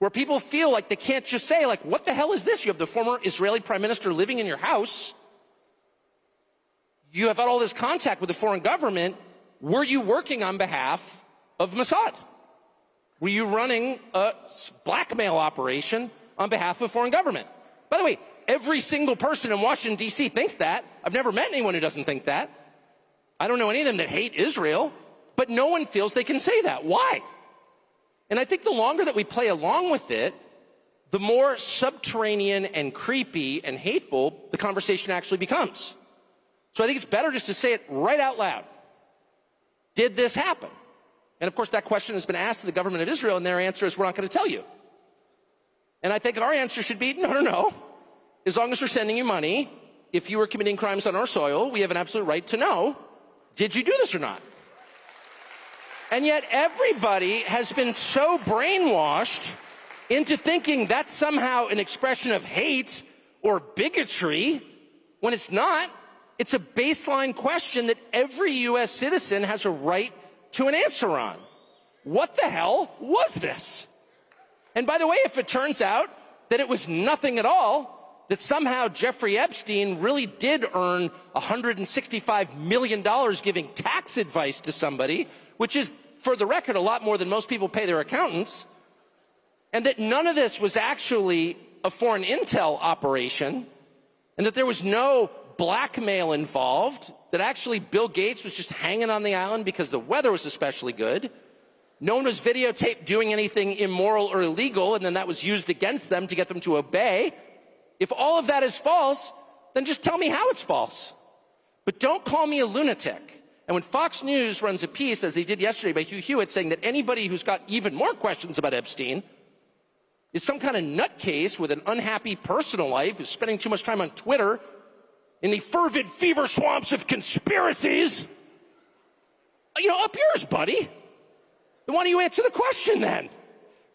where people feel like they can't just say, like, what the hell is this? You have the former Israeli prime minister living in your house. You have had all this contact with the foreign government. Were you working on behalf of Mossad? Were you running a blackmail operation on behalf of a foreign government? By the way, every single person in Washington, D.C. thinks that. I've never met anyone who doesn't think that. I don't know any of them that hate Israel, but no one feels they can say that. Why? And I think the longer that we play along with it, the more subterranean and creepy and hateful the conversation actually becomes. So I think it's better just to say it right out loud. Did this happen? And of course, that question has been asked to the government of Israel, and their answer is, we're not going to tell you. And I think our answer should be, no. As long as we're sending you money, if you were committing crimes on our soil, we have an absolute right to know, did you do this or not? And yet everybody has been so brainwashed into thinking that's somehow an expression of hate or bigotry, when it's not. It's a baseline question that every U.S. citizen has a right to an answer on. What the hell was this? And by the way, if it turns out that it was nothing at all, that somehow Jeffrey Epstein really did earn $165 million giving tax advice to somebody, which is, for the record, a lot more than most people pay their accountants, and that none of this was actually a foreign intel operation, and that there was no blackmail involved, that actually Bill Gates was just hanging on the island because the weather was especially good. No one was videotaped doing anything immoral or illegal, and then that was used against them to get them to obey. If all of that is false, then just tell me how it's false. But don't call me a lunatic. And when Fox News runs a piece, as they did yesterday by Hugh Hewitt, saying that anybody who's got even more questions about Epstein is some kind of nutcase with an unhappy personal life, who's spending too much time on Twitter in the fervid fever swamps of conspiracies, up yours, buddy. Then why don't you answer the question then?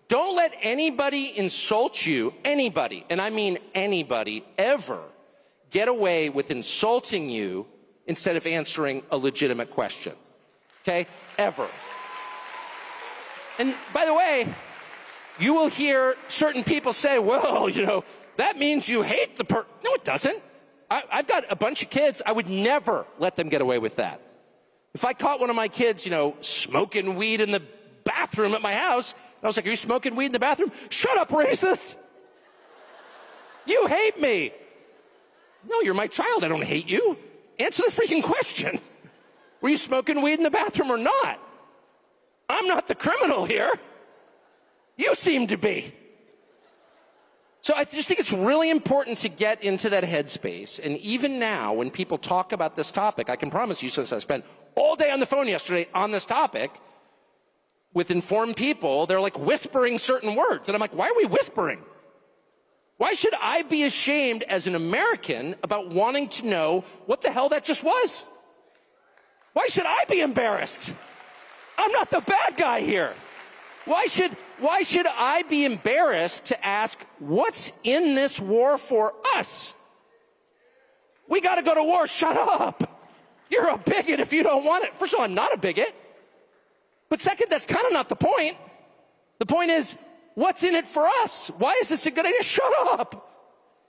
Don't let anybody insult you, anybody, and I mean anybody, ever get away with insulting you instead of answering a legitimate question. Okay? Ever. And by the way, you will hear certain people say, well, that means you hate the person. No, it doesn't. I've got a bunch of kids. I would never let them get away with that. If I caught one of my kids, smoking weed in the bathroom at my house, and I was like, are you smoking weed in the bathroom? Shut up, racist. You hate me. No, you're my child. I don't hate you. Answer the freaking question. Were you smoking weed in the bathroom or not? I'm not the criminal here. You seem to be. So I just think it's really important to get into that headspace. And even now, when people talk about this topic, I can promise you, since I spent all day on the phone yesterday on this topic with informed people, they're like whispering certain words. And I'm like, why are we whispering? Why should I be ashamed as an American about wanting to know what the hell that just was? Why should I be embarrassed? I'm not the bad guy here. Why should I be embarrassed to ask, what's in this war for us? We got to go to war. Shut up. You're a bigot if you don't want it. First of all, I'm not a bigot. But second, that's kind of not the point. The point is, what's in it for us? Why is this a good idea? Shut up.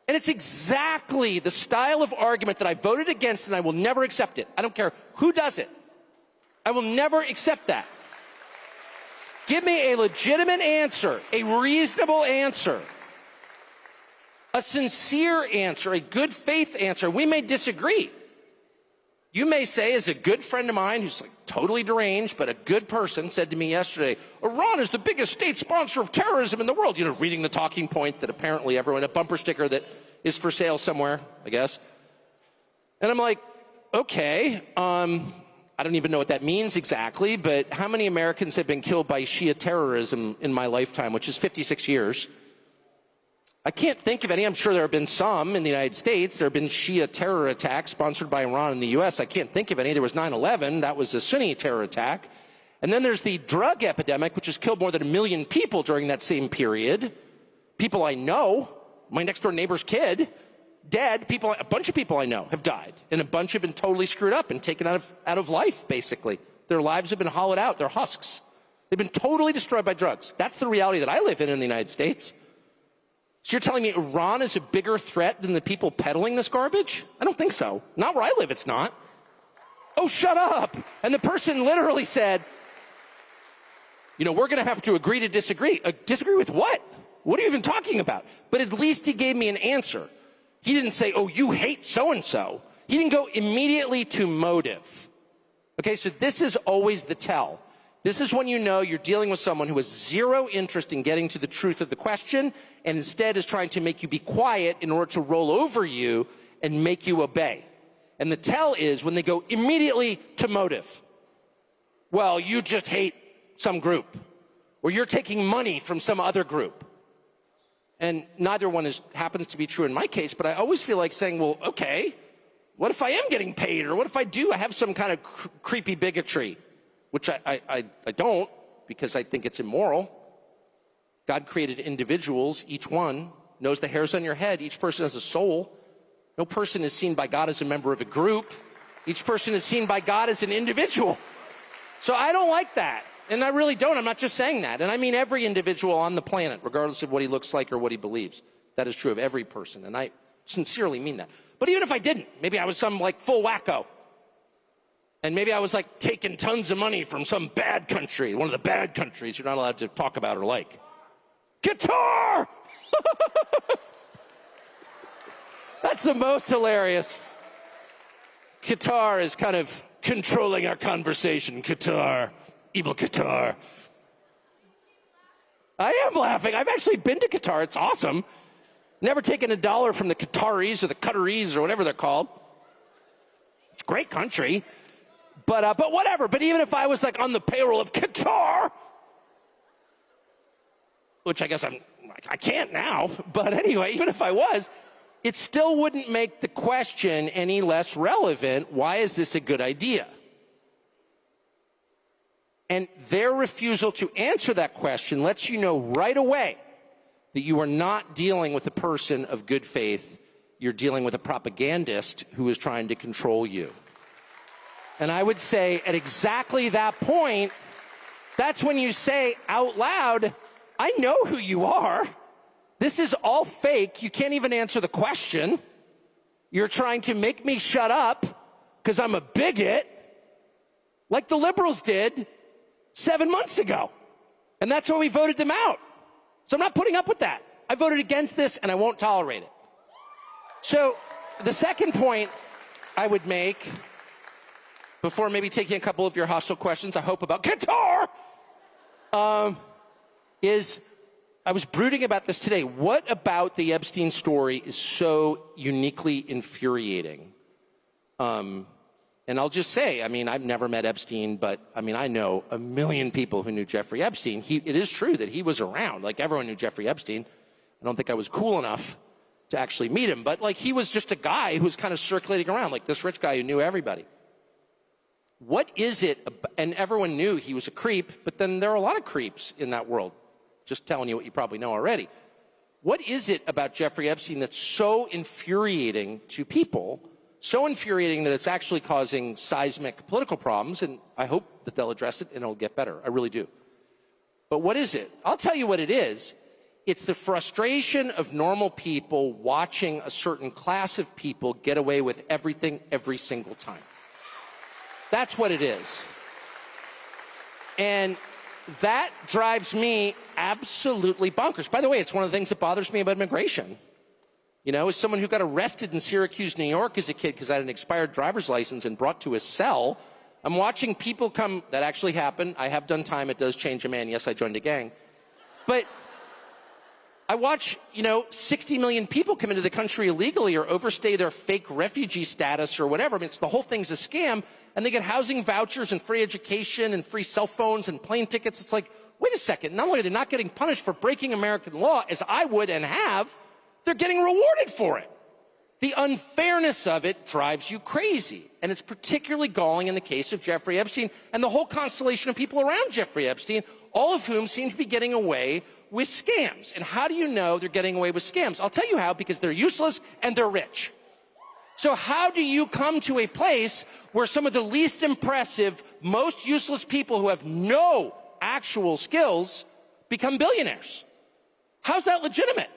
And it's exactly the style of argument that I voted against, and I will never accept it. I don't care who does it. I will never accept that. Give me a legitimate answer, a reasonable answer, a sincere answer, a good faith answer. We may disagree. You may say, as a good friend of mine who's like totally deranged, but a good person, said to me yesterday, Iran is the biggest state sponsor of terrorism in the world. Reading the talking point that apparently everyone, a bumper sticker that is for sale somewhere, I guess. And I'm like, okay, I don't even know what that means exactly, but how many Americans have been killed by Shia terrorism in my lifetime, which is 56 years? I can't think of any. I'm sure there have been some in the United States. There have been Shia terror attacks sponsored by Iran in the U.S. I can't think of any. There was 9/11. That was a Sunni terror attack. And then there's the drug epidemic, which has killed more than 1 million people during that same period. People I know, my next-door neighbor's kid, dead. People, a bunch of people I know have died, and a bunch have been totally screwed up and taken out of life, basically. Their lives have been hollowed out. They're husks. They've been totally destroyed by drugs. That's the reality that I live in the United States. So you're telling me Iran is a bigger threat than the people peddling this garbage? I don't think so. Not where I live, it's not. Oh, shut up. And the person literally said, we're going to have to agree to disagree. Disagree with what? What are you even talking about? But at least he gave me an answer. He didn't say, oh, you hate so-and-so. He didn't go immediately to motive. Okay, so this is always the tell. This is when you know you're dealing with someone who has zero interest in getting to the truth of the question and instead is trying to make you be quiet in order to roll over you and make you obey. And the tell is when they go immediately to motive. Well, you just hate some group, or you're taking money from some other group. And neither one happens to be true in my case, but I always feel like saying, well, okay, what if I am getting paid? Or what if I have some kind of creepy bigotry? Which I don't, because I think it's immoral. God created individuals. Each one knows the hairs on your head. Each person has a soul. No person is seen by God as a member of a group. Each person is seen by God as an individual. So I don't like that. And I really don't. I'm not just saying that. And I mean every individual on the planet, regardless of what he looks like or what he believes. That is true of every person. And I sincerely mean that. But even if I didn't, maybe I was some full wacko. And maybe I was taking tons of money from some bad country, one of the bad countries you're not allowed to talk about or like. Qatar! That's the most hilarious. Qatar is kind of controlling our conversation. Qatar. Evil Qatar. I am laughing. I've actually been to Qatar. It's awesome. Never taken $1 from the Qataris or the Qataris or whatever they're called. It's a great country. But whatever. But even if I was on the payroll of Qatar, which I guess I can't now. But anyway, even if I was, it still wouldn't make the question any less relevant. Why is this a good idea? And their refusal to answer that question lets you know right away that you are not dealing with a person of good faith. You're dealing with a propagandist who is trying to control you. And I would say at exactly that point, that's when you say out loud, I know who you are. This is all fake. You can't even answer the question. You're trying to make me shut up because I'm a bigot, like the liberals did 7 months ago. And that's why we voted them out. So I'm not putting up with that. I voted against this, and I won't tolerate it. So the second point I would make, before maybe taking a couple of your hostile questions, I hope, about Qatar, is I was brooding about this today. What about the Epstein story is so uniquely infuriating? And I'll just say, I've never met Epstein, but, I know a million people who knew Jeffrey Epstein. It is true that he was around. Everyone knew Jeffrey Epstein. I don't think I was cool enough to actually meet him. But, he was just a guy who was kind of circulating around, this rich guy who knew everybody. What is it, and everyone knew he was a creep, but then there are a lot of creeps in that world. Just telling you what you probably know already. What is it about Jeffrey Epstein that's so infuriating to people, so infuriating that it's actually causing seismic political problems? And I hope that they'll address it and it'll get better. I really do. But what is it? I'll tell you what it is. It's the frustration of normal people watching a certain class of people get away with everything every single time. That's what it is. And that drives me absolutely bonkers. By the way, it's one of the things that bothers me about immigration. As someone who got arrested in Syracuse, New York as a kid because I had an expired driver's license and brought to a cell, I'm watching people come. That actually happened. I have done time. It does change a man. Yes, I joined a gang. But I watch, 60 million people come into the country illegally or overstay their fake refugee status or whatever. The whole thing's a scam. And they get housing vouchers and free education and free cell phones and plane tickets. It's wait a second. Not only are they not getting punished for breaking American law, as I would and have, they're getting rewarded for it. The unfairness of it drives you crazy. And it's particularly galling in the case of Jeffrey Epstein and the whole constellation of people around Jeffrey Epstein, all of whom seem to be getting away with scams. And how do you know they're getting away with scams? I'll tell you how, because they're useless and they're rich. So how do you come to a place where some of the least impressive, most useless people who have no actual skills become billionaires? How's that legitimate?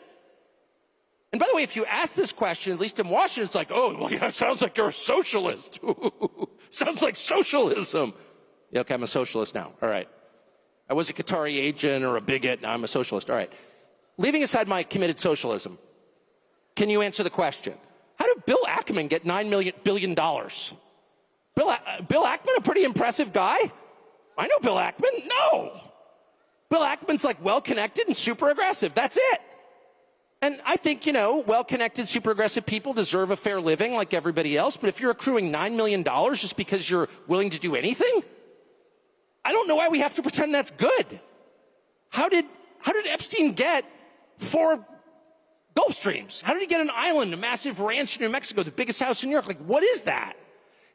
And by the way, if you ask this question, at least in Washington, it's oh, well, yeah, it sounds like you're a socialist. Sounds like socialism. Yeah, okay, I'm a socialist now. All right. I was a Qatari agent or a bigot. Now I'm a socialist. All right. Leaving aside my committed socialism, can you answer the question? How did Bill Ackman get $9 billion? Bill Ackman, a pretty impressive guy. I know Bill Ackman. No. Bill Ackman's like well-connected and super aggressive. That's it. And I think, well-connected, super aggressive people deserve a fair living like everybody else. But if you're accruing $9 million just because you're willing to do anything, I don't know why we have to pretend that's good. How did Epstein get 4 Gulf Streams? How did he get an island, a massive ranch in New Mexico, the biggest house in New York? Like, what is that?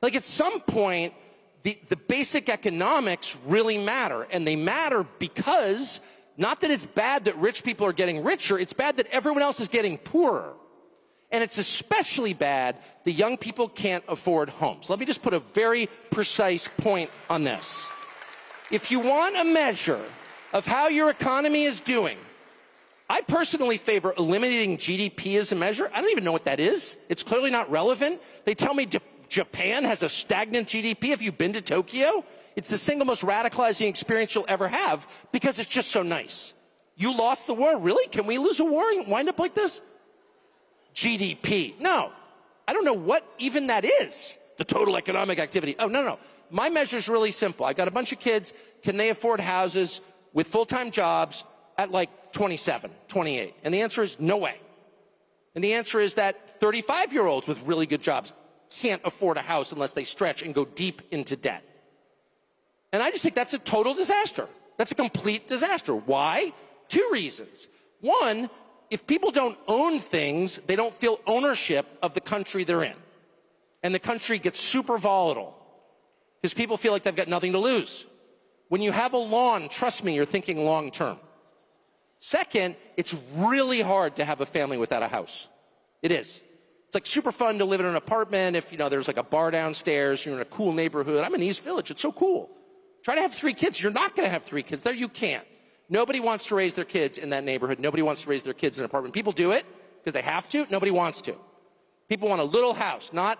Like, at some point, the basic economics really matter. And they matter because not that it's bad that rich people are getting richer, it's bad that everyone else is getting poorer. And it's especially bad that young people can't afford homes. Let me just put a very precise point on this. If you want a measure of how your economy is doing, I personally favor eliminating GDP as a measure. I don't even know what that is. It's clearly not relevant. They tell me Japan has a stagnant GDP. Have you been to Tokyo? It's the single most radicalizing experience you'll ever have because it's just so nice. You lost the war? Really? Can we lose a war and wind up like this? GDP. No. I don't know what even that is. The total economic activity. Oh, no. My measure is really simple. I got a bunch of kids. Can they afford houses with full-time jobs at like 27, 28? And the answer is no way. And the answer is that 35-year-olds with really good jobs can't afford a house unless they stretch and go deep into debt. And I just think that's a total disaster. That's a complete disaster. Why? 2 reasons. One, if people don't own things, they don't feel ownership of the country they're in. And the country gets super volatile because people feel like they've got nothing to lose. When you have a lawn, trust me, you're thinking long term. Second, it's really hard to have a family without a house. It is. It's like super fun to live in an apartment if, there's like a bar downstairs, you're in a cool neighborhood. I'm in East Village. It's so cool. Try to have 3 kids. You're not going to have 3 kids there. You can't. Nobody wants to raise their kids in that neighborhood. Nobody wants to raise their kids in an apartment. People do it because they have to. Nobody wants to. People want a little house, not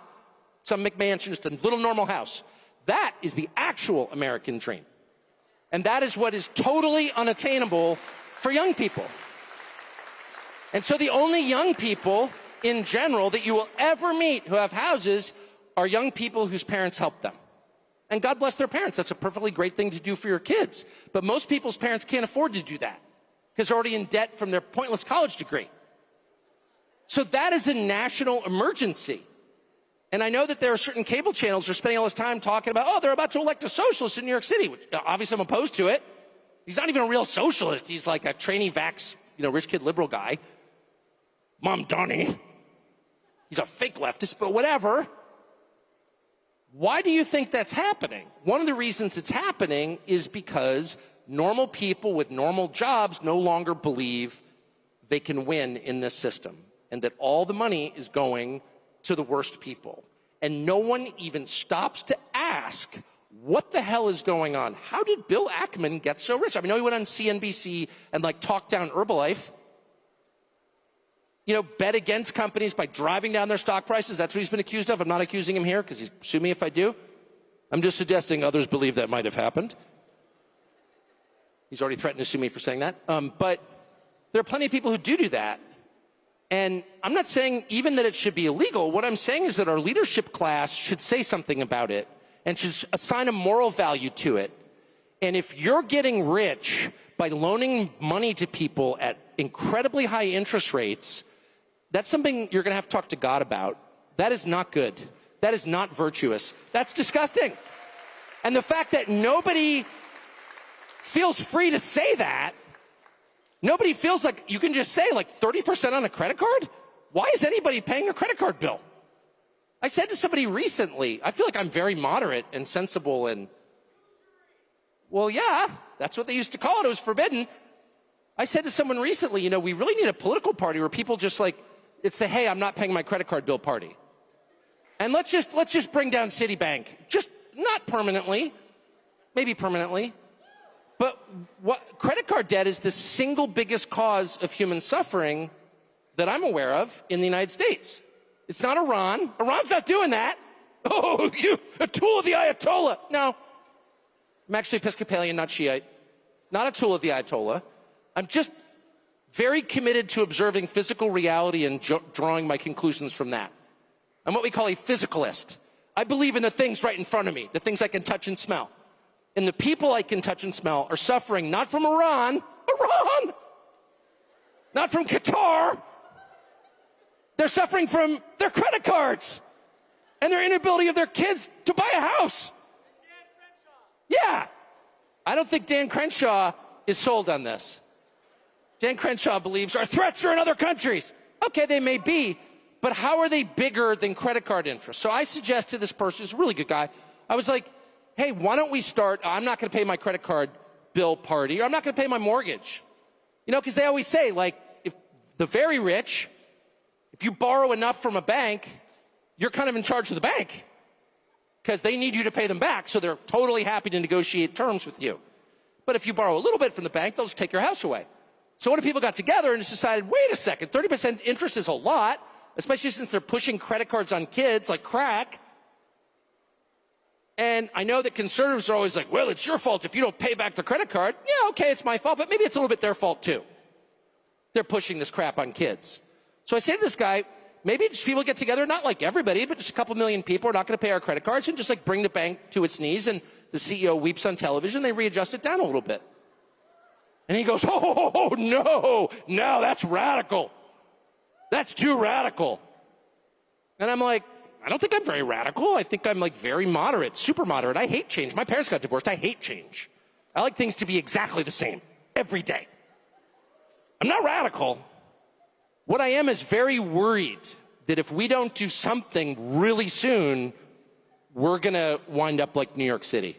some McMansion, just a little normal house. That is the actual American dream. And that is what is totally unattainable for young people. And so the only young people in general that you will ever meet who have houses are young people whose parents help them. And God bless their parents. That's a perfectly great thing to do for your kids. But most people's parents can't afford to do that because they're already in debt from their pointless college degree. So that is a national emergency. And I know that there are certain cable channels that are spending all this time talking about, they're about to elect a socialist in New York City, which obviously I'm opposed to it. He's not even a real socialist. He's like a trainee vax, rich kid liberal guy. Mom Donnie. He's a fake leftist, but whatever. Why do you think that's happening? One of the reasons it's happening is because normal people with normal jobs no longer believe they can win in this system and that all the money is going to the worst people. And no one even stops to ask, what the hell is going on? How did Bill Ackman get so rich? I know he went on CNBC and talked down Herbalife. Bet against companies by driving down their stock prices. That's what he's been accused of. I'm not accusing him here because he'll sue me if I do. I'm just suggesting others believe that might have happened. He's already threatened to sue me for saying that. But there are plenty of people who do that. And I'm not saying even that it should be illegal. What I'm saying is that our leadership class should say something about it and should assign a moral value to it. And if you're getting rich by loaning money to people at incredibly high interest rates, that's something you're going to have to talk to God about. That is not good. That is not virtuous. That's disgusting. And the fact that nobody feels free to say that, nobody feels like you can just say 30% on a credit card? Why is anybody paying a credit card bill? I said to somebody recently, I feel like I'm very moderate and sensible and, well, yeah, that's what they used to call it. It was forbidden. I said to someone recently, we really need a political party where people just it's the, hey, I'm not paying my credit card bill party. And let's just bring down Citibank. Just not permanently, maybe permanently. But credit card debt is the single biggest cause of human suffering that I'm aware of in the United States. It's not Iran. Iran's not doing that. Oh, you, a tool of the Ayatollah. No. I'm actually Episcopalian, not Shiite. Not a tool of the Ayatollah. I'm just very committed to observing physical reality and drawing my conclusions from that. I'm what we call a physicalist. I believe in the things right in front of me, the things I can touch and smell. And the people I can touch and smell are suffering not from Iran, not from Qatar. They're suffering from their credit cards and their inability of their kids to buy a house. Yeah. I don't think Dan Crenshaw is sold on this. Dan Crenshaw believes our threats are in other countries. Okay, they may be, but how are they bigger than credit card interest? So I suggest to this person, who's a really good guy, I was like, hey, why don't we start, I'm not going to pay my credit card bill party, or I'm not going to pay my mortgage. You know, because they always say, like, if the very rich, if you borrow enough from a bank, you're kind of in charge of the bank because they need you to pay them back, so they're totally happy to negotiate terms with you. But if you borrow a little bit from the bank, they'll just take your house away. So what if people got together and just decided, wait a second, 30% interest is a lot, especially since they're pushing credit cards on kids like crack. And I know that conservatives are always like, well, it's your fault if you don't pay back the credit card. Yeah, okay, it's my fault, but maybe it's a little bit their fault too. They're pushing this crap on kids. So I say to this guy, maybe just people get together, not like everybody, but just a couple million people are not going to pay our credit cards, and just like bring the bank to its knees, and the CEO weeps on television, they readjust it down a little bit. And he goes, oh, no, that's radical. That's too radical. And I'm like, I don't think I'm very radical. I think I'm like very moderate, super moderate. I hate change. My parents got divorced. I hate change. I like things to be exactly the same every day. I'm not radical. What I am is very worried that if we don't do something really soon, we're going to wind up like New York City.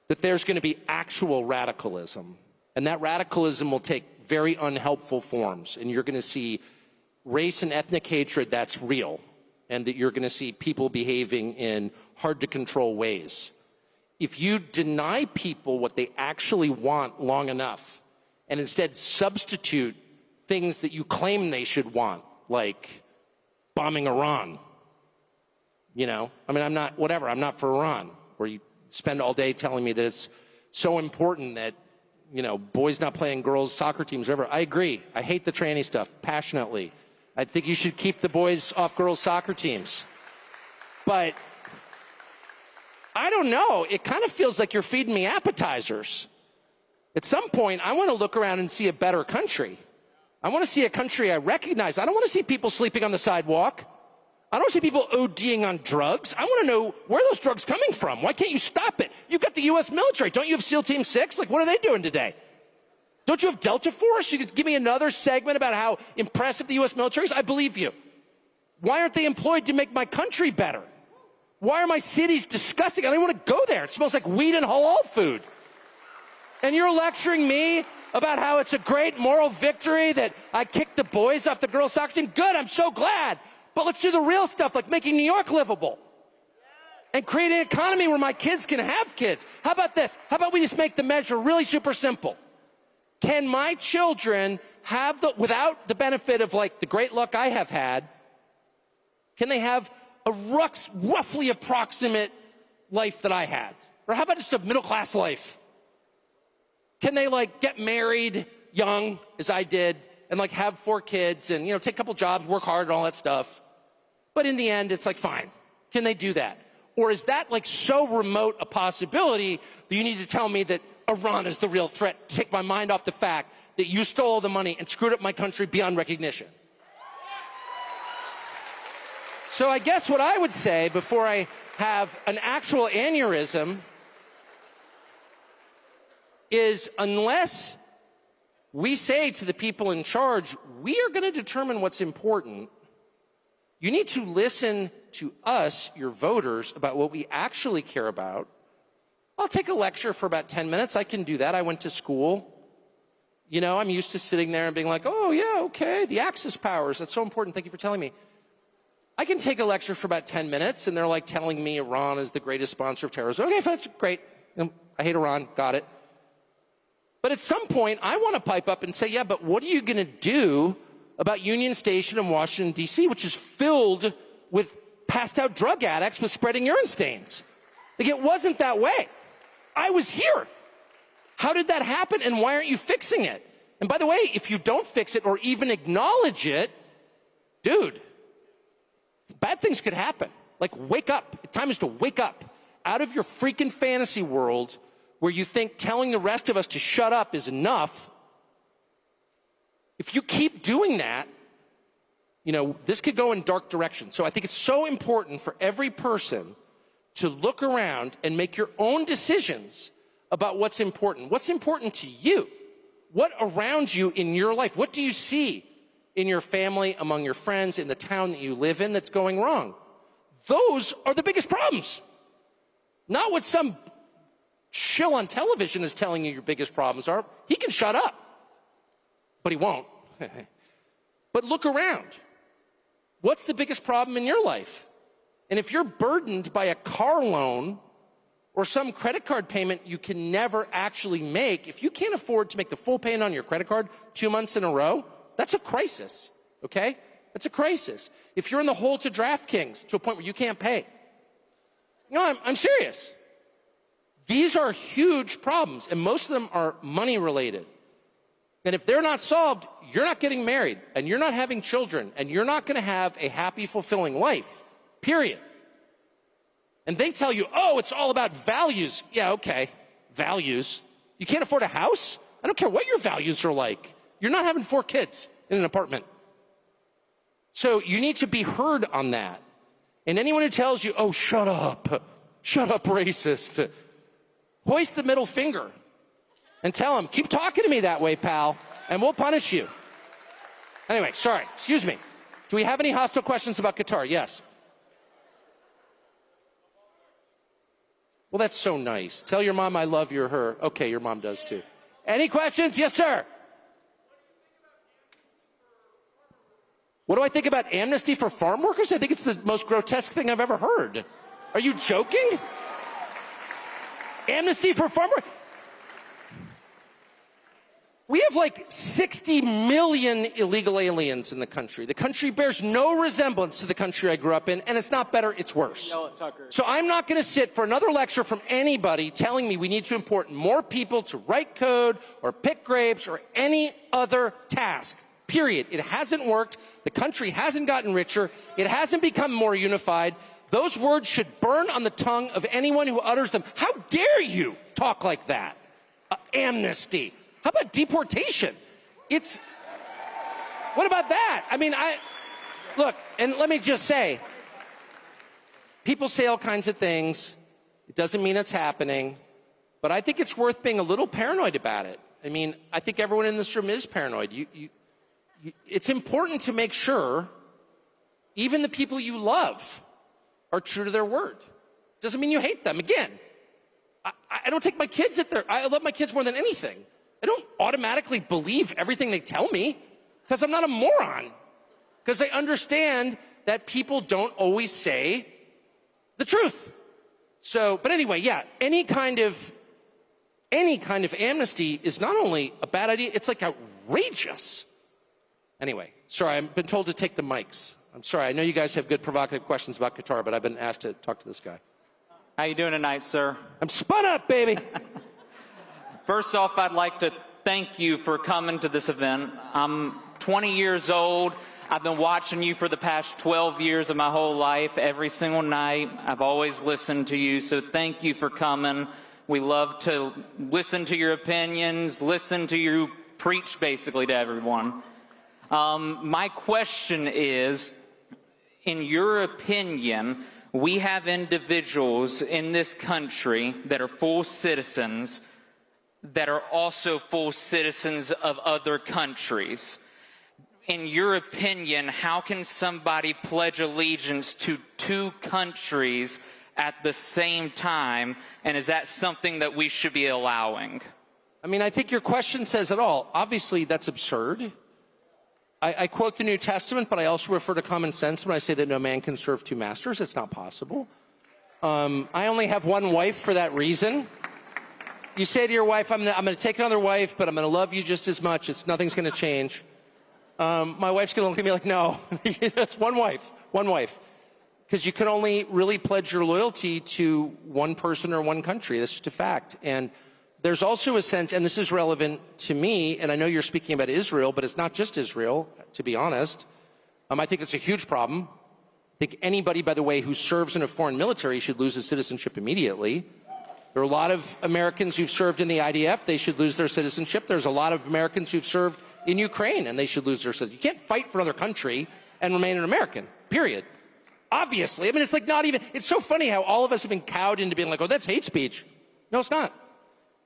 That there's going to be actual radicalism. And that radicalism will take very unhelpful forms. And you're going to see race and ethnic hatred that's real. And that you're going to see people behaving in hard-to-control ways. If you deny people what they actually want long enough, and instead substitute things that you claim they should want, like bombing Iran. You know, I mean, I'm not for Iran, where you spend all day telling me that it's so important that, you know, boys not playing girls' soccer teams, whatever. I agree. I hate the tranny stuff passionately. I think you should keep the boys off girls' soccer teams. But I don't know. It kind of feels like you're feeding me appetizers. At some point, I want to look around and see a better country. I want to see a country I recognize. I don't want to see people sleeping on the sidewalk. I don't want to see people ODing on drugs. I want to know where those drugs coming from. Why can't you stop it? You've got the U.S. military. Don't you have SEAL Team 6? Like, what are they doing today? Don't you have Delta Force? You could give me another segment about how impressive the U.S. military is? I believe you. Why aren't they employed to make my country better? Why are my cities disgusting? I don't even want to go there. It smells like weed and halal food. And you're lecturing me about how it's a great moral victory that I kicked the boys off the girls' soccer team? Good, I'm so glad. But let's do the real stuff, like making New York livable. And create an economy where my kids can have kids. How about this? How about we just make the measure really super simple? Can my children have without the benefit of like the great luck I have had, can they have a roughly approximate life that I had? Or how about just a middle-class life? Can they like get married young, as I did, and like have 4 kids and, you know, take a couple jobs, work hard and all that stuff? But in the end, it's like, fine. Can they do that? Or is that like so remote a possibility that you need to tell me that Iran is the real threat to take my mind off the fact that you stole all the money and screwed up my country beyond recognition? So I guess what I would say before I have an actual aneurysm is, unless we say to the people in charge, we are going to determine what's important, you need to listen to us, your voters, about what we actually care about. I'll take a lecture for about 10 minutes. I can do that. I went to school. You know, I'm used to sitting there and being like, oh, yeah, okay, the Axis powers, that's so important. Thank you for telling me. I can take a lecture for about 10 minutes, and they're like telling me Iran is the greatest sponsor of terrorism. Okay, that's great. I hate Iran. Got it. But at some point, I want to pipe up and say, yeah, but what are you going to do about Union Station in Washington, D.C., which is filled with passed-out drug addicts with spreading urine stains? Like, it wasn't that way. I was here. How did that happen, and why aren't you fixing it? And by the way, if you don't fix it or even acknowledge it, dude, bad things could happen. Like, wake up. The time is to wake up out of your freaking fantasy world where you think telling the rest of us to shut up is enough, if you keep doing that, you know, this could go in dark direction. So I think it's so important for every person to look around and make your own decisions about what's important. What's important to you? What around you in your life? What do you see in your family, among your friends, in the town that you live in that's going wrong? Those are the biggest problems. Not what some shill on television is telling you your biggest problems are. He can shut up, but he won't. But look around. What's the biggest problem in your life? And if you're burdened by a car loan or some credit card payment you can never actually make, if you can't afford to make the full payment on your credit card 2 months in a row, that's a crisis, okay? That's a crisis. If you're in the hole to DraftKings to a point where you can't pay. No, I'm serious. These are huge problems, and most of them are money related. And if they're not solved, you're not getting married, and you're not having children, and you're not going to have a happy, fulfilling life, period. And they tell you, oh, it's all about values. Yeah, okay, values. You can't afford a house? I don't care what your values are like. You're not having 4 kids in an apartment. So you need to be heard on that. And anyone who tells you, oh, shut up, racist, hoist the middle finger and tell them, keep talking to me that way, pal, and we'll punish you. Anyway, sorry, excuse me. Do we have any hostile questions about Qatar? Yes. Well, that's so nice. Tell your mom I love you or her. Okay, your mom does too. Any questions? Yes, sir. What do I think about amnesty for farm workers? I think it's the most grotesque thing I've ever heard. Are you joking? Amnesty for farm workers? We have like 60 million illegal aliens in the country. The country bears no resemblance to the country I grew up in, and it's not better, it's worse. So I'm not going to sit for another lecture from anybody telling me we need to import more people to write code or pick grapes or any other task. Period. It hasn't worked. The country hasn't gotten richer. It hasn't become more unified. Those words should burn on the tongue of anyone who utters them. How dare you talk like that? Amnesty. How about deportation? What about that? I mean, look, and let me just say, people say all kinds of things. It doesn't mean it's happening. But I think it's worth being a little paranoid about it. I mean, I think everyone in this room is paranoid. It's important to make sure even the people you love are true to their word. Doesn't mean you hate them. Again, I don't take my kids at their... I love my kids more than anything. I don't automatically believe everything they tell me because I'm not a moron. Because I understand that people don't always say the truth. So, but anyway, yeah, any kind of amnesty is not only a bad idea, it's like outrageous. Anyway, sorry, I've been told to take the mics. I'm sorry, I know you guys have good provocative questions about Qatar, but I've been asked to talk to this guy. How you doing tonight, sir? I'm spun up, baby. First off, I'd like to thank you for coming to this event. I'm 20 years old. I've been watching you for the past 12 years of my whole life. Every single night, I've always listened to you, so thank you for coming. We love to listen to your opinions, listen to you preach basically to everyone. My question is, in your opinion, we have individuals in this country that are full citizens that are also full citizens of other countries. In your opinion, how can somebody pledge allegiance to 2 countries at the same time, and is that something that we should be allowing? I mean, I think your question says it all. Obviously, that's absurd. I quote the New Testament, but I also refer to common sense when I say that no man can serve 2 masters. It's not possible. I only have 1 wife for that reason. You say to your wife, I'm going to take another wife, but I'm going to love you just as much. Nothing's going to change. My wife's going to look at me like, no, it's 1 wife, 1 wife. Because you can only really pledge your loyalty to 1 person or 1 country. That's just a fact. And there's also a sense, and this is relevant to me, and I know you're speaking about Israel, but it's not just Israel, to be honest. I think it's a huge problem. I think anybody, by the way, who serves in a foreign military should lose his citizenship immediately. There are a lot of Americans who've served in the IDF. They should lose their citizenship. There's a lot of Americans who've served in Ukraine, and they should lose their citizenship. You can't fight for another country and remain an American, period. Obviously. I mean, it's like not even, it's so funny how all of us have been cowed into being like, oh, that's hate speech. No, it's not.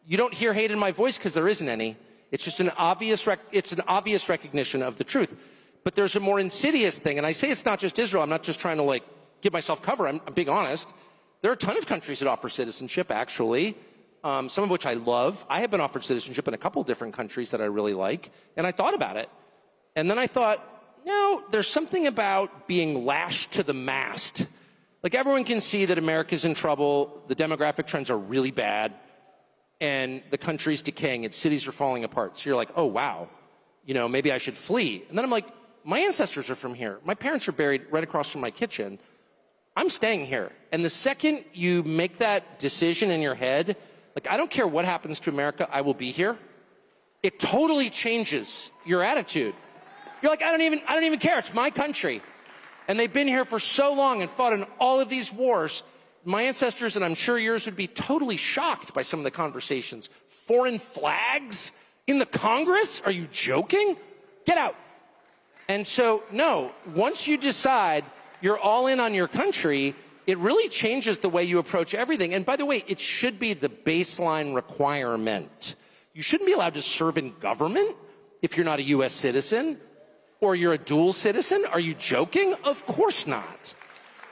You don't hear hate in my voice because there isn't any. It's just an obvious recognition of the truth. But there's a more insidious thing, and I say it's not just Israel. I'm not just trying to, like, give myself cover. I'm being honest. There are a ton of countries that offer citizenship, actually, some of which I love. I have been offered citizenship in a couple different countries that I really like, and I thought about it. And then I thought, no, there's something about being lashed to the mast. Like, everyone can see that America's in trouble, the demographic trends are really bad, and the country's decaying, its cities are falling apart. So you're like, oh, wow, you know, maybe I should flee. And then I'm like, my ancestors are from here. My parents are buried right across from my kitchen. I'm staying here. And the second you make that decision in your head, like, I don't care what happens to America, I will be here, it totally changes your attitude. You're like, I don't even care. It's my country. And they've been here for so long and fought in all of these wars. My ancestors, and I'm sure yours, would be totally shocked by some of the conversations. Foreign flags in the Congress? Are you joking? Get out. And so, no, once you decide you're all in on your country, it really changes the way you approach everything. And by the way, it should be the baseline requirement. You shouldn't be allowed to serve in government if you're not a U.S. citizen or you're a dual citizen. Are you joking? Of course not.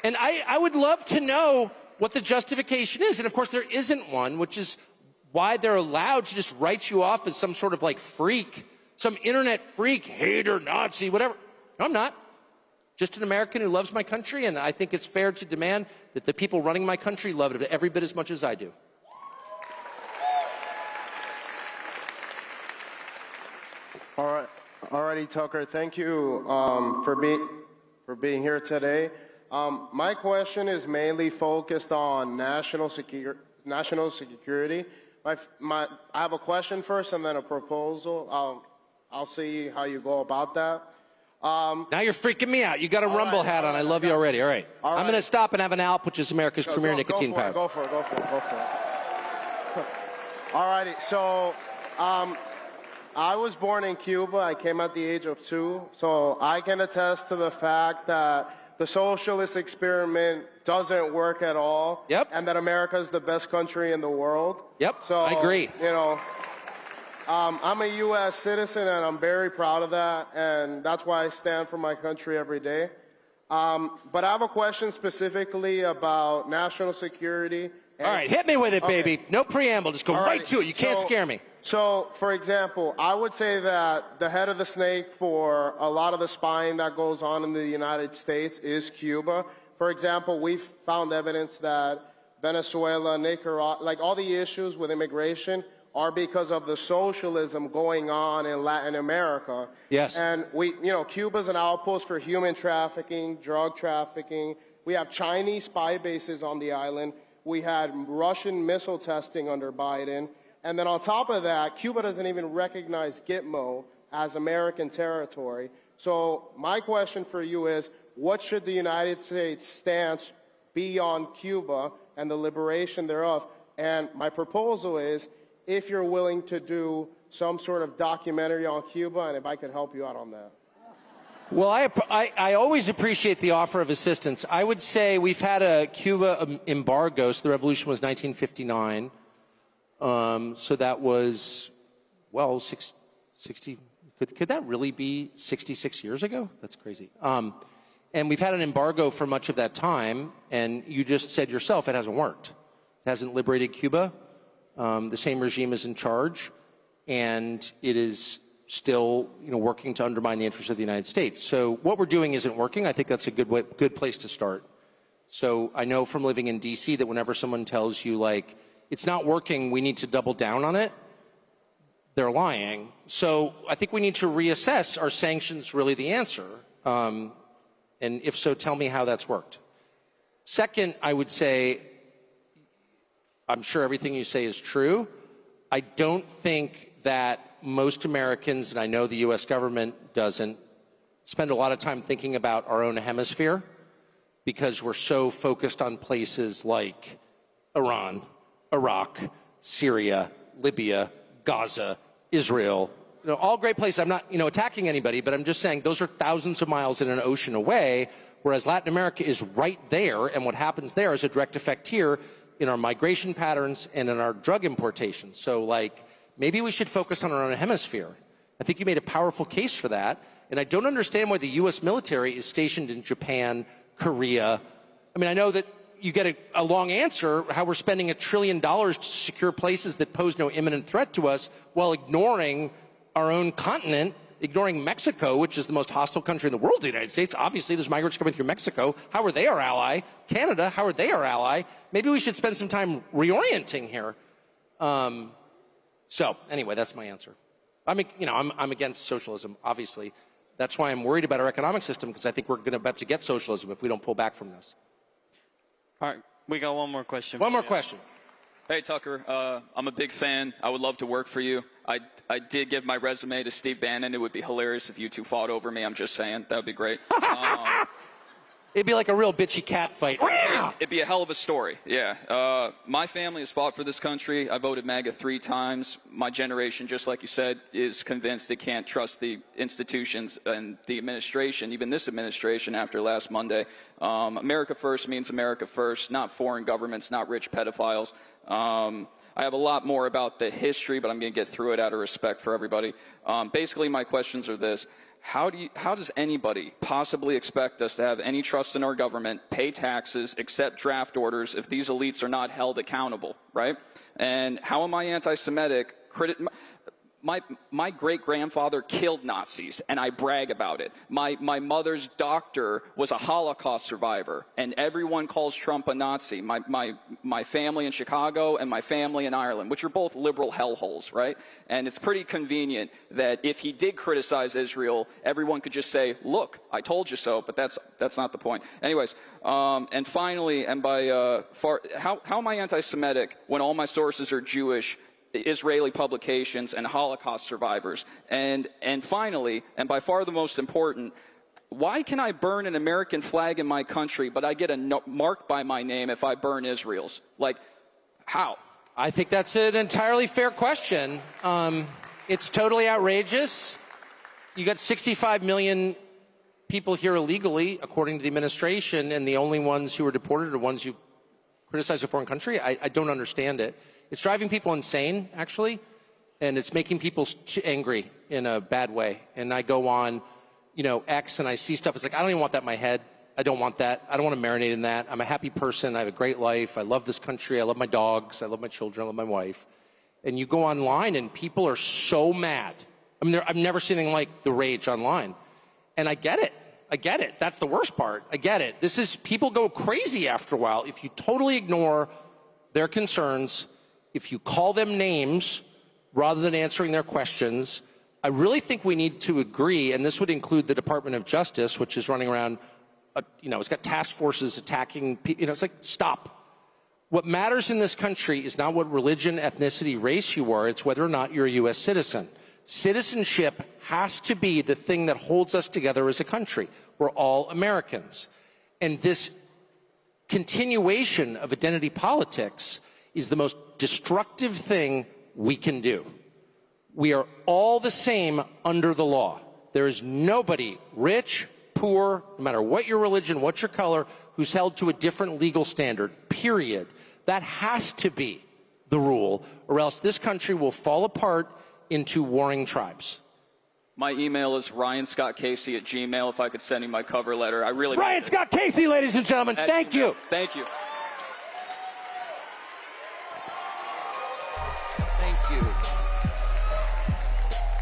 And I would love to know what the justification is. And of course, there isn't one, which is why they're allowed to just write you off as some sort of like freak, some internet freak, hater, Nazi, whatever. No, I'm not. Just an American who loves my country, and I think it's fair to demand that the people running my country love it every bit as much as I do. All righty, Tucker. Thank you for being here today. My question is mainly focused on national security. I have a question first and then a proposal. I'll see how you go about that. Now you're freaking me out. You got a Rumble hat on. I love you already. All right. I'm going to stop and have an Alp, which is America's premier nicotine powder. Go for it. All righty. So, I was born in Cuba. I came at the age of 2. So I can attest to the fact that the socialist experiment doesn't work at all. Yep. And that America is the best country in the world. Yep. So, I agree. You know, I'm a U.S. citizen, and I'm very proud of that, and that's why I stand for my country every day. But I have a question specifically about national security. All right, hit me with it, baby. No preamble. Just go right to it. You can't scare me. So, for example, I would say that the head of the snake for a lot of the spying that goes on in the United States is Cuba. For example, we've found evidence that Venezuela, Nicaragua, like all the issues with immigration are because of the socialism going on in Latin America. Yes. And Cuba's an outpost for human trafficking, drug trafficking. We have Chinese spy bases on the island. We had Russian missile testing under Biden. And then on top of that, Cuba doesn't even recognize Gitmo as American territory. So my question for you is, what should the United States stance be on Cuba and the liberation thereof? And my proposal is, if you're willing to do some sort of documentary on Cuba, and if I could help you out on that. Well, I always appreciate the offer of assistance. I would say we've had a Cuba embargo. So the revolution was 1959. So that was, well, 60. Could that really be 66 years ago? That's crazy. And we've had an embargo for much of that time. And you just said yourself, it hasn't worked. It hasn't liberated Cuba. The same regime is in charge, and it is still, working to undermine the interests of the United States. So what we're doing isn't working. I think that's a good place to start. So I know from living in D.C. that whenever someone tells you, like, it's not working, we need to double down on it, they're lying. So I think we need to reassess, are sanctions really the answer? And if so, tell me how that's worked. Second, I would say, I'm sure everything you say is true. I don't think that most Americans, and I know the U.S. government doesn't, spend a lot of time thinking about our own hemisphere because we're so focused on places like Iran Iraq, Syria, Libya, Gaza, Israel, all great places. I'm not, attacking anybody, but I'm just saying those are thousands of miles in an ocean away, whereas Latin America is right there, and what happens there is a direct effect here in our migration patterns and in our drug importation. So, maybe we should focus on our own hemisphere. I think you made a powerful case for that, and I don't understand why the U.S. military is stationed in Japan, Korea. I mean, I know that you get a long answer, how we're spending $1 trillion to secure places that pose no imminent threat to us while ignoring our own continent, ignoring Mexico, which is the most hostile country in the world, the United States. Obviously, there's migrants coming through Mexico. How are they our ally? Canada, how are they our ally? Maybe we should spend some time reorienting here. So, anyway, that's my answer. I'm against socialism, obviously. That's why I'm worried about our economic system, because I think we're about to get socialism if we don't pull back from this. All right, we got one more question. One more question. Hey, Tucker, I'm a big fan. I would love to work for you. I did give my resume to Steve Bannon. It would be hilarious if you two fought over me. I'm just saying. That would be great. It'd be like a real bitchy cat fight. It'd be a hell of a story, yeah. My family has fought for this country. I voted MAGA 3 times. My generation, just like you said, is convinced they can't trust the institutions and the administration, even this administration after last Monday. America first means America first, not foreign governments, not rich pedophiles. I have a lot more about the history, but I'm going to get through it out of respect for everybody. Basically, my questions are this. How does anybody possibly expect us to have any trust in our government, pay taxes, accept draft orders if these elites are not held accountable, right? And how am I anti-Semitic? My great-grandfather killed Nazis, and I brag about it. My mother's doctor was a Holocaust survivor, and everyone calls Trump a Nazi. My family in Chicago and my family in Ireland, which are both liberal hellholes, right? And it's pretty convenient that if he did criticize Israel, everyone could just say, look, I told you so, but that's not the point. Anyways, and finally, and how am I anti-Semitic when all my sources are Jewish, Israeli publications, and Holocaust survivors? And finally, and by far the most important, why can I burn an American flag in my country, but I get a mark by my name if I burn Israel's? How? I think that's an entirely fair question. It's totally outrageous. You got 65 million people here illegally, according to the administration, and the only ones who are deported are ones who criticize a foreign country. I don't understand it. It's driving people insane, actually, and it's making people angry in a bad way. And I go on, X, and I see stuff. It's like, I don't even want that in my head. I don't want that. I don't want to marinate in that. I'm a happy person. I have a great life. I love this country. I love my dogs. I love my children. I love my wife. And you go online, and people are so mad. I mean, I've never seen anything like the rage online. And I get it. I get it. That's the worst part. I get it. People go crazy after a while if you totally ignore their concerns, if you call them names rather than answering their questions. I really think we need to agree, and this would include the Department of Justice, which is running around, it's got task forces attacking people. It's like, stop. What matters in this country is not what religion, ethnicity, race you are. It's whether or not you're a U.S. citizen. Citizenship has to be the thing that holds us together as a country. We're all Americans. And this continuation of identity politics is the most destructive thing we can do. We are all the same under the law. There is nobody, rich, poor, no matter what your religion, what your color, who's held to a different legal standard, period. That has to be the rule, or else this country will fall apart into warring tribes. My email is ryanscottcasey@gmail. If I could send you my cover letter, I really. Ryan Scott Casey, ladies and gentlemen, thank you. Thank you. Thank you.